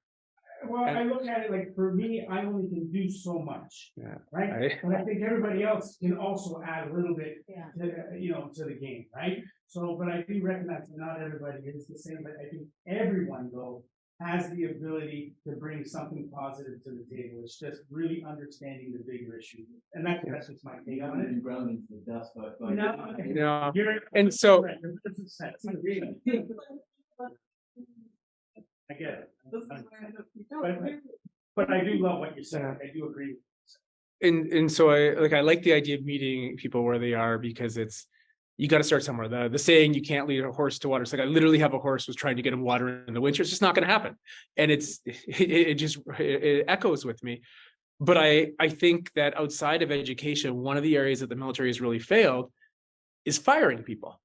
Well, I look at it like, for me, I only can do so much, right? But I think everybody else can also add a little bit, to the game, right? So, but I do recognize that not everybody is the same, but I think everyone, though, has the ability to bring something positive to the table. It's just really understanding the bigger issue, and that's just my take on it. Ground into the dust, but No, and so. I get it. But I do love what you're saying. I do agree. And so I like the idea of meeting people where they are, because you got to start somewhere. The saying, you can't lead a horse to water. It's like, I literally have a horse, was trying to get him water in the winter. It's just not going to happen. And it echoes with me. But I think that outside of education, one of the areas that the military has really failed is firing people.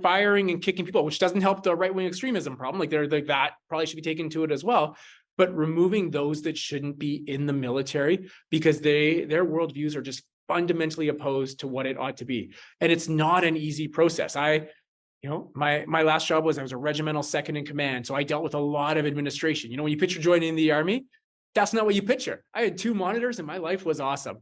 Firing and kicking people, which doesn't help the right-wing extremism problem. Like that probably should be taken to it as well. But removing those that shouldn't be in the military, because their worldviews are just fundamentally opposed to what it ought to be. And it's not an easy process. My last job was I was a regimental second in command. So I dealt with a lot of administration. When you picture joining the army, that's not what you picture. I had 2 monitors and my life was awesome.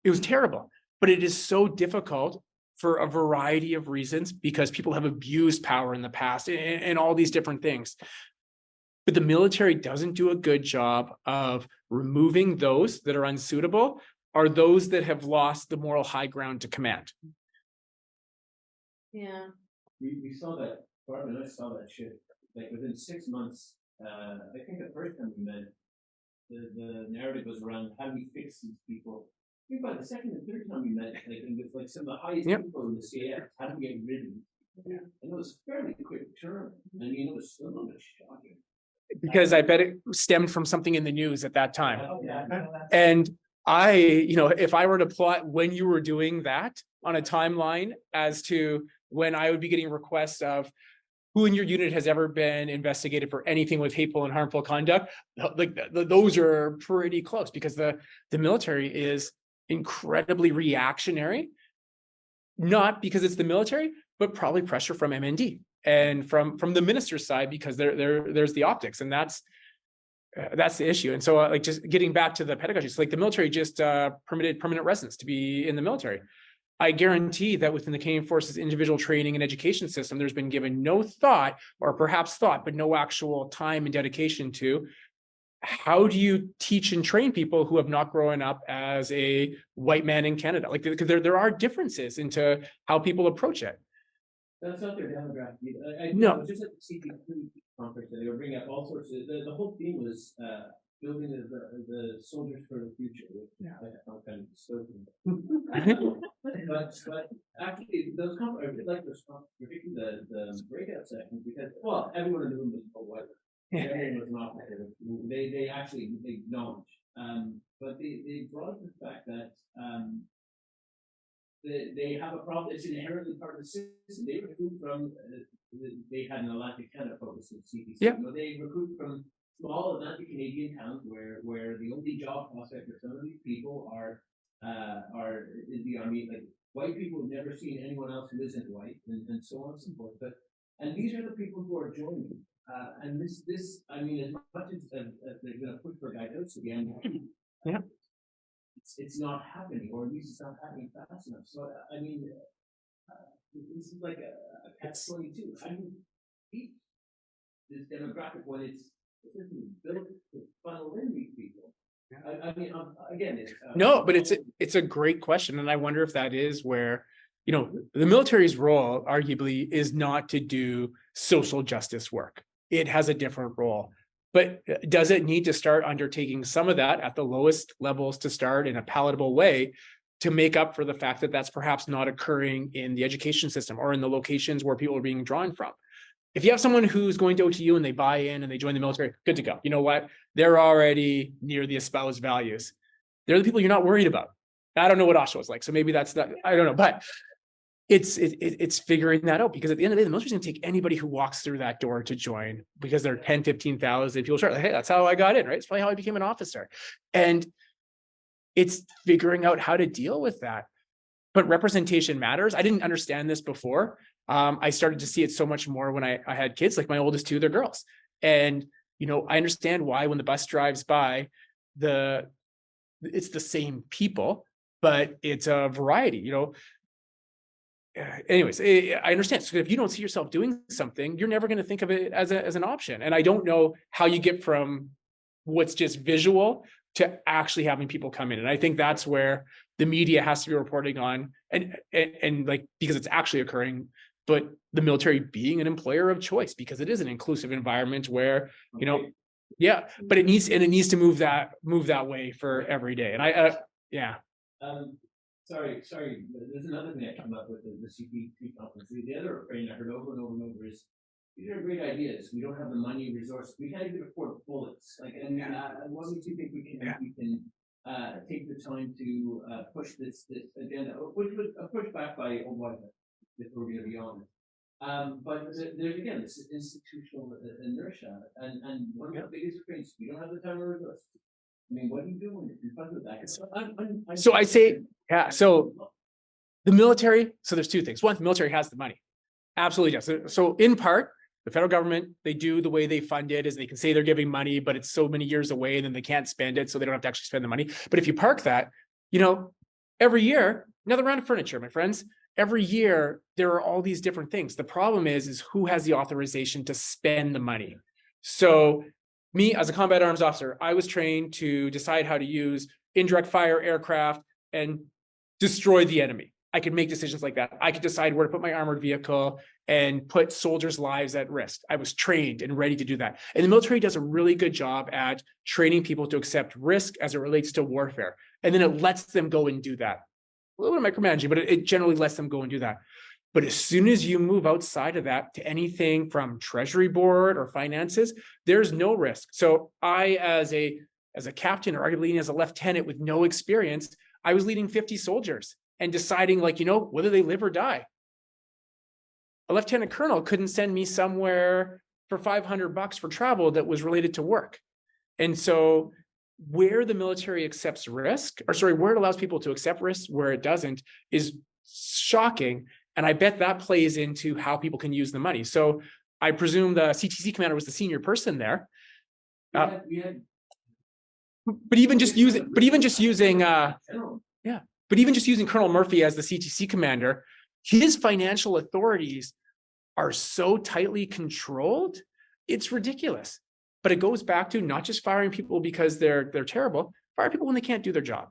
It was terrible, but it is so difficult for a variety of reasons, because people have abused power in the past and all these different things. But the military doesn't do a good job of removing those that are unsuitable, or those that have lost the moral high ground to command. Yeah. We saw that, Barbara and I saw that shit, like within 6 months. I think the first time we met, the narrative was around how do we fix these people. I think by the second and third time we met, with some of the highest people in the CAF, how do we get rid of them? And it was fairly quick turn. I mean, it was a little bit shocking. Because I bet it stemmed from something in the news at that time. And if I were to plot when you were doing that on a timeline as to when I would be getting requests of who in your unit has ever been investigated for anything with hateful and harmful conduct, like those are pretty close, because the military is incredibly reactionary, not because it's the military, but probably pressure from MND and from the minister's side, because there's the optics, and that's the issue. And so just getting back to the pedagogy, it's like the military just permitted permanent residents to be in the military. I guarantee that within the Canadian Forces individual training and education system, there's been given no thought, or perhaps thought, but no actual time and dedication to how do you teach and train people who have not grown up as a white man in Canada? Like, because there are differences into how people approach it. That's not their demographic. No. I was just at the CP3 conference, and they were bringing up all sorts of. The whole theme was building the soldiers for the future, which I found kind of dystopian. But actually, those I really like those, particularly the breakout sessions, because, well, everyone in the room was pro-white. Everyone was not. They actually acknowledge, but they brought up the fact that they have a problem. It's inherently part of the system. They recruit from. They had an Atlantic Canada focus in CPC. Yeah. So they recruit from small Atlantic Canadian towns where the only job prospect for some of these people is the army. Like white people have never seen anyone else who isn't white, and so on and so forth. And these are the people who are joining. And this, I mean, as much as they're going to push for guidance again, yeah, it's not happening, or at least it's not happening fast enough. So I mean, this is like a catch-22. I mean, this demographic when it's built to funnel in these people. I mean, again, it's no, but it's a great question, and I wonder if that is where, you know, the military's role arguably is not to do social justice work. It has a different role. But does it need to start undertaking some of that at the lowest levels to start in a palatable way to make up for the fact that that's perhaps not occurring in the education system or in the locations where people are being drawn from? If you have someone who's going to OTU and they buy in and they join the military, good to go. You know what? They're already near the espoused values. They're the people you're not worried about. I don't know what Oshawa was like, so maybe that's not, I don't know, but it's figuring that out, because at the end of the day, the military's gonna take anybody who walks through that door to join, because they're 10, 15,000 people start like, hey, that's how I got in, right? It's probably how I became an officer. And it's figuring out how to deal with that. But representation matters. I didn't understand this before. I started to see it so much more when I had kids, like my oldest two, they're girls. And, you know, I understand why when the bus drives by, it's the same people, but it's a variety, you know. Anyways, I understand. So if you don't see yourself doing something, you're never going to think of it as an option. And I don't know how you get from what's just visual to actually having people come in. And I think that's where the media has to be reporting on, and like, because it's actually occurring, but the military being an employer of choice, because it is an inclusive environment where, you know, yeah, but it needs to move that way for every day. And yeah. Sorry. There's another thing I come up with the CPC conference. The other refrain I heard over and over and over is, these are great ideas. We don't have the money, resources. We can't even afford bullets. Like, and what do you think we can take the time to push this agenda, which was a pushback by old white men, if we're going to be honest. But there's again this institutional inertia, and one of the biggest refrains: we don't have the time or resources. I mean, what do you do when you're confronted with that? So I say, yeah, so the military, so there's two things. One, the military has the money. Absolutely does. So in part, the federal government, they do the way they fund it is they can say they're giving money, but it's so many years away and then they can't spend it, so they don't have to actually spend the money. But if you park that, you know, every year, another round of furniture, my friends. Every year, there are all these different things. The problem is who has the authorization to spend the money. So me, as a combat arms officer, I was trained to decide how to use indirect fire aircraft and destroy the enemy. I could make decisions like that. I could decide where to put my armored vehicle and put soldiers' lives at risk. I was trained and ready to do that. And the military does a really good job at training people to accept risk as it relates to warfare. And then it lets them go and do that. A little bit of micromanaging, but it generally lets them go and do that. But as soon as you move outside of that to anything from Treasury Board or finances, there's no risk. So I, as a captain, or arguably as a lieutenant with no experience, I was leading 50 soldiers and deciding, like, you know, whether they live or die. A lieutenant colonel couldn't send me somewhere for $500 for travel that was related to work. And so where the military accepts risk, where it allows people to accept risk, where it doesn't, is shocking. And I bet that plays into how people can use the money. So I presume the CTC commander was the senior person there. But even just using Colonel Murphy as the CTC commander, his financial authorities are so tightly controlled, it's ridiculous. But it goes back to not just firing people because they're terrible, fire people when they can't do their job.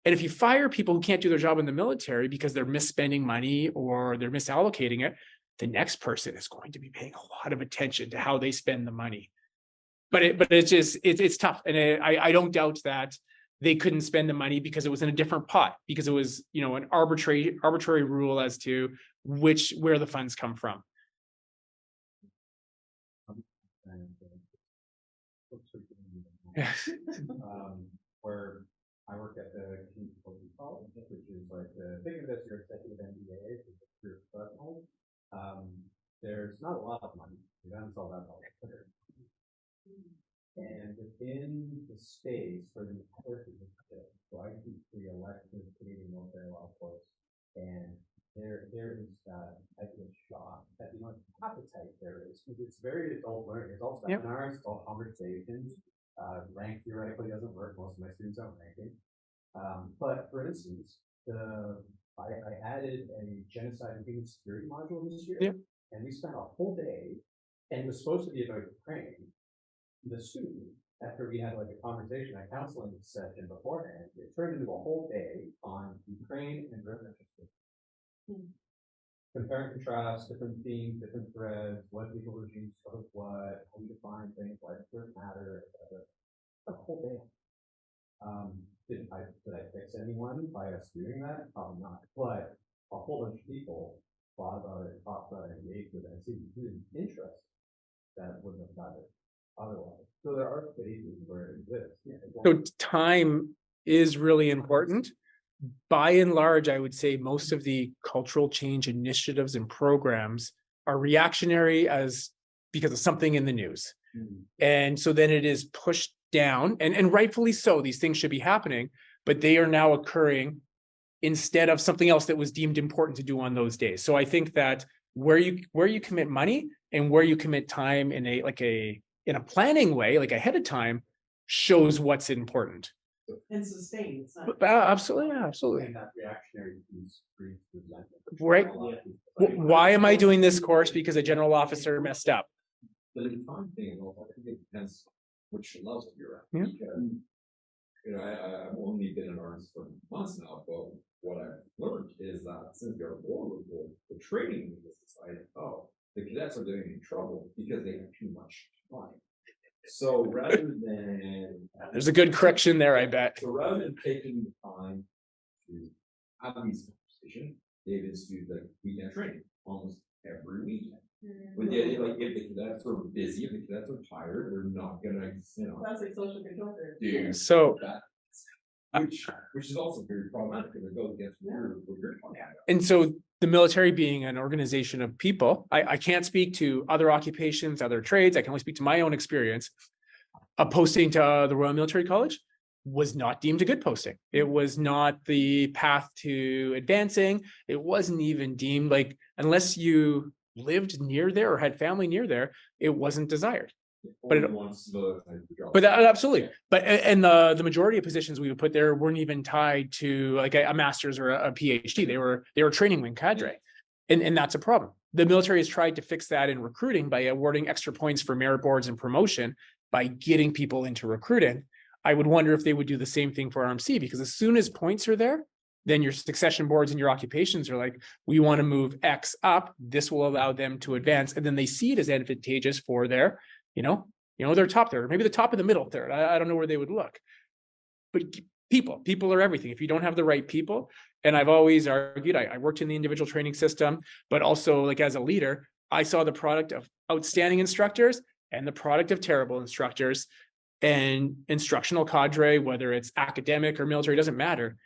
And if you fire people who can't do their job in the military because they're misspending money or they're misallocating it, the next person is going to be paying a lot of attention to how they spend the money. But it's tough. And I don't doubt that they couldn't spend the money because it was in a different pot, because it was, you know, an arbitrary rule as to where the funds come from. Where I work at the Community College, which is like think of it as your executive MBA, which is your professional. There's not a lot of money. We haven't solved that all. And within the space for the entire position, so I teach the elective Canadian military law course, and there is I get shocked at the amount of appetite there is. It's very adult learning. It's all seminars, it's all conversations. Rank theoretically doesn't work. Most of my students aren't ranking. But for instance, I added a genocide and human security module this year, and we spent a whole day, and it was supposed to be about Ukraine. The student, after we had like a conversation, a counseling session beforehand, it turned into a whole day on Ukraine and Russia. Compare and contrast, different themes, different threads, what legal regimes cover what, how we define things, why it doesn't matter, etc. A whole day. Did I fix anyone by us doing that? Probably not. But a whole bunch of people thought about it, talked about it, engaged with it, and seemed to be interested that wouldn't have done it otherwise. So there are spaces where it exists. So time is really important. By and large, I would say most of the cultural change initiatives and programs are reactionary because of something in the news. And so then it is pushed down, and rightfully so, these things should be happening, but they are now occurring instead of something else that was deemed important to do on those days. So I think that where you commit money and where you commit time in a planning way, like ahead of time, shows what's important. And sustain. It's not Absolutely, absolutely. And that reactionary piece Right. Why am I doing this course? Because a general officer messed up. The fun thing, I think it depends which levels you're at. Yeah. Because, you know, I've only been in arms for months now, but what I've learned is that since they're born with the training in this society, the cadets are getting in trouble because they have too much time. So rather than There's a good correction there, I bet. So rather than taking the time to have these conversations, they've instituted the weekend training almost every weekend. But yeah, like if the cadets are busy, if the cadets are tired, they're not gonna, you know. That's like social control. So that, which is also very problematic because it goes against what you're talking about. And so the military being an organization of people, I can't speak to other occupations, other trades. I can only speak to my own experience. A posting to the Royal Military College was not deemed a good posting. It was not the path to advancing. It wasn't even deemed, like, unless you lived near there or had family near there, it wasn't desired. But absolutely. But and the majority of positions we would put there weren't even tied to like a master's or a PhD. They were training wing cadre, and that's a problem. The military has tried to fix that in recruiting by awarding extra points for merit boards and promotion by getting people into recruiting. I would wonder if they would do the same thing for RMC, because as soon as points are there, then your succession boards and your occupations are like, we want to move X up. This will allow them to advance, and then they see it as advantageous for their they're top third, or maybe the top of the middle third. I don't know where they would look. But people are everything. If you don't have the right people, and I've always argued, I worked in the individual training system, but also like as a leader, I saw the product of outstanding instructors and the product of terrible instructors, and instructional cadre, whether it's academic or military, doesn't matter.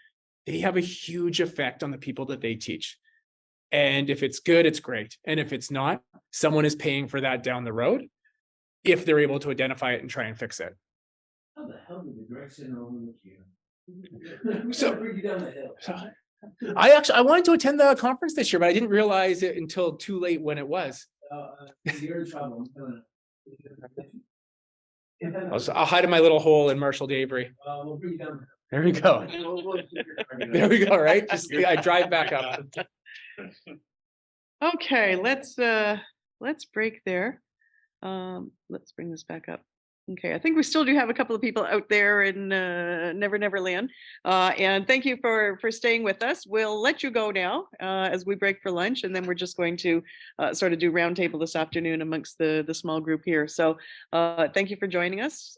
They have a huge effect on the people that they teach. And if it's good, it's great. And if it's not, someone is paying for that down the road, if they're able to identify it and try and fix it. How the hell did the direct syndrome look here? So- Bring you down the hill. I wanted to attend the conference this year, but I didn't realize it until too late when it was. You're in trouble. I'll hide in my little hole in Marshall Davery. We'll bring you down. There we go. There we go, right? Just I drive back up. Okay, let's break there. Let's bring this back up. Okay, I think we still do have a couple of people out there in Never Never Land. And thank you for staying with us. We'll let you go now as we break for lunch, and then we're just going to sort of do roundtable this afternoon amongst the small group here. So thank you for joining us.